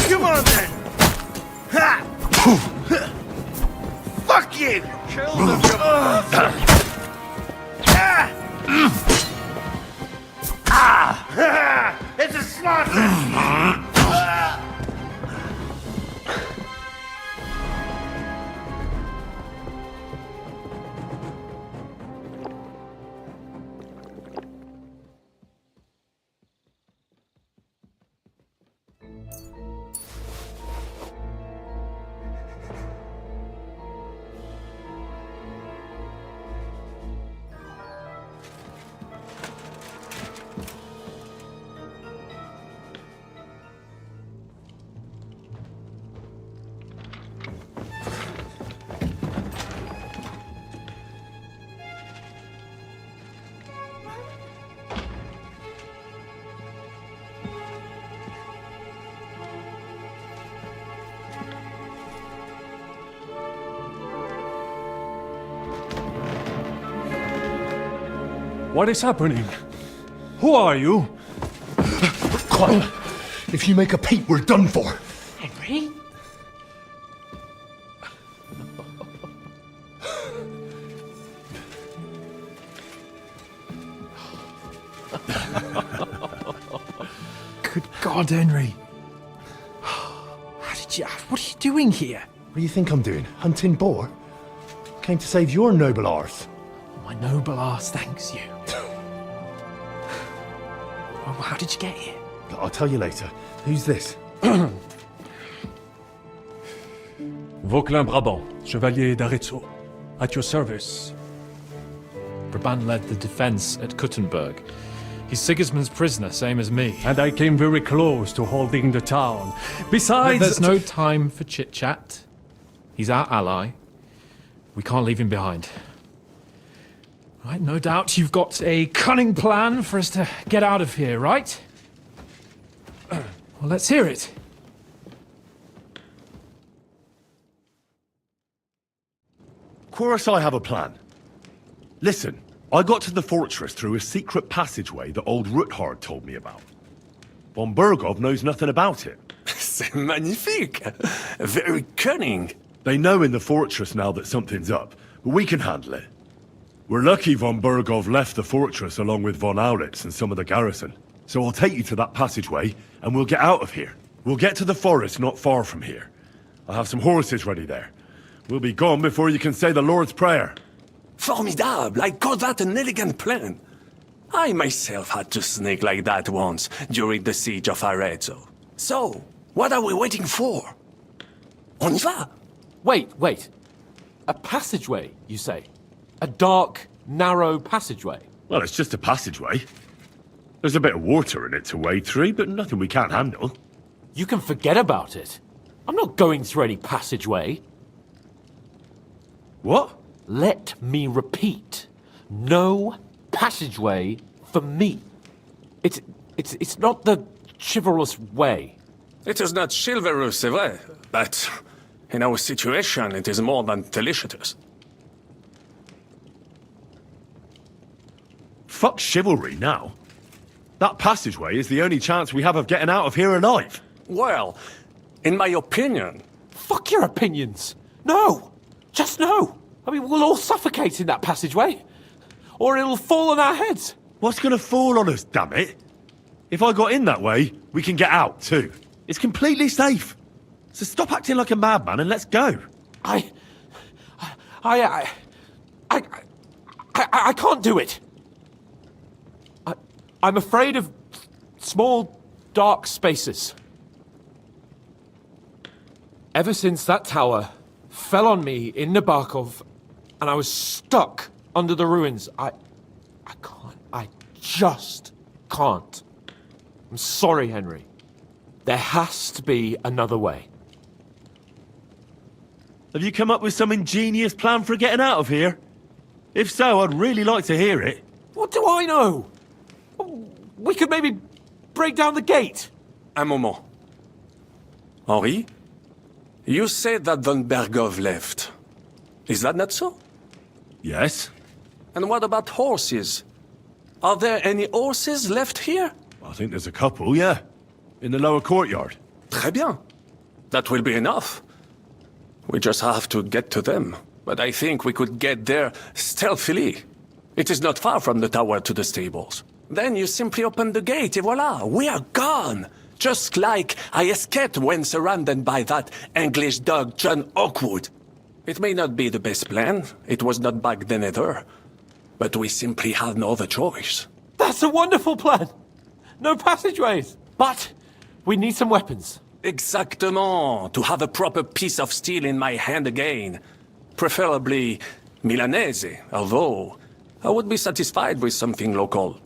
[SPEAKER 8] Come on then! Ha! Fuck you! Kill them, you bastard! It's a slaughter!
[SPEAKER 6] What is happening? Who are you?
[SPEAKER 8] Quiet. If you make a peep, we're done for.
[SPEAKER 17] Henry?
[SPEAKER 8] Good God, Henry. How did you... What are you doing here? What do you think I'm doing? Hunting boar? Came to save your noble arse.
[SPEAKER 12] My noble arse thanks you. Well, how did you get here?
[SPEAKER 8] I'll tell you later. Who's this?
[SPEAKER 6] Vauquelin-Brabant, Chevalier d'Arezzo. At your service.
[SPEAKER 12] Brabant led the defense at Kuttenberg. He's Sigismund's prisoner, same as me.
[SPEAKER 6] And I came very close to holding the town. Besides...
[SPEAKER 12] There's no time for chit-chat. He's our ally. We can't leave him behind. Right, no doubt you've got a cunning plan for us to get out of here, right? Well, let's hear it.
[SPEAKER 1] Of course I have a plan. Listen, I got to the fortress through a secret passageway that old Ruthard told me about. Von Bergov knows nothing about it.
[SPEAKER 3] C'est magnifique! Very cunning.
[SPEAKER 1] They know in the fortress now that something's up, but we can handle it. We're lucky Von Bergov left the fortress along with Von Aulitz and some of the garrison. So I'll take you to that passageway, and we'll get out of here. We'll get to the forest not far from here. I'll have some horses ready there. We'll be gone before you can say the Lord's Prayer.
[SPEAKER 3] Formidable! I call that an elegant plan. I myself had to sneak like that once during the siege of Arezzo. So, what are we waiting for? On y va!
[SPEAKER 9] Wait. A passageway, you say? A dark, narrow passageway?
[SPEAKER 1] Well, it's just a passageway. There's a bit of water in it to wade through, but nothing we can't handle.
[SPEAKER 9] You can forget about it. I'm not going through any passageway.
[SPEAKER 1] What?
[SPEAKER 9] Let me repeat. No passageway for me. It's not the chivalrous way.
[SPEAKER 3] It is not chivalrous, c'est vrai, but in our situation, it is more than delicious.
[SPEAKER 1] Fuck chivalry now. That passageway is the only chance we have of getting out of here alive.
[SPEAKER 3] Well, in my opinion...
[SPEAKER 9] Fuck your opinions. No! Just no! I mean, we'll all suffocate in that passageway. Or it'll fall on our heads.
[SPEAKER 1] What's gonna fall on us, damn it? If I got in that way, we can get out, too. It's completely safe. So stop acting like a madman and let's go.
[SPEAKER 9] I can't do it. I'm afraid of small, dark spaces. Ever since that tower fell on me in Nabokov, and I was stuck under the ruins, I can't. I just can't. I'm sorry, Henry. There has to be another way.
[SPEAKER 1] Have you come up with some ingenious plan for getting out of here? If so, I'd really like to hear it.
[SPEAKER 9] What do I know? We could maybe break down the gate.
[SPEAKER 3] Un moment. Henri? You said that Von Bergov left. Is that not so?
[SPEAKER 1] Yes.
[SPEAKER 3] And what about horses? Are there any horses left here?
[SPEAKER 1] I think there's a couple, yeah. In the lower courtyard.
[SPEAKER 3] Très bien. That will be enough. We just have to get to them. But I think we could get there stealthily. It is not far from the tower to the stables. Then you simply open the gate, et voila, we are gone! Just like I escaped when surrounded by that English dog John Oakwood. It may not be the best plan, it was not back then either, but we simply had no other choice.
[SPEAKER 9] That's a wonderful plan! No passageways! But we need some weapons.
[SPEAKER 3] Exactement, to have a proper piece of steel in my hand again. Preferably Milanese, although I would be satisfied with something local.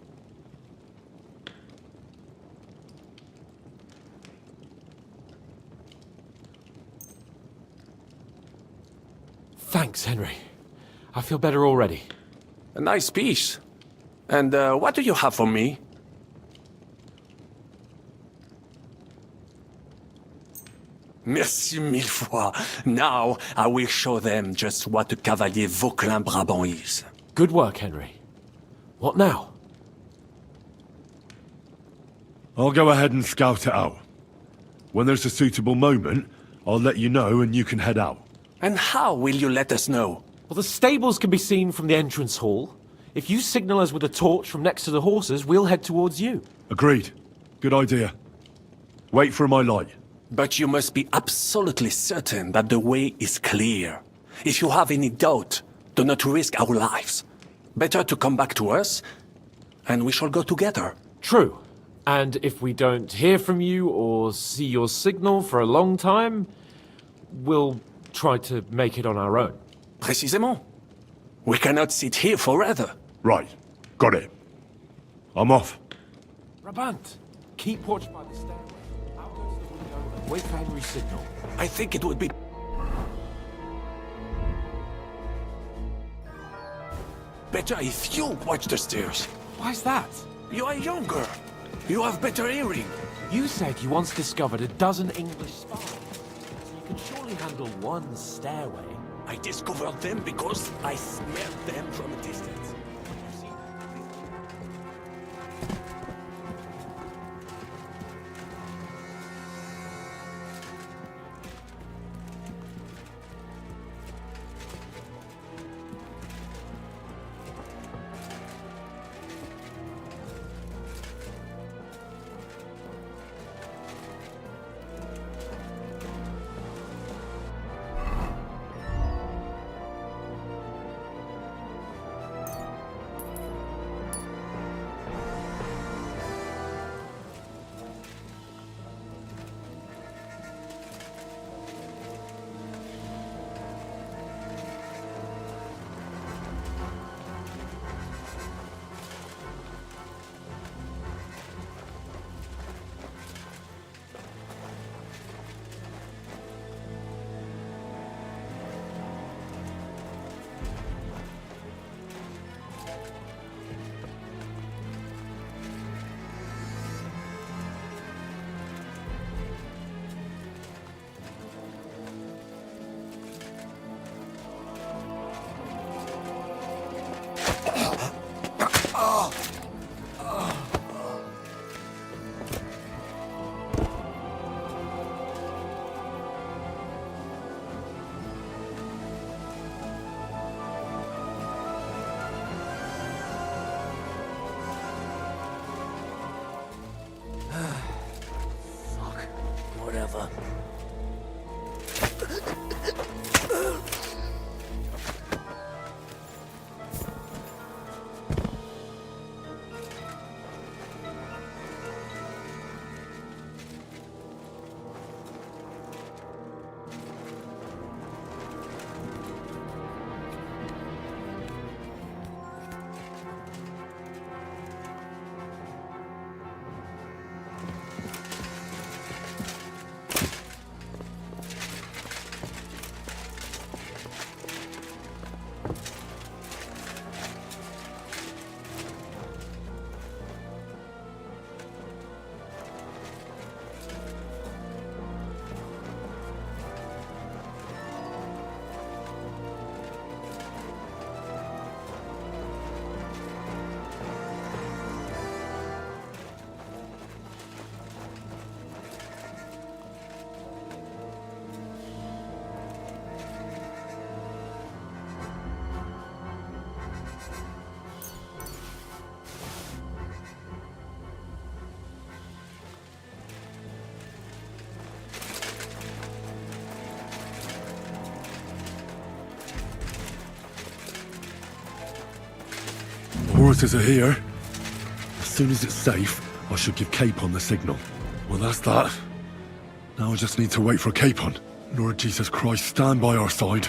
[SPEAKER 9] Thanks, Henry. I feel better already.
[SPEAKER 3] A nice piece. And what do you have for me? Merci mille fois. Now I will show them just what a Cavalier Vauquelin-Brabant is.
[SPEAKER 9] Good work, Henry. What now?
[SPEAKER 1] I'll go ahead and scout it out. When there's a suitable moment, I'll let you know and you can head out.
[SPEAKER 3] And how will you let us know?
[SPEAKER 9] Well, the stables can be seen from the entrance hall. If you signal us with a torch from next to the horses, we'll head towards you.
[SPEAKER 1] Agreed. Good idea. Wait for my light.
[SPEAKER 3] But you must be absolutely certain that the way is clear. If you have any doubt, do not risk our lives. Better to come back to us, and we shall go together.
[SPEAKER 9] True. And if we don't hear from you or see your signal for a long time, we'll
[SPEAKER 12] try to make it on our own.
[SPEAKER 3] Précisément. We cannot sit here forever.
[SPEAKER 1] Right. Got it. I'm off.
[SPEAKER 12] Brabant, keep watch by the stairway. I'll go to the window and wait for Henry's signal.
[SPEAKER 3] I think it would be... better if you watch the stairs.
[SPEAKER 12] Why's that?
[SPEAKER 3] You are younger. You have better hearing.
[SPEAKER 12] You said you once discovered a dozen English spies. So you can surely handle one stairway.
[SPEAKER 3] I discovered them because I smelled them from a distance.
[SPEAKER 10] Whatever.
[SPEAKER 1] Horses are here. As soon as it's safe, I should give Capon the signal. Well, that's that. Now I just need to wait for Capon. Lord Jesus Christ, stand by our side.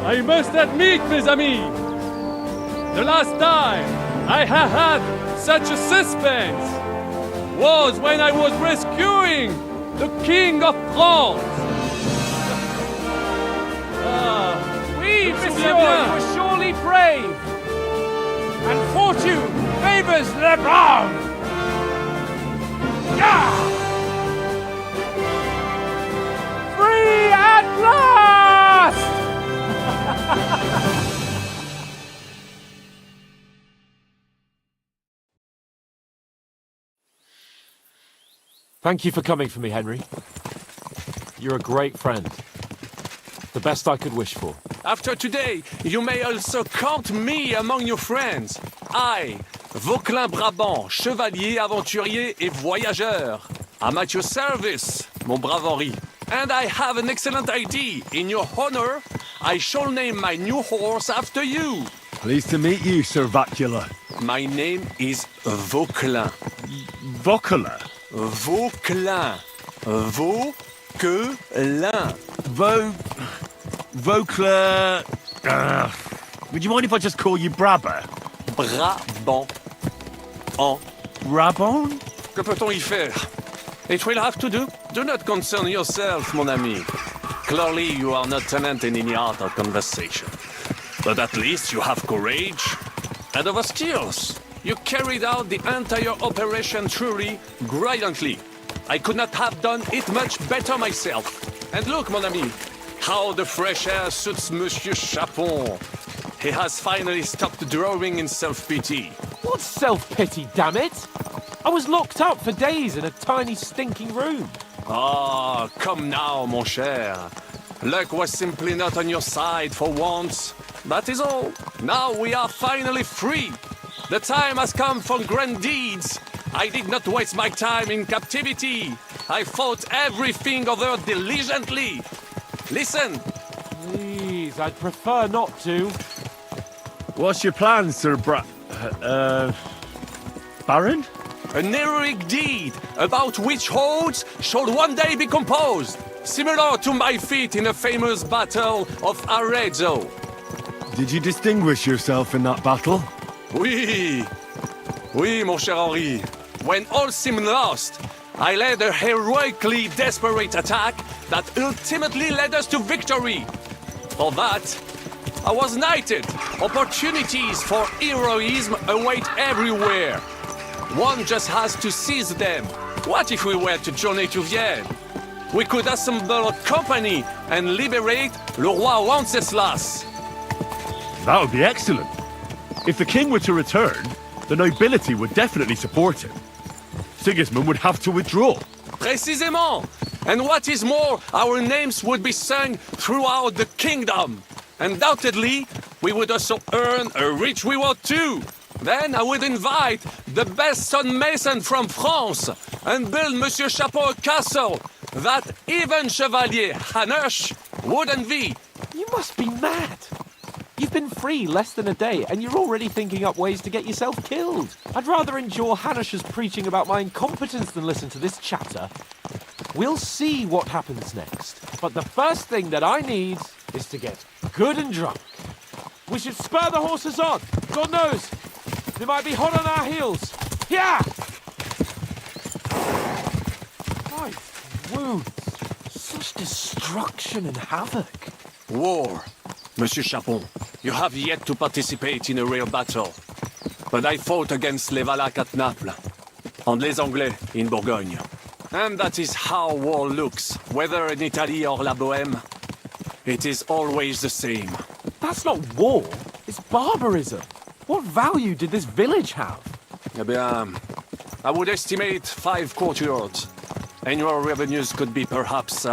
[SPEAKER 4] I must admit, mes amis, the last time I have had such a suspense was when I was rescuing the King of France.
[SPEAKER 12] Oui, monsieur, you were surely brave. And fortune favors the brave. Yeah! Free at last!
[SPEAKER 15] Thank you for coming for me, Henry. You're a great friend. The best I could wish for.
[SPEAKER 3] After today, you may also count me among your friends. I, Vauquelin-Brabant, chevalier, aventurier et voyageur. I'm at your service, mon brave Henri. And I have an excellent idea. In your honor, I shall name my new horse after you.
[SPEAKER 1] Pleased to meet you, Sir Vacula.
[SPEAKER 3] My name is Vauquelin.
[SPEAKER 1] Vauquelin?
[SPEAKER 3] Vauquelin. Vauquelin.
[SPEAKER 1] Vauquelin... would you mind if I just call you Brabber?
[SPEAKER 3] Brabant. En.
[SPEAKER 1] Brabant?
[SPEAKER 3] Que peut-on y faire? It will have to do. Do not concern yourself, mon ami. Clearly, you are not talented in any art or conversation. But at least you have courage and other skills. You carried out the entire operation truly brilliantly. I could not have done it much better myself. And look, mon ami, how the fresh air suits Monsieur Chapon. He has finally stopped drawing in self-pity.
[SPEAKER 15] What self-pity, damn it? I was locked up for days in a tiny stinking room.
[SPEAKER 3] Ah, come now, mon cher. Luck was simply not on your side for once. That is all. Now we are finally free. The time has come for grand deeds. I did not waste my time in captivity. I fought everything over diligently. Listen.
[SPEAKER 15] Please, I'd prefer not to.
[SPEAKER 1] What's your plan, Sir Baron?
[SPEAKER 3] An heroic deed about which oaths shall one day be composed, similar to my feat in the famous battle of Arezzo.
[SPEAKER 1] Did you distinguish yourself in that battle?
[SPEAKER 3] Oui, mon cher Henri. When all seemed lost, I led a heroically desperate attack that ultimately led us to victory. For that, I was knighted. Opportunities for heroism await everywhere. One just has to seize them. What if we were to journey to Vienne? We could assemble a company and liberate Le Roi Wenceslas.
[SPEAKER 1] That would be excellent. If the king were to return, the nobility would definitely support him. Sigismund would have to withdraw.
[SPEAKER 3] Précisément! And what is more, our names would be sung throughout the kingdom. Undoubtedly, we would also earn a rich reward too. Then I would invite the best stonemason from France and build Monsieur Chapeau a castle that even Chevalier Hanush would envy.
[SPEAKER 15] You must be mad. You've been free less than a day, and you're already thinking up ways to get yourself killed. I'd rather endure Hanush's preaching about my incompetence than listen to this chatter. We'll see what happens next. But the first thing that I need is to get good and drunk. We should spur the horses on. God knows, they might be hot on our heels. Yeah! My wounds. Such destruction and havoc.
[SPEAKER 3] War. Monsieur Chapon, you have yet to participate in a real battle. But I fought against les Valaques at Naples, and les Anglais in Bourgogne. And that is how war looks, whether in Italy or La Bohème. It is always the same.
[SPEAKER 15] That's not war, it's barbarism. What value did this village have?
[SPEAKER 3] Eh bien, I would estimate 5 courtyards. Annual revenues could be perhaps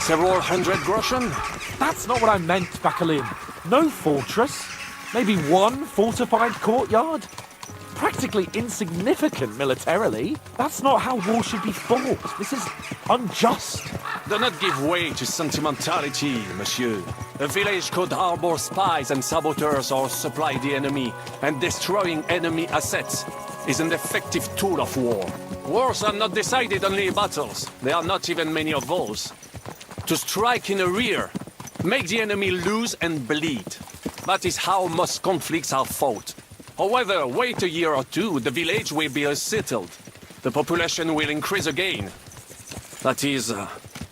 [SPEAKER 3] several hundred groschen.
[SPEAKER 15] That's not what I meant, Bacalin. No fortress. Maybe one fortified courtyard. Practically insignificant militarily. That's not how war should be fought. This is unjust.
[SPEAKER 3] Do not give way to sentimentality, monsieur. A village could harbor spies and saboteurs or supply the enemy, and destroying enemy assets is an effective tool of war. Wars are not decided only in battles. There are not even many of those. To strike in the rear Make the enemy lose and bleed. That is how most conflicts are fought. However, wait a year or two, the village will be settled. The population will increase again. That is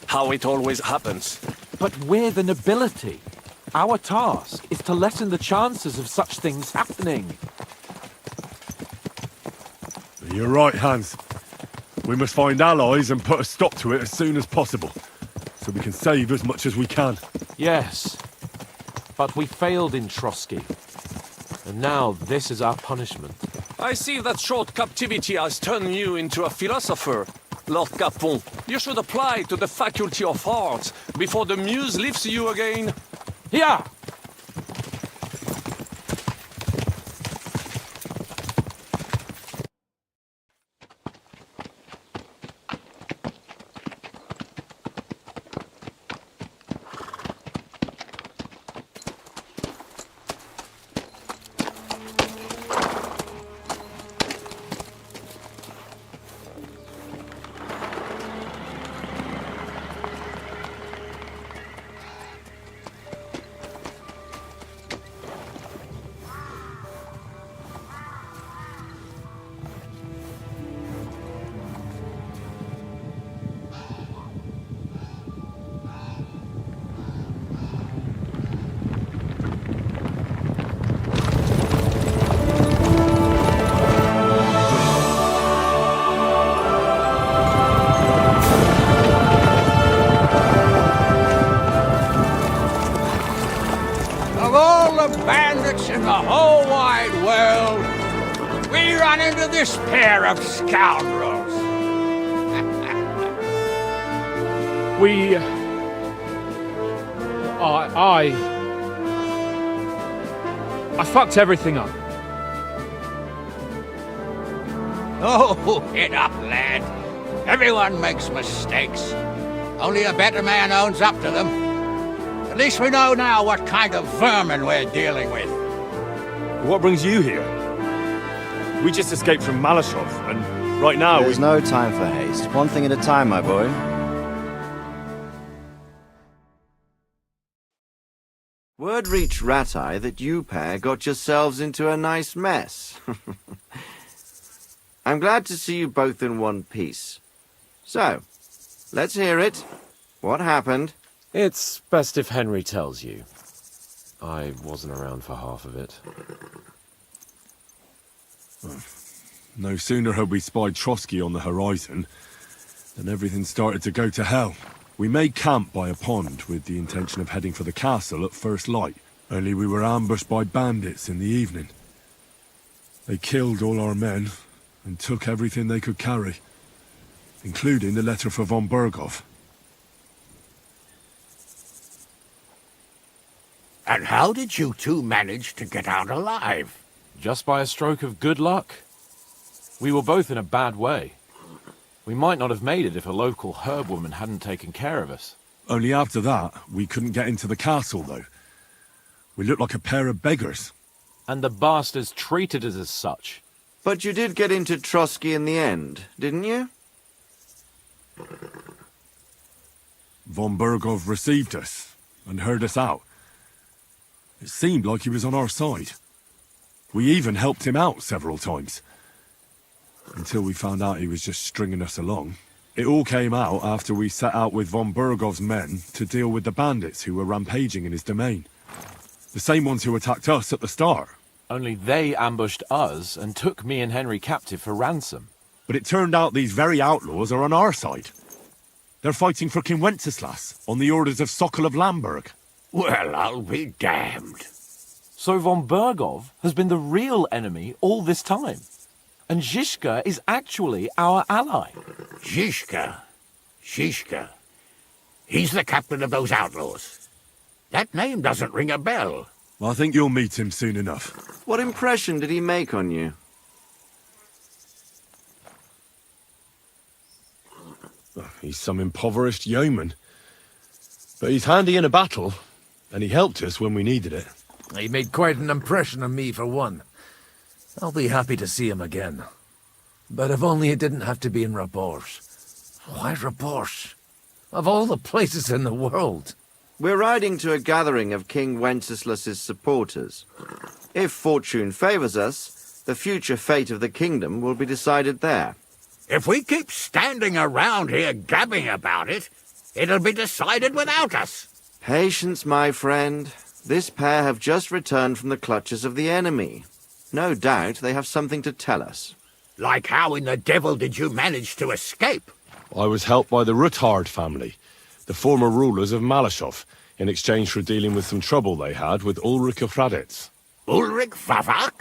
[SPEAKER 3] how it always happens.
[SPEAKER 15] But we're the nobility. Our task is to lessen the chances of such things happening.
[SPEAKER 1] You're right, Hans. We must find allies and put a stop to it as soon as possible, so we can save as much as we can.
[SPEAKER 15] Yes, but we failed in Trotsky. And now this is our punishment.
[SPEAKER 3] I see that short captivity has turned you into a philosopher, Lord Capon. You should apply to the Faculty of Arts before the muse lifts you again.
[SPEAKER 15] Yeah!
[SPEAKER 11] In the whole wide world, we run into this pair of scoundrels.
[SPEAKER 12] I fucked everything up.
[SPEAKER 11] Oh, get up, lad. Everyone makes mistakes. Only a better man owns up to them. At least we know now what kind of vermin we're dealing with.
[SPEAKER 1] What brings you here? We just escaped from Malashov, and right now
[SPEAKER 5] There's no time for haste. One thing at a time, my boy. Word reached Rat-Eye that you pair got yourselves into a nice mess. I'm glad to see you both in one piece. So, let's hear it. What happened?
[SPEAKER 15] It's best if Henry tells you. I wasn't around for half of it.
[SPEAKER 1] No sooner had we spied Trotsky on the horizon than everything started to go to hell. We made camp by a pond with the intention of heading for the castle at first light, only we were ambushed by bandits in the evening. They killed all our men and took everything they could carry, including the letter for von Berghoff.
[SPEAKER 11] And how did you two manage to get out alive?
[SPEAKER 15] Just by a stroke of good luck. We were both in a bad way. We might not have made it if a local herb woman hadn't taken care of us.
[SPEAKER 1] Only after that, we couldn't get into the castle, though. We looked like a pair of beggars.
[SPEAKER 15] And the bastards treated us as such.
[SPEAKER 5] But you did get into Trotsky in the end, didn't you?
[SPEAKER 1] Von Berghoff received us and heard us out. It seemed like he was on our side. We even helped him out several times. Until we found out he was just stringing us along. It all came out after we set out with von Berghoff's men to deal with the bandits who were rampaging in his domain. The same ones who attacked us at the start.
[SPEAKER 15] Only they ambushed us and took me and Henry captive for ransom.
[SPEAKER 1] But it turned out these very outlaws are on our side. They're fighting for King Wenceslas on the orders of Sokol of Lamberg.
[SPEAKER 11] Well, I'll be damned.
[SPEAKER 15] So von Berghoff has been the real enemy all this time. And Zizka is actually our ally.
[SPEAKER 11] Zizka? Zizka? He's the captain of those outlaws. That name doesn't ring a bell.
[SPEAKER 1] I think you'll meet him soon enough.
[SPEAKER 5] What impression did he make on you?
[SPEAKER 1] He's some impoverished yeoman. But he's handy in a battle, and he helped us when we needed it.
[SPEAKER 16] He made quite an impression on me, for one. I'll be happy to see him again. But if only it didn't have to be in Rabors. Why Rabors? Of all the places in the world.
[SPEAKER 5] We're riding to a gathering of King Wenceslas's supporters. If fortune favours us, the future fate of the kingdom will be decided there.
[SPEAKER 11] If we keep standing around here gabbing about it, it'll be decided without us.
[SPEAKER 5] Patience, my friend. This pair have just returned from the clutches of the enemy. No doubt they have something to tell us.
[SPEAKER 11] Like how in the devil did you manage to escape?
[SPEAKER 1] I was helped by the Ruthard family, the former rulers of Malashov, in exchange for dealing with some trouble they had with Ulrich of Raditz.
[SPEAKER 11] Ulrich Vavak?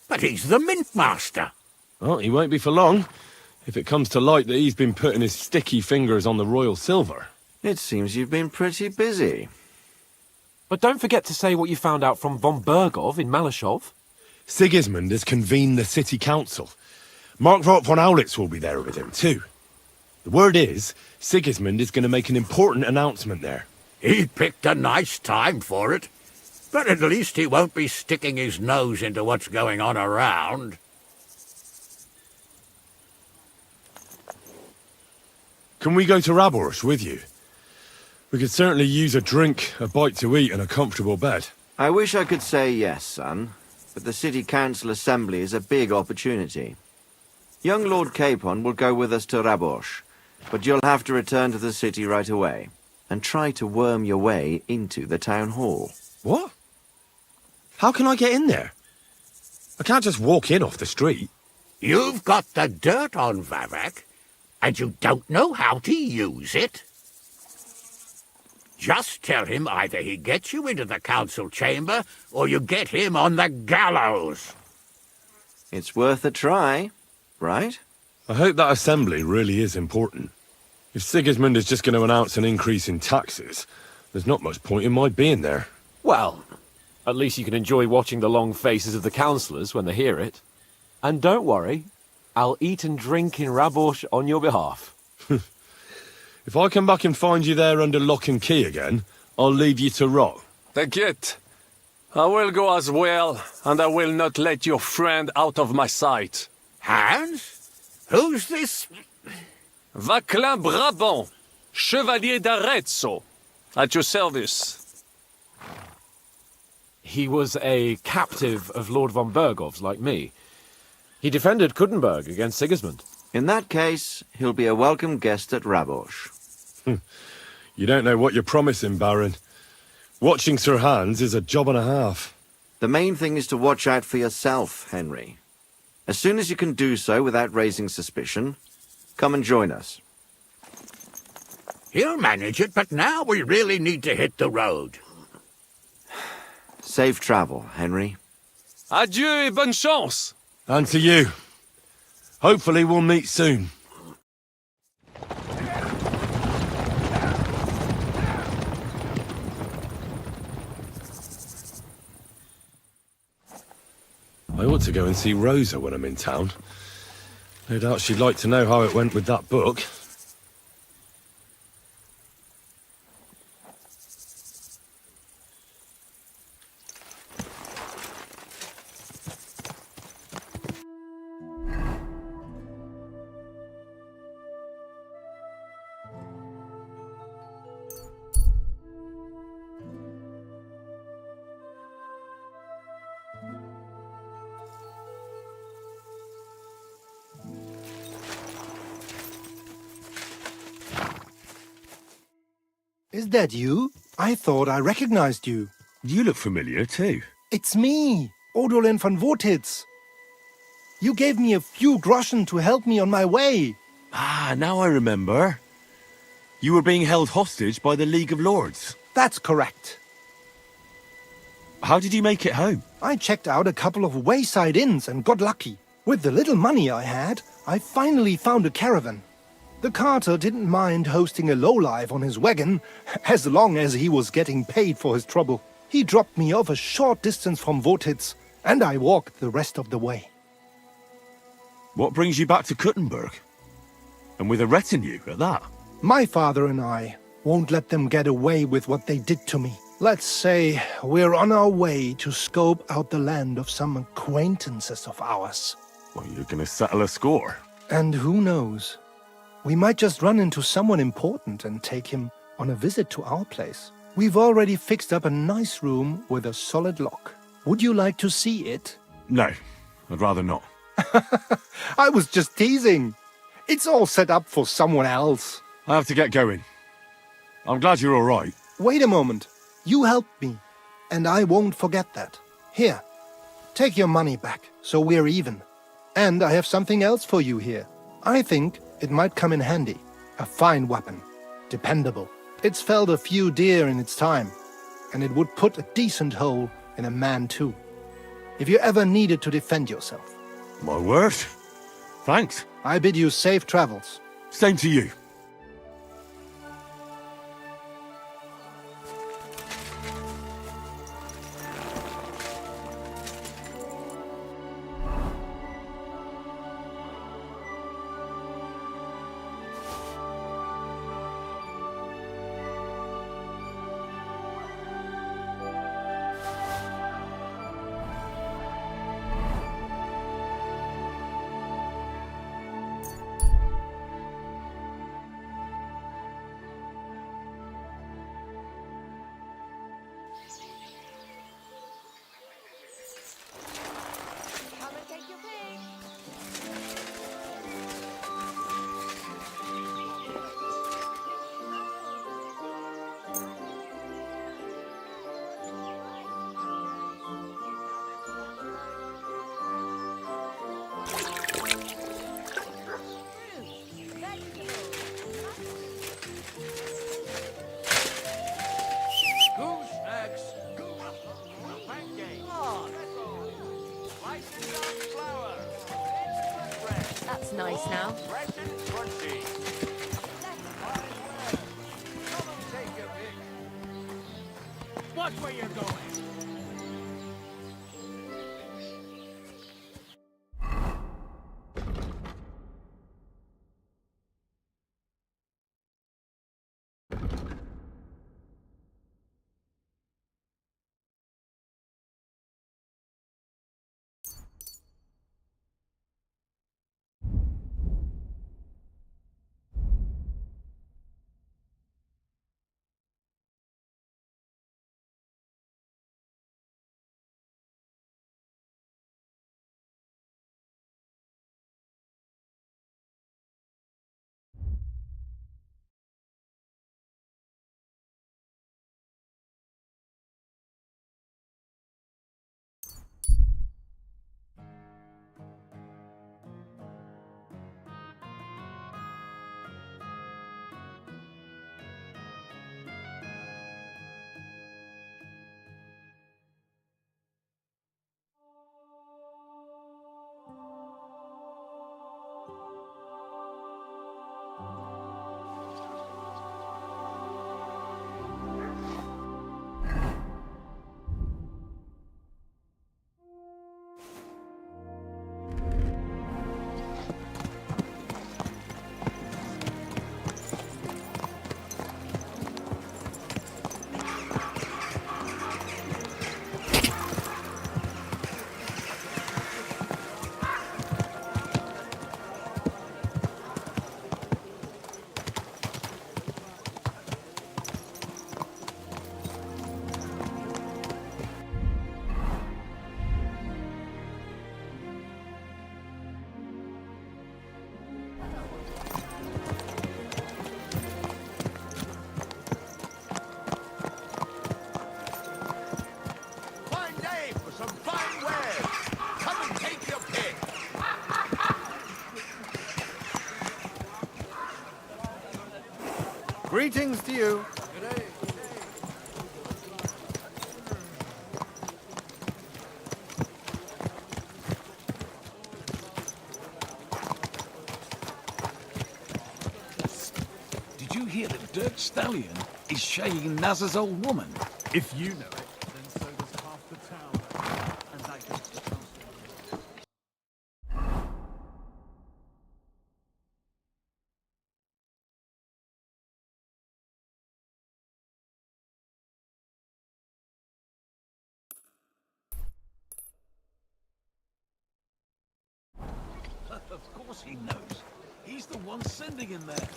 [SPEAKER 11] But he's the mint master.
[SPEAKER 1] Well, he won't be for long, if it comes to light that he's been putting his sticky fingers on the royal silver.
[SPEAKER 5] It seems you've been pretty busy.
[SPEAKER 15] But don't forget to say what you found out from von Bergov in Malashov.
[SPEAKER 1] Sigismund has convened the city council. Markvart von Aulitz will be there with him, too. The word is, Sigismund is going to make an important announcement there.
[SPEAKER 11] He picked a nice time for it. But at least he won't be sticking his nose into what's going on around.
[SPEAKER 1] Can we go to Raborsh with you? We could certainly use a drink, a bite to eat, and a comfortable bed.
[SPEAKER 5] I wish I could say yes, son, but the City Council Assembly is a big opportunity. Young Lord Capon will go with us to Raborsh, but you'll have to return to the city right away, and try to worm your way into the town hall.
[SPEAKER 1] What? How can I get in there? I can't just walk in off the street.
[SPEAKER 11] You've got the dirt on Vavak, and you don't know how to use it? Just tell him either he gets you into the council chamber, or you get him on the gallows.
[SPEAKER 5] It's worth a try, right?
[SPEAKER 1] I hope that assembly really is important. If Sigismund is just going to announce an increase in taxes, there's not much point in my being there.
[SPEAKER 15] Well, at least you can enjoy watching the long faces of the councillors when they hear it. And don't worry, I'll eat and drink in Raborsh on your behalf.
[SPEAKER 1] If I come back and find you there under lock and key again, I'll leave you to rot.
[SPEAKER 3] T'inquiète. I will go as well, and I will not let your friend out of my sight.
[SPEAKER 11] Hans? Who's this?
[SPEAKER 3] Vaclin Brabant, Chevalier d'Arezzo, at your service.
[SPEAKER 15] He was a captive of Lord von Bergov's, like me. He defended Kuttenberg against Sigismund.
[SPEAKER 5] In that case, he'll be a welcome guest at Raborsh.
[SPEAKER 1] You don't know what you're promising, Baron. Watching Sir Hans is a job and a half.
[SPEAKER 5] The main thing is to watch out for yourself, Henry. As soon as you can do so without raising suspicion, come and join us.
[SPEAKER 11] He'll manage it, but now we really need to hit the road.
[SPEAKER 5] Safe travel, Henry.
[SPEAKER 3] Adieu et bonne chance!
[SPEAKER 1] And to you. Hopefully we'll meet soon. I ought to go and see Rosa when I'm in town. No doubt she'd like to know how it went with that book.
[SPEAKER 8] Is that you? I thought I recognized you.
[SPEAKER 1] You look familiar too.
[SPEAKER 8] It's me, Odolin von Wotitz. You gave me a few groschen to help me on my way.
[SPEAKER 1] Ah, now I remember. You were being held hostage by the League of Lords.
[SPEAKER 8] That's correct.
[SPEAKER 1] How did you make it home?
[SPEAKER 8] I checked out a couple of wayside inns and got lucky. With the little money I had, I finally found a caravan. The carter didn't mind hosting a lowlife on his wagon, as long as he was getting paid for his trouble. He dropped me off a short distance from Wotitz, and I walked the rest of the way.
[SPEAKER 1] What brings you back to Kuttenberg? And with a retinue at that?
[SPEAKER 8] My father and I won't let them get away with what they did to me. Let's say we're on our way to scope out the land of some acquaintances of ours.
[SPEAKER 1] Well, you're going to settle a score.
[SPEAKER 8] And who knows? We might just run into someone important and take him on a visit to our place. We've already fixed up a nice room with a solid lock. Would you like to see it?
[SPEAKER 1] No, I'd rather not.
[SPEAKER 8] I was just teasing. It's all set up for someone else.
[SPEAKER 1] I have to get going. I'm glad you're all right.
[SPEAKER 8] Wait a moment. You helped me, and I won't forget that. Here, take your money back, so we're even. And I have something else for you here. I think it might come in handy. A fine weapon. Dependable. It's felled a few deer in its time, and it would put a decent hole in a man too. If you ever needed to defend yourself.
[SPEAKER 1] My word. Thanks.
[SPEAKER 8] I bid you safe travels.
[SPEAKER 1] Same to you.
[SPEAKER 13] That's nice now.
[SPEAKER 11] Watch where you're going.
[SPEAKER 8] Greetings to you.
[SPEAKER 19] Did you hear that Dirk Stallion is shagging Naz's old woman?
[SPEAKER 6] If you know it, then so does half the town. And that gets the council.
[SPEAKER 19] Of course he knows. He's the one sending him there.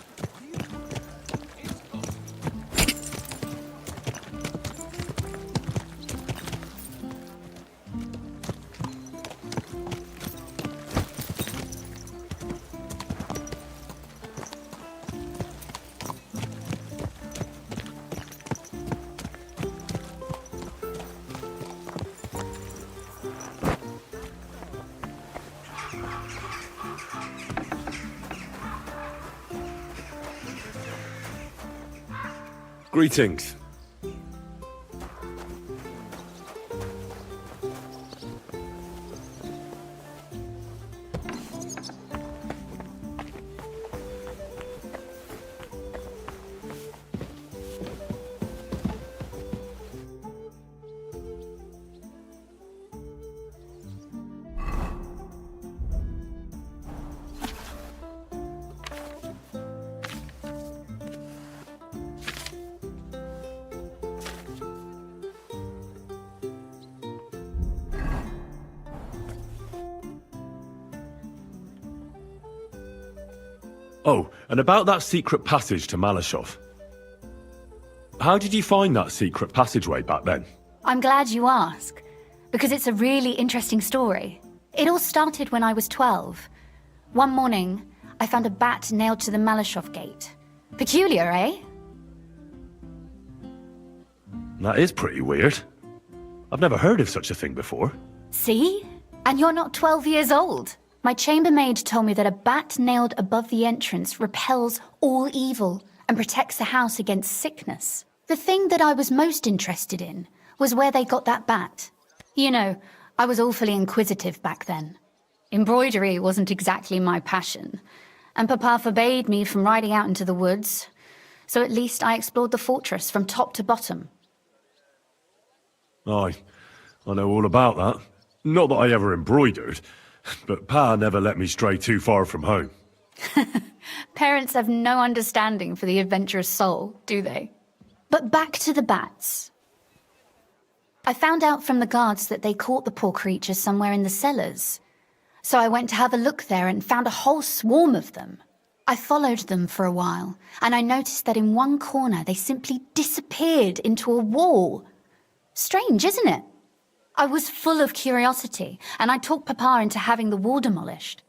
[SPEAKER 1] Greetings. Oh, and about that secret passage to Malashov. How did you find that secret passageway back then?
[SPEAKER 13] I'm glad you ask, because it's a really interesting story. It all started when I was 12. One morning, I found a bat nailed to the Malashov gate. Peculiar, eh?
[SPEAKER 1] That is pretty weird. I've never heard of such a thing before.
[SPEAKER 13] See? And you're not 12 years old. My chambermaid told me that a bat nailed above the entrance repels all evil and protects the house against sickness. The thing that I was most interested in was where they got that bat. You know, I was awfully inquisitive back then. Embroidery wasn't exactly my passion, and Papa forbade me from riding out into the woods, so at least I explored the fortress from top to bottom.
[SPEAKER 1] I know all about that. Not that I ever embroidered, but Pa never let me stray too far from home.
[SPEAKER 13] Parents have no understanding for the adventurous soul, do they? But back to the bats. I found out from the guards that they caught the poor creatures somewhere in the cellars. So I went to have a look there and found a whole swarm of them. I followed them for a while, and I noticed that in one corner they simply disappeared into a wall. Strange, isn't it? I was full of curiosity, and I talked Papa into having the wall demolished.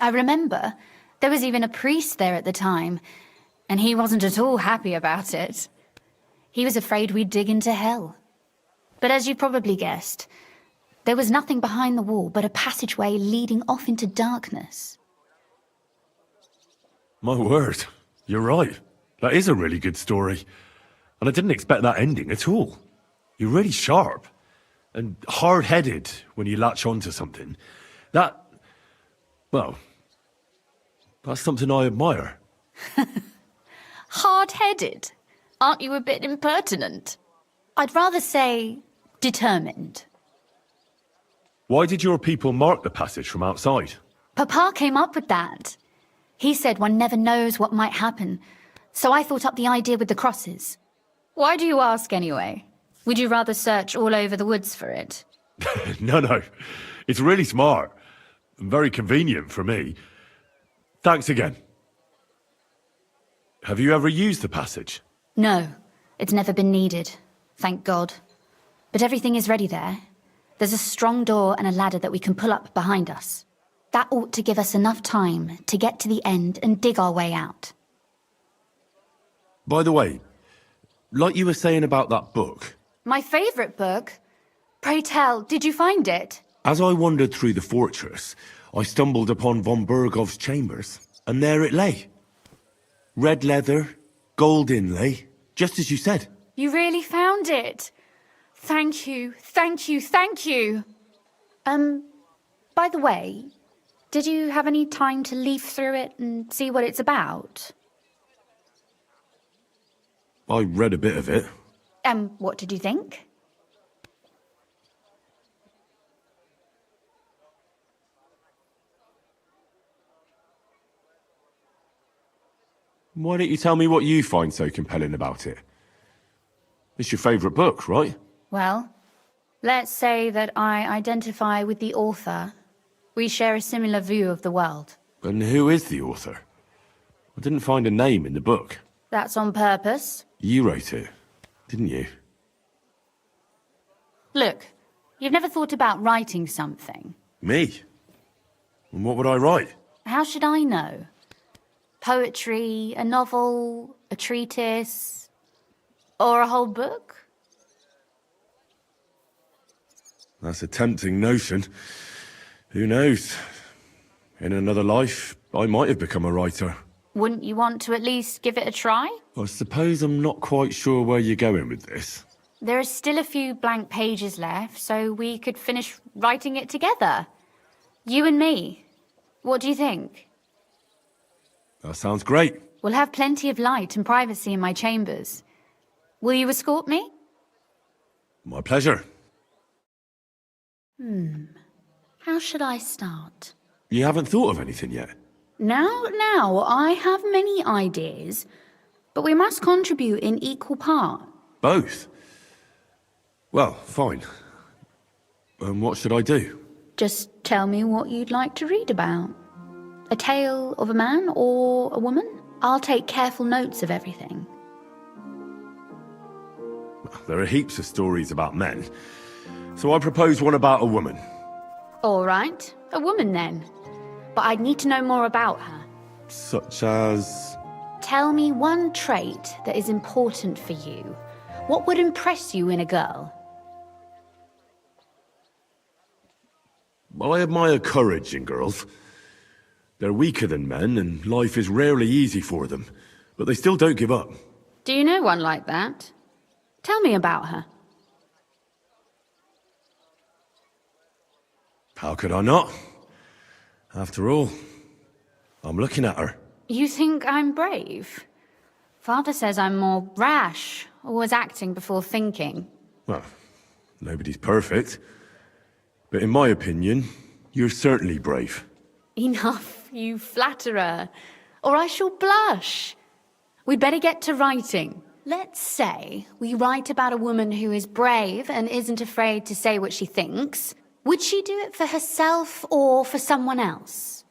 [SPEAKER 13] I remember there was even a priest there at the time, and he wasn't at all happy about it. He was afraid we'd dig into hell. But as you probably guessed, there was nothing behind the wall but a passageway leading off into darkness.
[SPEAKER 1] My word, you're right. That is a really good story. And I didn't expect that ending at all. You're really sharp and hard-headed when you latch onto something. Well, that's something I admire.
[SPEAKER 13] Hard-headed? Aren't you a bit impertinent? I'd rather say determined.
[SPEAKER 1] Why did your people mark the passage from outside?
[SPEAKER 13] Papa came up with that. He said one never knows what might happen, so I thought up the idea with the crosses. Why do you ask anyway? Would you rather search all over the woods for it?
[SPEAKER 1] No. It's really smart. And very convenient for me. Thanks again. Have you ever used the passage?
[SPEAKER 13] No, it's never been needed. Thank God. But everything is ready there. There's a strong door and a ladder that we can pull up behind us. That ought to give us enough time to get to the end and dig our way out.
[SPEAKER 1] By the way, like you were saying about that book...
[SPEAKER 13] My favourite book? Pray tell, did you find it?
[SPEAKER 1] As I wandered through the fortress, I stumbled upon von Bergov's chambers, and there it lay. Red leather, gold inlay, just as you said.
[SPEAKER 13] You really found it? Thank you, thank you, thank you. By the way, did you have any time to leaf through it and see what it's about?
[SPEAKER 1] I read a bit of it.
[SPEAKER 13] What did you think?
[SPEAKER 1] Why don't you tell me what you find so compelling about it? It's your favourite book, right?
[SPEAKER 13] Well, let's say that I identify with the author. We share a similar view of the world.
[SPEAKER 1] And who is the author? I didn't find a name in the book.
[SPEAKER 13] That's on purpose.
[SPEAKER 1] You wrote it, didn't you?
[SPEAKER 13] Look, you've never thought about writing something.
[SPEAKER 1] Me? And what would I write?
[SPEAKER 13] How should I know? Poetry, a novel, a treatise, or a whole book?
[SPEAKER 1] That's a tempting notion. Who knows? In another life, I might have become a writer.
[SPEAKER 13] Wouldn't you want to at least give it a try?
[SPEAKER 1] I suppose I'm not quite sure where you're going with this.
[SPEAKER 13] There are still a few blank pages left, so we could finish writing it together. You and me. What do you think?
[SPEAKER 1] That sounds great.
[SPEAKER 13] We'll have plenty of light and privacy in my chambers. Will you escort me?
[SPEAKER 1] My pleasure.
[SPEAKER 13] How should I start?
[SPEAKER 1] You haven't thought of anything yet?
[SPEAKER 13] Now, I have many ideas, but we must contribute in equal part.
[SPEAKER 1] Both? Well, fine. And what should I do?
[SPEAKER 13] Just tell me what you'd like to read about. A tale of a man or a woman? I'll take careful notes of everything.
[SPEAKER 1] There are heaps of stories about men, so I propose one about a woman.
[SPEAKER 13] All right, a woman then. But I'd need to know more about her.
[SPEAKER 1] Such as...
[SPEAKER 13] Tell me one trait that is important for you. What would impress you in a girl?
[SPEAKER 1] I admire courage in girls. They're weaker than men, and life is rarely easy for them, but they still don't give up.
[SPEAKER 13] Do you know one like that? Tell me about her.
[SPEAKER 1] How could I not? After all, I'm looking at her.
[SPEAKER 13] You think I'm brave? Father says I'm more rash, always acting before thinking.
[SPEAKER 1] Well, nobody's perfect. But in my opinion, you're certainly brave.
[SPEAKER 13] Enough, you flatterer, or I shall blush. We'd better get to writing. Let's say we write about a woman who is brave and isn't afraid to say what she thinks. Would she do it for herself or for someone else?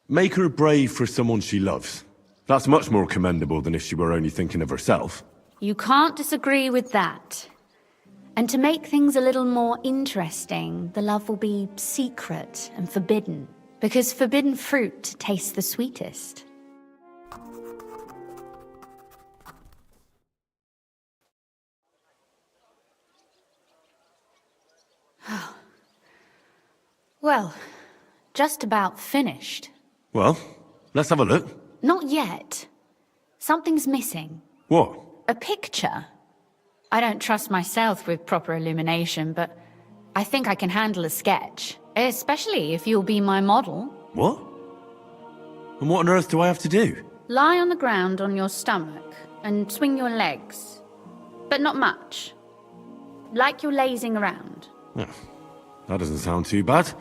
[SPEAKER 1] Make her brave for someone she loves. That's much more commendable than if she were only thinking of herself.
[SPEAKER 13] You can't disagree with that. And to make things a little more interesting, the love will be secret and forbidden, because forbidden fruit tastes the sweetest. Well, just about finished.
[SPEAKER 1] Well, let's have a look.
[SPEAKER 13] Not yet. Something's missing.
[SPEAKER 1] What?
[SPEAKER 13] A picture. I don't trust myself with proper illumination, but I think I can handle a sketch. Especially if you'll be my model.
[SPEAKER 1] What? And what on earth do I have to do?
[SPEAKER 13] Lie on the ground on your stomach and swing your legs. But not much. Like you're lazing around.
[SPEAKER 1] Yeah, that doesn't sound too bad.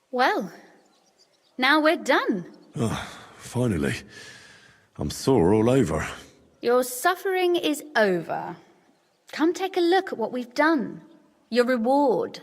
[SPEAKER 13] Well, now we're done.
[SPEAKER 1] Oh, finally. I'm sore all over.
[SPEAKER 13] Your suffering is over. Come take a look at what we've done. Your reward.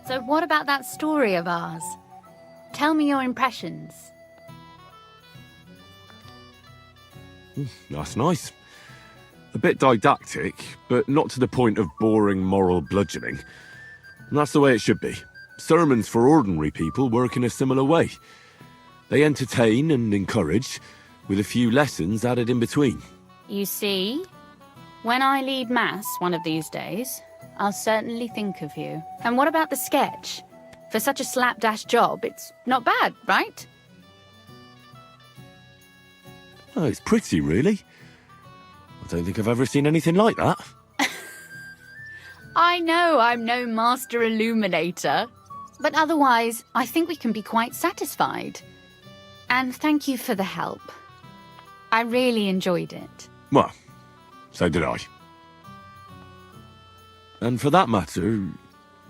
[SPEAKER 13] So what about that story of ours? Tell me your impressions.
[SPEAKER 1] That's nice. A bit didactic, but not to the point of boring moral bludgeoning. And that's the way it should be. Sermons for ordinary people work in a similar way. They entertain and encourage, with a few lessons added in between.
[SPEAKER 13] You see, when I lead Mass one of these days, I'll certainly think of you. And what about the sketch? For such a slapdash job, it's not bad, right?
[SPEAKER 1] Oh, it's pretty, really. I don't think I've ever seen anything like that.
[SPEAKER 13] I know I'm no master illuminator, but otherwise, I think we can be quite satisfied. And thank you for the help. I really enjoyed it.
[SPEAKER 1] Well, so did I. And for that matter,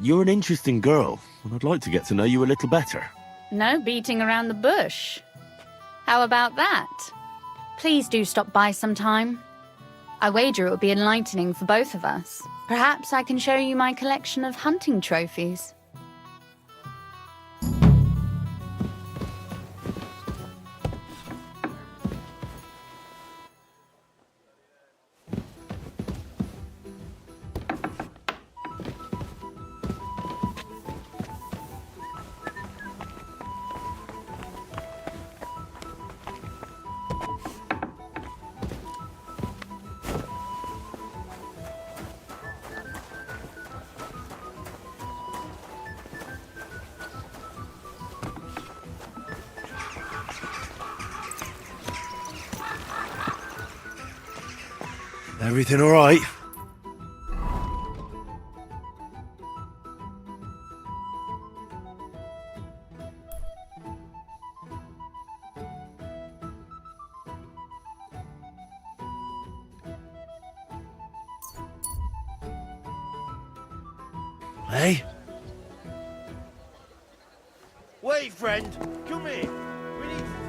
[SPEAKER 1] you're an interesting girl, and I'd like to get to know you a little better.
[SPEAKER 13] No beating around the bush. How about that? Please do stop by sometime. I wager it will be enlightening for both of us. Perhaps I can show you my collection of hunting trophies.
[SPEAKER 1] Everything all right? Hey?
[SPEAKER 10] Wait, friend. Come here. We need to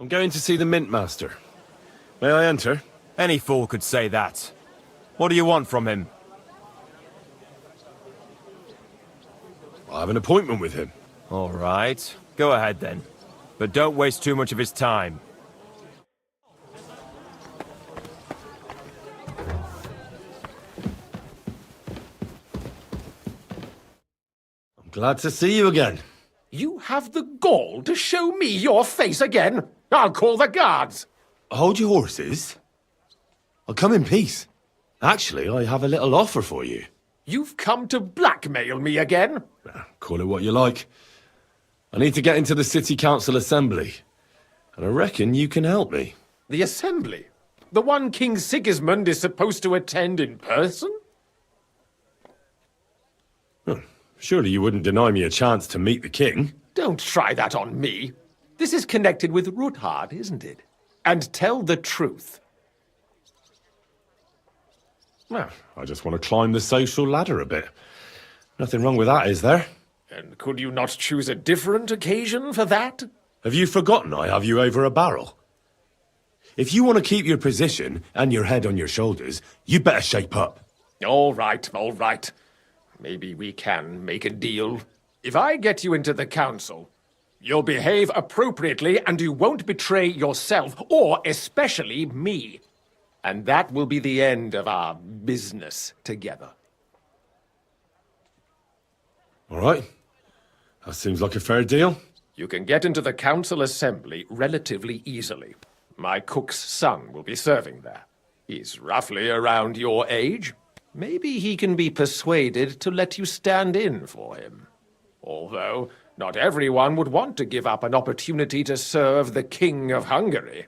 [SPEAKER 1] I'm going to see the Mint Master. May I enter?
[SPEAKER 7] Any fool could say that. What do you want from him?
[SPEAKER 1] I have an appointment with him.
[SPEAKER 7] All right. Go ahead then. But don't waste too much of his time.
[SPEAKER 1] I'm glad to see you again.
[SPEAKER 9] You have the gall to show me your face again? I'll call the guards.
[SPEAKER 1] Hold your horses. I'll come in peace. Actually, I have a little offer for you.
[SPEAKER 9] You've come to blackmail me again?
[SPEAKER 1] Call it what you like. I need to get into the City Council Assembly, and I reckon you can help me.
[SPEAKER 9] The Assembly? The one King Sigismund is supposed to attend in person?
[SPEAKER 1] Surely you wouldn't deny me a chance to meet the king?
[SPEAKER 9] Don't try that on me. This is connected with Ruthard, isn't it? And tell the truth.
[SPEAKER 1] Well, I just want to climb the social ladder a bit. Nothing wrong with that, is there?
[SPEAKER 9] And could you not choose a different occasion for that?
[SPEAKER 1] Have you forgotten I have you over a barrel? If you want to keep your position and your head on your shoulders, you better shape up.
[SPEAKER 9] All right, all right. Maybe we can make a deal. If I get you into the council, you'll behave appropriately and you won't betray yourself, or especially me. And that will be the end of our business together.
[SPEAKER 1] All right. That seems like a fair deal.
[SPEAKER 9] You can get into the council assembly relatively easily. My cook's son will be serving there. He's roughly around your age. Maybe he can be persuaded to let you stand in for him. Although,
[SPEAKER 20] Not everyone would want to give up an opportunity to serve the King of Hungary.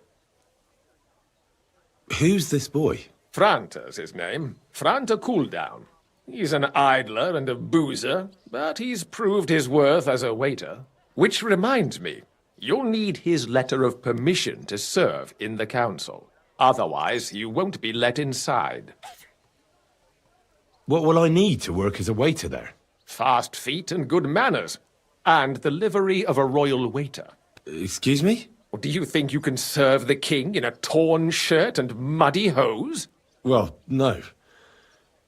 [SPEAKER 1] Who's this boy?
[SPEAKER 20] Franta's his name. Franta Cooldown. He's an idler and a boozer, but he's proved his worth as a waiter. Which reminds me, you'll need his letter of permission to serve in the council. Otherwise, you won't be let inside.
[SPEAKER 1] What will I need to work as a waiter there?
[SPEAKER 20] Fast feet and good manners. And the livery of a royal waiter.
[SPEAKER 1] Excuse me?
[SPEAKER 20] Do you think you can serve the king in a torn shirt and muddy hose?
[SPEAKER 1] Well, no.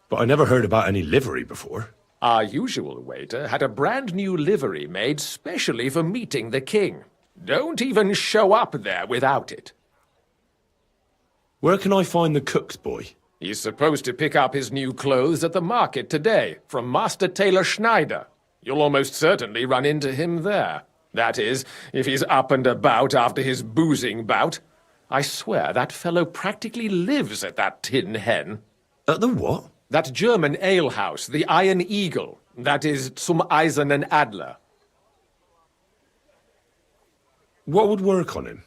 [SPEAKER 1] But I never heard about any livery before.
[SPEAKER 20] Our usual waiter had a brand new livery made specially for meeting the king. Don't even show up there without it.
[SPEAKER 1] Where can I find the cook's boy?
[SPEAKER 20] He's supposed to pick up his new clothes at the market today from Master Tailor Schneider. You'll almost certainly run into him there. That is, if he's up and about after his boozing bout. I swear that fellow practically lives at that Tin Hen.
[SPEAKER 1] At the what?
[SPEAKER 20] That German alehouse, the Iron Eagle. That is Zum Eisernen Adler.
[SPEAKER 1] What would work on him?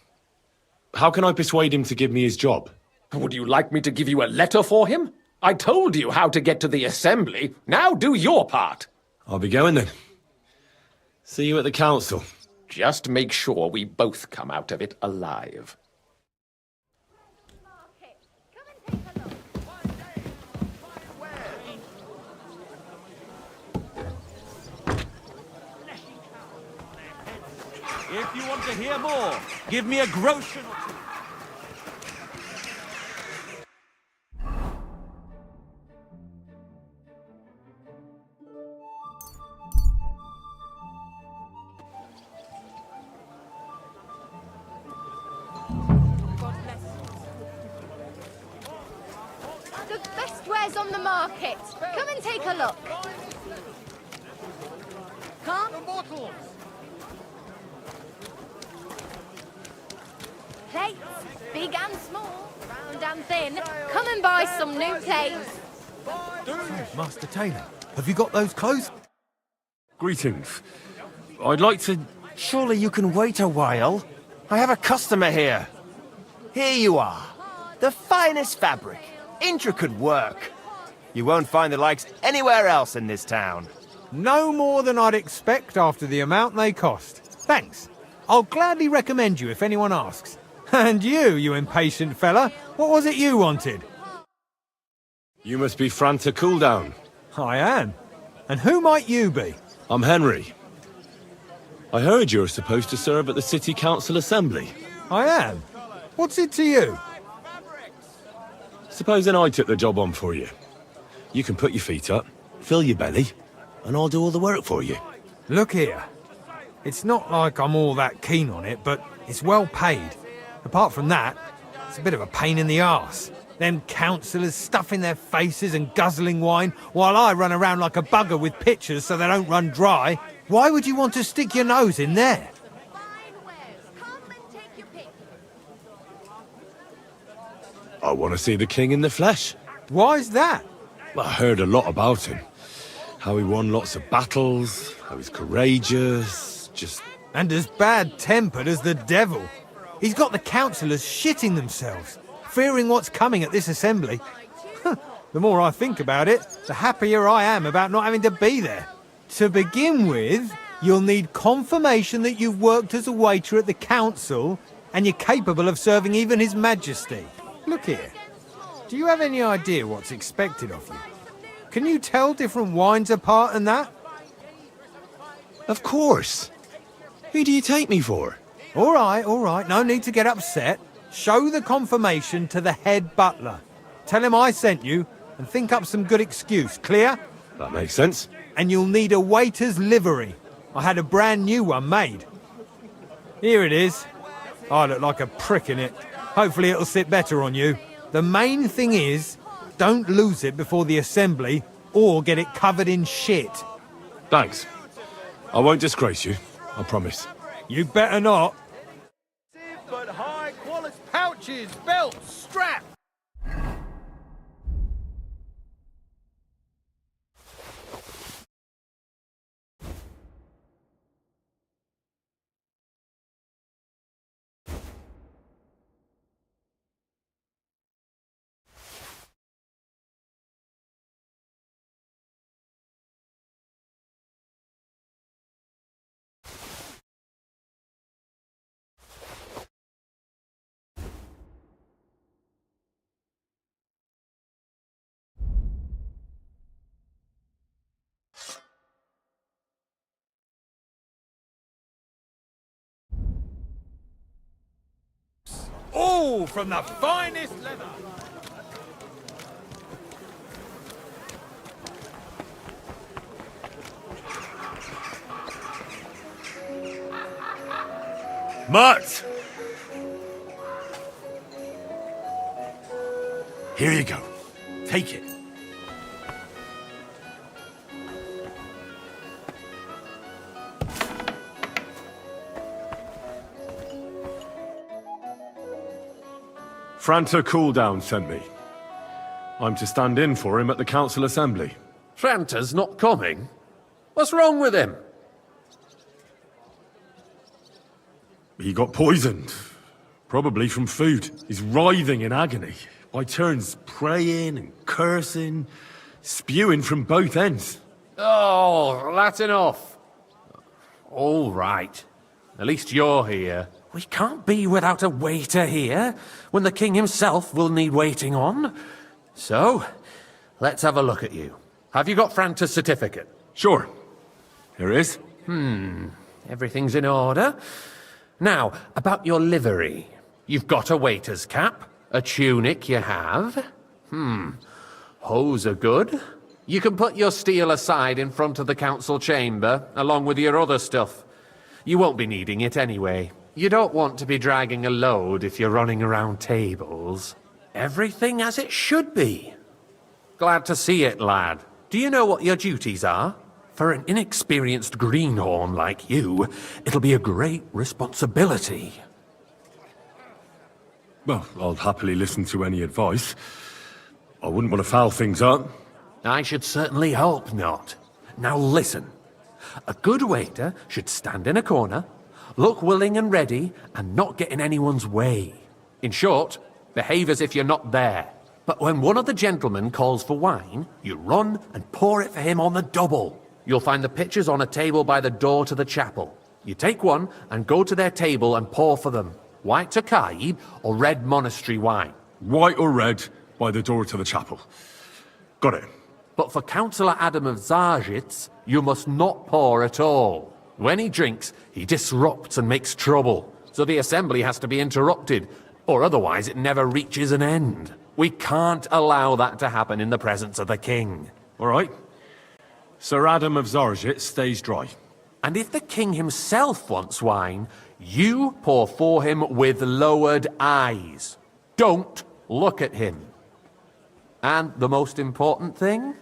[SPEAKER 1] How can I persuade him to give me his job?
[SPEAKER 20] Would you like me to give you a letter for him? I told you how to get to the assembly. Now do your part.
[SPEAKER 1] I'll be going then. See you at the council.
[SPEAKER 20] Just make sure we both come out of it alive.
[SPEAKER 15] If you want to hear more, give me a groschen or two.
[SPEAKER 21] The best wares on the market. Come and take a look. Come.
[SPEAKER 2] The bottles.
[SPEAKER 21] Plates, big and small, round and thin. Come and buy some new plates.
[SPEAKER 24] Master Tailor, have you got those clothes?
[SPEAKER 1] Greetings. I'd like to...
[SPEAKER 10] Surely you can wait a while. I have a customer here. Here you are. The finest fabric. Intricate work. You won't find the likes anywhere else in this town.
[SPEAKER 14] No more than I'd expect after the amount they cost. Thanks. I'll gladly recommend you if anyone asks. And you impatient fella, what was it you wanted?
[SPEAKER 1] You must be Franta Cooldown.
[SPEAKER 14] I am. And who might you be?
[SPEAKER 1] I'm Henry. I heard you're supposed to serve at the City Council Assembly.
[SPEAKER 14] I am. What's it to you?
[SPEAKER 1] Supposing I took the job on for you. You can put your feet up, fill your belly, and I'll do all the work for you.
[SPEAKER 14] Look here. It's not like I'm all that keen on it, but it's well paid. Apart from that, it's a bit of a pain in the arse. Them councillors stuffing their faces and guzzling wine, while I run around like a bugger with pitchers so they don't run dry. Why would you want to stick your nose in there?
[SPEAKER 1] I want to see the king in the flesh.
[SPEAKER 14] Why's that?
[SPEAKER 1] Well, I heard a lot about him. How he won lots of battles, how he's courageous, just...
[SPEAKER 14] And as bad-tempered as the devil. He's got the councillors shitting themselves, fearing what's coming at this assembly. The more I think about it, the happier I am about not having to be there. To begin with, you'll need confirmation that you've worked as a waiter at the council and you're capable of serving even His Majesty. Look here. Do you have any idea what's expected of you? Can you tell different wines apart and that?
[SPEAKER 1] Of course. Who do you take me for?
[SPEAKER 14] All right. No need to get upset. Show the confirmation to the head butler. Tell him I sent you and think up some good excuse. Clear?
[SPEAKER 1] That makes sense.
[SPEAKER 14] And you'll need a waiter's livery. I had a brand new one made. Here it is. I look like a prick in it. Hopefully it'll sit better on you. The main thing is, don't lose it before the assembly or get it covered in shit.
[SPEAKER 1] Thanks. I won't disgrace you, I promise.
[SPEAKER 14] You better not.
[SPEAKER 2] But high quality pouches, belts, straps.
[SPEAKER 6] all from the finest leather.
[SPEAKER 1] Mutt! Here you go. Take it. Franta Cooldown sent me. I'm to stand in for him at the council assembly.
[SPEAKER 9] Franta's not coming? What's wrong with him?
[SPEAKER 1] He got poisoned. Probably from food. He's writhing in agony. By turns praying and cursing, spewing from both ends.
[SPEAKER 9] Oh, that's enough. All right. At least you're here. We can't be without a waiter here, when the king himself will need waiting on. So, let's have a look at you. Have you got Franta's certificate?
[SPEAKER 1] Sure. Here it is.
[SPEAKER 9] Everything's in order. Now, about your livery. You've got a waiter's cap. A tunic you have. Hose are good. You can put your steel aside in front of the council chamber, along with your other stuff. You won't be needing it anyway. You don't want to be dragging a load if you're running around tables. Everything as it should be. Glad to see it, lad. Do you know what your duties are? For an inexperienced greenhorn like you, it'll be a great responsibility.
[SPEAKER 1] Well, I'll happily listen to any advice. I wouldn't want to foul things up.
[SPEAKER 9] I should certainly hope not. Now listen. A good waiter should stand in a corner, look willing and ready, and not get in anyone's way. In short, behave as if you're not there. But when one of the gentlemen calls for wine, you run and pour it for him on the double. You'll find the pitchers on a table by the door to the chapel. You take one and go to their table and pour for them. White Tokaib or red monastery wine?
[SPEAKER 1] White or red by the door to the chapel. Got it.
[SPEAKER 9] But for Councillor Adam of Zarzhitz, you must not pour at all. When he drinks, he disrupts and makes trouble. So the assembly has to be interrupted, or otherwise it never reaches an end. We can't allow that to happen in the presence of the king.
[SPEAKER 1] All right. Sir Adam of Zarzhitz stays dry.
[SPEAKER 9] And if the king himself wants wine, you pour for him with lowered eyes. Don't look at him. And the most important thing?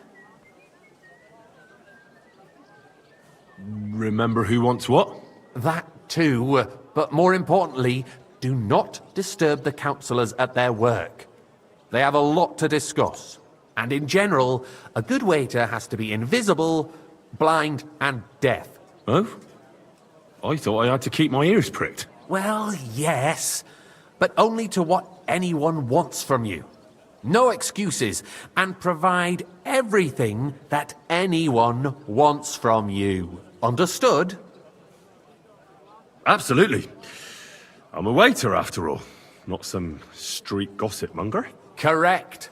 [SPEAKER 1] Remember who wants what?
[SPEAKER 9] That too, but more importantly, do not disturb the councillors at their work. They have a lot to discuss. And in general, a good waiter has to be invisible, blind, and deaf.
[SPEAKER 1] Oh? I thought I had to keep my ears pricked.
[SPEAKER 9] Well, yes, but only to what anyone wants from you. No excuses, and provide everything that anyone wants from you. Understood?
[SPEAKER 1] Absolutely. I'm a waiter, after all. Not some street gossip monger.
[SPEAKER 9] Correct.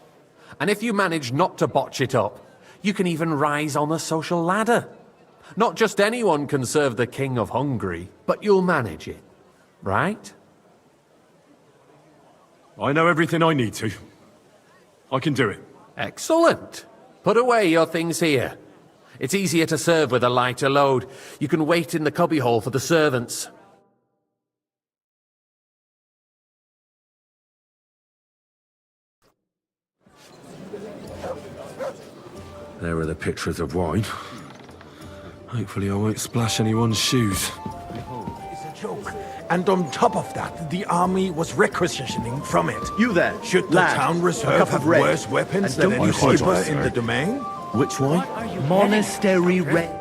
[SPEAKER 9] And if you manage not to botch it up, you can even rise on the social ladder. Not just anyone can serve the King of Hungary, but you'll manage it, right?
[SPEAKER 1] I know everything I need to. I can do it.
[SPEAKER 9] Excellent. Put away your things here. It's easier to serve with a lighter load. You can wait in the cubbyhole for the servants.
[SPEAKER 1] There are the pictures of wine. Hopefully I won't splash anyone's shoes.
[SPEAKER 6] It's a joke. And on top of that, the army was requisitioning from it.
[SPEAKER 17] You there,
[SPEAKER 6] Should the
[SPEAKER 17] lad,
[SPEAKER 6] town
[SPEAKER 17] a
[SPEAKER 6] reserve
[SPEAKER 17] cup
[SPEAKER 6] have
[SPEAKER 17] of red.
[SPEAKER 6] worse weapons
[SPEAKER 17] And
[SPEAKER 6] than
[SPEAKER 17] don't
[SPEAKER 6] any
[SPEAKER 17] you hide
[SPEAKER 6] sleeper
[SPEAKER 17] us,
[SPEAKER 6] in
[SPEAKER 17] sir.
[SPEAKER 6] the domain?
[SPEAKER 1] Which wine?
[SPEAKER 17] Monastery red.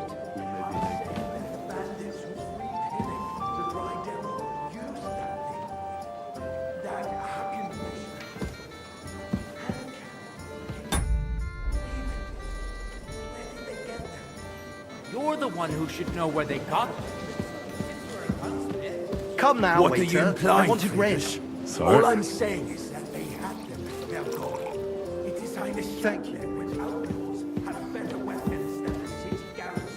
[SPEAKER 11] You're the one who should know where they got them.
[SPEAKER 17] Come now,
[SPEAKER 6] What are
[SPEAKER 17] waiter.
[SPEAKER 6] you implying,
[SPEAKER 17] I wanted red.
[SPEAKER 6] Friedrich? All I'm saying is that they had them at their goal. It is highly
[SPEAKER 17] Thank you.
[SPEAKER 6] which outlaws have better weapons than the city garrison.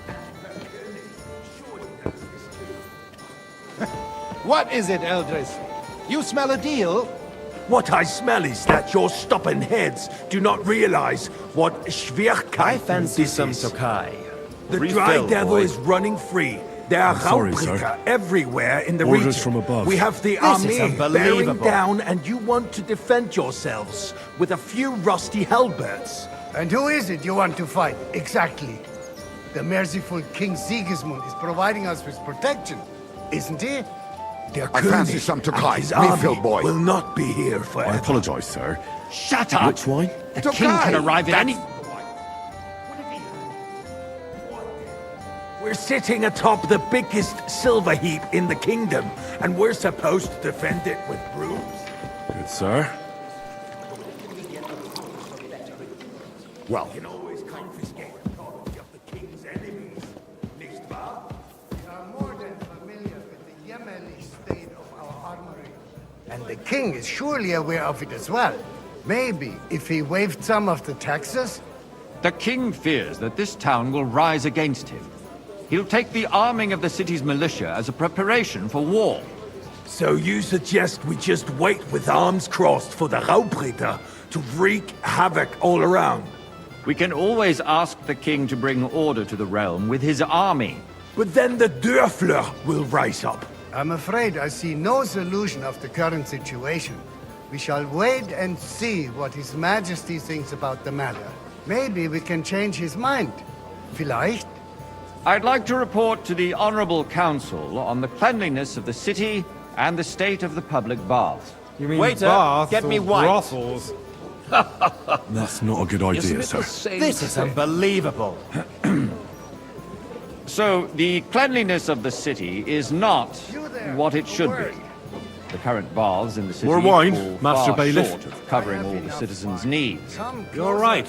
[SPEAKER 6] And Verkönig surely knows this too.
[SPEAKER 8] What is it, Eldris?
[SPEAKER 6] You smell a deal? What I smell is that your stubborn heads do not realize what Schwierigkeiten
[SPEAKER 14] I fancy
[SPEAKER 6] this
[SPEAKER 14] some
[SPEAKER 6] is.
[SPEAKER 14] Tokai.
[SPEAKER 6] The
[SPEAKER 14] Refill,
[SPEAKER 6] dry devil
[SPEAKER 14] boy.
[SPEAKER 6] is running free. There are
[SPEAKER 1] sorry,
[SPEAKER 6] Raubricker
[SPEAKER 1] sir.
[SPEAKER 6] everywhere in the
[SPEAKER 1] Orders
[SPEAKER 6] region.
[SPEAKER 1] from above.
[SPEAKER 6] We have the
[SPEAKER 14] This
[SPEAKER 6] army
[SPEAKER 14] is
[SPEAKER 6] bearing
[SPEAKER 14] unbelievable.
[SPEAKER 6] down, and you want to defend yourselves with a few rusty halberds.
[SPEAKER 4] And who is it you want to fight, exactly? The merciful King Sigismund is providing us with protection, isn't he?
[SPEAKER 6] Der
[SPEAKER 4] I fancy
[SPEAKER 6] König
[SPEAKER 4] some
[SPEAKER 6] and
[SPEAKER 4] Tokai.
[SPEAKER 6] his
[SPEAKER 4] Refill,
[SPEAKER 6] army
[SPEAKER 4] boy.
[SPEAKER 6] will not be here
[SPEAKER 1] I
[SPEAKER 6] forever.
[SPEAKER 1] apologize, sir.
[SPEAKER 14] Shut up!
[SPEAKER 1] Which wine?
[SPEAKER 14] The king can arrive at any...
[SPEAKER 6] We're sitting atop the biggest silver heap in the kingdom, and we're supposed to defend it with brooms.
[SPEAKER 1] Good, sir.
[SPEAKER 6] Well, you can always confiscate the property of the king's enemies, nicht wahr?
[SPEAKER 4] We are more than familiar with the yeomanly state of our armory. And the king is surely aware of it as well. Maybe if he waived some of the taxes?
[SPEAKER 14] The king fears that this town will rise against him. He'll take the arming of the city's militia as a preparation for war.
[SPEAKER 6] So you suggest we just wait with arms crossed for the Raubritter to wreak havoc all around?
[SPEAKER 14] We can always ask the king to bring order to the realm with his army.
[SPEAKER 6] But then the Dörfler will rise up.
[SPEAKER 4] I'm afraid I see no solution of the current situation. We shall wait and see what His Majesty thinks about the matter. Maybe we can change his mind. Vielleicht?
[SPEAKER 14] I'd like to report to the Honorable Council on the cleanliness of the city and the state of the public baths.
[SPEAKER 7] You mean
[SPEAKER 14] Waiter,
[SPEAKER 7] baths
[SPEAKER 14] get me
[SPEAKER 7] or
[SPEAKER 14] white.
[SPEAKER 7] brothels?
[SPEAKER 1] That's not a good idea, sir.
[SPEAKER 14] This is unbelievable. So, the cleanliness of the city is not what it should be. The current baths in the city
[SPEAKER 1] More wine,
[SPEAKER 14] fall
[SPEAKER 1] Master
[SPEAKER 14] far
[SPEAKER 1] Bailiff?
[SPEAKER 14] short of covering all the citizens' needs.
[SPEAKER 18] You're right.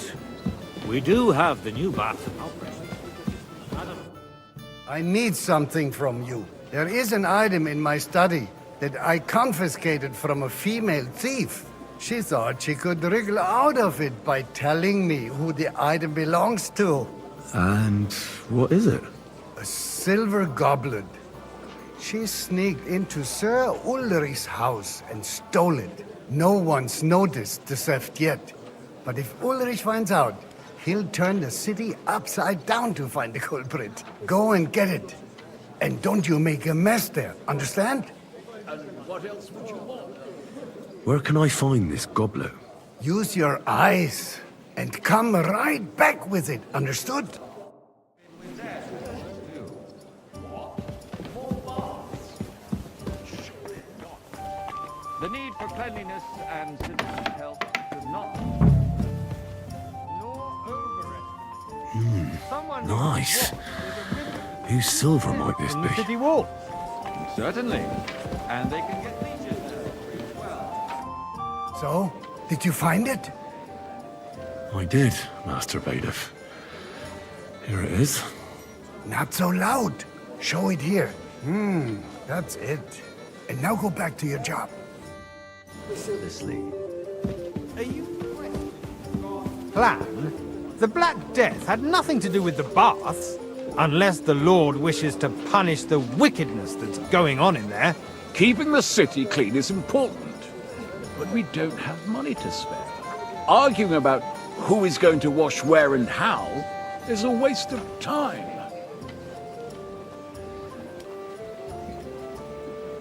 [SPEAKER 18] We do have the new bath.
[SPEAKER 4] I need something from you. There is an item in my study that I confiscated from a female thief. She thought she could wriggle out of it by telling me who the item belongs to.
[SPEAKER 1] And what is it?
[SPEAKER 4] A silver goblet. She sneaked into Sir Ulrich's house and stole it. No one's noticed the theft yet. But if Ulrich finds out, he'll turn the city upside down to find the culprit. Go and get it. And don't you make a mess there, understand?
[SPEAKER 19] And what else would you want?
[SPEAKER 1] Where can I find this goblet?
[SPEAKER 4] Use your eyes and come right back with it, understood?
[SPEAKER 14] The need for cleanliness and citizen health should not
[SPEAKER 1] Nice. Whose silver might this be?
[SPEAKER 14] city wall. Certainly. And they can get leeches there as well.
[SPEAKER 4] So, did you find it?
[SPEAKER 1] I did, Master Bailiff. Here it is.
[SPEAKER 4] Not so loud. Show it here. That's it. And now go back to your job.
[SPEAKER 18] Plan? The Black Death had nothing to do with the baths. Unless the Lord wishes to punish the wickedness that's going on in there.
[SPEAKER 19] Keeping the city clean is important, but we don't have money to spare. Arguing about who is going to wash where and how is a waste of time.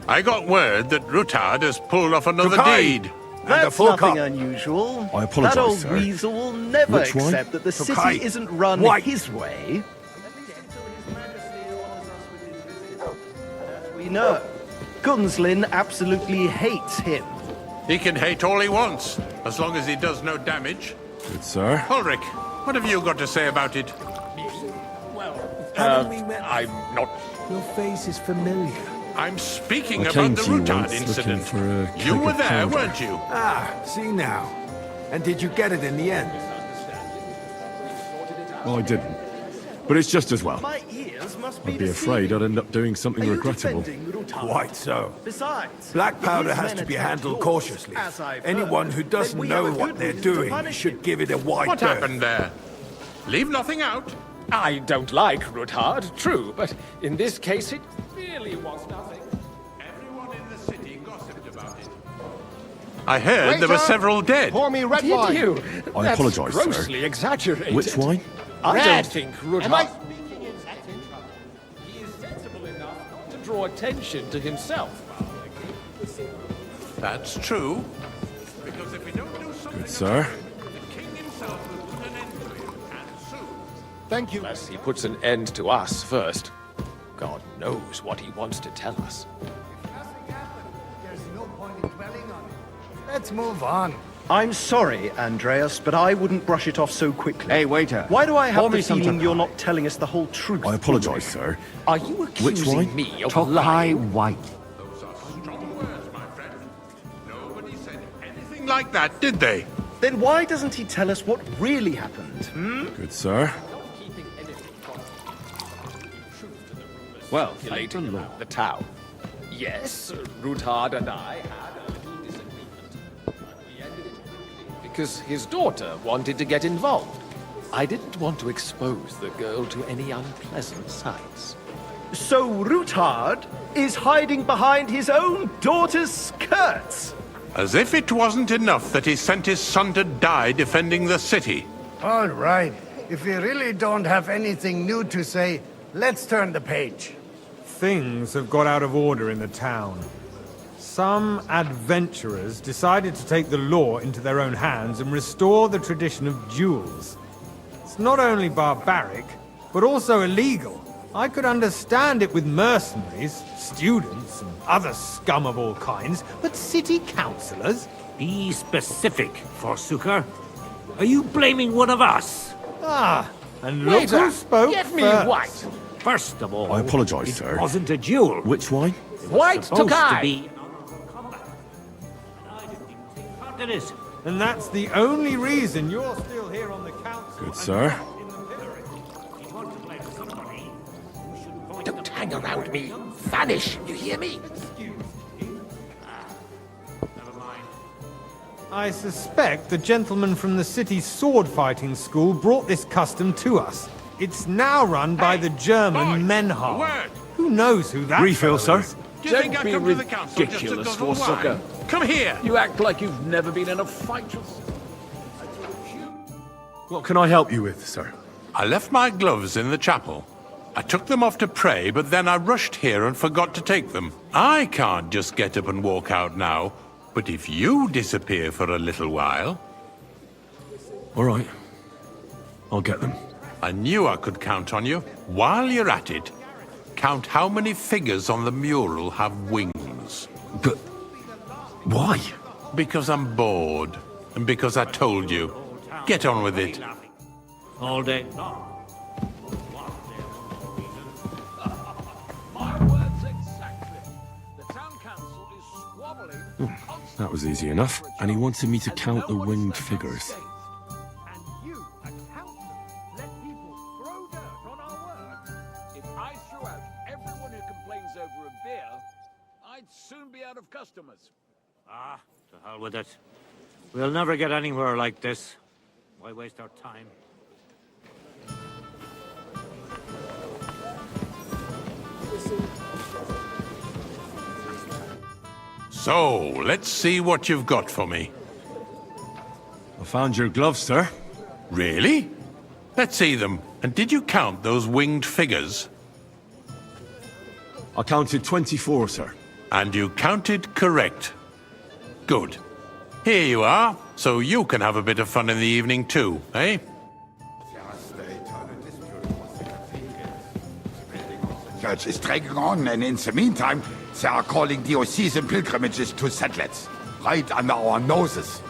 [SPEAKER 22] I got word that Rutard has pulled off another
[SPEAKER 6] Tokai!
[SPEAKER 22] deed.
[SPEAKER 23] That's nothing unusual.
[SPEAKER 1] I apologize,
[SPEAKER 23] That old
[SPEAKER 1] sir.
[SPEAKER 23] weasel will never
[SPEAKER 1] Which one?
[SPEAKER 23] accept that the city
[SPEAKER 6] Tokai.
[SPEAKER 23] isn't run
[SPEAKER 6] White.
[SPEAKER 23] his way. We know. Gunslin absolutely hates him.
[SPEAKER 22] He can hate all he wants, as long as he does no damage.
[SPEAKER 1] Good, sir.
[SPEAKER 22] Ulrich, what have you got to say about it?
[SPEAKER 6] Haven't we met?
[SPEAKER 22] I'm not...
[SPEAKER 6] Your face is familiar.
[SPEAKER 22] I'm speaking
[SPEAKER 1] I
[SPEAKER 22] about
[SPEAKER 1] came
[SPEAKER 22] the
[SPEAKER 1] to you
[SPEAKER 22] Rutard
[SPEAKER 1] once looking
[SPEAKER 22] incident.
[SPEAKER 1] for a
[SPEAKER 22] You
[SPEAKER 1] keg
[SPEAKER 22] were
[SPEAKER 1] of
[SPEAKER 22] there,
[SPEAKER 1] powder.
[SPEAKER 22] weren't you?
[SPEAKER 6] Ah, see now. And did you get it in the end?
[SPEAKER 1] Well, I didn't. But it's just as well.
[SPEAKER 23] My ears must
[SPEAKER 1] I'd be afraid I'd end up doing something
[SPEAKER 23] Are you
[SPEAKER 1] regrettable.
[SPEAKER 23] defending Rutard?
[SPEAKER 6] Quite so.
[SPEAKER 23] Besides,
[SPEAKER 6] Black
[SPEAKER 23] if
[SPEAKER 6] powder
[SPEAKER 23] his
[SPEAKER 6] has
[SPEAKER 23] men
[SPEAKER 6] to be
[SPEAKER 23] attacked
[SPEAKER 6] handled
[SPEAKER 23] yours,
[SPEAKER 6] cautiously.
[SPEAKER 23] as I've
[SPEAKER 6] Anyone
[SPEAKER 23] heard,
[SPEAKER 6] who doesn't
[SPEAKER 23] then we
[SPEAKER 6] know
[SPEAKER 23] have a
[SPEAKER 6] what
[SPEAKER 23] good
[SPEAKER 6] they're
[SPEAKER 23] reason to
[SPEAKER 6] doing
[SPEAKER 23] punish
[SPEAKER 6] should
[SPEAKER 23] him.
[SPEAKER 6] give it a wide
[SPEAKER 22] What
[SPEAKER 6] berth.
[SPEAKER 22] happened there? Leave nothing out.
[SPEAKER 20] I don't like Rutard, true, but in this case it really was nothing.
[SPEAKER 22] Everyone in the city gossiped about it. I heard there were several dead.
[SPEAKER 8] Pour me red
[SPEAKER 20] Did
[SPEAKER 8] wine.
[SPEAKER 20] you?
[SPEAKER 1] I
[SPEAKER 20] That's
[SPEAKER 1] apologise, sir.
[SPEAKER 20] grossly exaggerated.
[SPEAKER 1] Which wine?
[SPEAKER 20] I
[SPEAKER 8] Red.
[SPEAKER 20] don't think
[SPEAKER 8] Am I
[SPEAKER 20] Rudhart...
[SPEAKER 8] speaking in sense?
[SPEAKER 20] He is sensible enough not to draw attention to himself.
[SPEAKER 22] That's true. Because if we don't do something,
[SPEAKER 1] Good, sir.
[SPEAKER 22] the king himself will put an end to it, and soon.
[SPEAKER 8] Thank you.
[SPEAKER 20] Unless he puts an end to us first. God knows what he wants to tell us.
[SPEAKER 4] There's no point in dwelling on it. Let's move on.
[SPEAKER 23] I'm sorry, Andreas, but I wouldn't brush it off so quickly.
[SPEAKER 14] Hey, waiter.
[SPEAKER 23] Why do I
[SPEAKER 14] Pour
[SPEAKER 23] have
[SPEAKER 14] me
[SPEAKER 23] the
[SPEAKER 14] some
[SPEAKER 23] feeling
[SPEAKER 14] Tokai.
[SPEAKER 23] you're not telling us the whole truth?
[SPEAKER 1] I apologise, sir.
[SPEAKER 20] Are you accusing
[SPEAKER 1] wine?
[SPEAKER 20] me of
[SPEAKER 14] Tokai
[SPEAKER 20] lying?
[SPEAKER 14] White.
[SPEAKER 22] Those are strong words, my friend. Nobody said anything like that, did they?
[SPEAKER 23] Then why doesn't he tell us what really happened?
[SPEAKER 1] Good, sir.
[SPEAKER 20] Well, thank the Lord. The town. Yes, Rudhard and I had a little disagreement, but we ended it quickly because his daughter wanted to get involved. I didn't want to expose the girl to any unpleasant sights.
[SPEAKER 23] So Rutard is hiding behind his own daughter's skirts?
[SPEAKER 22] As if it wasn't enough that he sent his son to die defending the city.
[SPEAKER 4] All right. If we really don't have anything new to say, let's turn the page.
[SPEAKER 18] Things have got out of order in the town. Some adventurers decided to take the law into their own hands and restore the tradition of duels. It's not only barbaric, but also illegal. I could understand it with mercenaries, students, and other scum of all kinds, but city councillors?
[SPEAKER 3] Be specific, Forsooker. Are you blaming one of us?
[SPEAKER 18] Ah, and look
[SPEAKER 20] Waiter,
[SPEAKER 18] who spoke
[SPEAKER 20] give me
[SPEAKER 18] first.
[SPEAKER 20] white.
[SPEAKER 3] First of all,
[SPEAKER 1] I apologise,
[SPEAKER 3] it
[SPEAKER 1] sir.
[SPEAKER 3] wasn't a duel.
[SPEAKER 1] Which wine?
[SPEAKER 20] White
[SPEAKER 3] Supposed to
[SPEAKER 20] Tokai!
[SPEAKER 3] be combat. And I didn't even take part in it.
[SPEAKER 18] And that's the only reason you're still here on the council.
[SPEAKER 1] Good,
[SPEAKER 18] and
[SPEAKER 1] sir.
[SPEAKER 18] not in the pillory.
[SPEAKER 3] If you want to blame somebody, you should point
[SPEAKER 20] Don't
[SPEAKER 3] the
[SPEAKER 20] hang
[SPEAKER 3] finger
[SPEAKER 20] around
[SPEAKER 3] at
[SPEAKER 20] me.
[SPEAKER 3] them.
[SPEAKER 20] Vanish, you hear me?
[SPEAKER 3] Never mind.
[SPEAKER 18] I suspect the gentleman from the city's sword fighting school brought this custom to us. It's now run by the German
[SPEAKER 22] boy,
[SPEAKER 18] Menhar.
[SPEAKER 22] a word.
[SPEAKER 18] Who knows who that
[SPEAKER 1] Refill,
[SPEAKER 18] fellow
[SPEAKER 1] sir.
[SPEAKER 18] is?
[SPEAKER 22] Do you think I come to the council just to
[SPEAKER 19] ridiculous,
[SPEAKER 22] guzzle
[SPEAKER 19] Forsooker.
[SPEAKER 22] wine? Come here!
[SPEAKER 19] You act like you've never been in a fight.
[SPEAKER 1] What can I help you with, sir?
[SPEAKER 22] I left my gloves in the chapel. I took them off to pray, but then I rushed here and forgot to take them. I can't just get up and walk out now, but if you disappear for a little while...
[SPEAKER 1] All right. I'll get them.
[SPEAKER 22] I knew I could count on you. While you're at it, count how many figures on the mural have wings.
[SPEAKER 1] But why?
[SPEAKER 22] Because I'm bored, and because I told you. Get on with it.
[SPEAKER 3] All day long.
[SPEAKER 22] My words exactly. The town council is squabbling.
[SPEAKER 1] That was easy enough. And he wanted me to count the winged figures.
[SPEAKER 18] And you, a councillor, let people throw dirt on our work.
[SPEAKER 22] If I threw out everyone who complains over a beer, I'd soon be out of customers.
[SPEAKER 3] Ah, to hell with it. We'll never get anywhere like this. Why waste our time?
[SPEAKER 22] So, let's see what you've got for me.
[SPEAKER 1] I found your gloves, sir.
[SPEAKER 22] Really? Let's see them. And did you count those winged figures?
[SPEAKER 1] I counted 24, sir.
[SPEAKER 22] And you counted correct. Good. Here you are, so you can have a bit of fun in the evening too, eh?
[SPEAKER 5] Church is dragging on, and in the meantime, they are calling diocesan pilgrimages to settlers, right under our noses.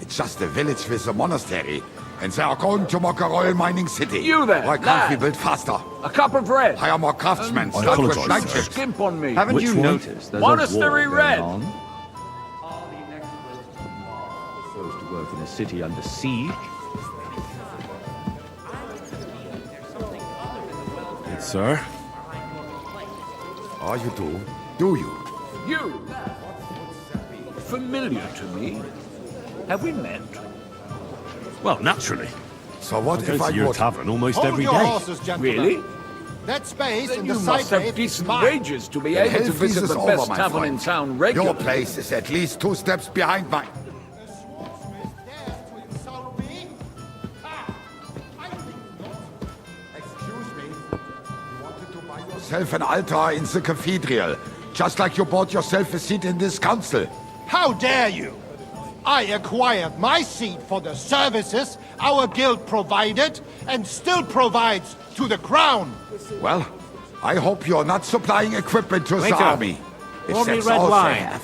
[SPEAKER 5] It's just a village with a monastery, and they are going to make a royal mining city.
[SPEAKER 19] You there,
[SPEAKER 5] Why can't we
[SPEAKER 19] lad?
[SPEAKER 5] build faster?
[SPEAKER 19] A cup of red.
[SPEAKER 5] Hire more craftsmen,
[SPEAKER 1] I
[SPEAKER 5] start with
[SPEAKER 1] apologise,
[SPEAKER 5] night
[SPEAKER 1] sir.
[SPEAKER 5] shifts.
[SPEAKER 19] Skimp on me.
[SPEAKER 23] Haven't
[SPEAKER 1] Which
[SPEAKER 23] you
[SPEAKER 1] one?
[SPEAKER 23] noticed there's
[SPEAKER 19] Monastery
[SPEAKER 23] a war
[SPEAKER 19] red.
[SPEAKER 23] going on? Supposed to work in a city under siege.
[SPEAKER 1] Good, sir.
[SPEAKER 5] Oh, you do? Do you?
[SPEAKER 19] You. Familiar to me. Have we met?
[SPEAKER 1] Well, naturally.
[SPEAKER 5] So what
[SPEAKER 1] I
[SPEAKER 5] if
[SPEAKER 1] go
[SPEAKER 5] I
[SPEAKER 1] to your
[SPEAKER 5] go...
[SPEAKER 1] tavern almost
[SPEAKER 8] Hold
[SPEAKER 1] every
[SPEAKER 8] your
[SPEAKER 1] day.
[SPEAKER 8] horses, gentlemen.
[SPEAKER 19] Really?
[SPEAKER 23] That space
[SPEAKER 19] Then
[SPEAKER 23] in
[SPEAKER 19] you
[SPEAKER 23] the
[SPEAKER 19] must
[SPEAKER 23] side
[SPEAKER 19] have
[SPEAKER 23] gate is
[SPEAKER 19] decent
[SPEAKER 23] mine.
[SPEAKER 19] wages to be
[SPEAKER 5] The
[SPEAKER 19] able to
[SPEAKER 5] Hellfeast
[SPEAKER 19] visit
[SPEAKER 5] is
[SPEAKER 19] the
[SPEAKER 5] over,
[SPEAKER 19] best
[SPEAKER 5] my
[SPEAKER 19] tavern in
[SPEAKER 5] friend.
[SPEAKER 19] town
[SPEAKER 5] Your
[SPEAKER 19] regularly.
[SPEAKER 5] place is at least 2 steps behind mine. Excuse me. You wanted to buy yourself an altar in the cathedral, just like you bought yourself a seat in this council.
[SPEAKER 23] How dare you! I acquired my seat for the services our guild provided and still provides to the crown.
[SPEAKER 5] Well, I hope you're not supplying equipment to the
[SPEAKER 3] Waiter,
[SPEAKER 5] army. If
[SPEAKER 3] pour me
[SPEAKER 5] that's
[SPEAKER 3] red
[SPEAKER 5] all
[SPEAKER 3] wine.
[SPEAKER 5] they have,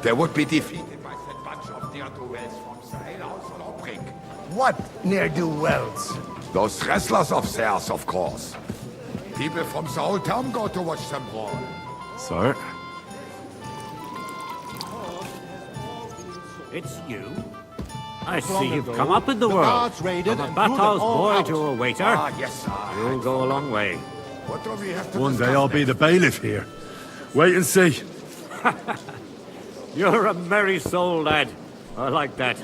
[SPEAKER 5] they would be defeated by that bunch of ne'er-do-wells from the alehouse on Obrink.
[SPEAKER 4] What ne'er-do-wells?
[SPEAKER 5] Those wrestlers of theirs, of course. People from the whole town go to watch them brawl.
[SPEAKER 1] So,
[SPEAKER 3] It's you? I see you've come up in the world.
[SPEAKER 23] guards raided
[SPEAKER 3] From a
[SPEAKER 23] and threw them
[SPEAKER 3] bathhouse
[SPEAKER 23] all
[SPEAKER 3] boy
[SPEAKER 23] out.
[SPEAKER 3] to a waiter.
[SPEAKER 5] Ah, yes, sir.
[SPEAKER 3] You'll go a long way.
[SPEAKER 5] What do we have to
[SPEAKER 1] one day
[SPEAKER 5] discuss
[SPEAKER 1] I'll be
[SPEAKER 5] next?
[SPEAKER 1] the bailiff here. Wait and see.
[SPEAKER 3] You're a merry soul, lad. I like that.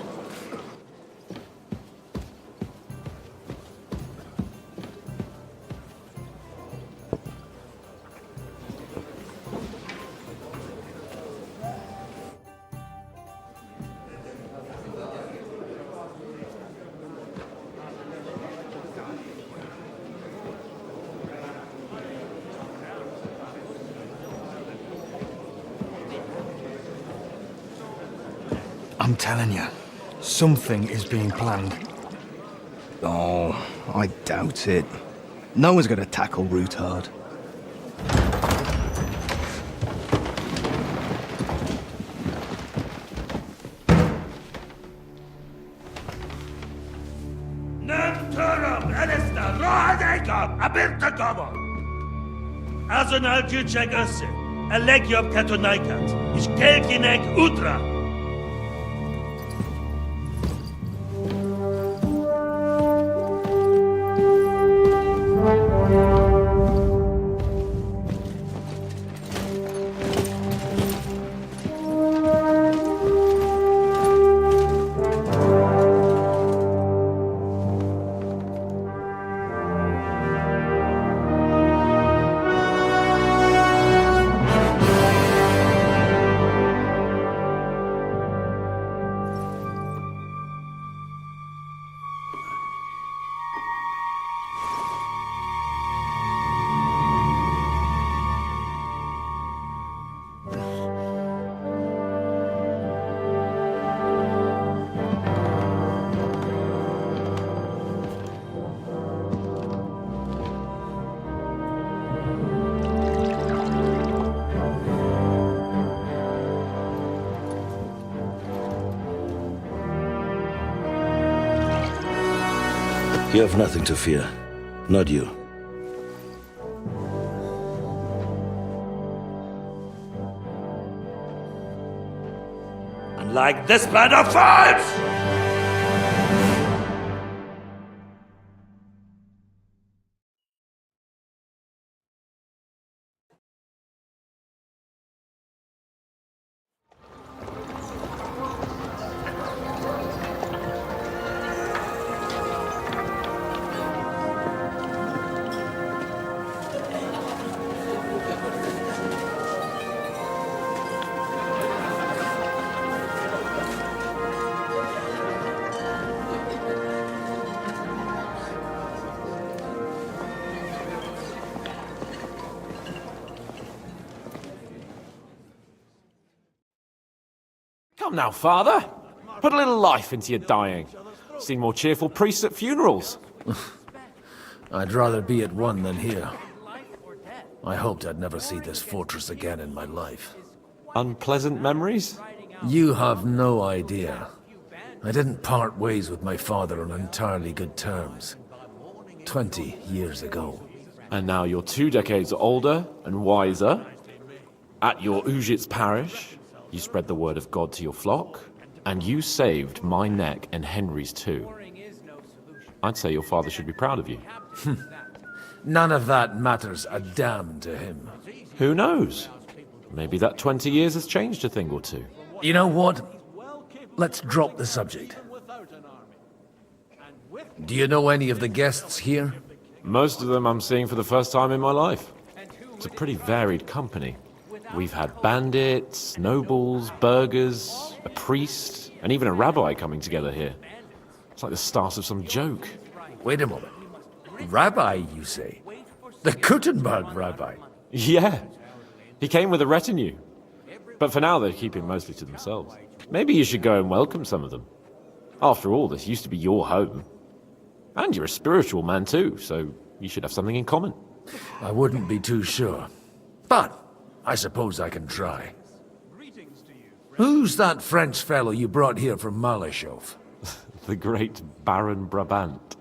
[SPEAKER 8] I'm telling you, something is being planned. Oh, I doubt it. No one's gonna tackle Rootard.
[SPEAKER 12] Azonal Gyurcsák össze, a legjobb katonákat, és kelkinek útra!
[SPEAKER 13] You have nothing to fear. Not you.
[SPEAKER 12] And like this plan of fights!
[SPEAKER 7] Come now, father. Put a little life into your dying. Seen more cheerful priests at funerals.
[SPEAKER 15] I'd rather be at one than here. I hoped I'd never see this fortress again in my life.
[SPEAKER 7] Unpleasant memories?
[SPEAKER 15] You have no idea. I didn't part ways with my father on entirely good terms. 20 years ago.
[SPEAKER 7] And now you're 2 decades older and wiser. At your Ujit's parish, you spread the word of God to your flock, and you saved my neck and Henry's too. I'd say your father should be proud of you.
[SPEAKER 15] None of that matters a damn to him.
[SPEAKER 7] Who knows? Maybe that 20 years has changed a thing or two.
[SPEAKER 15] You know what? Let's drop the subject. Do you know any of the guests here?
[SPEAKER 7] Most of them I'm seeing for the first time in my life. It's a pretty varied company. We've had bandits, nobles, burghers, a priest, and even a rabbi coming together here. It's like the start of some joke.
[SPEAKER 15] Wait a moment. Rabbi, you say? The Kuttenberg rabbi?
[SPEAKER 7] Yeah. He came with a retinue. But for now, they're keeping mostly to themselves. Maybe you should go and welcome some of them. After all, this used to be your home. And you're a spiritual man too, so you should have something in common.
[SPEAKER 15] I wouldn't be too sure. But I suppose I can try. Who's that French fellow you brought here from Malachov?
[SPEAKER 7] The great Baron Brabant.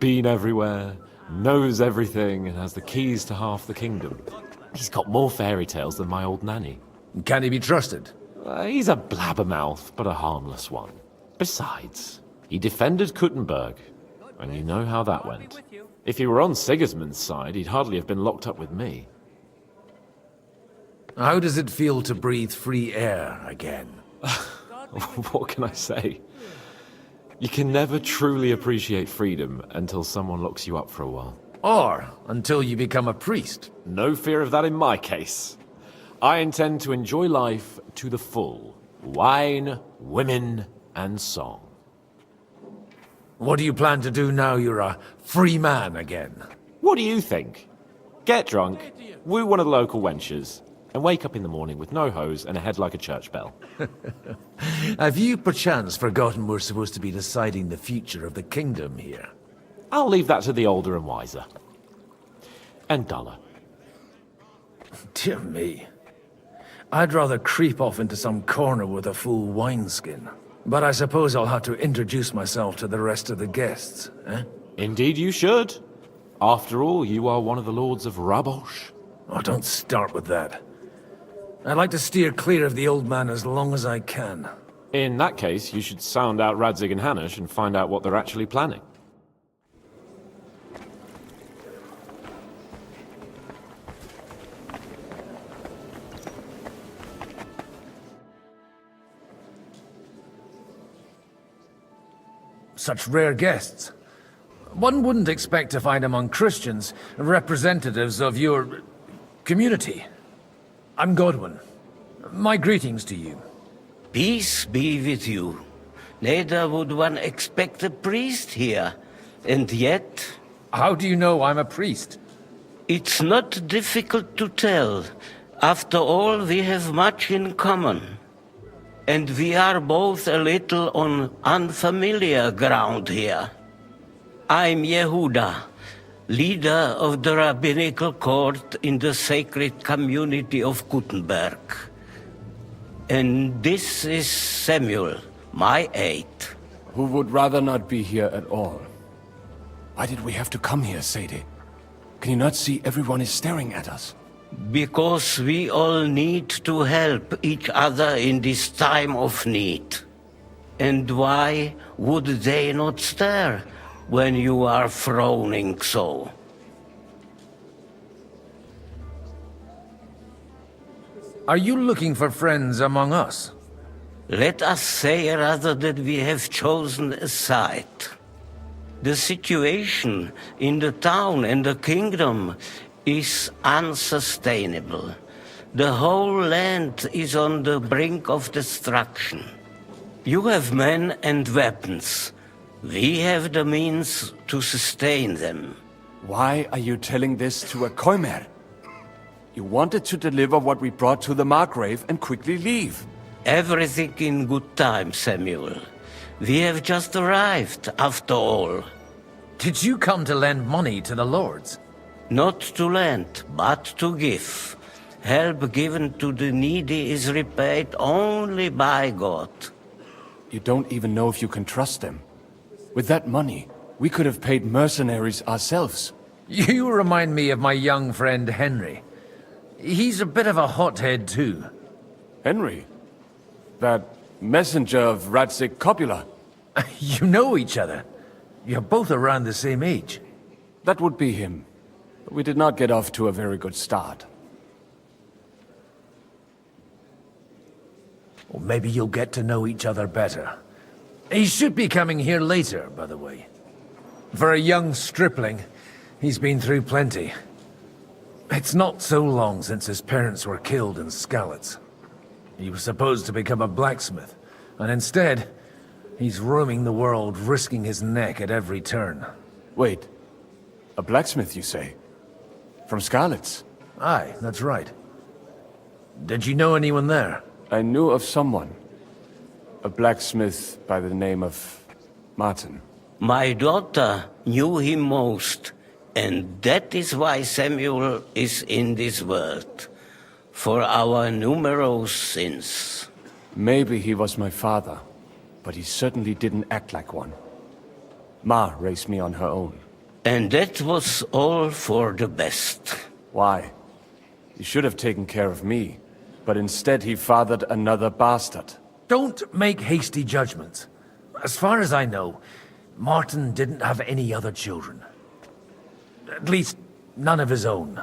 [SPEAKER 7] Been everywhere, knows everything, and has the keys to half the kingdom. He's got more fairy tales than my old nanny.
[SPEAKER 15] Can he be trusted?
[SPEAKER 7] He's a blabbermouth, but a harmless one. Besides, he defended Kuttenberg, and you know how that went. If he were on Sigismund's side, he'd hardly have been locked up with me.
[SPEAKER 15] How does it feel to breathe free air again?
[SPEAKER 7] What can I say? You can never truly appreciate freedom until someone locks you up for a while.
[SPEAKER 15] Or until you become a priest.
[SPEAKER 7] No fear of that in my case. I intend to enjoy life to the full. Wine, women, and song.
[SPEAKER 15] What do you plan to do now you're a free man again?
[SPEAKER 7] What do you think? Get drunk, woo one of the local wenches, and wake up in the morning with no hose and a head like a church bell.
[SPEAKER 15] Have you perchance forgotten we're supposed to be deciding the future of the kingdom here?
[SPEAKER 7] I'll leave that to the older and wiser. And duller.
[SPEAKER 15] Dear me. I'd rather creep off into some corner with a full wineskin. But I suppose I'll have to introduce myself to the rest of the guests, eh?
[SPEAKER 7] Indeed you should. After all, you are one of the lords of Rabosh.
[SPEAKER 15] Oh, don't start with that. I'd like to steer clear of the old man as long as I can.
[SPEAKER 7] In that case, you should sound out Radzig and Hanush and find out what they're actually planning.
[SPEAKER 15] Such rare guests. One wouldn't expect to find among Christians representatives of your community. I'm Godwin. My greetings to you.
[SPEAKER 10] Peace be with you. Neither would one expect a priest here. And yet...
[SPEAKER 15] How do you know I'm a priest?
[SPEAKER 10] It's not difficult to tell. After all, we have much in common. And we are both a little on unfamiliar ground here. I'm Yehuda, leader of the rabbinical court in the sacred community of Kuttenberg. And this is Samuel, my aide.
[SPEAKER 16] Who would rather not be here at all. Why did we have to come here, Sadie? Can you not see everyone is staring at us?
[SPEAKER 10] Because we all need to help each other in this time of need. And why would they not stare when you are frowning so?
[SPEAKER 15] Are you looking for friends among us?
[SPEAKER 10] Let us say rather that we have chosen a side. The situation in the town and the kingdom is unsustainable. The whole land is on the brink of destruction. You have men and weapons. We have the means to sustain them.
[SPEAKER 16] Why are you telling this to a Koimer? You wanted to deliver what we brought to the Margrave and quickly leave.
[SPEAKER 10] Everything in good time, Samuel. We have just arrived, after all.
[SPEAKER 15] Did you come to lend money to the lords?
[SPEAKER 10] Not to lend, but to give. Help given to the needy is repaid only by God.
[SPEAKER 16] You don't even know if you can trust them. With that money, we could have paid mercenaries ourselves.
[SPEAKER 15] You remind me of my young friend Henry. He's a bit of a hothead too.
[SPEAKER 16] Henry? That messenger of Radzig Copula?
[SPEAKER 15] You know each other. You're both around the same age.
[SPEAKER 16] That would be him. We did not get off to a very good start.
[SPEAKER 15] Well, maybe you'll get to know each other better. He should be coming here later, by the way. For a young stripling, He's been through plenty. It's not so long since his parents were killed in Skalitz. He was supposed to become a blacksmith, and instead, he's roaming the world, risking his neck at every turn.
[SPEAKER 16] Wait, a blacksmith, you say? From Skalitz?
[SPEAKER 15] Aye, that's right. Did you know anyone there?
[SPEAKER 16] I knew of someone. A blacksmith by the name of Martin.
[SPEAKER 10] My daughter knew him most, and that is why Samuel is in this world. For our numerous sins.
[SPEAKER 16] Maybe he was my father, but he certainly didn't act like one. Ma raised me on her own.
[SPEAKER 10] And that was all for the best.
[SPEAKER 16] Why? He should have taken care of me, but instead he fathered another bastard.
[SPEAKER 15] Don't make hasty judgments. As far as I know, Martin didn't have any other children. At least, none of his own.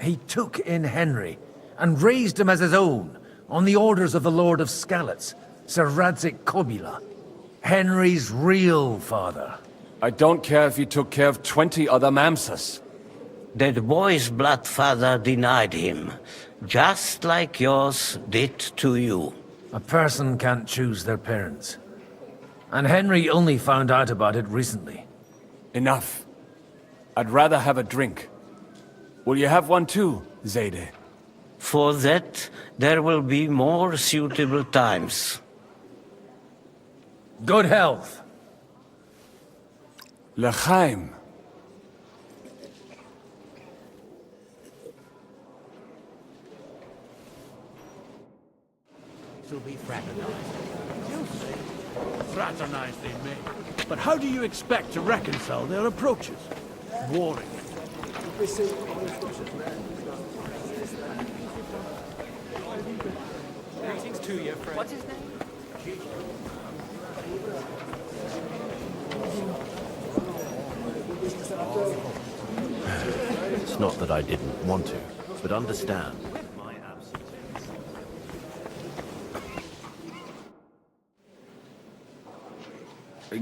[SPEAKER 15] He took in Henry, and raised him as his own, on the orders of the Lord of Skalitz, Sir Radzik Kobila. Henry's real father.
[SPEAKER 16] I don't care if he took care of 20 other Mamsas.
[SPEAKER 10] That boy's blood father denied him, just like yours did to you.
[SPEAKER 15] A person can't choose their parents. And Henry only found out about it recently.
[SPEAKER 16] Enough. I'd rather have a drink. Will you have one too, Zayde?
[SPEAKER 10] For that, there will be more suitable times.
[SPEAKER 15] Good health.
[SPEAKER 16] L'chaim.
[SPEAKER 19] To be fraternized. Fraternize they may, but how do you expect to reconcile their approaches? Warring.
[SPEAKER 2] Greetings to you, friend. What's his name?
[SPEAKER 7] It's not that I didn't want to, but understand.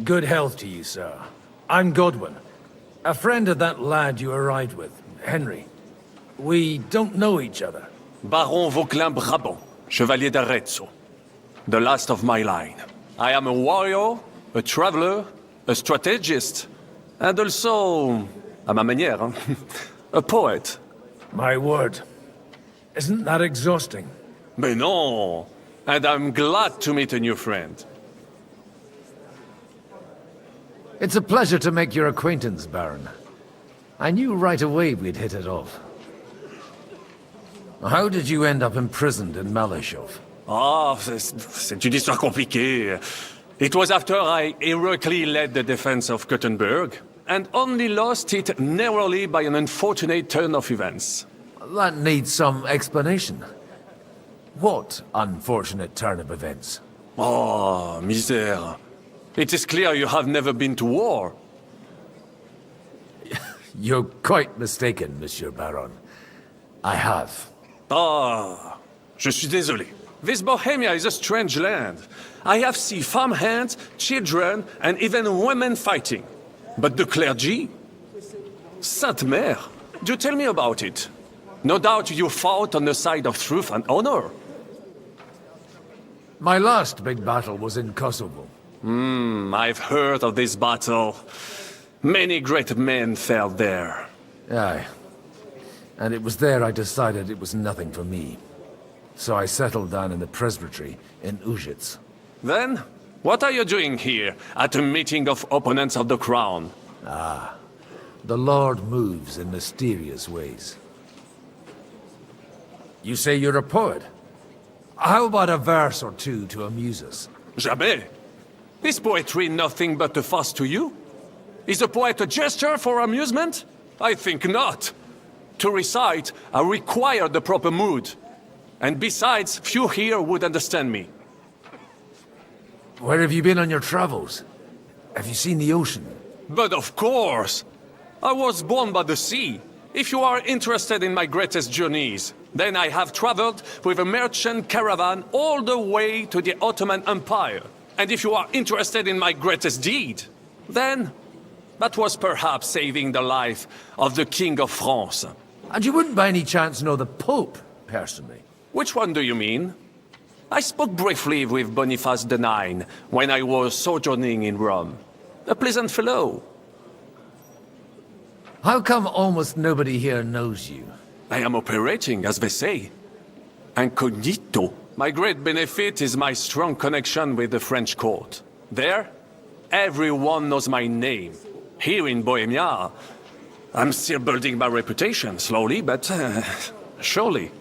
[SPEAKER 15] Good health to you, sir. I'm Godwin, a friend of that lad you arrived with, Henry. We don't know each other.
[SPEAKER 22] Baron Vauquelin-Brabant, Chevalier d'Arezzo. The last of my line. I am a warrior, a traveler, a strategist, and also, à ma manière, a poet.
[SPEAKER 15] My word. Isn't that exhausting?
[SPEAKER 22] Mais non! And I'm glad to meet a new friend.
[SPEAKER 15] It's a pleasure to make your acquaintance, Baron. I knew right away we'd hit it off. How did you end up imprisoned in Malashov?
[SPEAKER 22] Ah, c'est une histoire compliquée. It was after I heroically led the defense of Gothenburg, and only lost it narrowly by an unfortunate turn of events.
[SPEAKER 15] That needs some explanation. What unfortunate turn of events?
[SPEAKER 22] Oh, misère. It is clear you have never been to war.
[SPEAKER 15] You're quite mistaken, Monsieur Baron. I have.
[SPEAKER 22] Ah, je suis désolé. This Bohemia is a strange land. I have seen farmhands, children, and even women fighting. But the clergy? Sainte Mère, do tell me about it. No doubt you fought on the side of truth and honor.
[SPEAKER 15] My last big battle was in Kosovo.
[SPEAKER 22] I've heard of this battle. Many great men fell there.
[SPEAKER 15] Aye. And it was there I decided it was nothing for me. So I settled down in the presbytery in Ujits.
[SPEAKER 22] Then, what are you doing here, at a meeting of opponents of the crown?
[SPEAKER 15] Ah, the Lord moves in mysterious ways. You say you're a poet? How about a verse or two to amuse us?
[SPEAKER 22] Jamais. Is poetry nothing but a farce to you? Is a poet a gesture for amusement? I think not. To recite, I require the proper mood. And besides, few here would understand me.
[SPEAKER 15] Where have you been on your travels? Have you seen the ocean?
[SPEAKER 22] But of course! I was born by the sea. If you are interested in my greatest journeys, then I have traveled with a merchant caravan all the way to the Ottoman Empire. And if you are interested in my greatest deed, then
[SPEAKER 16] That was perhaps saving the life of the King of France.
[SPEAKER 15] And you wouldn't by any chance know the Pope, personally?
[SPEAKER 16] Which one do you mean? I spoke briefly with Boniface IX when I was sojourning in Rome. A pleasant fellow.
[SPEAKER 15] How come almost nobody here knows you?
[SPEAKER 16] I am operating, as they say. Incognito. My great benefit is my strong connection with the French court. There, everyone knows my name. Here in Bohemia, I'm still building my reputation, slowly, but surely.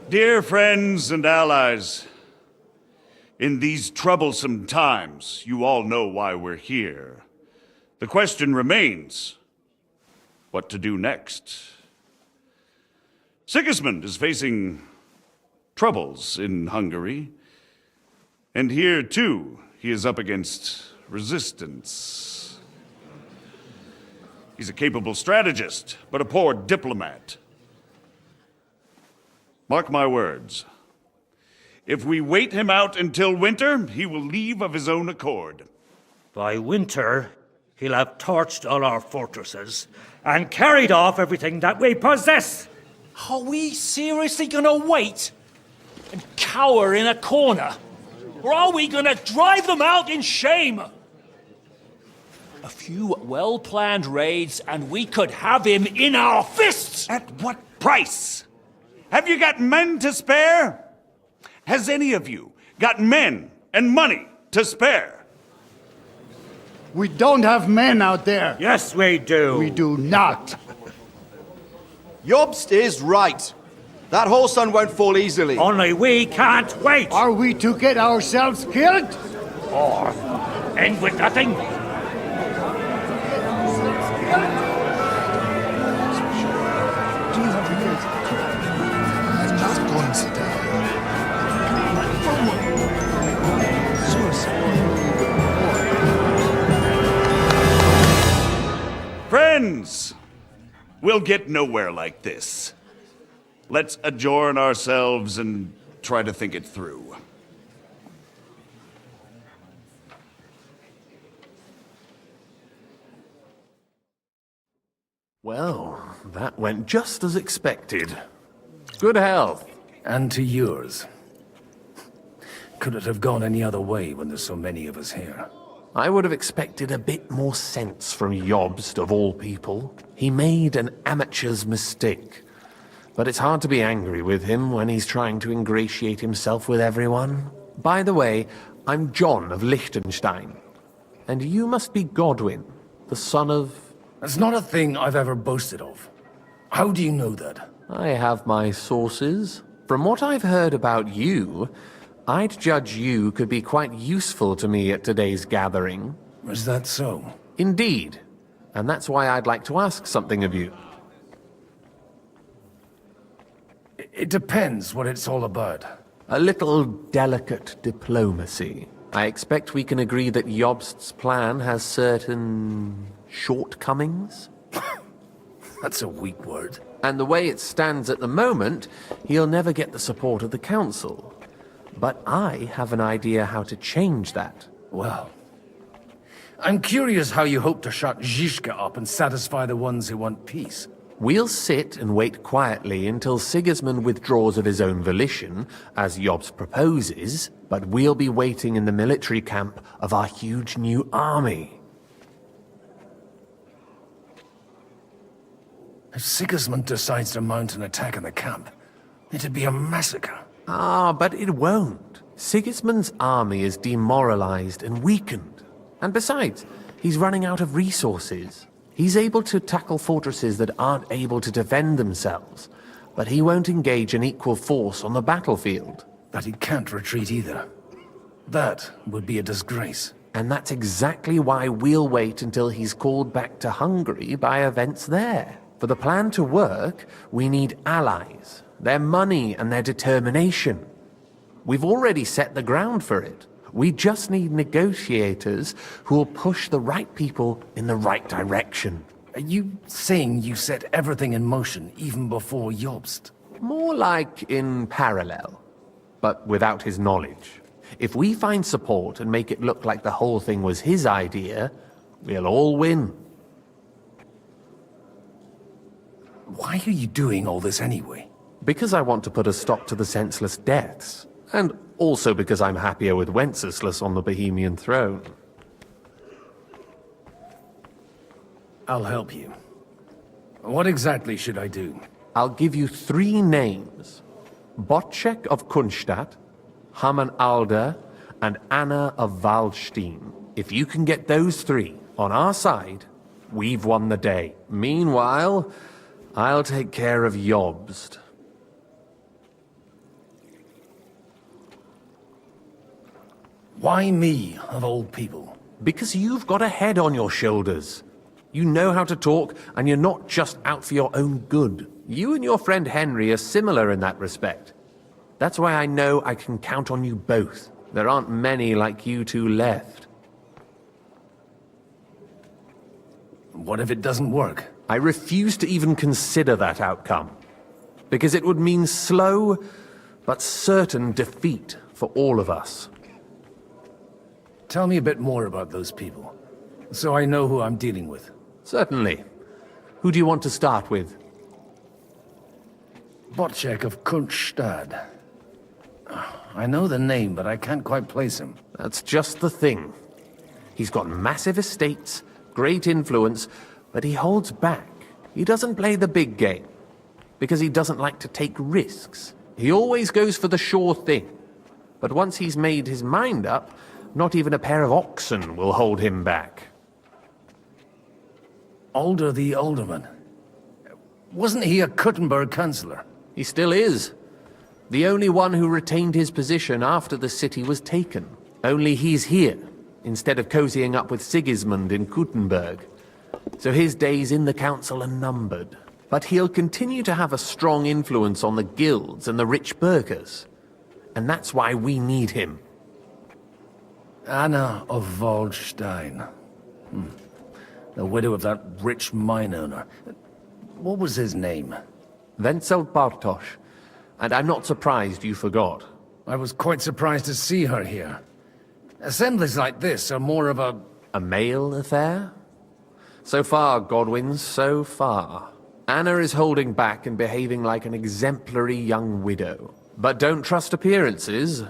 [SPEAKER 9] Dear friends and allies, in these troublesome times, you all know why we're here. The question remains, what to do next? Sigismund is facing troubles in Hungary, and here, too, he is up against resistance. He's a capable strategist, but a poor diplomat. Mark my words. If we wait him out until winter, he will leave of his own accord.
[SPEAKER 12] By winter, he'll have torched all our fortresses and carried off everything that we possess.
[SPEAKER 11] Are we seriously gonna wait and cower in a corner? Or are we gonna drive them out in shame? A few well-planned raids and we could have him in our fists!
[SPEAKER 9] At what price? Have you got men to spare? Has any of you got men and money to spare?
[SPEAKER 4] We don't have men out there.
[SPEAKER 12] Yes, we do.
[SPEAKER 4] We do not.
[SPEAKER 21] Jobst is right. That whole sun won't fall easily.
[SPEAKER 12] Only we can't wait.
[SPEAKER 4] Are we to get ourselves killed?
[SPEAKER 12] Or end with nothing?
[SPEAKER 9] Friends, we'll get nowhere like this. Let's adjourn ourselves and try to think it through.
[SPEAKER 7] Well, that went just as expected. Good health.
[SPEAKER 15] And to yours. Could it have gone any other way when there's so many of us here?
[SPEAKER 7] I would have expected a bit more sense from Jobst, of all people. He made an amateur's mistake. But it's hard to be angry with him when he's trying to ingratiate himself with everyone. By the way, I'm John of Liechtenstein. And you must be Godwin, the son of...
[SPEAKER 15] That's not a thing I've ever boasted of. How do you know that?
[SPEAKER 7] I have my sources. From what I've heard about you, I'd judge you could be quite useful to me at today's gathering.
[SPEAKER 15] Is that so?
[SPEAKER 7] Indeed. And that's why I'd like to ask something of you.
[SPEAKER 15] It depends what it's all about.
[SPEAKER 7] A little delicate diplomacy. I expect we can agree that Jobst's plan has certain shortcomings?
[SPEAKER 15] That's a weak word.
[SPEAKER 7] And the way it stands at the moment, he'll never get the support of the council. But I have an idea how to change that.
[SPEAKER 15] Well, I'm curious how you hope to shut Zizka up and satisfy the ones who want peace.
[SPEAKER 7] We'll sit and wait quietly until Sigismund withdraws of his own volition, as Jobst proposes, but we'll be waiting in the military camp of our huge new army.
[SPEAKER 15] If Sigismund decides to mount an attack on the camp, it'd be a massacre.
[SPEAKER 7] Ah, but it won't. Sigismund's army is demoralized and weakened. And besides, he's running out of resources. He's able to tackle fortresses that aren't able to defend themselves, but he won't engage an equal force on the battlefield.
[SPEAKER 15] But he can't retreat either. That would be a disgrace.
[SPEAKER 7] And that's exactly why we'll wait until he's called back to Hungary by events there. For the plan to work, we need allies, their money and their determination. We've already set the ground for it. We just need negotiators who will push the right people in the right direction.
[SPEAKER 15] Are you saying you set everything in motion even before Jobst?
[SPEAKER 6] More like in parallel, but without his knowledge. If we find support and make it look like the whole thing was his idea, we'll all win.
[SPEAKER 15] Why are you doing all this anyway?
[SPEAKER 6] Because I want to put a stop to the senseless deaths. And also because I'm happier with Wenceslas on the Bohemian throne.
[SPEAKER 15] I'll help you. What exactly should I do?
[SPEAKER 6] I'll give you 3 names. Botchek of Kunstadt, Hamann Alder, and Anna of Waldstein. If you can get those 3 on our side, we've won the day. Meanwhile, I'll take care of Jobst.
[SPEAKER 15] Why me, of all people?
[SPEAKER 6] Because you've got a head on your shoulders. You know how to talk, and you're not just out for your own good. You and your friend Henry are similar in that respect. That's why I know I can count on you both. There aren't many like you two left.
[SPEAKER 15] What if it doesn't work?
[SPEAKER 6] I refuse to even consider that outcome. Because it would mean slow, but certain defeat for all of us.
[SPEAKER 15] Tell me a bit more about those people, so I know who I'm dealing with.
[SPEAKER 6] Certainly. Who do you want to start with?
[SPEAKER 15] Botchek of Kunstadt. I know the name, but I can't quite place him.
[SPEAKER 6] That's just the thing. He's got massive estates, great influence, but he holds back. He doesn't play the big game, because he doesn't like to take risks. He always goes for the sure thing. But once he's made his mind up, not even a pair of oxen will hold him back.
[SPEAKER 15] Alder the Alderman. Wasn't he a Kuttenberg councillor?
[SPEAKER 6] He still is. The only one who retained his position after the city was taken. Only he's here, instead of cozying up with Sigismund in Kuttenberg. So his days in the council are numbered. But he'll continue to have a strong influence on the guilds and the rich burghers. And that's why we need him.
[SPEAKER 15] Anna of Waldstein. The widow of that rich mine owner. What was his name?
[SPEAKER 6] Wenzel Bartosz. And I'm not surprised you forgot.
[SPEAKER 15] I was quite surprised to see her here. Assemblies like this are more of a...
[SPEAKER 6] A male affair? So far, Godwin, so far. Anna is holding back and behaving like an exemplary young widow. But don't trust appearances.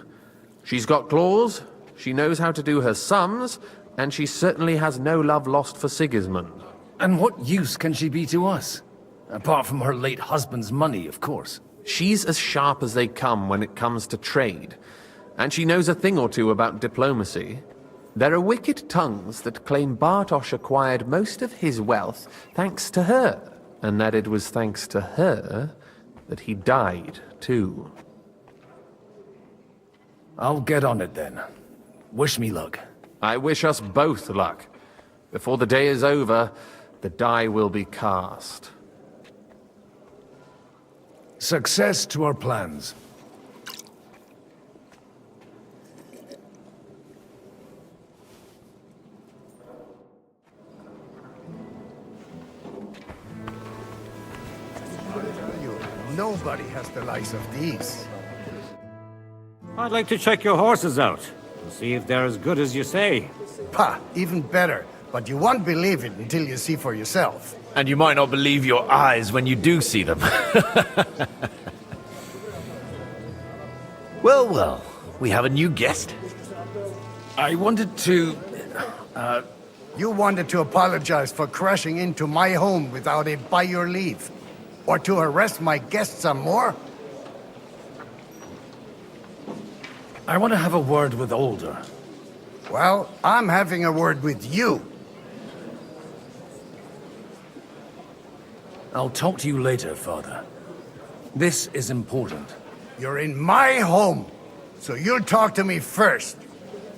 [SPEAKER 6] She's got claws, she knows how to do her sums, and she certainly has no love lost for Sigismund.
[SPEAKER 15] And what use can she be to us? Apart from her late husband's money, of course.
[SPEAKER 6] She's as sharp as they come when it comes to trade. And she knows a thing or two about diplomacy. There are wicked tongues that claim Bartosz acquired most of his wealth thanks to her, and that it was thanks to her that he died, too.
[SPEAKER 15] I'll get on it then. Wish me luck.
[SPEAKER 6] I wish us both luck. Before the day is over, the die will be cast.
[SPEAKER 15] Success to our plans.
[SPEAKER 4] Nobody has the likes of these.
[SPEAKER 3] I'd like to check your horses out and see if they're as good as you say.
[SPEAKER 4] Pah, even better. But you won't believe it until you see for yourself.
[SPEAKER 14] And you might not believe your eyes when you do see them. Well, well, we have a new guest.
[SPEAKER 15] I wanted to...
[SPEAKER 4] You wanted to apologize for crashing into my home without it by your leave. Or to harass my guests some more?
[SPEAKER 15] I want to have a word with Alder.
[SPEAKER 4] Well, I'm having a word with you.
[SPEAKER 15] I'll talk to you later, Father. This is important.
[SPEAKER 4] You're in my home, so you'll talk to me first.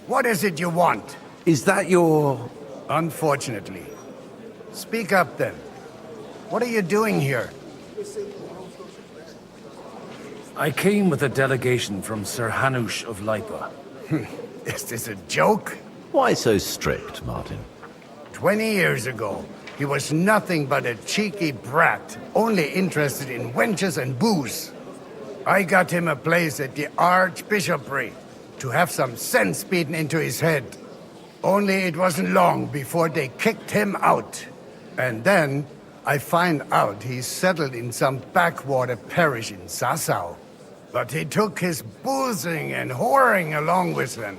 [SPEAKER 4] What is it you want?
[SPEAKER 14] Is that your...
[SPEAKER 4] Unfortunately. Speak up, then. What are you doing here?
[SPEAKER 15] I came with a delegation from Sir Hanush of Lipa.
[SPEAKER 4] Is this a joke?
[SPEAKER 14] Why so strict, Martin?
[SPEAKER 4] 20 years ago, He was nothing but a cheeky brat, only interested in wenches and booze. I got him a place at the Archbishopric to have some sense beaten into his head. Only it wasn't long before they kicked him out. And then I find out he's settled in some backwater parish in Sassau. But he took his boozing and whoring along with him,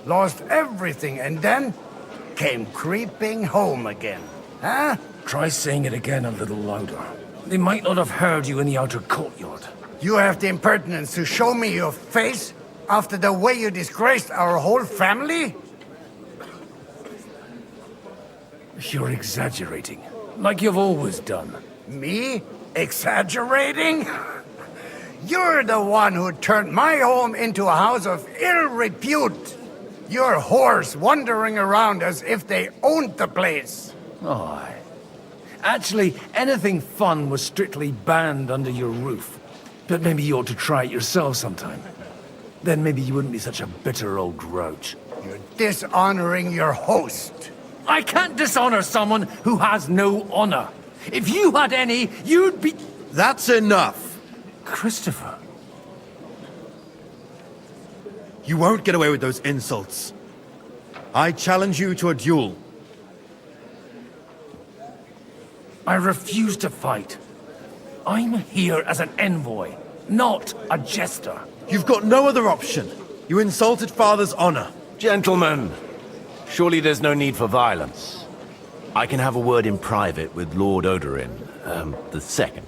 [SPEAKER 4] lost everything, and then came creeping home again. Huh?
[SPEAKER 15] Try saying it again a little louder. They might not have heard you in the outer courtyard.
[SPEAKER 4] You have the impertinence to show me your face after the way you disgraced our whole family?
[SPEAKER 15] You're exaggerating, like you've always done.
[SPEAKER 4] Me? Exaggerating? You're the one who turned my home into a house of ill repute. Your whores wandering around as if they owned the place.
[SPEAKER 15] Oh, actually, anything fun was strictly banned under your roof. But maybe you ought to try it yourself sometime. Then maybe you wouldn't be such a bitter old grouch.
[SPEAKER 4] You're dishonoring your host.
[SPEAKER 15] I can't dishonor someone who has no honor. If you had any, you'd be...
[SPEAKER 14] That's enough.
[SPEAKER 15] Christopher.
[SPEAKER 14] You won't get away with those insults. I challenge you to a duel.
[SPEAKER 15] I refuse to fight. I'm here as an envoy, not a jester.
[SPEAKER 14] You've got no other option. You insulted Father's honor.
[SPEAKER 13] Gentlemen, surely there's no need for violence. I can have a word in private with Lord Odorin, the second,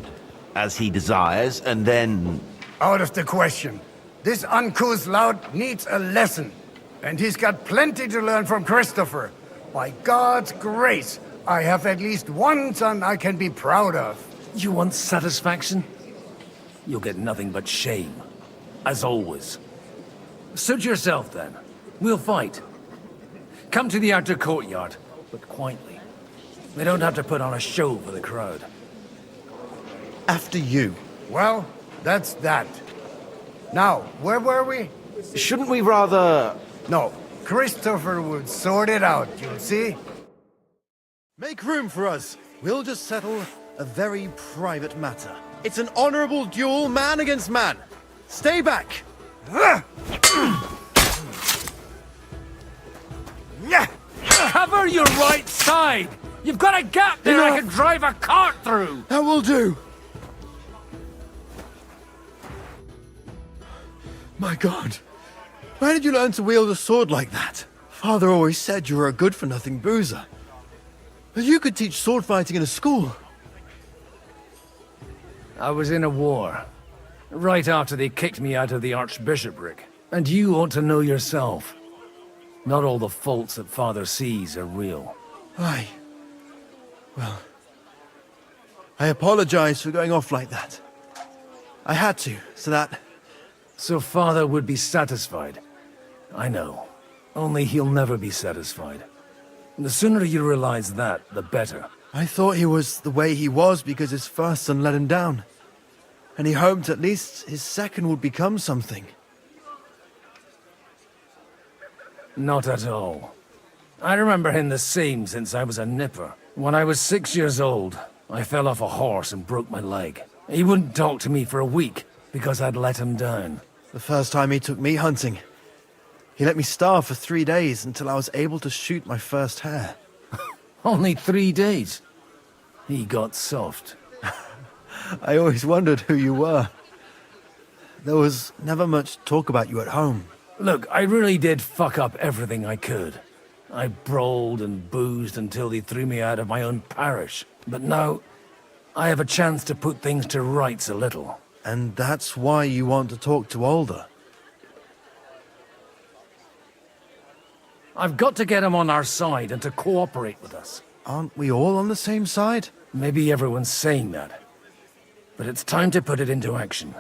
[SPEAKER 13] as he desires, and then...
[SPEAKER 4] Out of the question. This uncouth lout needs a lesson. And he's got plenty to learn from Christopher. By God's grace, I have at least one son I can be proud of.
[SPEAKER 15] You want satisfaction? You'll get nothing but shame. As always. Suit yourself, then. We'll fight. Come to the outer courtyard, but quietly. We don't have to put on a show for the crowd.
[SPEAKER 14] After you.
[SPEAKER 4] Well, that's that. Now, where were we?
[SPEAKER 14] Shouldn't we rather...
[SPEAKER 4] No, Christopher would sort it out, you'll see.
[SPEAKER 14] Make room for us. We'll just settle a very private matter. It's an honorable duel, man against man. Stay back!
[SPEAKER 15] Cover your right side! You've got a gap there I can drive a cart through!
[SPEAKER 14] That will do. My God. Where did you learn to wield a sword like that? Father always said you were a good-for-nothing boozer. But you could teach sword fighting in a school.
[SPEAKER 15] I was in a war. Right after they kicked me out of the Archbishopric. And you ought to know yourself. Not all the faults that Father sees are real.
[SPEAKER 14] Aye. Well, I apologize for going off like that. I had to, so that...
[SPEAKER 15] So Father would be satisfied. I know. Only he'll never be satisfied. The sooner you realize that, the better.
[SPEAKER 14] I thought he was the way he was because his first son let him down. And he hoped at least his second would become something.
[SPEAKER 15] Not at all. I remember him the same since I was a nipper. When I was 6 years old, I fell off a horse and broke my leg. He wouldn't talk to me for a week because I'd let him down.
[SPEAKER 14] The first time he took me hunting, he let me starve for 3 days until I was able to shoot my first hare.
[SPEAKER 15] Only 3 days? He got soft.
[SPEAKER 14] I always wondered who you were. There was never much talk about you at home.
[SPEAKER 15] Look, I really did fuck up everything I could. I brawled and boozed until they threw me out of my own parish. But now, I have a chance to put things to rights a little.
[SPEAKER 14] And that's why you want to talk to Alder?
[SPEAKER 15] I've got to get him on our side and to cooperate with us.
[SPEAKER 14] Aren't we all on the same side?
[SPEAKER 15] Maybe everyone's saying that. But it's time to put it into action.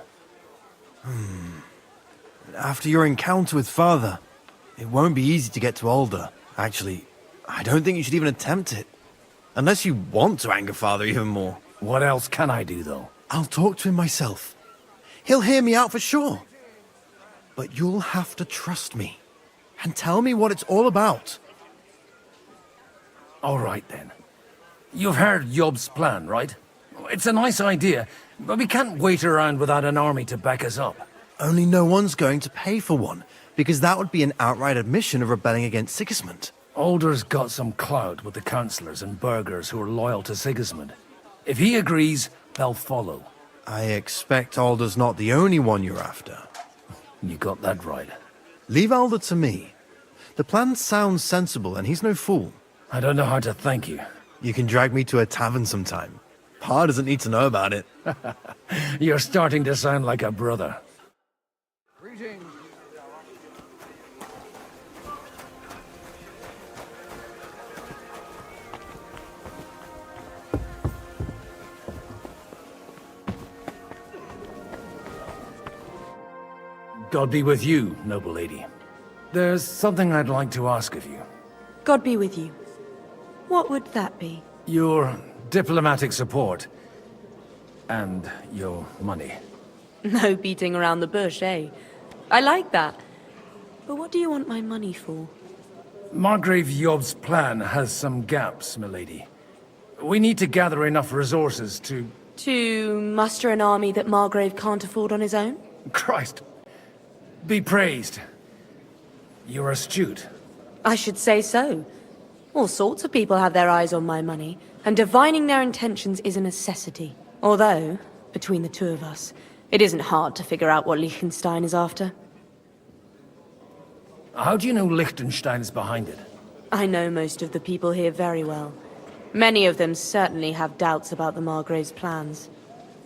[SPEAKER 14] After your encounter with Father, it won't be easy to get to Alder. Actually, I don't think you should even attempt it. Unless you want to anger Father even more.
[SPEAKER 15] What else can I do, though?
[SPEAKER 14] I'll talk to him myself. He'll hear me out for sure. But you'll have to trust me. And tell me what it's all about.
[SPEAKER 15] All right, then. You've heard Yob's plan, right? It's a nice idea, but we can't wait around without an army to back us up.
[SPEAKER 14] Only no one's going to pay for one, because that would be an outright admission of rebelling against Sigismund.
[SPEAKER 15] Alder's got some clout with the councillors and burghers who are loyal to Sigismund. If he agrees, they'll follow.
[SPEAKER 14] I expect Alder's not the only one you're after.
[SPEAKER 15] You got that right.
[SPEAKER 14] Leave Alder to me. The plan sounds sensible, and he's no fool.
[SPEAKER 15] I don't know how to thank you.
[SPEAKER 14] You can drag me to a tavern sometime. Pa doesn't need to know about it.
[SPEAKER 15] You're starting to sound like a brother.
[SPEAKER 19] Greetings.
[SPEAKER 15] God be with you, noble lady. There's something I'd like to ask of you.
[SPEAKER 17] God be with you. What would that be?
[SPEAKER 15] Your diplomatic support. And your money.
[SPEAKER 17] No beating around the bush, eh? I like that. But what do you want my money for?
[SPEAKER 15] Margrave Yob's plan has some gaps, milady. We need to gather enough resources to...
[SPEAKER 17] To muster an army that Margrave can't afford on his own?
[SPEAKER 15] Christ. Be praised. You're astute.
[SPEAKER 17] I should say so. All sorts of people have their eyes on my money, and divining their intentions is a necessity. Although, between the two of us, it isn't hard to figure out what Liechtenstein is after.
[SPEAKER 15] How do you know Liechtenstein is behind it?
[SPEAKER 17] I know most of the people here very well. Many of them certainly have doubts about the Margrave's plans.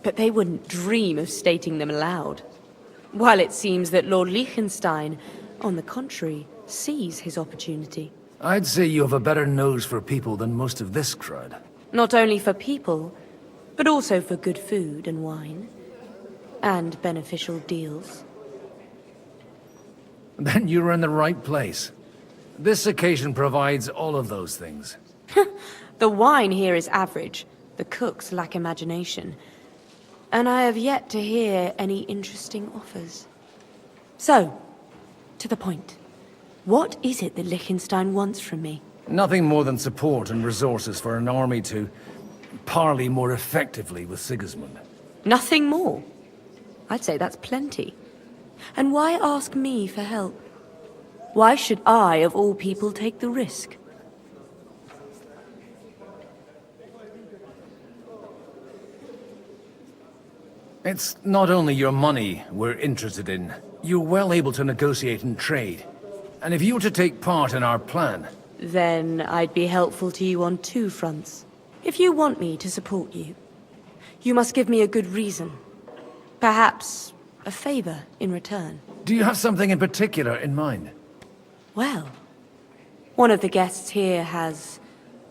[SPEAKER 17] But they wouldn't dream of stating them aloud. While it seems that Lord Liechtenstein, on the contrary, sees his opportunity.
[SPEAKER 15] I'd say you have a better nose for people than most of this crowd.
[SPEAKER 17] Not only for people, but also for good food and wine. And beneficial deals.
[SPEAKER 15] Then you're in the right place. This occasion provides all of those things.
[SPEAKER 17] The wine here is average. The cooks lack imagination. And I have yet to hear any interesting offers. So, to the point. What is it that Liechtenstein wants from me?
[SPEAKER 15] Nothing more than support and resources for an army to parley more effectively with Sigismund.
[SPEAKER 17] Nothing more? I'd say that's plenty. And why ask me for help? Why should I, of all people, take the risk?
[SPEAKER 15] It's not only your money we're interested in. You're well able to negotiate and trade. And if you were to take part in our plan...
[SPEAKER 17] Then I'd be helpful to you on two fronts. If you want me to support you, you must give me a good reason. Perhaps a favor in return.
[SPEAKER 15] Do you have something in particular in mind?
[SPEAKER 17] Well, one of the guests here has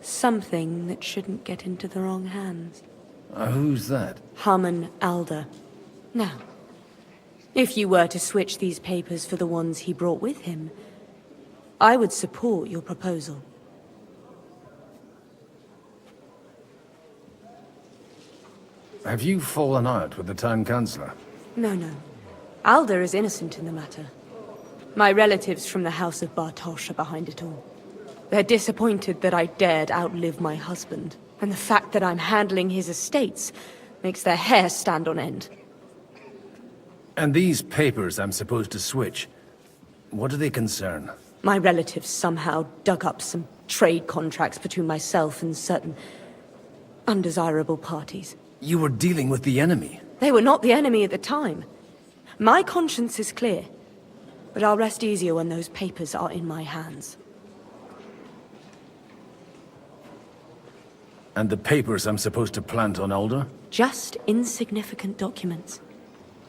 [SPEAKER 17] something that shouldn't get into the wrong hands.
[SPEAKER 15] Who's that?
[SPEAKER 17] Harmon Alder. Now, if you were to switch these papers for the ones he brought with him, I would support your proposal.
[SPEAKER 15] Have you fallen out with the town councillor?
[SPEAKER 17] No. Alder is innocent in the matter. My relatives from the House of Bartosz are behind it all. They're disappointed that I dared outlive my husband, and the fact that I'm handling his estates makes their hair stand on end.
[SPEAKER 15] And these papers I'm supposed to switch, what do they concern?
[SPEAKER 17] My relatives somehow dug up some trade contracts between myself and certain undesirable parties.
[SPEAKER 15] You were dealing with the enemy.
[SPEAKER 17] They were not the enemy at the time. My conscience is clear, but I'll rest easier when those papers are in my hands.
[SPEAKER 15] And the papers I'm supposed to plant on Alder?
[SPEAKER 17] Just insignificant documents.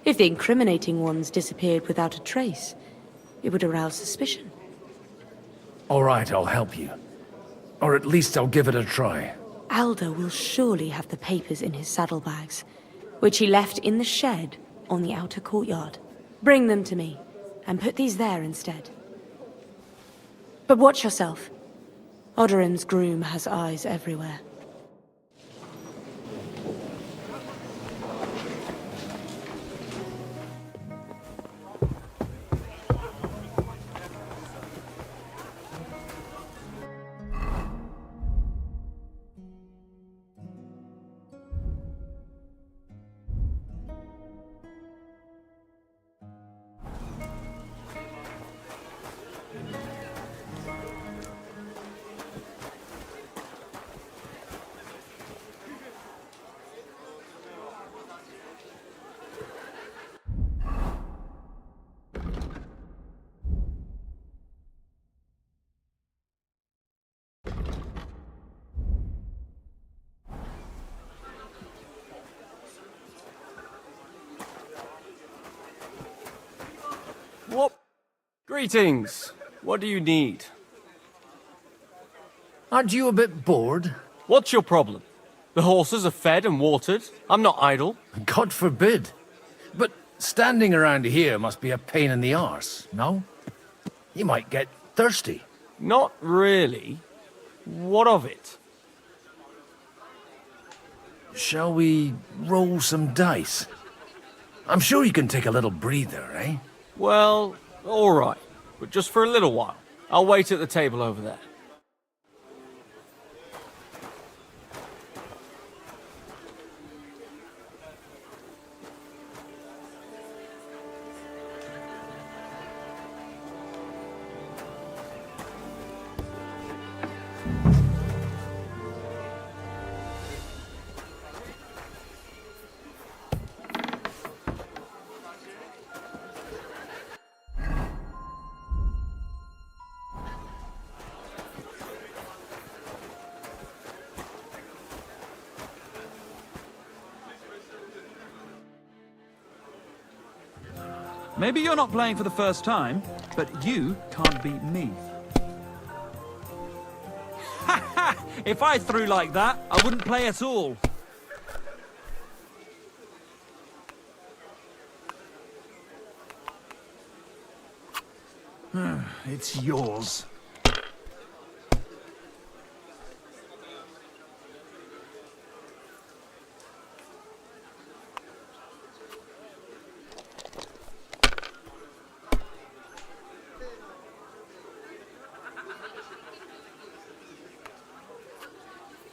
[SPEAKER 17] If the incriminating ones disappeared without a trace, it would arouse suspicion.
[SPEAKER 15] All right, I'll help you. Or at least I'll give it a try.
[SPEAKER 17] Alder will surely have the papers in his saddlebags, which he left in the shed on the outer courtyard. Bring them to me, and put these there instead. But watch yourself. Odorin's groom has eyes everywhere.
[SPEAKER 18] What? Greetings. What do you need?
[SPEAKER 15] Aren't you a bit bored?
[SPEAKER 18] What's your problem? The horses are fed and watered. I'm not idle.
[SPEAKER 15] God forbid. But standing around here must be a pain in the arse, no? You might get thirsty.
[SPEAKER 18] Not really. What of it?
[SPEAKER 15] Shall we roll some dice? I'm sure you can take a little breather, eh?
[SPEAKER 18] Well, all right. But just for a little while. I'll wait at the table over there.
[SPEAKER 2] Maybe you're not playing for the first time, but you can't beat me. Ha ha! If I threw like that, I wouldn't play at all. It's yours.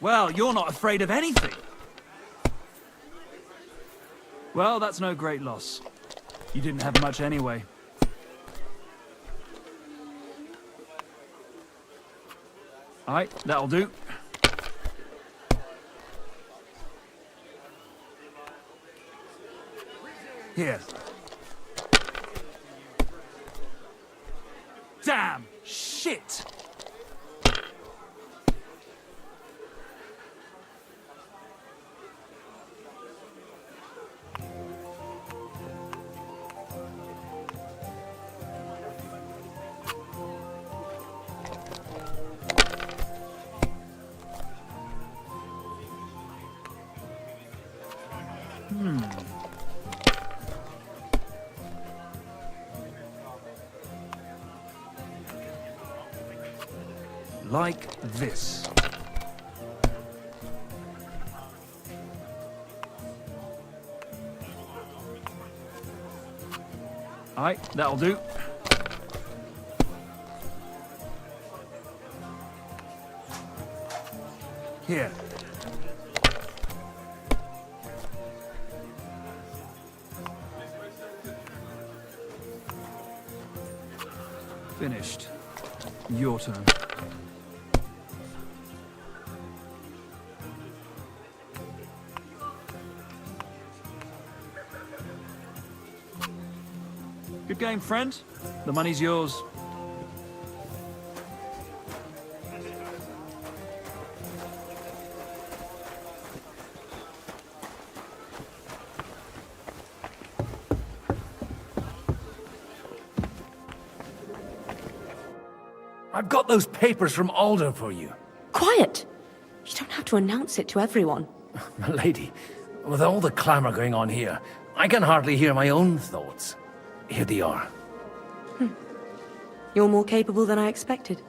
[SPEAKER 2] Well, you're not afraid of anything. Well, that's no great loss. You didn't have much anyway. Alright, that'll do. Here. Damn! Shit! Like this. Alright, that'll do. Here. Finished. Your turn. Good game, friend. The money's yours.
[SPEAKER 15] I've got those papers from Alder for you.
[SPEAKER 17] Quiet! You don't have to announce it to everyone.
[SPEAKER 15] My lady, with all the clamour going on here, I can hardly hear my own thoughts. Here they are.
[SPEAKER 17] You're more capable than I expected.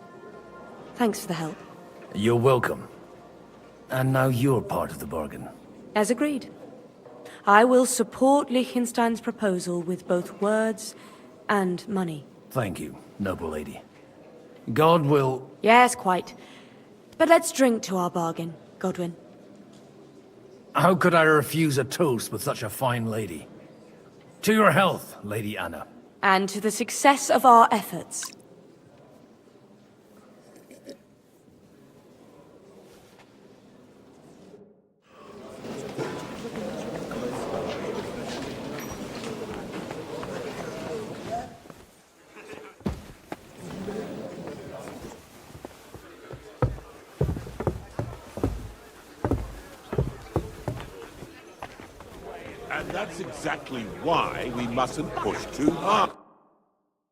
[SPEAKER 17] Thanks for the help.
[SPEAKER 15] You're welcome. And now you're part of the bargain.
[SPEAKER 17] As agreed. I will support Liechtenstein's proposal with both words and money.
[SPEAKER 15] Thank you, noble lady. God will...
[SPEAKER 17] Yes, quite. But let's drink to our bargain, Godwin.
[SPEAKER 15] How could I refuse a toast with such a fine lady? To your health, Lady Anna.
[SPEAKER 17] And to the success of our efforts.
[SPEAKER 20] And that's exactly why we mustn't push too hard.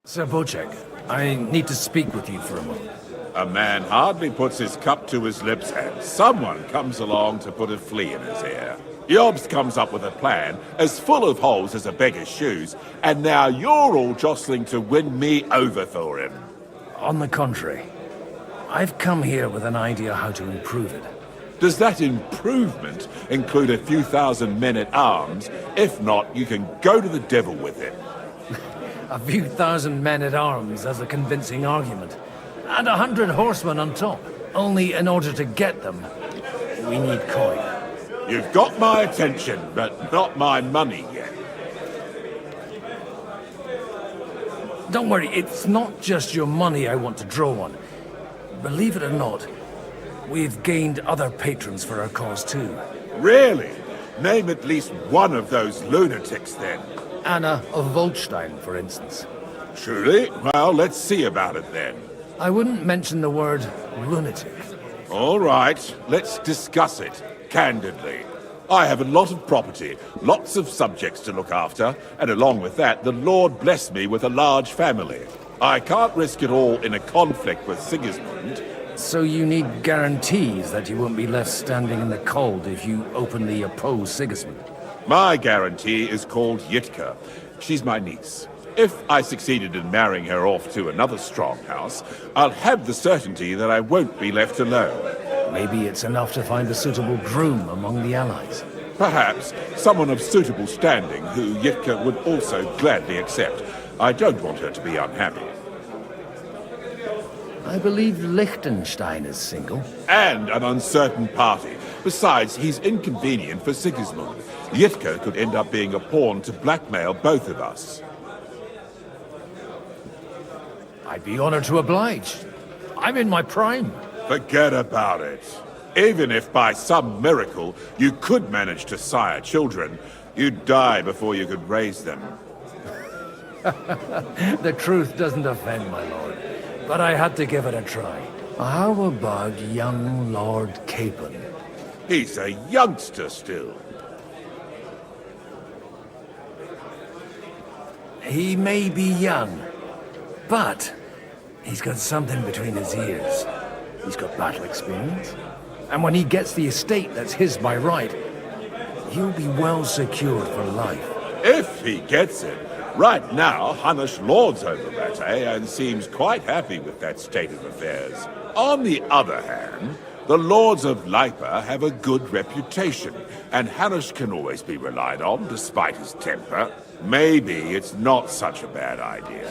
[SPEAKER 15] Sir Bocek, I need to speak with you for a moment.
[SPEAKER 22] A man hardly puts his cup to his lips and someone comes along to put a flea in his ear. Yobs comes up with a plan as full of holes as a beggar's shoes, and now you're all jostling to win me over for him.
[SPEAKER 15] On the contrary, I've come here with an idea how to improve it.
[SPEAKER 22] Does that improvement include a few thousand men-at-arms? If not, you can go to the devil with it.
[SPEAKER 15] A few thousand men-at-arms as a convincing argument. And 100 horsemen on top. Only in order to get them, we need coin.
[SPEAKER 22] You've got my attention, but not my money yet.
[SPEAKER 15] Don't worry, it's not just your money I want to draw on. Believe it or not, we've gained other patrons for our cause too.
[SPEAKER 22] Really? Name at least one of those lunatics then.
[SPEAKER 15] Anna of Volstein, for instance.
[SPEAKER 22] Truly? Well, let's see about it then.
[SPEAKER 15] I wouldn't mention the word lunatic.
[SPEAKER 22] All right, let's discuss it, candidly. I have a lot of property, lots of subjects to look after, and along with that, the Lord bless me with a large family. I can't risk it all in a conflict with Sigismund.
[SPEAKER 15] So you need guarantees that you won't be left standing in the cold if you openly oppose Sigismund?
[SPEAKER 22] My guarantee is called Yitka. She's my niece. If I succeeded in marrying her off to another strong house, I'll have the certainty that I won't be left alone.
[SPEAKER 15] Maybe it's enough to find a suitable groom among the allies.
[SPEAKER 22] Perhaps someone of suitable standing who Yitka would also gladly accept. I don't want her to be unhappy.
[SPEAKER 15] I believe Liechtenstein is single.
[SPEAKER 22] And an uncertain party. Besides, he's inconvenient for Sigismund. Yitka could end up being a pawn to blackmail both of us.
[SPEAKER 15] I'd be honored to oblige. I'm in my prime.
[SPEAKER 22] Forget about it. Even if by some miracle you could manage to sire children, you'd die before you could raise them.
[SPEAKER 15] The truth doesn't offend, my lord. But I had to give it a try. How about young Lord Capon?
[SPEAKER 22] He's a youngster still.
[SPEAKER 15] He may be young, but he's got something between his ears. He's got battle experience. And when he gets the estate that's his by right, he'll be well secured for life.
[SPEAKER 22] If he gets it. Right now, Hanush lords over Rattay and seems quite happy with that state of affairs. On the other hand, the lords of Lipa have a good reputation, and Hanush can always be relied on despite his temper. Maybe it's not such a bad idea.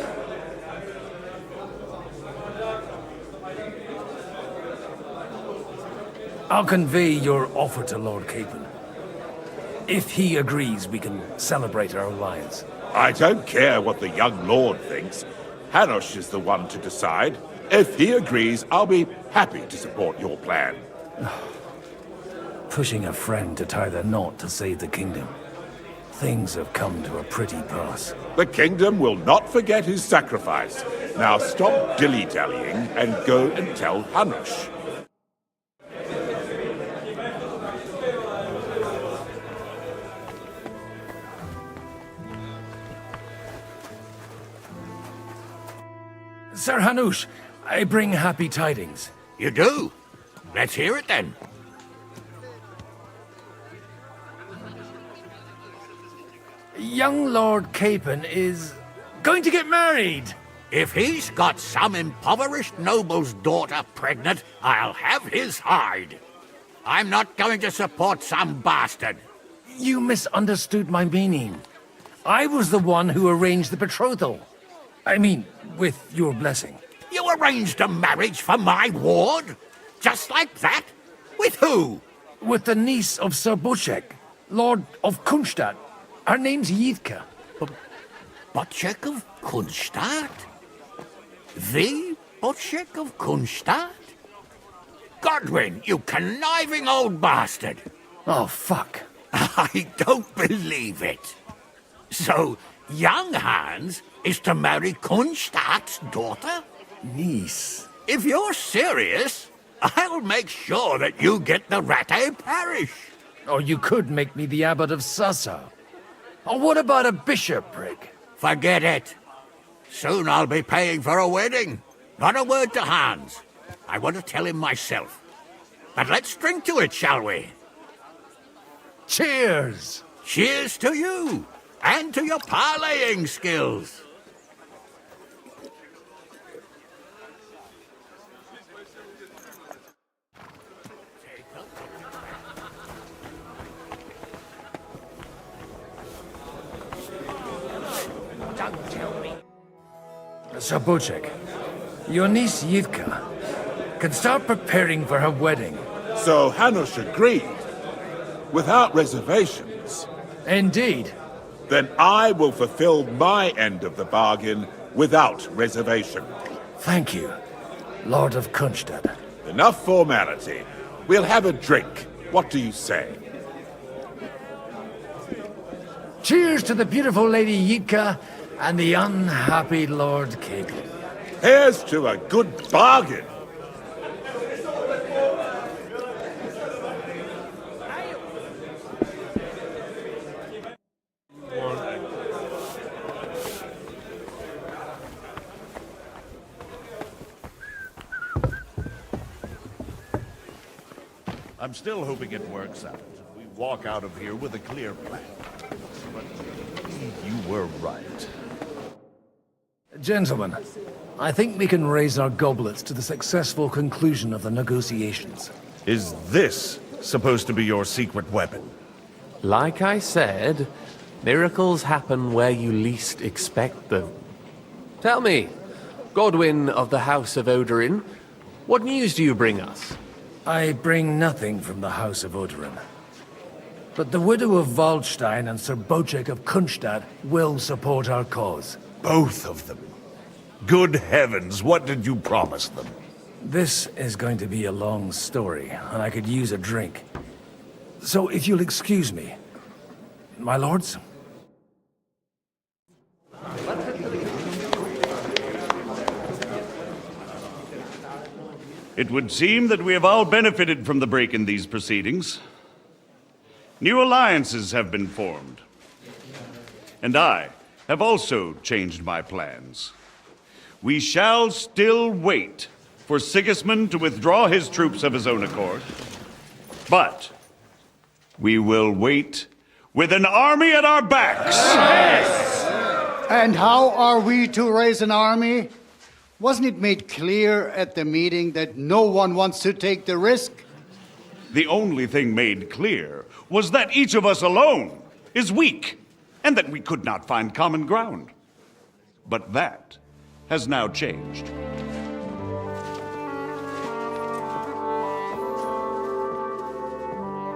[SPEAKER 15] I'll convey your offer to Lord Capon. If he agrees, we can celebrate our alliance.
[SPEAKER 22] I don't care what the young lord thinks. Hanush is the one to decide. If he agrees, I'll be happy to support your plan.
[SPEAKER 15] Pushing a friend to tie the knot to save the kingdom. Things have come to a pretty pass.
[SPEAKER 22] The kingdom will not forget his sacrifice. Now stop dilly-dallying and go and tell Hanush.
[SPEAKER 15] Sir Hanush, I bring happy tidings.
[SPEAKER 5] You do? Let's hear it then.
[SPEAKER 15] Young Lord Capon is going to get married.
[SPEAKER 5] If he's got some impoverished noble's daughter pregnant, I'll have his hide. I'm not going to support some bastard.
[SPEAKER 15] You misunderstood my meaning. I was the one who arranged the betrothal. I mean, with your blessing.
[SPEAKER 5] You arranged a marriage for my ward? Just like that? With who?
[SPEAKER 15] With the niece of Sir Bocek, Lord of Kunstadt. Her name's Yitka.
[SPEAKER 5] Bocek of Kunstadt? The Bocek of Kunstadt? Godwin, you conniving old bastard!
[SPEAKER 15] Oh, fuck.
[SPEAKER 5] I don't believe it. So, young Hans is to marry Kunstadt's daughter?
[SPEAKER 15] Niece.
[SPEAKER 5] If you're serious, I'll make sure that you get the Rattay parish.
[SPEAKER 15] Or you could make me the abbot of Sassa. Or what about a bishopric?
[SPEAKER 5] Forget it. Soon I'll be paying for a wedding. Not a word to Hans. I want to tell him myself. But let's drink to it, shall we?
[SPEAKER 15] Cheers!
[SPEAKER 5] Cheers to you, and to your parleying skills. Don't tell me.
[SPEAKER 15] Sir Bocek, your niece Yitka can start preparing for her wedding.
[SPEAKER 1] So Hanush agreed, without reservations.
[SPEAKER 15] Indeed.
[SPEAKER 1] Then I will fulfill my end of the bargain without reservation.
[SPEAKER 15] Thank you, Lord of Kunstad.
[SPEAKER 1] Enough formality. We'll have a drink. What do you say?
[SPEAKER 15] Cheers to the beautiful Lady Yitka and the unhappy Lord Caitlin.
[SPEAKER 1] Here's to a good bargain.
[SPEAKER 9] I'm still hoping it works out. We walk out of here with a clear plan. But you were right.
[SPEAKER 15] Gentlemen, I think we can raise our goblets to the successful conclusion of the negotiations.
[SPEAKER 9] Is this supposed to be your secret weapon?
[SPEAKER 6] Like I said, miracles happen where you least expect them. Tell me, Godwin of the House of Odorin, what news do you bring us?
[SPEAKER 15] I bring nothing from the House of Odorin. But the widow of Waldstein and Sir Bocek of Kunstad will support our cause.
[SPEAKER 9] Both of them? Good heavens, what did you promise them?
[SPEAKER 15] This is going to be a long story, and I could use a drink. So if you'll excuse me, my lords?
[SPEAKER 9] It would seem that we have all benefited from the break in these proceedings. New alliances have been formed. And I have also changed my plans. We shall still wait for Sigismund to withdraw his troops of his own accord. But we will wait with an army at our backs.
[SPEAKER 4] Yes! And how are we to raise an army? Wasn't it made clear at the meeting that no one wants to take the risk?
[SPEAKER 9] The only thing made clear was that each of us alone is weak, and that we could not find common ground. But that has now changed.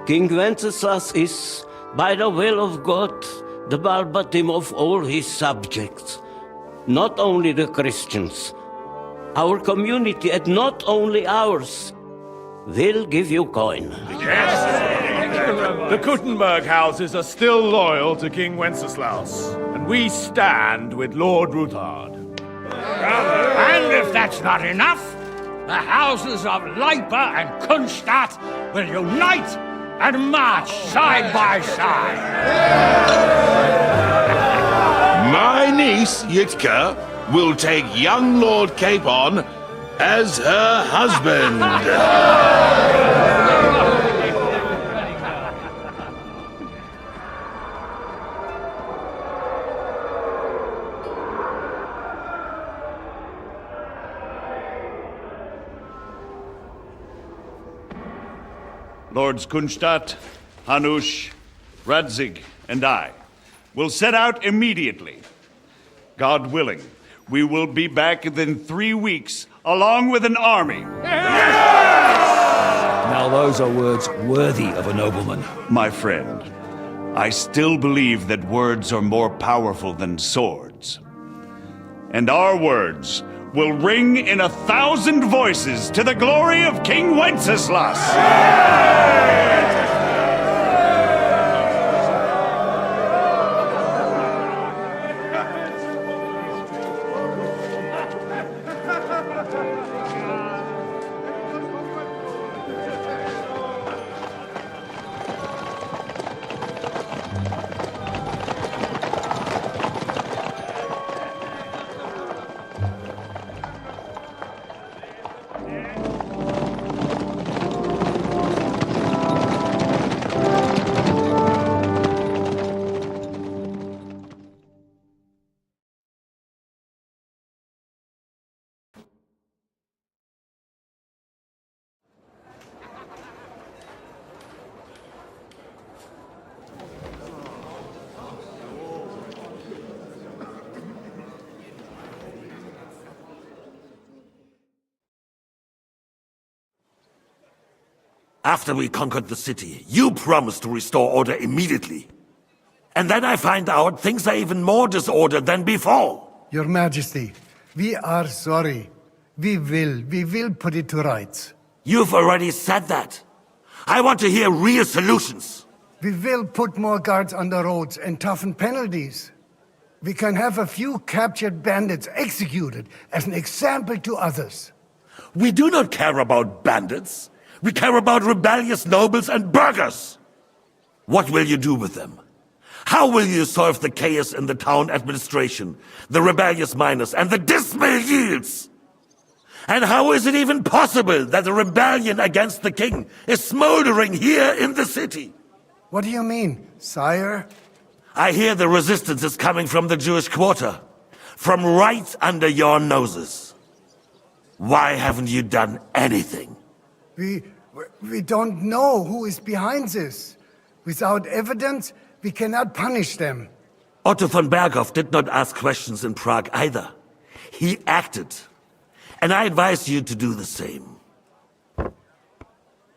[SPEAKER 10] King Wenceslas is, by the will of God, the Balbatim of all his subjects, not only the Christians. Our community, and not only ours, will give you coin.
[SPEAKER 20] Yes! The Kuttenberg houses are still loyal to King Wenceslaus, and we stand with Lord Ruthard.
[SPEAKER 5] And if that's not enough, the houses of Leipa and Kunstadt will unite and march side by side.
[SPEAKER 1] My niece, Yitka, will take young Lord Capon as her husband.
[SPEAKER 9] Lords Kunstadt, Hanush, Radzig, and I will set out immediately. God willing, we will be back within 3 weeks, along with an army.
[SPEAKER 11] Now those are words worthy of a nobleman.
[SPEAKER 9] My friend, I still believe that words are more powerful than swords. And our words will ring in 1,000 voices to the glory of King Wenceslas.
[SPEAKER 8] After we conquered the city, you promised to restore order immediately. And then I find out things are even more disordered than before.
[SPEAKER 4] Your Majesty, we are sorry. We will put it to rights.
[SPEAKER 8] You've already said that. I want to hear real solutions.
[SPEAKER 4] We will put more guards on the roads and toughen penalties. We can have a few captured bandits executed as an example to others.
[SPEAKER 8] We do not care about bandits. We care about rebellious nobles and burghers. What will you do with them? How will you solve the chaos in the town administration, the rebellious miners, and the dismal yields? And how is it even possible that a rebellion against the king is smoldering here in the city?
[SPEAKER 4] What do you mean, sire?
[SPEAKER 8] I hear the resistance is coming from the Jewish quarter, from right under your noses. Why haven't you done anything?
[SPEAKER 4] We don't know who is behind this. Without evidence, we cannot punish them.
[SPEAKER 8] Otto von Berghoff did not ask questions in Prague either. He acted. And I advise you to do the same.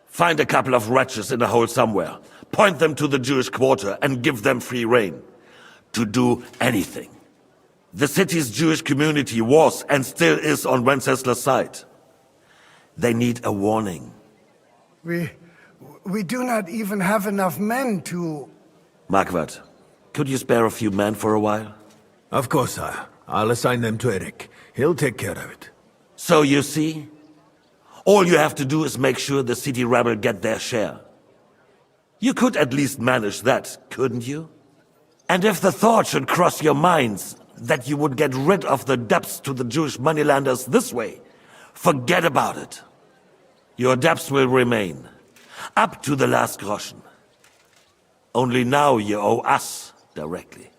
[SPEAKER 8] Find a couple of wretches in a hole somewhere, point them to the Jewish quarter, and give them free rein to do anything. The city's Jewish community was and still is on Wencesla's side. They need a warning.
[SPEAKER 4] We do not even have enough men to...
[SPEAKER 8] Marquardt, could you spare a few men for a while?
[SPEAKER 14] Of course, sire. I'll assign them to Eric. He'll take care of it.
[SPEAKER 8] So you see, all you have to do is make sure the city rebel get their share. You could at least manage that, couldn't you? And if the thought should cross your minds that you would get rid of the debts to the Jewish moneylenders this way, forget about it. Your debts will remain, up to the last groschen. Only now you owe us directly.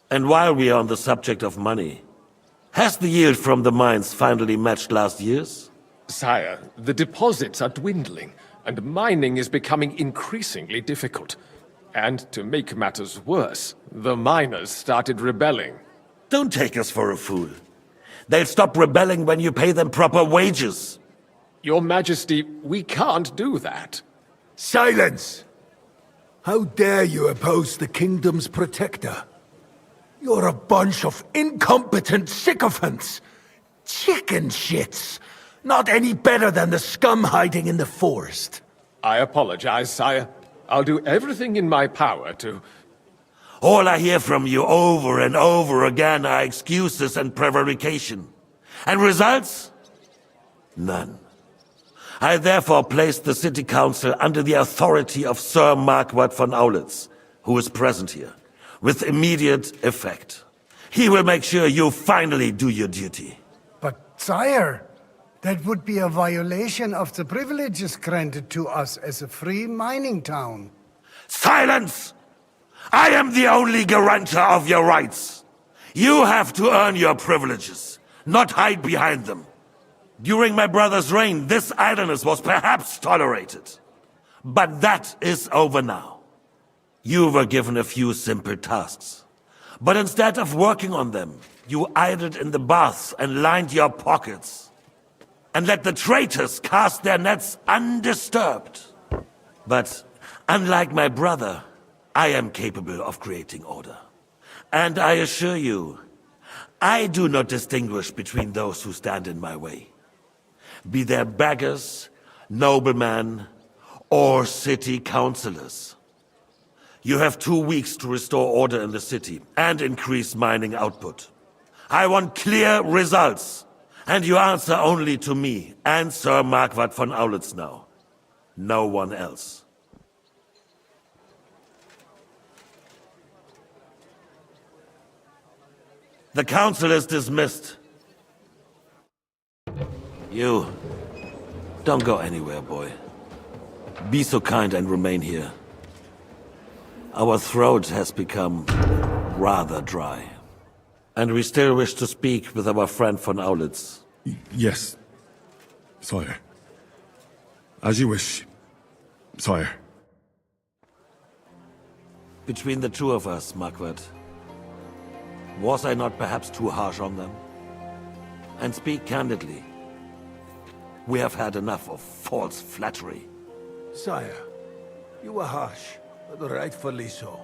[SPEAKER 8] And while we are on the subject of money, has the yield from the mines finally matched last year's?
[SPEAKER 16] Sire, the deposits are dwindling, and mining is becoming increasingly difficult. And to make matters worse, the miners started rebelling.
[SPEAKER 8] Don't take us for a fool. They'll stop rebelling when you pay them proper wages.
[SPEAKER 16] Your Majesty, we can't do that.
[SPEAKER 23] Silence! How dare you oppose the kingdom's protector? You're a bunch of incompetent sycophants! Chicken shits! Not any better than the scum hiding in the forest.
[SPEAKER 16] I apologize, sire. I'll do everything in my power to...
[SPEAKER 8] All I hear from you over and over again are excuses and prevarication. And results? None. I therefore placed the city council under the authority of Sir Marquardt von Aulitz, who is present here, with immediate effect. He will make sure you finally do your duty.
[SPEAKER 4] But, sire, that would be a violation of the privileges granted to us as a free mining town.
[SPEAKER 8] Silence! I am the only guarantor of your rights. You have to earn your privileges, not hide behind them. During my brother's reign, this idleness was perhaps tolerated. But that is over now. You were given a few simple tasks. But instead of working on them, you idled in the baths and lined your pockets. And let the traitors cast their nets undisturbed. But unlike my brother, I am capable of creating order. And I assure you, I do not distinguish between those who stand in my way. Be they beggars, noblemen, or city councillors. You have 2 weeks to restore order in the city and increase mining output. I want clear results, and you answer only to me and Sir Marquardt von Aulitz now. No one else. The council is dismissed. You, don't go anywhere, boy. Be so kind and remain here. Our throat has become rather dry. And we still wish to speak with our friend von Aulitz.
[SPEAKER 24] Yes, sire. As you wish, sire.
[SPEAKER 8] Between the two of us, Marquardt, was I not perhaps too harsh on them? And speak candidly. We have had enough of false flattery.
[SPEAKER 23] Sire, you were harsh, but rightfully so.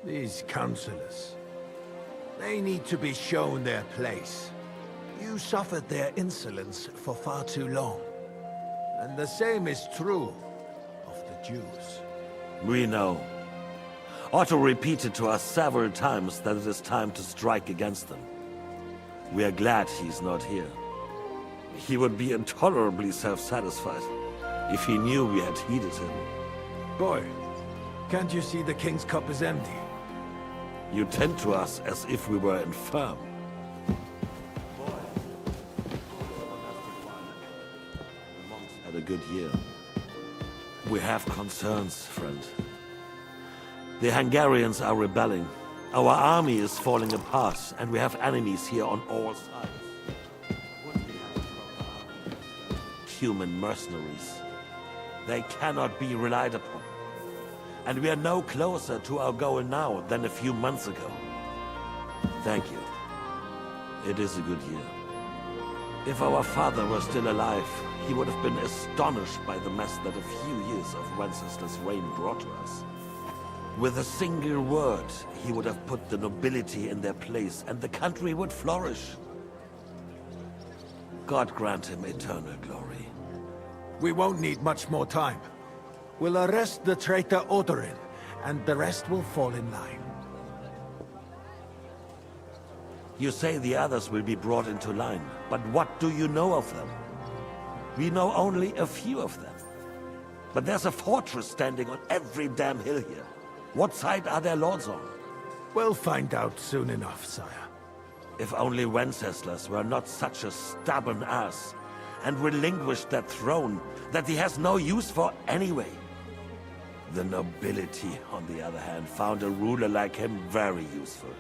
[SPEAKER 23] These councillors, they need to be shown their place. You suffered their insolence for far too long. And the same is true of the Jews.
[SPEAKER 8] We know. Otto repeated to us several times that it is time to strike against them. We are glad he's not here. He would be intolerably self-satisfied if he knew we had heeded him.
[SPEAKER 23] Boy, can't you see the king's cup is empty?
[SPEAKER 8] You tend to us as if we were infirm. Had a good year. We have concerns, friend. The Hungarians are rebelling. Our army is falling apart, and we have enemies here on all sides. Human mercenaries. They cannot be relied upon. And we are no closer to our goal now than a few months ago. Thank you. It is a good year. If our father were still alive, he would have been astonished by the mess that a few years of Wenceslaus' reign brought to us. With a single word, he would have put the nobility in their place, and the country would flourish. God grant him eternal glory.
[SPEAKER 23] We won't need much more time. We'll arrest the traitor Odorin, and the rest will fall in line.
[SPEAKER 8] You say the others will be brought into line, but what do you know of them? We know only a few of them. But there's a fortress standing on every damn hill here. What side are their lords on?
[SPEAKER 23] We'll find out soon enough, sire.
[SPEAKER 8] If only Wenceslas were not such a stubborn ass, and relinquished that throne that he has no use for anyway. The nobility, on the other hand, found a ruler like him very useful.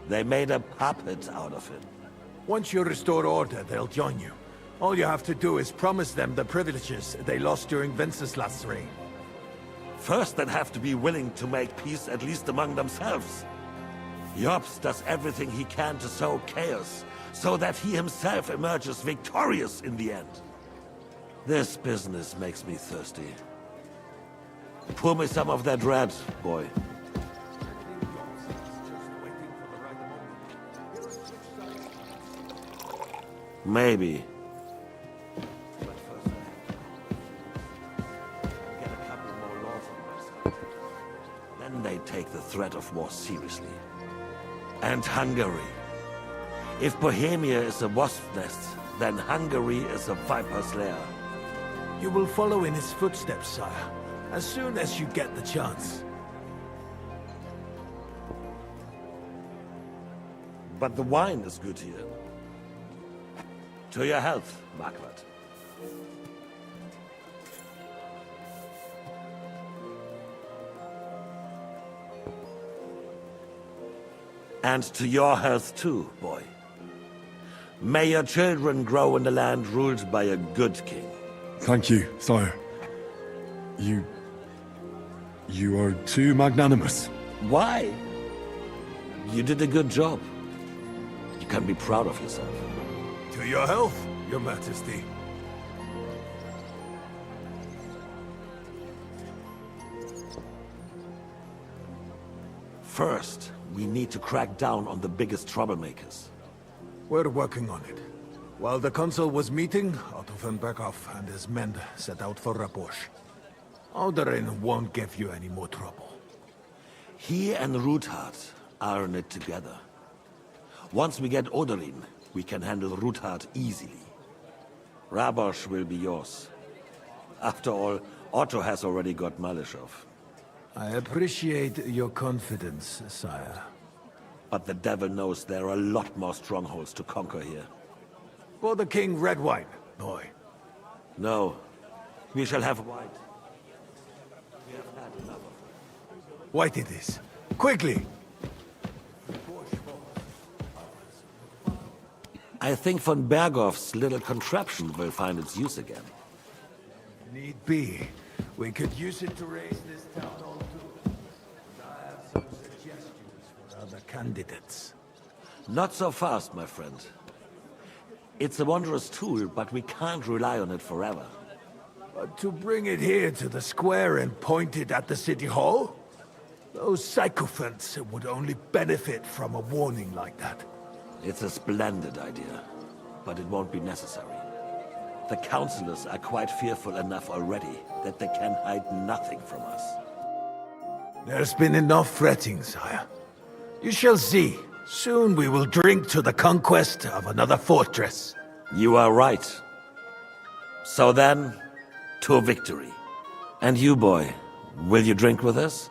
[SPEAKER 8] They made a puppet out of him.
[SPEAKER 23] Once you restore order, they'll join you. All you have to do is promise them the privileges they lost during Wenceslas' reign.
[SPEAKER 8] First, they'd have to be willing to make peace at least among themselves. Jobs does everything he can to sow chaos, so that he himself emerges victorious in the end. This business makes me thirsty. Pour me some of that red, boy. Maybe. Then they take the threat of war seriously. And Hungary. If Bohemia is a wasp's nest, then Hungary is a viper's lair.
[SPEAKER 23] You will follow in his footsteps, sire, as soon as you get the chance.
[SPEAKER 8] But the wine is good here. To your health, Margaret. And to your health too, boy. May your children grow in a land ruled by a good king.
[SPEAKER 24] Thank you, sire. You are too magnanimous.
[SPEAKER 8] Why? You did a good job. You can be proud of yourself.
[SPEAKER 23] To your health, your majesty.
[SPEAKER 8] First, we need to crack down on the biggest troublemakers.
[SPEAKER 23] We're working on it. While the consul was meeting, Otto von Berghoff and his men set out for Rabosch. Odorin won't give you any more trouble.
[SPEAKER 8] He and Ruthard are in it together. Once we get Odorin, we can handle Ruthard easily. Rabosch will be yours. After all, Otto has already got Malishov.
[SPEAKER 23] I appreciate your confidence, sire.
[SPEAKER 8] But the devil knows there are a lot more strongholds to conquer here.
[SPEAKER 23] For the king, red wine, boy.
[SPEAKER 8] No. We shall have white. We have had enough of it.
[SPEAKER 23] White it is. Quickly!
[SPEAKER 8] I think von Berghoff's little contraption will find its use again.
[SPEAKER 23] Need be. We could use it to raise this town on too. I have some suggestions for other candidates.
[SPEAKER 8] Not so fast, my friend. It's a wondrous tool, but we can't rely on it forever.
[SPEAKER 23] But to bring it here to the square and point it at the city hall? Those sycophants would only benefit from a warning like that.
[SPEAKER 8] It's a splendid idea, but it won't be necessary. The councillors are quite fearful enough already that they can hide nothing from us.
[SPEAKER 23] There's been enough fretting, sire. You shall see. Soon we will drink to the conquest of another fortress.
[SPEAKER 8] You are right. So then, to victory. And you, boy, will you drink with us?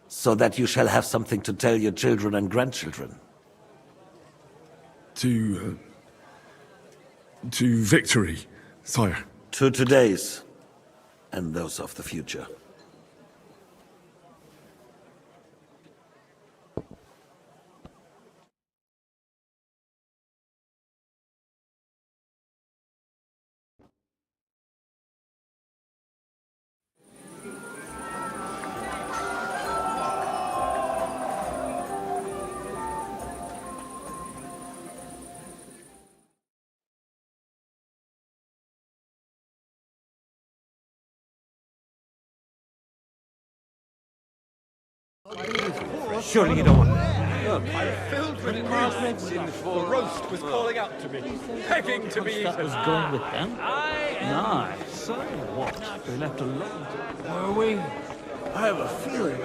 [SPEAKER 8] So that you shall have something to tell your children and grandchildren.
[SPEAKER 24] To victory, sire.
[SPEAKER 8] To today's, and those of the future.
[SPEAKER 18] Surely you don't want...
[SPEAKER 16] Filled with parchments, the roast was calling out to me, begging to be eaten.
[SPEAKER 11] That was going with them? No. So what? They left alone. Were we?
[SPEAKER 19] I have a feeling.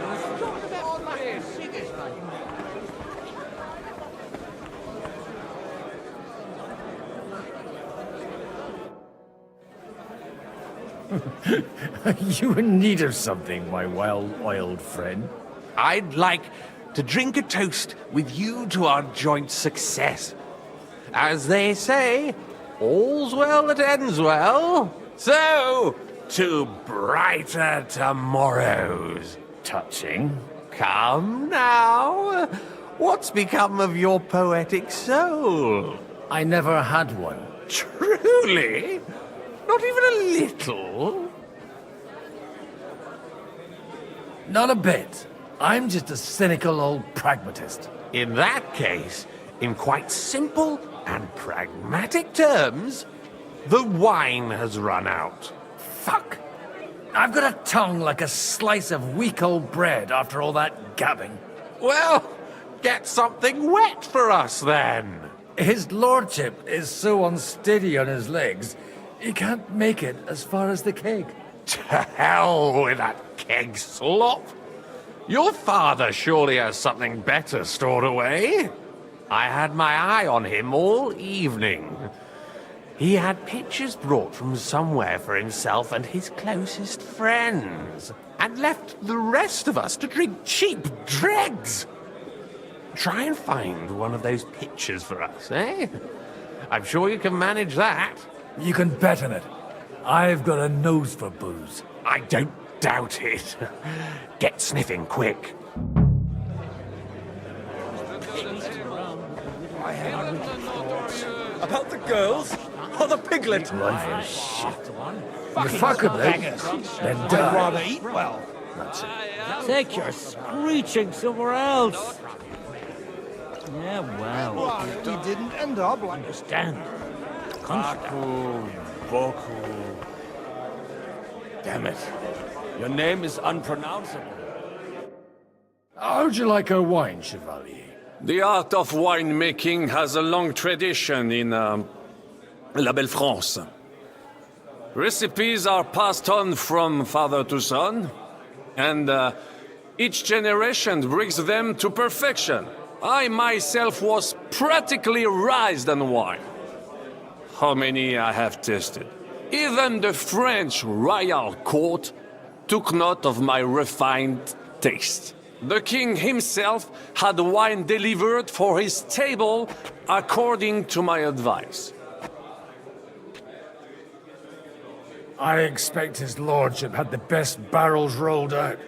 [SPEAKER 15] You in need of something, my well-oiled friend?
[SPEAKER 6] I'd like to drink a toast with you to our joint success. As they say, all's well that ends well. So, to brighter tomorrows.
[SPEAKER 15] Touching.
[SPEAKER 6] Come now. What's become of your poetic soul?
[SPEAKER 15] I never had one.
[SPEAKER 6] Truly? Not even a little?
[SPEAKER 15] Not a bit. I'm just a cynical old pragmatist.
[SPEAKER 6] In that case, in quite simple and pragmatic terms, the wine has run out.
[SPEAKER 15] Fuck! I've got a tongue like a slice of weak old bread after all that gabbing.
[SPEAKER 6] Well, get something wet for us then.
[SPEAKER 15] His lordship is so unsteady on his legs, he can't make it as far as the keg.
[SPEAKER 6] To hell with that keg slop. Your father surely has something better stored away. I had my eye on him all evening. He had pictures brought from somewhere for himself and his closest friends, and left the rest of us to drink cheap dregs. Try and find one of those pictures for us, eh? I'm sure you can manage that.
[SPEAKER 15] You can bet on it. I've got a nose for booze.
[SPEAKER 6] I don't doubt it. Get sniffing quick.
[SPEAKER 16] About the girls? Or the piglet?
[SPEAKER 15] You fuck them, then
[SPEAKER 19] I'd
[SPEAKER 15] die.
[SPEAKER 19] rather eat well.
[SPEAKER 15] That's it.
[SPEAKER 11] Take your screeching somewhere else. Yeah, well.
[SPEAKER 19] We didn't end up like...
[SPEAKER 11] Understand.
[SPEAKER 18] Boku. Damn it. Your name is unpronounceable.
[SPEAKER 15] How'd you like a wine, Chevalier?
[SPEAKER 3] The art of winemaking has a long tradition in La Belle France. Recipes are passed on from father to son, and each generation brings them to perfection. I myself was practically raised on wine. How many I have tasted. Even the French royal court took note of my refined taste. The king himself had wine delivered for his table according to my advice.
[SPEAKER 15] I expect his lordship had the best barrels rolled out.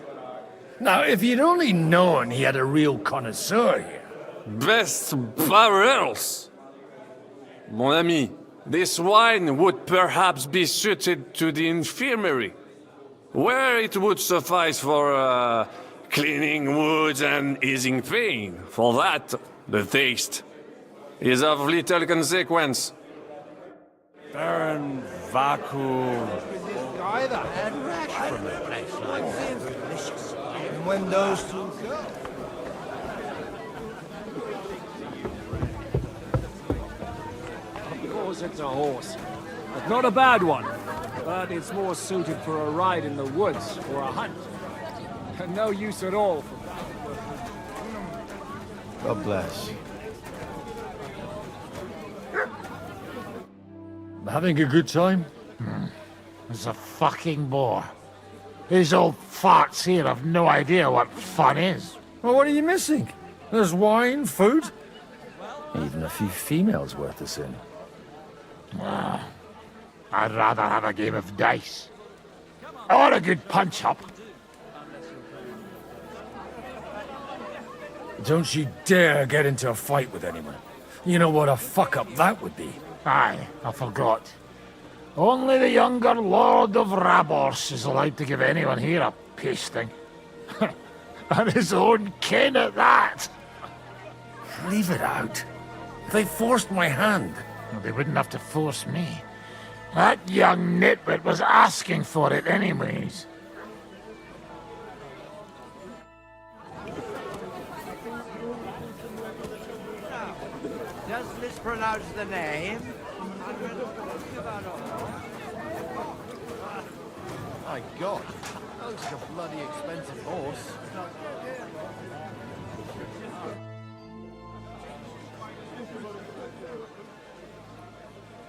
[SPEAKER 15] Now, if you'd only known he had a real connoisseur here.
[SPEAKER 3] Best barrels! Mon ami, this wine would perhaps be suited to the infirmary, where it would suffice for cleaning wounds and easing pain. For that, the taste is of little consequence.
[SPEAKER 18] Baron Vaku
[SPEAKER 7] either. And rash from a place like this. Delicious. And when those two go.
[SPEAKER 11] Of course it's a horse. But not a bad one. But it's more suited for a ride in the woods or a hunt. And no use at all for
[SPEAKER 14] God bless.
[SPEAKER 5] Having a good time?
[SPEAKER 12] It's a fucking bore. These old farts here have no idea what fun is.
[SPEAKER 5] Well, what are you missing? There's wine, food, even a few females worth the sin.
[SPEAKER 12] I'd rather have a game of dice. Or a good punch-up.
[SPEAKER 5] Don't you dare get into a fight with anyone. You know what a fuck-up that would be.
[SPEAKER 12] Aye, I forgot. Only the younger Lord of Rabors is allowed to give anyone here a pasting. And his own kin at that.
[SPEAKER 5] Leave it out. They forced my hand.
[SPEAKER 12] Well, they wouldn't have to force me. That young nitwit was asking for it anyways.
[SPEAKER 7] Does mispronounce the name?
[SPEAKER 14] My God, that looks like a bloody expensive horse.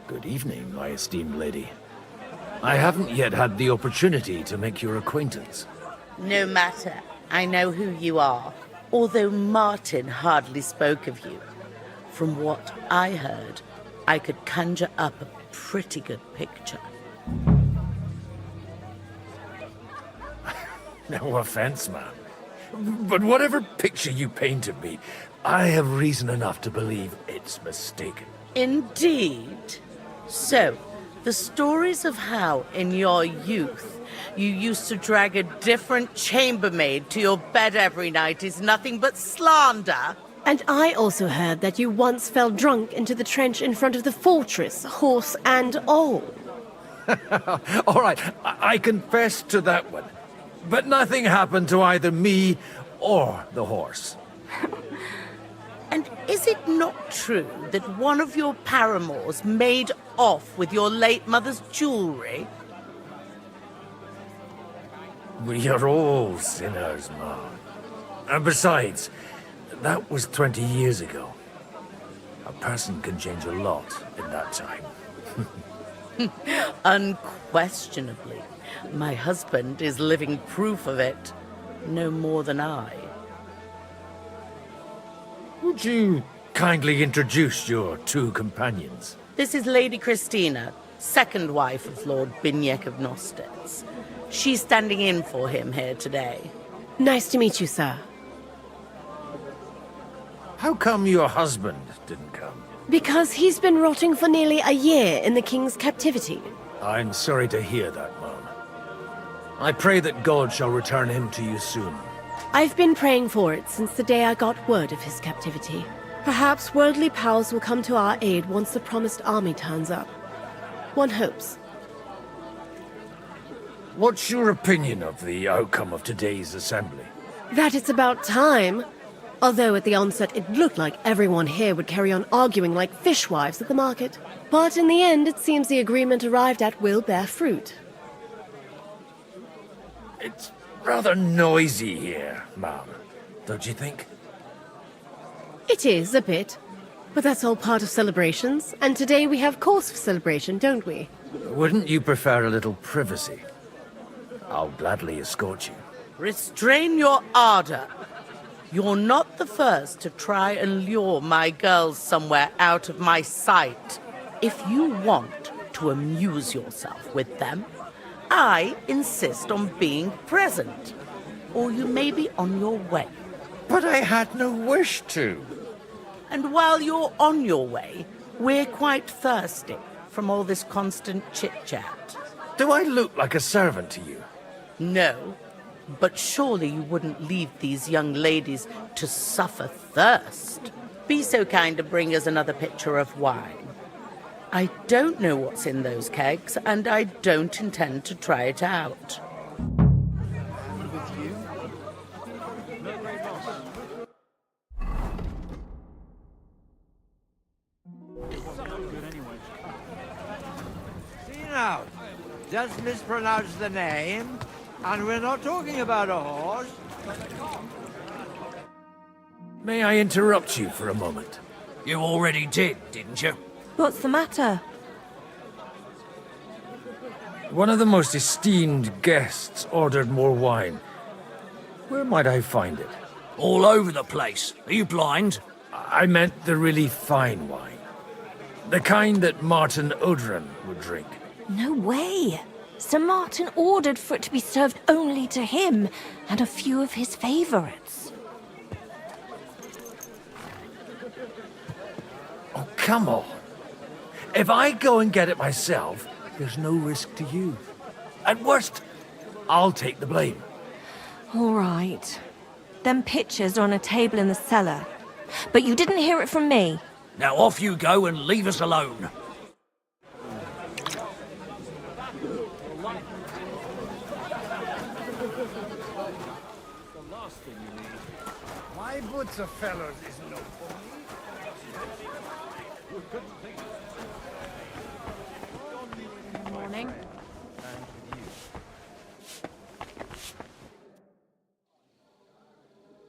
[SPEAKER 5] Good evening, my esteemed lady. I haven't yet had the opportunity to make your acquaintance.
[SPEAKER 13] No matter. I know who you are. Although Martin hardly spoke of you. From what I heard, I could conjure up a pretty good picture.
[SPEAKER 5] No offense, ma'am. But whatever picture you paint of me, I have reason enough to believe it's mistaken.
[SPEAKER 13] Indeed. So, the stories of how, in your youth, you used to drag a different chambermaid to your bed every night is nothing but slander.
[SPEAKER 21] And I also heard that you once fell drunk into the trench in front of the fortress, horse and all.
[SPEAKER 5] All right, I confess to that one. But nothing happened to either me or the horse.
[SPEAKER 13] And is it not true that one of your paramours made off with your late mother's jewelry?
[SPEAKER 5] We are all sinners, Ma. And besides, that was 20 years ago. A person can change a lot in that time.
[SPEAKER 13] Unquestionably. My husband is living proof of it. No more than I.
[SPEAKER 5] Would you kindly introduce your two companions?
[SPEAKER 13] This is Lady Christina, second wife of Lord Binyek of Nostitz. She's standing in for him here today.
[SPEAKER 21] Nice to meet you, sir.
[SPEAKER 5] How come your husband didn't come?
[SPEAKER 21] Because he's been rotting for nearly a year in the king's captivity.
[SPEAKER 5] I'm sorry to hear that, Mom. I pray that God shall return him to you soon.
[SPEAKER 21] I've been praying for it since the day I got word of his captivity. Perhaps worldly powers will come to our aid once the promised army turns up. One hopes.
[SPEAKER 5] What's your opinion of the outcome of today's assembly?
[SPEAKER 21] That it's about time. Although at the onset it looked like everyone here would carry on arguing like fishwives at the market. But in the end, it seems the agreement arrived at will bear fruit.
[SPEAKER 5] It's rather noisy here, Mom. Don't you think?
[SPEAKER 21] It is, a bit. But that's all part of celebrations, and today we have cause for celebration, don't we?
[SPEAKER 5] Wouldn't you prefer a little privacy? I'll gladly escort you.
[SPEAKER 13] Restrain your ardor. You're not the first to try and lure my girls somewhere out of my sight. If you want to amuse yourself with them, I insist on being present. Or you may be on your way.
[SPEAKER 5] But I had no wish to.
[SPEAKER 13] And while you're on your way, we're quite thirsty from all this constant chit-chat.
[SPEAKER 5] Do I look like a servant to you?
[SPEAKER 13] No, but surely you wouldn't leave these young ladies to suffer thirst. Be so kind to bring us another pitcher of wine. I don't know what's in those kegs, and I don't intend to try it out.
[SPEAKER 7] See now, just mispronounce the name, and we're not talking about a horse.
[SPEAKER 15] May I interrupt you for a moment?
[SPEAKER 11] You already did, didn't you?
[SPEAKER 21] What's the matter?
[SPEAKER 15] One of the most esteemed guests ordered more wine. Where might I find it?
[SPEAKER 11] All over the place. Are you blind?
[SPEAKER 15] I meant the really fine wine. The kind that Martin Oudren would drink.
[SPEAKER 2] No way. Sir Martin ordered for it to be served only to him and a few of his favorites.
[SPEAKER 15] Oh, come on. If I go and get it myself, there's no risk to you. At worst, I'll take the blame.
[SPEAKER 2] All right. Them pictures are on a table in the cellar. But you didn't hear it from me.
[SPEAKER 11] Now off you go and leave us alone.
[SPEAKER 4] My boots of fellows is no for me.
[SPEAKER 2] Morning.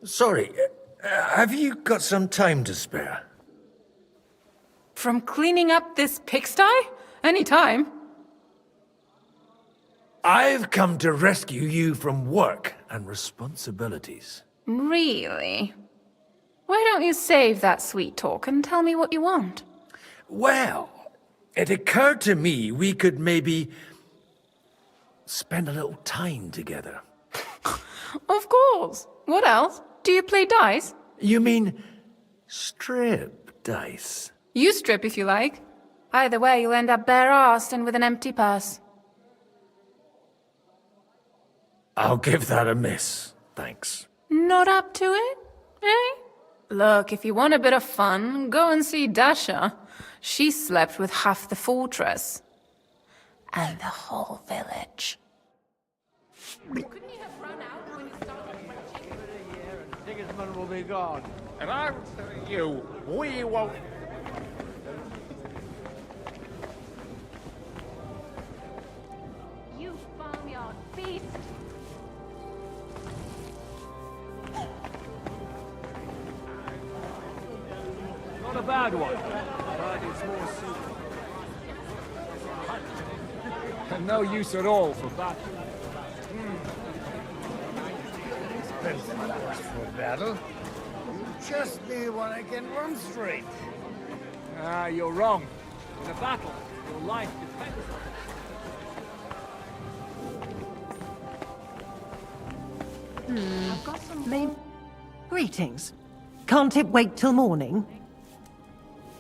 [SPEAKER 15] Sorry, have you got some time to spare?
[SPEAKER 10] From cleaning up this pigsty? Any time.
[SPEAKER 15] I've come to rescue you from work and responsibilities.
[SPEAKER 10] Really? Why don't you save that sweet talk and tell me what you want?
[SPEAKER 15] Well, it occurred to me we could maybe spend a little time together.
[SPEAKER 10] Of course. What else? Do you play dice?
[SPEAKER 15] You mean strip dice?
[SPEAKER 10] You strip if you like. Either way, you'll end up bare-arsed and with an empty purse.
[SPEAKER 15] I'll give that a miss, thanks.
[SPEAKER 10] Not up to it, eh? Look, if you want a bit of fun, go and see Dasha. She slept with half the fortress. And the whole village. Couldn't you have run out when you started?
[SPEAKER 7] Sigismund will be gone.
[SPEAKER 12] And I will tell you, we won't.
[SPEAKER 2] You farmyard beast!
[SPEAKER 18] Not a bad one. But it's more suited.
[SPEAKER 12] And no use at all for battle.
[SPEAKER 4] Expensive horse for battle. You just need one I can run straight.
[SPEAKER 18] Ah, you're wrong. In a battle, your life depends on it.
[SPEAKER 17] I've got some... Greetings. Can't it wait till morning?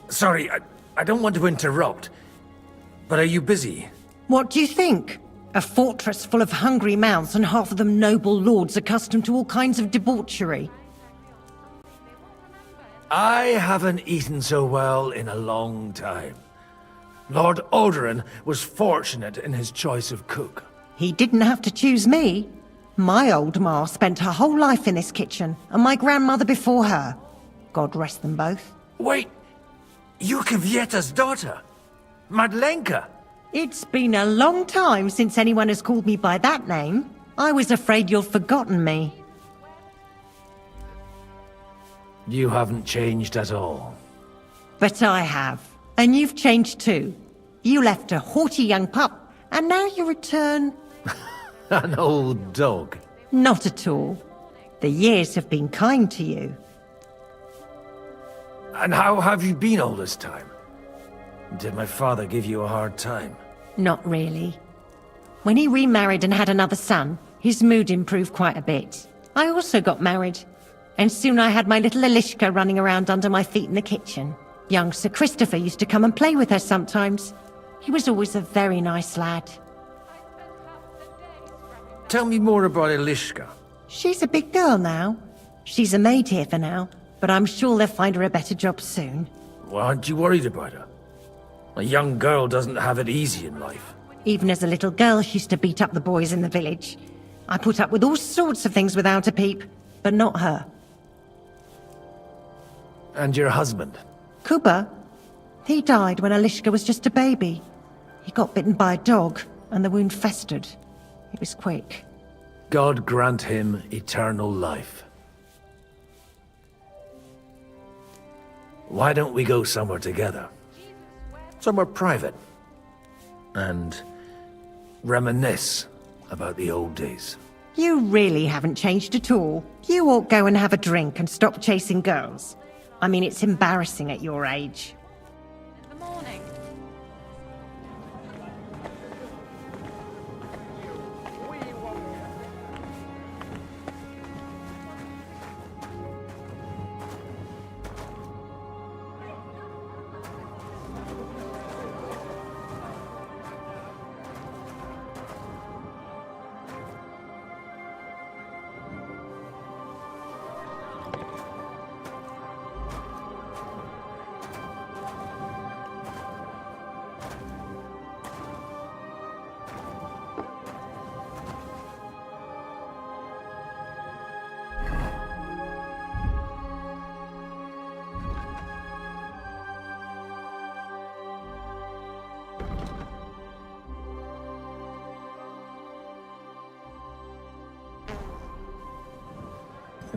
[SPEAKER 15] Sorry, I don't want to interrupt, but are you busy?
[SPEAKER 17] What do you think? A fortress full of hungry mouths and half of them noble lords accustomed to all kinds of debauchery.
[SPEAKER 15] I haven't eaten so well in a long time. Lord Oudren was fortunate in his choice of cook.
[SPEAKER 17] He didn't have to choose me. My old ma spent her whole life in this kitchen, and my grandmother before her. God rest them both.
[SPEAKER 15] Wait, you Kvieta's daughter, Madlenka.
[SPEAKER 17] It's been a long time since anyone has called me by that name. I was afraid you'd forgotten me.
[SPEAKER 15] You haven't changed at all.
[SPEAKER 17] But I have. And you've changed too. You left a haughty young pup, and now you return...
[SPEAKER 15] An old dog.
[SPEAKER 17] Not at all. The years have been kind to you.
[SPEAKER 15] And how have you been all this time? Did my father give you a hard time?
[SPEAKER 17] Not really. When he remarried and had another son, his mood improved quite a bit. I also got married. And soon I had my little Elishka running around under my feet in the kitchen. Young Sir Christopher used to come and play with her sometimes. He was always a very nice lad.
[SPEAKER 15] Tell me more about Elishka.
[SPEAKER 17] She's a big girl now. She's a maid here for now, but I'm sure they'll find her a better job soon.
[SPEAKER 15] Well, aren't you worried about her? A young girl doesn't have it easy in life.
[SPEAKER 17] Even as a little girl, she used to beat up the boys in the village. I put up with all sorts of things without a peep, but not her.
[SPEAKER 15] And your husband?
[SPEAKER 17] Kuba? He died when Alishka was just a baby. He got bitten by a dog, and the wound festered. It was quick.
[SPEAKER 15] God grant him eternal life. Why don't we go somewhere together? Somewhere private. And reminisce about the old days.
[SPEAKER 17] You really haven't changed at all. You ought go and have a drink and stop chasing girls. I mean, it's embarrassing at your age.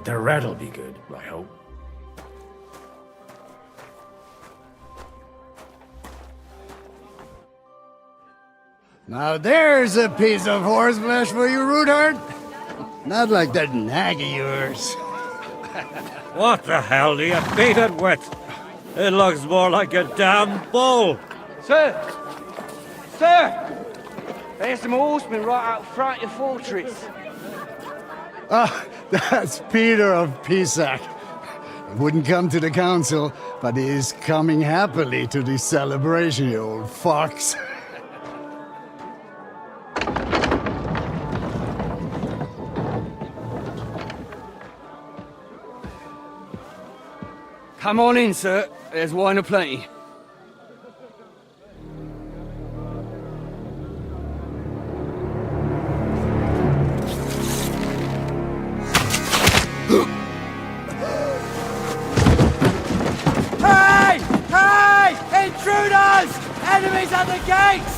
[SPEAKER 15] The red'll be good, I hope.
[SPEAKER 4] Now there's a piece of horseflesh for you, Rootheart. Not like that nag of yours.
[SPEAKER 5] What the hell do you beat it with? It looks more like a damn bull.
[SPEAKER 1] Sir! Sir! There's some horsemen right out front of your fortress.
[SPEAKER 4] Ah, that's Peter of Pisac. He wouldn't come to the council, but he is coming happily to the celebration, you old fox.
[SPEAKER 1] Come on in, sir. There's wine aplenty. Hey! Hey! Intruders! Enemies at the gates!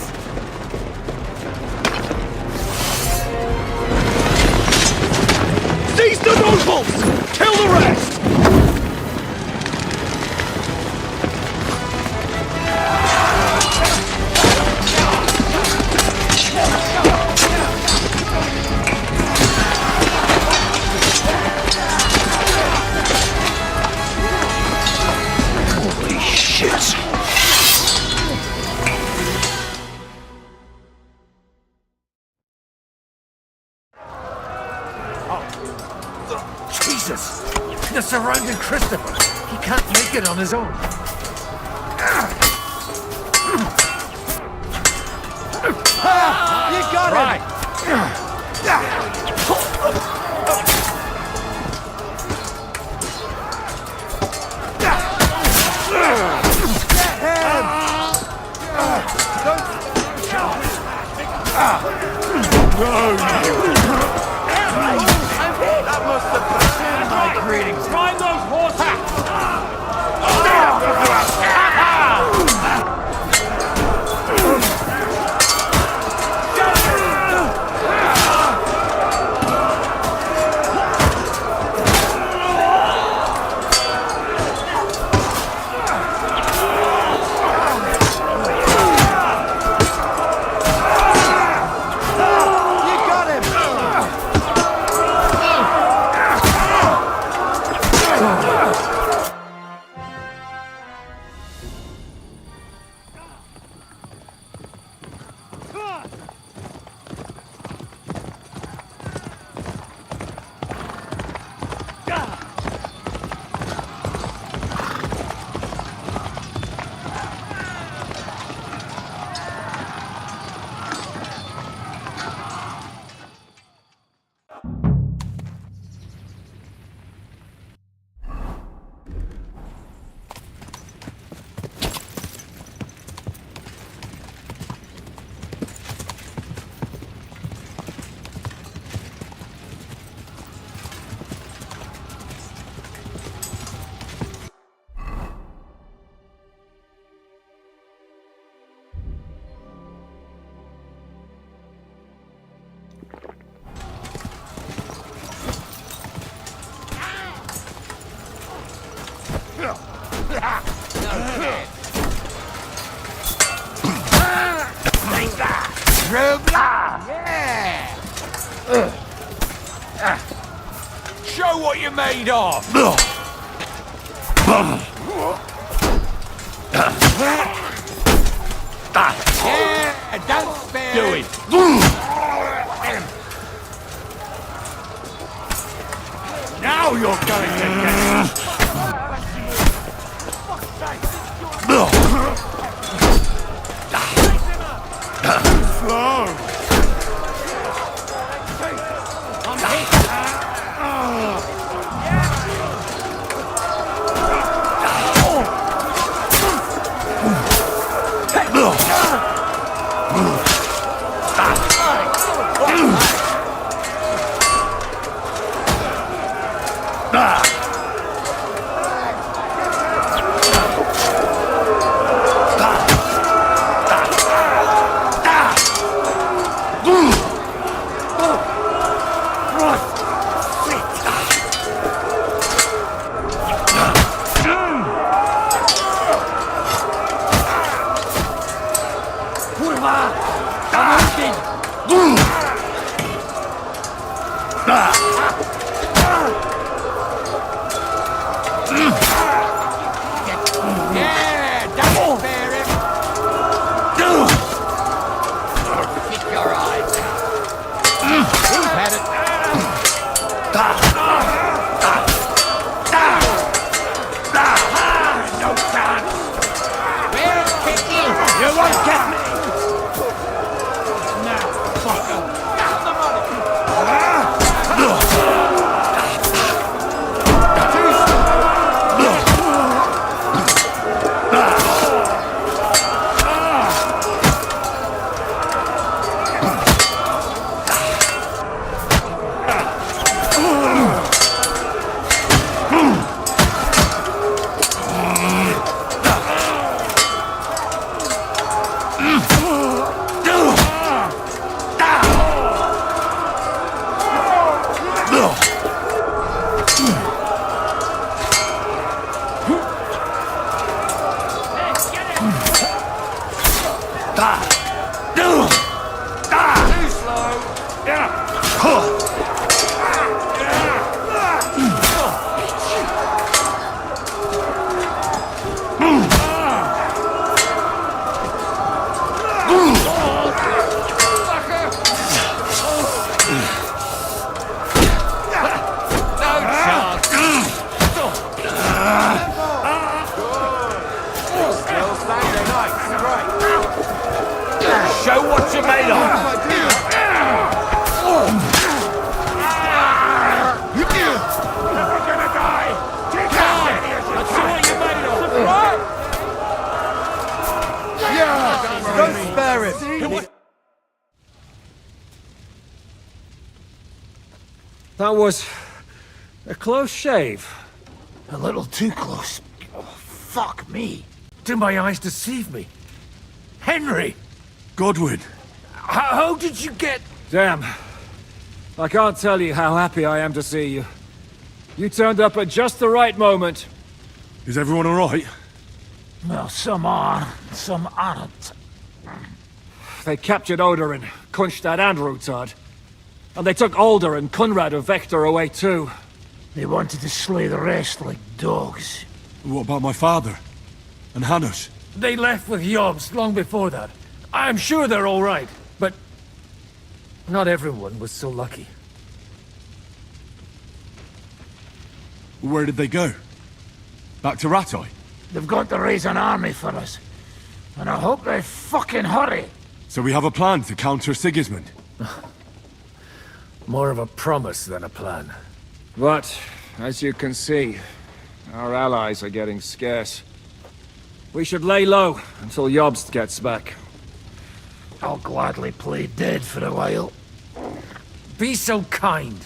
[SPEAKER 8] Seize the nobles! Kill the rest! Holy shit!
[SPEAKER 15] Jesus! They're surrounding Christopher. He can't make it on his own.
[SPEAKER 1] You got him!
[SPEAKER 5] That must have been my greetings. Find those horses!
[SPEAKER 1] You got him!
[SPEAKER 7] true blood! Yeah! Show what you're made of! Yeah, don't spare
[SPEAKER 5] Do it.
[SPEAKER 7] Now you're going to get slow. Show what you're made of! You're gonna die! Let's see what you're made of!
[SPEAKER 14] Yeah! Don't spare him!
[SPEAKER 11] That was a close shave.
[SPEAKER 12] A little too close. Oh, fuck me.
[SPEAKER 15] Do my eyes deceive me? Henry!
[SPEAKER 24] Godwin!
[SPEAKER 15] How did you get...
[SPEAKER 11] Damn. I can't tell you how happy I am to see you. You turned up at just the right moment.
[SPEAKER 24] Is everyone alright?
[SPEAKER 12] Well, some are, some aren't.
[SPEAKER 11] They captured Odorin, Kunstad and Rutard. And they took Alder and Kunrad of Vector away too.
[SPEAKER 12] They wanted to slay the rest like dogs.
[SPEAKER 24] What about my father? And Hanush?
[SPEAKER 15] They left with Yobs long before that. I'm sure they're all right, but not everyone was so lucky.
[SPEAKER 24] Where did they go? Back to Rattay?
[SPEAKER 12] They've got to raise an army for us. And I hope they fucking hurry.
[SPEAKER 24] So we have a plan to counter Sigismund?
[SPEAKER 15] More of a promise than a plan.
[SPEAKER 11] But, as you can see, our allies are getting scarce. We should lay low until Jobst gets back.
[SPEAKER 12] I'll gladly play dead for a while.
[SPEAKER 15] Be so kind.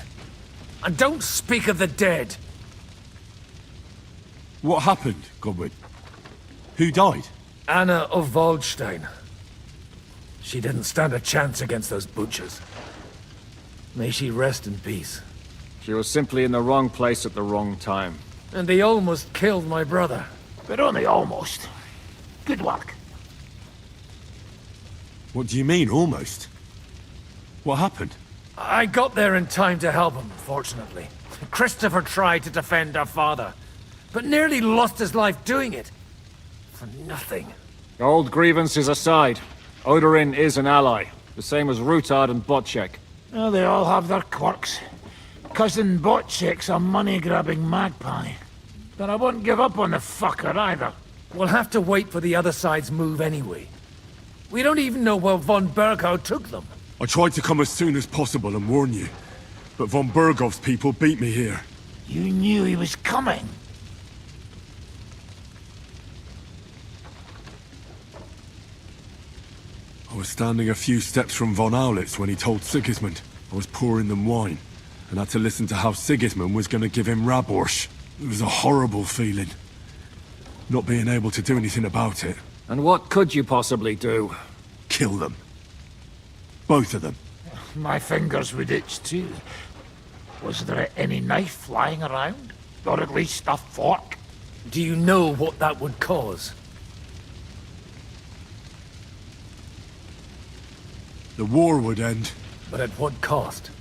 [SPEAKER 15] And don't speak of the dead.
[SPEAKER 24] What happened, Godwin? Who died?
[SPEAKER 15] Anna of Waldstein. She didn't stand a chance against those butchers. May she rest in peace.
[SPEAKER 11] She was simply in the wrong place at the wrong time.
[SPEAKER 15] And they almost killed my brother.
[SPEAKER 12] But only almost. Good work.
[SPEAKER 24] What do you mean, almost? What happened?
[SPEAKER 15] I got there in time to help him, fortunately. Christopher tried to defend our father, but nearly lost his life doing it. For nothing.
[SPEAKER 18] Old grievances aside, Odorin is an ally, the same as Rutard and Bocek.
[SPEAKER 12] Oh, they all have their quirks. Cousin Bocek's a money-grabbing magpie. But I wouldn't give up on the fucker either.
[SPEAKER 15] We'll have to wait for the other side's move anyway. We don't even know where von Berghout took them.
[SPEAKER 24] I tried to come as soon as possible and warn you, but von Bergov's people beat me here.
[SPEAKER 12] You knew he was coming.
[SPEAKER 24] I was standing a few steps from von Aulitz when he told Sigismund I was pouring them wine, and had to listen to how Sigismund was going to give him Raborsch. It was a horrible feeling, not being able to do anything about it.
[SPEAKER 18] And what could you possibly do?
[SPEAKER 24] Kill them. Both of them.
[SPEAKER 12] My fingers would itch too. Was there any knife flying around? Or at least a fork?
[SPEAKER 15] Do you know what that would cause?
[SPEAKER 24] The war would end.
[SPEAKER 15] But at what cost?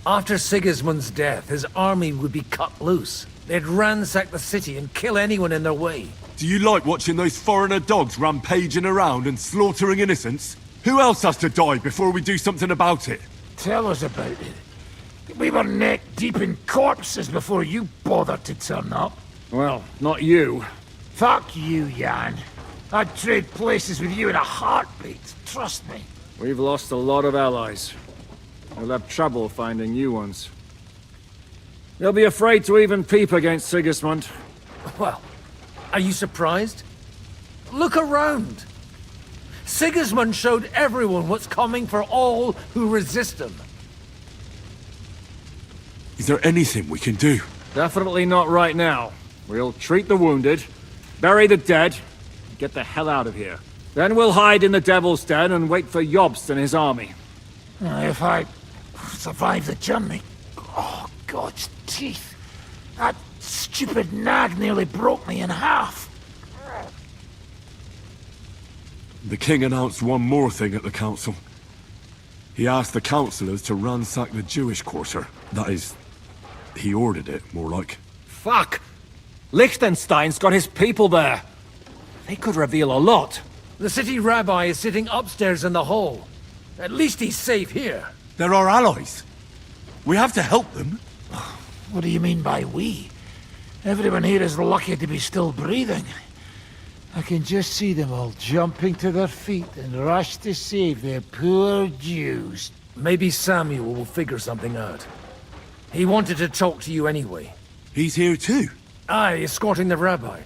[SPEAKER 15] After Sigismund's death, his army would be cut loose. They'd ransack the city and kill anyone in their way.
[SPEAKER 24] Do you like watching those foreigner dogs rampaging around and slaughtering innocents? Who else has to die before we do something about it?
[SPEAKER 12] Tell us about it. We were neck deep in corpses before you bothered to turn up.
[SPEAKER 18] Well, not you.
[SPEAKER 12] Fuck you, Jan. I'd trade places with you in a heartbeat, trust me.
[SPEAKER 18] We've lost a lot of allies. We'll have trouble finding new ones. They'll be afraid to even peep against Sigismund.
[SPEAKER 15] Well, are you surprised? Look around. Sigismund showed everyone what's coming for all who resist him.
[SPEAKER 24] Is there anything we can do?
[SPEAKER 18] Definitely not right now. We'll treat the wounded, bury the dead, and get the hell out of here. Then we'll hide in the Devil's Den and wait for Jobst and his army.
[SPEAKER 12] If I survive the journey... Oh, God's teeth. That stupid nag nearly broke me in half.
[SPEAKER 24] The king announced one more thing at the council. He asked the councillors to ransack the Jewish quarter. That is, he ordered it, more like.
[SPEAKER 18] Fuck! Liechtenstein's got his people there. They could reveal a lot.
[SPEAKER 15] The city rabbi is sitting upstairs in the hall. At least he's safe here.
[SPEAKER 24] They're our allies. We have to help them.
[SPEAKER 12] What do you mean by we? Everyone here is lucky to be still breathing. I can just see them all jumping to their feet and rush to save their poor Jews.
[SPEAKER 15] Maybe Samuel will figure something out. He wanted to talk to you anyway.
[SPEAKER 24] He's here too?
[SPEAKER 15] Aye, escorting the rabbi.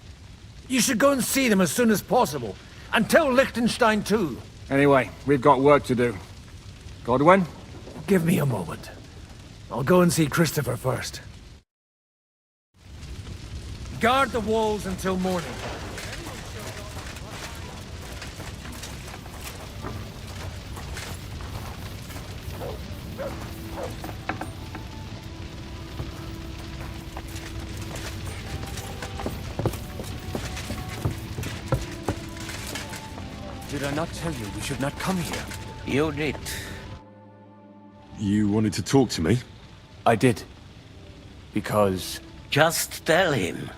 [SPEAKER 15] You should go and see them as soon as possible. And tell Liechtenstein too.
[SPEAKER 18] Anyway, we've got work to do. Godwin?
[SPEAKER 15] Give me a moment. I'll go and see Christopher first. Guard the walls until morning.
[SPEAKER 1] Did I not tell you we should not come here?
[SPEAKER 7] You did.
[SPEAKER 24] You wanted to talk to me?
[SPEAKER 1] I did. Because...
[SPEAKER 7] Just tell him.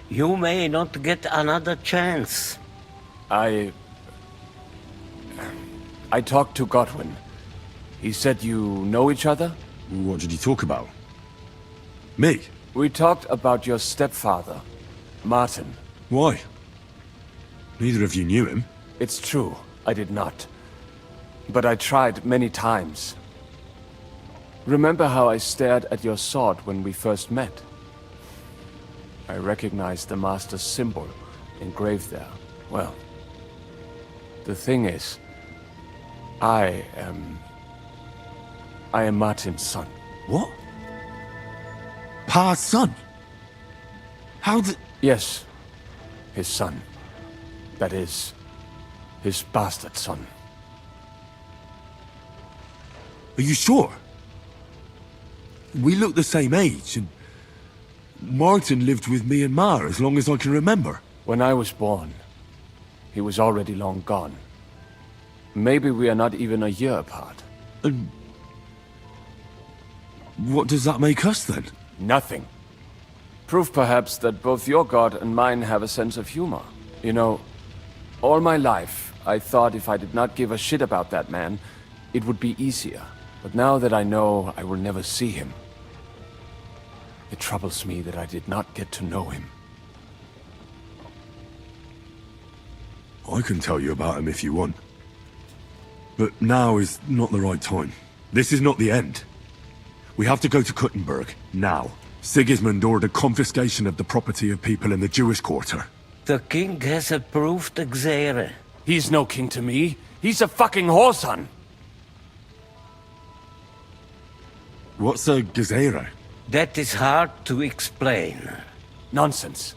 [SPEAKER 7] You may not get another chance.
[SPEAKER 1] I talked to Godwin. He said you know each other?
[SPEAKER 24] What did you talk about? Me?
[SPEAKER 1] We talked about your stepfather, Martin.
[SPEAKER 24] Why? Neither of you knew him.
[SPEAKER 1] It's true, I did not. But I tried many times. Remember how I stared at your sword when we first met? I recognized the Master's symbol engraved there. Well, the thing is, I am Martin's son.
[SPEAKER 24] What? Pa's son? How did...
[SPEAKER 1] Yes, his son. That is, his bastard son.
[SPEAKER 24] Are you sure? We look the same age, and Martin lived with me and Ma as long as I can remember.
[SPEAKER 1] When I was born, he was already long gone. Maybe we are not even a year apart.
[SPEAKER 24] And What does that make us then?
[SPEAKER 1] Nothing. Proof perhaps that both your god and mine have a sense of humor. You know, all my life, I thought if I did not give a shit about that man, it would be easier. But now that I know I will never see him, it troubles me that I did not get to know him.
[SPEAKER 24] I can tell you about him if you want. But now is not the right time. This is not the end. We have to go to Kuttenberg, now. Sigismund ordered confiscation of the property of people in the Jewish quarter.
[SPEAKER 7] The king has approved Xere.
[SPEAKER 1] He's no king to me. He's a fucking whoreson.
[SPEAKER 24] What's a Gezerah?
[SPEAKER 7] That is hard to explain.
[SPEAKER 1] Nonsense.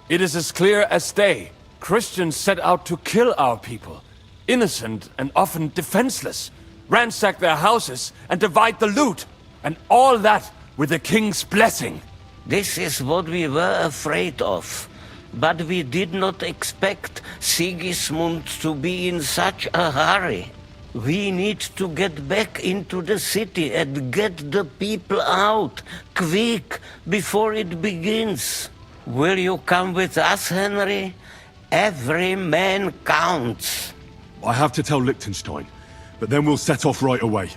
[SPEAKER 1] It is as clear as day. Christians set out to kill our people. Innocent and often defenseless. Ransack their houses and divide the loot. And all that with the king's blessing.
[SPEAKER 7] This is what we were afraid of. But we did not expect Sigismund to be in such a hurry. We need to get back into the city and get the people out, quick, before it begins. Will you come with us, Henry? Every man counts.
[SPEAKER 24] I have to tell Liechtenstein, but then we'll set off right away.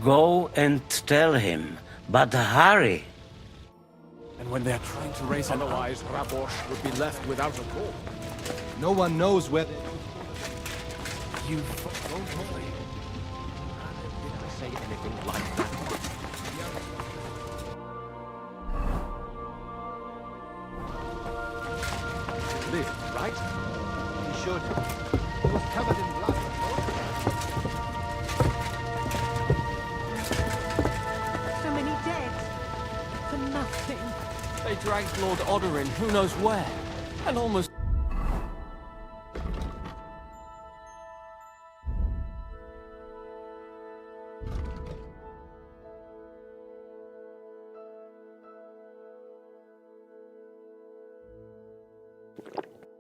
[SPEAKER 7] Go and tell him, but hurry.
[SPEAKER 1] And when they're trying to raise an...
[SPEAKER 16] Otherwise, Rabosh would be left without a call.
[SPEAKER 9] No one knows where...
[SPEAKER 1] You...
[SPEAKER 6] Did I say anything like that? Live, right?
[SPEAKER 9] He should. He was covered in blood.
[SPEAKER 17] So many dead. For nothing.
[SPEAKER 20] They dragged Lord Odorin who knows where, and almost...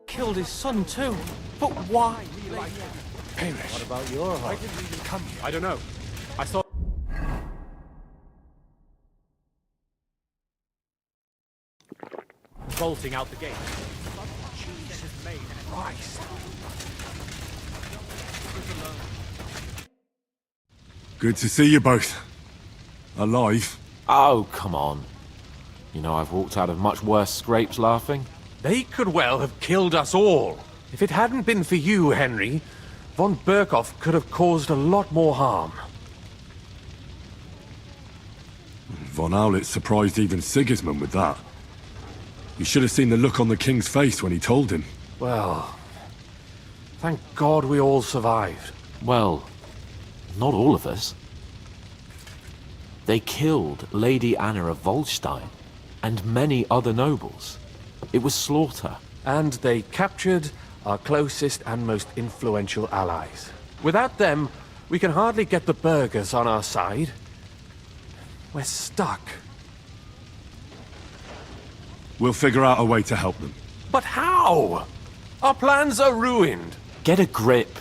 [SPEAKER 20] killed his son too. But why?
[SPEAKER 16] Hamish.
[SPEAKER 9] What about your
[SPEAKER 16] Why
[SPEAKER 9] heart?
[SPEAKER 16] did we even come here? I don't know. I thought...
[SPEAKER 11] Bolting out the gate. Jesus made Christ.
[SPEAKER 24] Good to see you both. Alive.
[SPEAKER 6] Oh, come on. You know, I've walked out of much worse scrapes laughing. They could well have killed us all. If it hadn't been for you, Henry, von Berkhoff could have caused a lot more harm.
[SPEAKER 24] Von Aulitz surprised even Sigismund with that. You should have seen the look on the king's face when he told him.
[SPEAKER 6] Well, thank God we all survived.
[SPEAKER 22] Well, not all of us. They killed Lady Anna of Volstein and many other nobles. It was slaughter.
[SPEAKER 6] And they captured our closest and most influential allies. Without them, we can hardly get the burghers on our side. We're stuck.
[SPEAKER 24] We'll figure out a way to help them.
[SPEAKER 6] But how? Our plans are ruined.
[SPEAKER 22] Get a grip.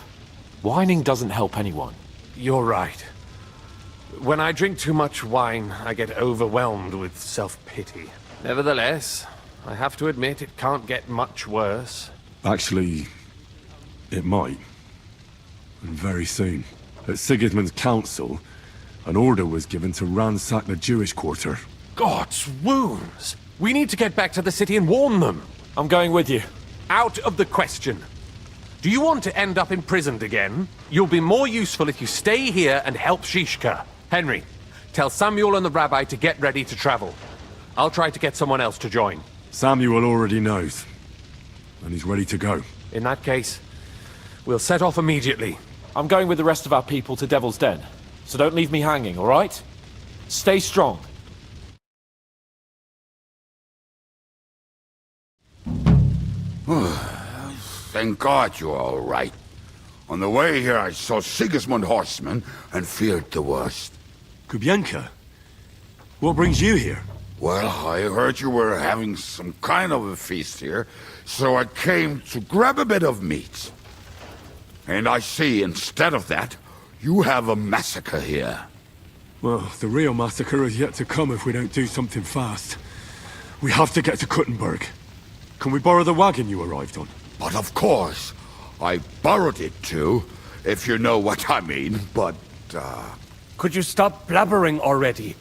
[SPEAKER 22] Whining doesn't help anyone.
[SPEAKER 6] You're right. When I drink too much wine, I get overwhelmed with self-pity. Nevertheless, I have to admit it can't get much worse.
[SPEAKER 24] Actually, it might. And very soon. At Sigismund's council, an order was given to ransack the Jewish quarter.
[SPEAKER 6] God's wounds! We need to get back to the city and warn them.
[SPEAKER 1] I'm going with you.
[SPEAKER 6] Out of the question. Do you want to end up imprisoned again? You'll be more useful if you stay here and help Shishka. Henry, tell Samuel and the rabbi to get ready to travel. I'll try to get someone else to join.
[SPEAKER 24] Samuel already knows. And he's ready to go.
[SPEAKER 6] In that case, we'll set off immediately.
[SPEAKER 1] I'm going with the rest of our people to Devil's Den. So don't leave me hanging, all right? Stay strong.
[SPEAKER 23] Thank God you're all right. On the way here, I saw Sigismund horsemen and feared the worst.
[SPEAKER 24] Kubienka? What brings you here?
[SPEAKER 23] Well, I heard you were having some kind of a feast here, so I came to grab a bit of meat. And I see, instead of that, you have a massacre here.
[SPEAKER 24] Well, the real massacre is yet to come if we don't do something fast. We have to get to Kuttenberg. Can we borrow the wagon you arrived on?
[SPEAKER 23] But of course. I borrowed it too, if you know what I mean, but,
[SPEAKER 1] Could you stop blabbering already?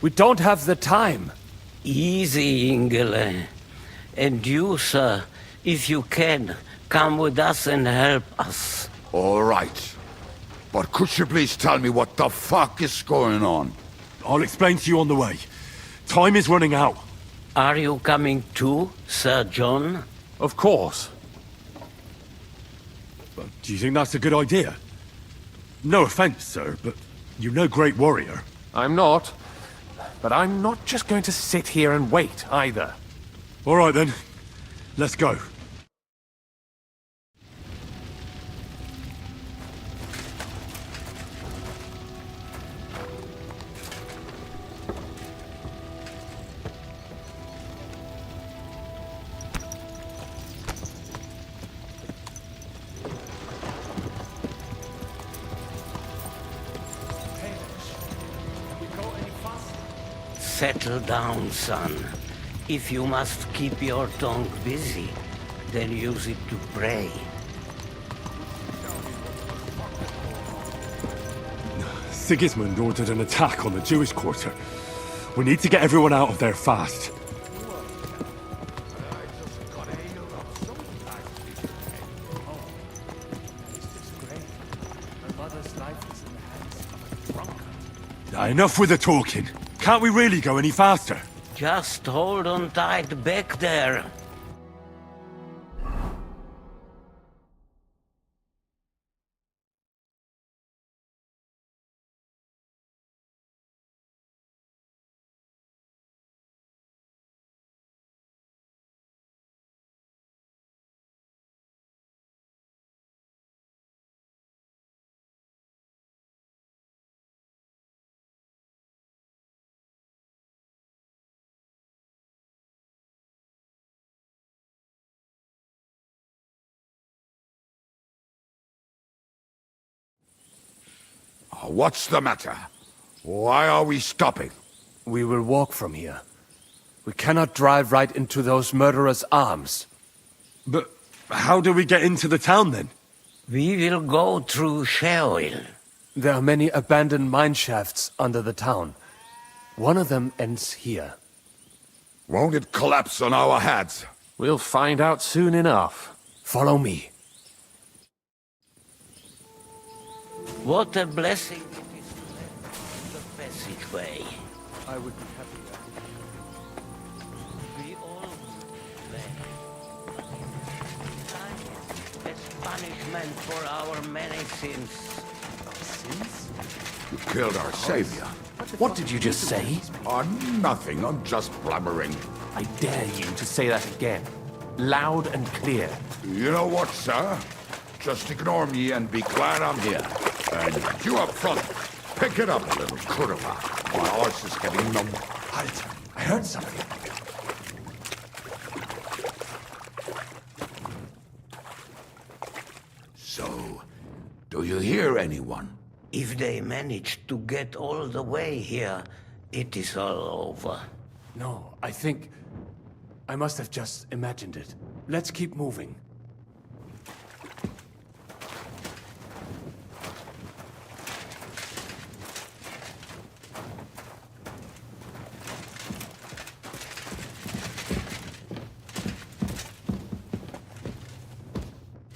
[SPEAKER 1] We don't have the time.
[SPEAKER 7] Easy, Ingele. And you, sir, if you can, come with us and help us.
[SPEAKER 23] all right. But could you please tell me what the fuck is going on?
[SPEAKER 24] I'll explain to you on the way. Time is running out.
[SPEAKER 7] Are you coming too, Sir John?
[SPEAKER 1] Of course.
[SPEAKER 24] But do you think that's a good idea? No offense, sir, but you're no great warrior.
[SPEAKER 6] I'm not. But I'm not just going to sit here and wait, either.
[SPEAKER 24] All right, then. Let's go.
[SPEAKER 7] Settle down, son. If you must keep your tongue busy, then use it to pray.
[SPEAKER 24] Sigismund ordered an attack on the Jewish quarter. We need to get everyone out of there fast. Enough with the talking. Can't we really go any faster?
[SPEAKER 7] Just hold on tight back there.
[SPEAKER 23] What's the matter? Why are we stopping?
[SPEAKER 1] We will walk from here. We cannot drive right into those murderers' arms.
[SPEAKER 24] But how do we get into the town, then?
[SPEAKER 7] We will go through Sheol.
[SPEAKER 1] There are many abandoned mine shafts under the town. One of them ends here.
[SPEAKER 23] Won't it collapse on our heads?
[SPEAKER 6] We'll find out soon enough.
[SPEAKER 1] Follow me.
[SPEAKER 7] What a blessing it is to have the passageway.
[SPEAKER 1] I would be happy that.
[SPEAKER 7] We all as punishment for our many sins.
[SPEAKER 1] Sins?
[SPEAKER 23] You killed our savior.
[SPEAKER 6] What did you just say?
[SPEAKER 23] Nothing, I'm just blabbering.
[SPEAKER 6] I dare you to say that again. Loud and clear.
[SPEAKER 23] You know what, sir? Just ignore me and be glad I'm here. And you up front, pick it up a little, Kurva. My horse is getting numb.
[SPEAKER 1] Halt! I heard something.
[SPEAKER 23] So, do you hear anyone?
[SPEAKER 7] If they manage to get all the way here, it is all over.
[SPEAKER 1] No, I think... I must have just imagined it. Let's keep moving.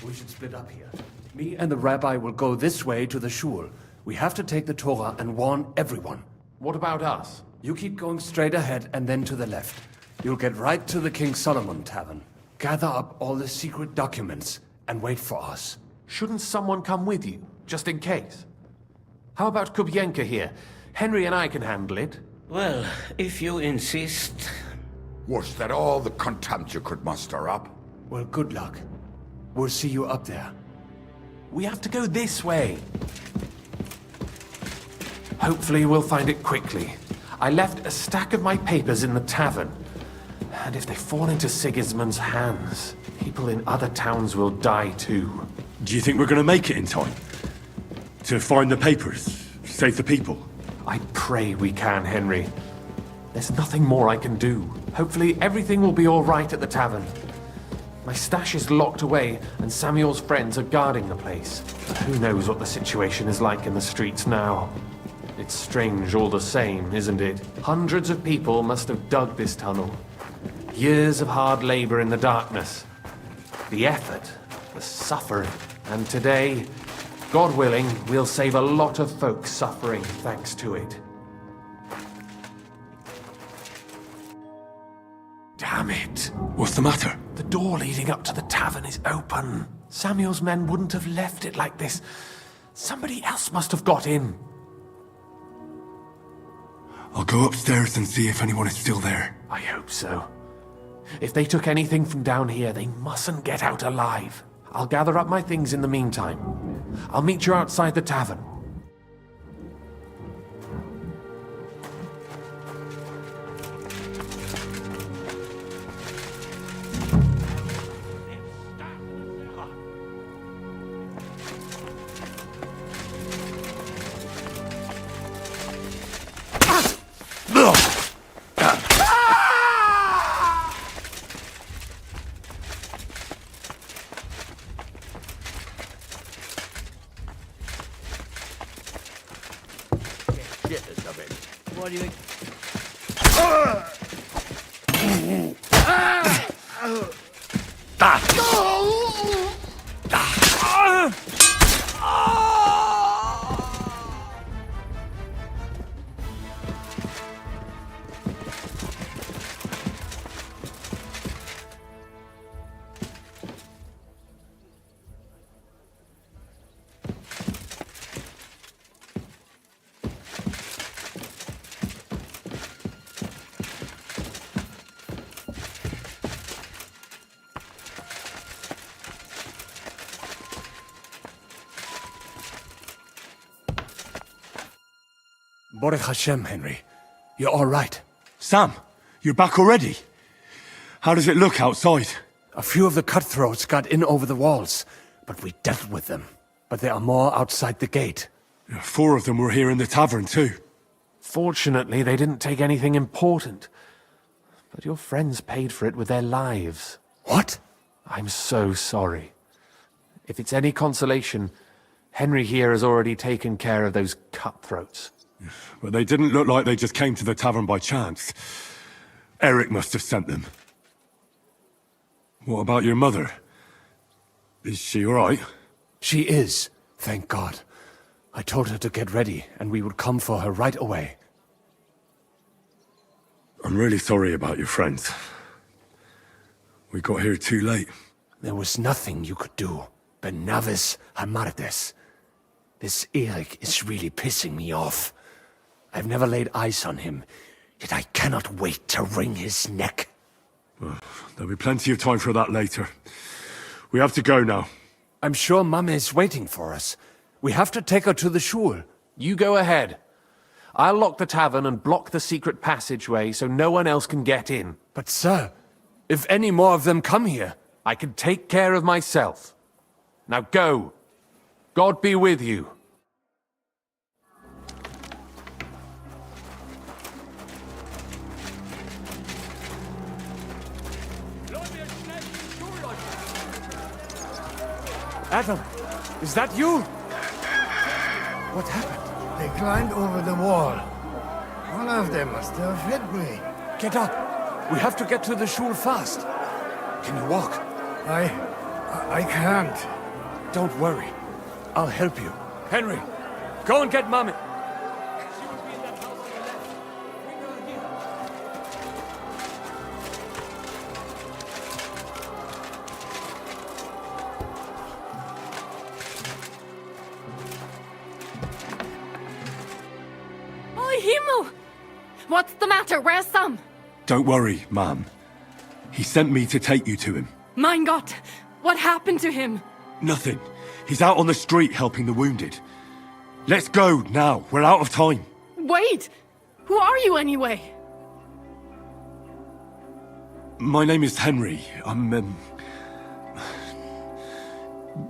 [SPEAKER 1] We should split up here. Me and the rabbi will go this way to the shul. We have to take the Torah and warn everyone.
[SPEAKER 6] What about us?
[SPEAKER 1] You keep going straight ahead and then to the left. You'll get right to the King Solomon Tavern. Gather up all the secret documents and wait for us.
[SPEAKER 6] Shouldn't someone come with you, just in case? How about Kubyenka here? Henry and I can handle it.
[SPEAKER 7] Well, if you insist.
[SPEAKER 23] Was that all the contempt you could muster up?
[SPEAKER 1] Well, good luck. We'll see you up there.
[SPEAKER 6] We have to go this way. Hopefully we'll find it quickly. I left a stack of my papers in the tavern. And if they fall into Sigismund's hands, people in other towns will die too.
[SPEAKER 24] Do you think we're going to make it in time? To find the papers? Save the people?
[SPEAKER 6] I pray we can, Henry. There's nothing more I can do. Hopefully everything will be all right at the tavern. My stash is locked away, and Samuel's friends are guarding the place. But who knows what the situation is like in the streets now. It's strange all the same, isn't it? Hundreds of people must have dug this tunnel. Years of hard labor in the darkness. The effort, the suffering. And today, God willing, we'll save a lot of folks suffering thanks to it. Damn it.
[SPEAKER 24] What's the matter?
[SPEAKER 6] The door leading up to the tavern is open. Samuel's men wouldn't have left it like this. Somebody else must have got in.
[SPEAKER 24] I'll go upstairs and see if anyone is still there.
[SPEAKER 6] I hope so. If they took anything from down here, they mustn't get out alive. I'll gather up my things in the meantime. I'll meet you outside the tavern.
[SPEAKER 9] What do you...
[SPEAKER 1] Baruch Hashem, Henry. You're all right.
[SPEAKER 24] Sam, you're back already? How does it look outside?
[SPEAKER 1] A few of the cutthroats got in over the walls, but we dealt with them. But there are more outside the gate.
[SPEAKER 24] 4 of them were here in the tavern too.
[SPEAKER 6] Fortunately, they didn't take anything important. But your friends paid for it with their lives.
[SPEAKER 1] What?
[SPEAKER 6] I'm so sorry. If it's any consolation, Henry here has already taken care of those cutthroats.
[SPEAKER 24] But they didn't look like they just came to the tavern by chance. Eric must have sent them. What about your mother? Is she all right?
[SPEAKER 1] She is, thank God. I told her to get ready, and we would come for her right away.
[SPEAKER 24] I'm really sorry about your friends. We got here too late.
[SPEAKER 1] There was nothing you could do. Benavis Hamardes. This Eric is really pissing me off. I've never laid eyes on him, yet I cannot wait to wring his neck.
[SPEAKER 24] Well, there'll be plenty of time for that later. We have to go now.
[SPEAKER 1] I'm sure Mama is waiting for us. We have to take her to the shul.
[SPEAKER 6] You go ahead. I'll lock the tavern and block the secret passageway so no one else can get in.
[SPEAKER 1] But sir, if any more of them come here...
[SPEAKER 6] I can take care of myself. Now go. God be with you.
[SPEAKER 1] Adam, is that you? What happened?
[SPEAKER 4] They climbed over the wall. One of them must have hit me.
[SPEAKER 1] Get up. We have to get to the shul fast. Can you walk?
[SPEAKER 4] I can't.
[SPEAKER 1] Don't worry. I'll help you. Henry, go and get Mommy.
[SPEAKER 10] Oh, Himmel! What's the matter? Where's Sam?
[SPEAKER 24] Don't worry, Ma'am. He sent me to take you to him.
[SPEAKER 10] Mein Gott! What happened to him?
[SPEAKER 24] Nothing. He's out on the street helping the wounded. Let's go now. We're out of time.
[SPEAKER 10] Wait! Who are you anyway?
[SPEAKER 24] My name is Henry. I'm,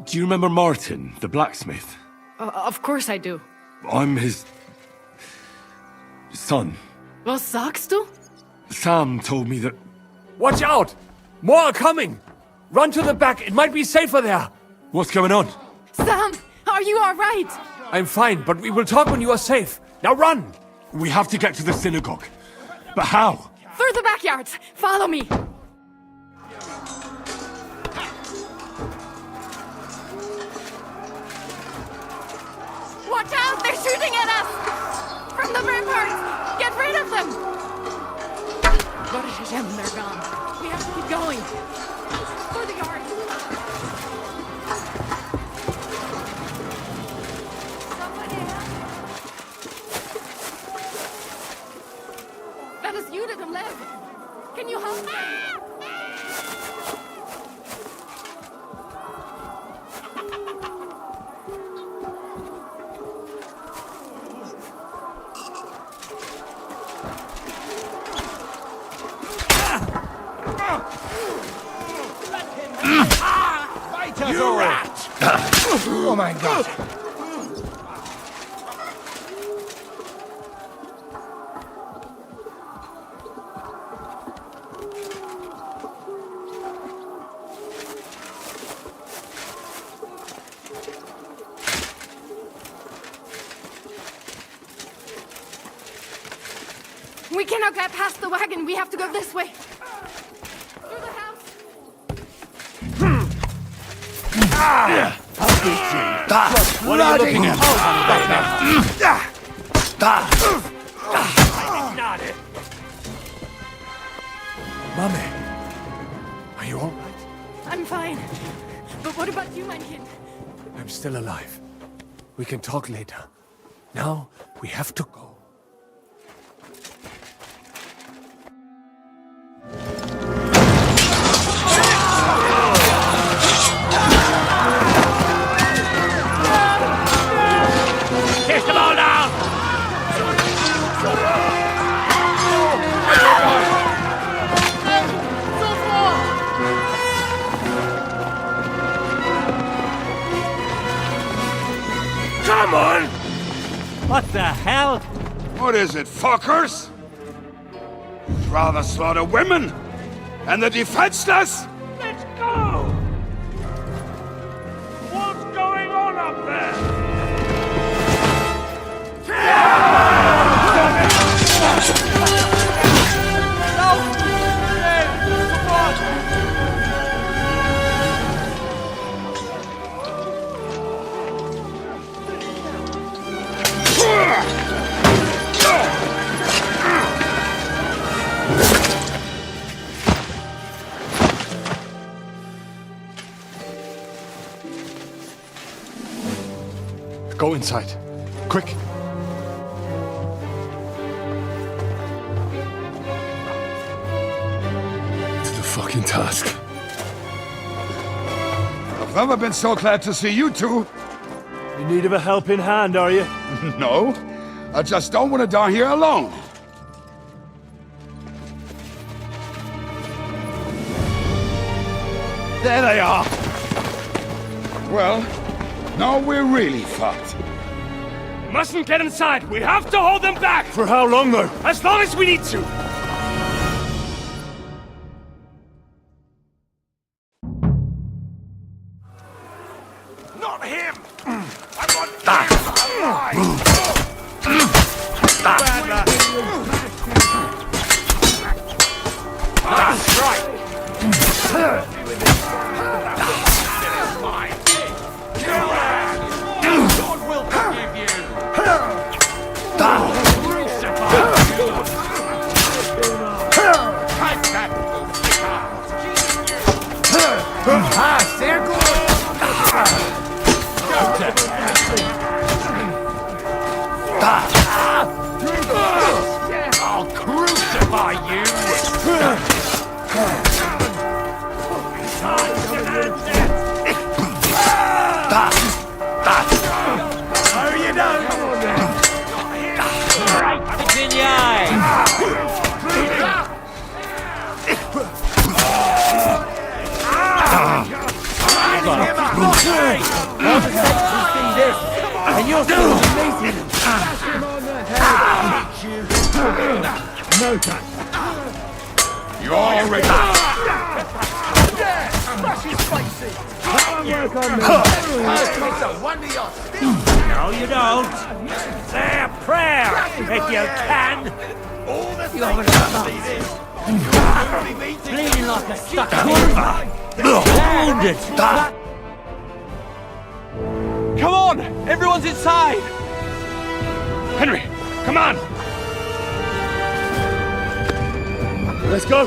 [SPEAKER 24] Do you remember Martin, the blacksmith?
[SPEAKER 10] Of course I do.
[SPEAKER 24] I'm his... son.
[SPEAKER 10] Was sagst du?
[SPEAKER 24] Sam told me that...
[SPEAKER 1] Watch out! More are coming! Run to the back, it might be safer there!
[SPEAKER 24] What's going on?
[SPEAKER 10] Sam, are you alright?
[SPEAKER 1] I'm fine, but we will talk when you are safe. Now run!
[SPEAKER 24] We have to get to the synagogue. But how?
[SPEAKER 10] Through the backyards. Follow me. Watch out! They're shooting at us! From the ramparts! Get rid of them! Baruch Hashem, they're gone. We have to keep going. For the yard. That is you to the left. Can you help me?
[SPEAKER 9] You rat! Oh my god.
[SPEAKER 10] We cannot get past the wagon. We have to go this way. Through the house.
[SPEAKER 9] I'll beat you.
[SPEAKER 1] What are you looking at?
[SPEAKER 9] Not it.
[SPEAKER 1] Mommy, are you all right?
[SPEAKER 10] I'm fine. But what about you, mein Kind?
[SPEAKER 1] I'm still alive. We can talk later. Now, we have to go.
[SPEAKER 5] Kiss them all down!
[SPEAKER 23] Come on!
[SPEAKER 5] What the hell?
[SPEAKER 23] What is it, fuckers? You'd rather slaughter women and the defenseless?
[SPEAKER 5] Let's go! What's going on up there?
[SPEAKER 1] Go inside. Quick.
[SPEAKER 24] To the fucking task.
[SPEAKER 23] I've never been so glad to see you two.
[SPEAKER 18] In need of a helping hand, are you?
[SPEAKER 23] No, I just don't want to die here alone.
[SPEAKER 5] There they are!
[SPEAKER 23] Well, now we're really fucked.
[SPEAKER 11] Mustn't get inside. We have to hold them back.
[SPEAKER 18] For how long, though?
[SPEAKER 11] As long as we need to.
[SPEAKER 23] Not him! I want that!
[SPEAKER 5] That's right! God will forgive you! I'll crucify you! It's in the eye!
[SPEAKER 9] And you're still amazing.
[SPEAKER 12] No time.
[SPEAKER 23] You already...
[SPEAKER 9] Smash his face in!
[SPEAKER 12] Work on me.
[SPEAKER 9] It's a wonder you're still...
[SPEAKER 5] No, you don't. Say a prayer if you can.
[SPEAKER 9] All the
[SPEAKER 5] You're gonna see this. Bleeding like a stuck wounded.
[SPEAKER 20] Come on! Everyone's inside!
[SPEAKER 5] Henry, come on.
[SPEAKER 18] Let's go.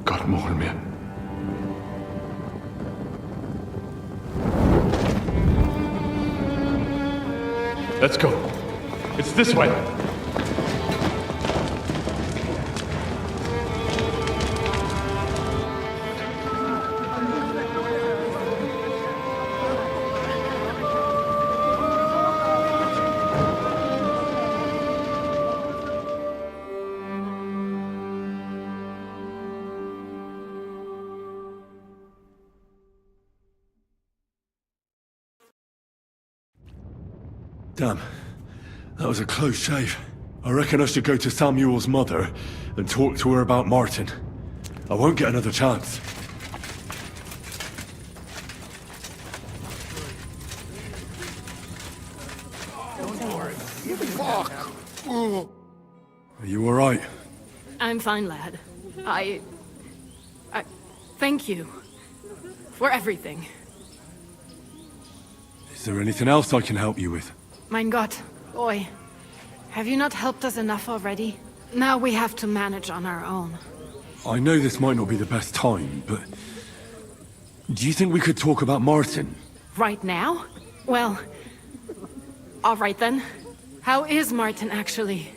[SPEAKER 24] God mohl mir. Let's go. It's this way. Damn. That was a close shave. I reckon I should go to Samuel's mother and talk to her about Martin. I won't get another chance.
[SPEAKER 23] Fuck!
[SPEAKER 24] Are you alright?
[SPEAKER 10] I'm fine, lad. I thank you for everything.
[SPEAKER 24] Is there anything else I can help you with?
[SPEAKER 10] Mein Gott, boy. Have you not helped us enough already? Now we have to manage on our own.
[SPEAKER 24] I know this might not be the best time, but... do you think we could talk about Martin?
[SPEAKER 10] Right now? Well, all right then. How is Martin actually?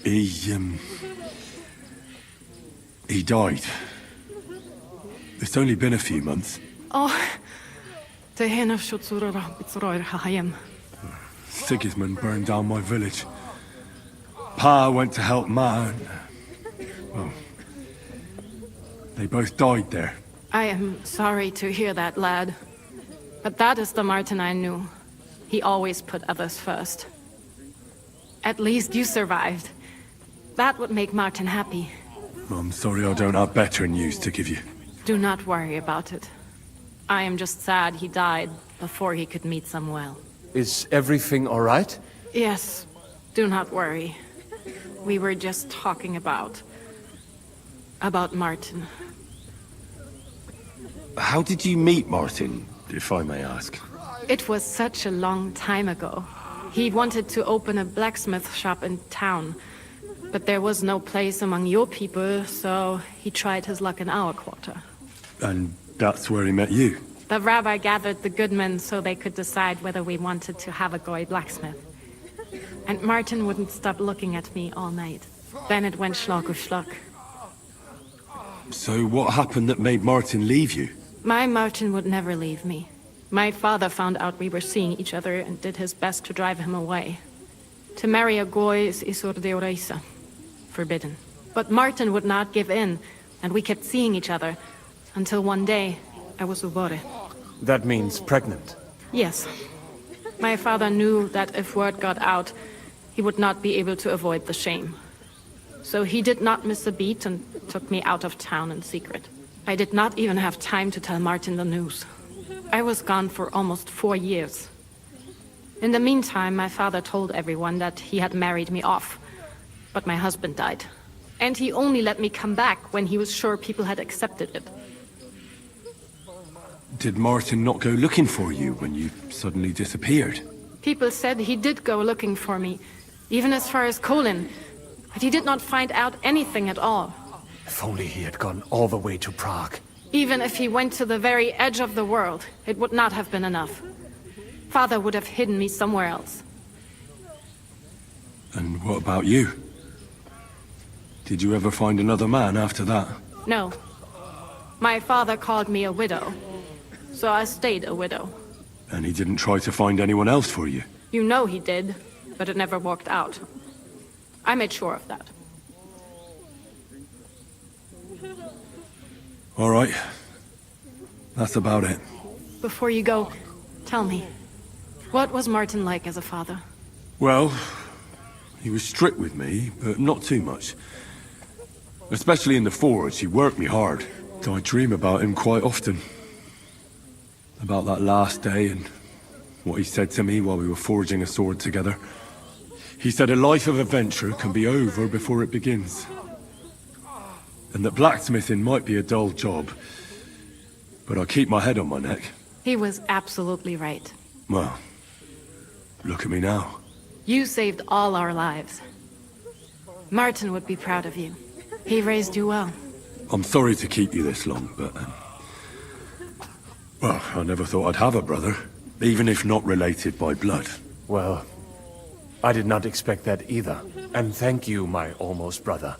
[SPEAKER 24] He died. It's only been a few months.
[SPEAKER 10] Oh,
[SPEAKER 24] Sigismund burned down my village. Pa went to help Ma and... well... they both died there.
[SPEAKER 10] I am sorry to hear that, lad. But that is the Martin I knew. He always put others first. At least you survived. That would make Martin happy.
[SPEAKER 24] I'm sorry I don't have better news to give you.
[SPEAKER 10] Do not worry about it. I am just sad he died before he could meet Samuel.
[SPEAKER 1] Is everything all right?
[SPEAKER 10] Yes, do not worry. We were just talking about Martin.
[SPEAKER 1] How did you meet Martin, if I may ask?
[SPEAKER 10] It was such a long time ago. He wanted to open a blacksmith shop in town, but there was no place among your people, so he tried his luck in our quarter.
[SPEAKER 24] And that's where he met you?
[SPEAKER 10] The rabbi gathered the good men so they could decide whether we wanted to have a goy blacksmith. And Martin wouldn't stop looking at me all night. Then it went schlock auf schlock.
[SPEAKER 24] So what happened that made Martin leave you?
[SPEAKER 10] My Martin would never leave me. My father found out we were seeing each other and did his best to drive him away. To marry a goy is isur deoraisa, forbidden. But Martin would not give in, and we kept seeing each other, until one day, I was ubore.
[SPEAKER 1] That means pregnant.
[SPEAKER 10] Yes. My father knew that if word got out, he would not be able to avoid the shame. So he did not miss a beat and took me out of town in secret. I did not even have time to tell Martin the news. I was gone for almost 4 years. In the meantime, my father told everyone that he had married me off. But my husband died. And he only let me come back when he was sure people had accepted it.
[SPEAKER 24] Did Martin not go looking for you when you suddenly disappeared?
[SPEAKER 10] People said he did go looking for me, even as far as Colin, but he did not find out anything at all.
[SPEAKER 1] If only he had gone all the way to Prague.
[SPEAKER 10] Even if he went to the very edge of the world, it would not have been enough. Father would have hidden me somewhere else.
[SPEAKER 24] And what about you? Did you ever find another man after that?
[SPEAKER 10] No. My father called me a widow.
[SPEAKER 3] so I stayed a widow.
[SPEAKER 24] And he didn't try to find anyone else for you?
[SPEAKER 3] You know he did, but it never worked out. I made sure of that.
[SPEAKER 24] All right. That's about it.
[SPEAKER 3] Before you go, tell me, what was Martin like as a father?
[SPEAKER 24] Well, he was strict with me, but not too much. Especially in the forge, he worked me hard. I dream about him quite often. About that last day and what he said to me while we were forging a sword together. He said a life of adventure can be over before it begins. And that blacksmithing might be a dull job, but I keep my head on my neck.
[SPEAKER 3] He was absolutely right.
[SPEAKER 24] Well, look at me now.
[SPEAKER 3] You saved all our lives. Martin would be proud of you. He raised you well.
[SPEAKER 24] I'm sorry to keep you this long, but... well, I never thought I'd have a brother, even if not related by blood.
[SPEAKER 1] Well, I did not expect that either. And thank you, my almost brother.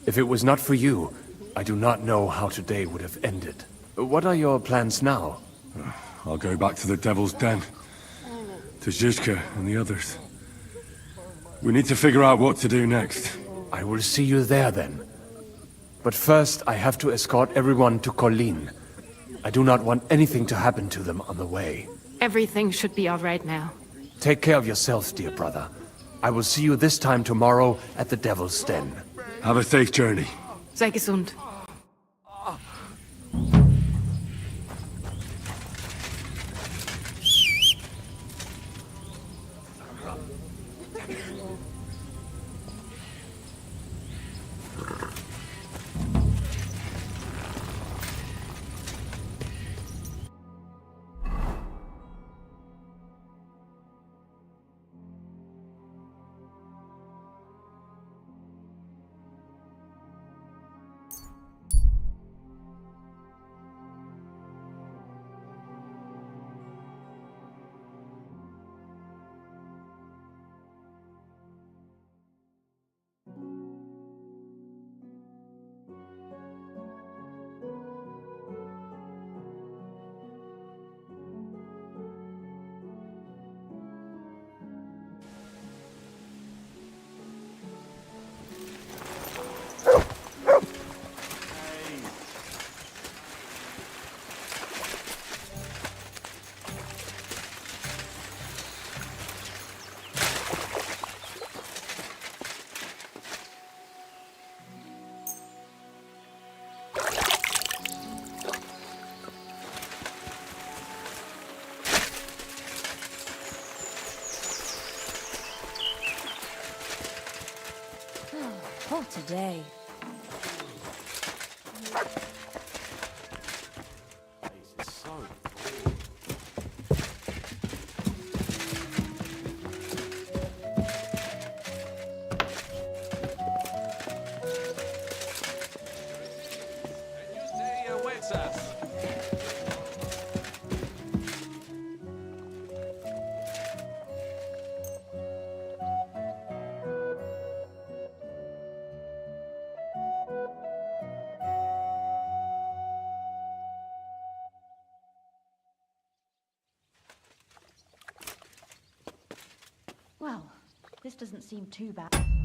[SPEAKER 1] If it was not for you, I do not know how today would have ended. What are your plans now?
[SPEAKER 24] I'll go back to the Devil's Den. To Zizka and the others. We need to figure out what to do next.
[SPEAKER 1] I will see you there then. But first, I have to escort everyone to Colleen. I do not want anything to happen to them on the way.
[SPEAKER 3] Everything should be all right now.
[SPEAKER 1] Take care of yourself, dear brother. I will see you this time tomorrow at the Devil's Den.
[SPEAKER 24] Have a safe journey.
[SPEAKER 3] Sei gesund.
[SPEAKER 2] What a day.
[SPEAKER 13] Well, this doesn't seem too bad.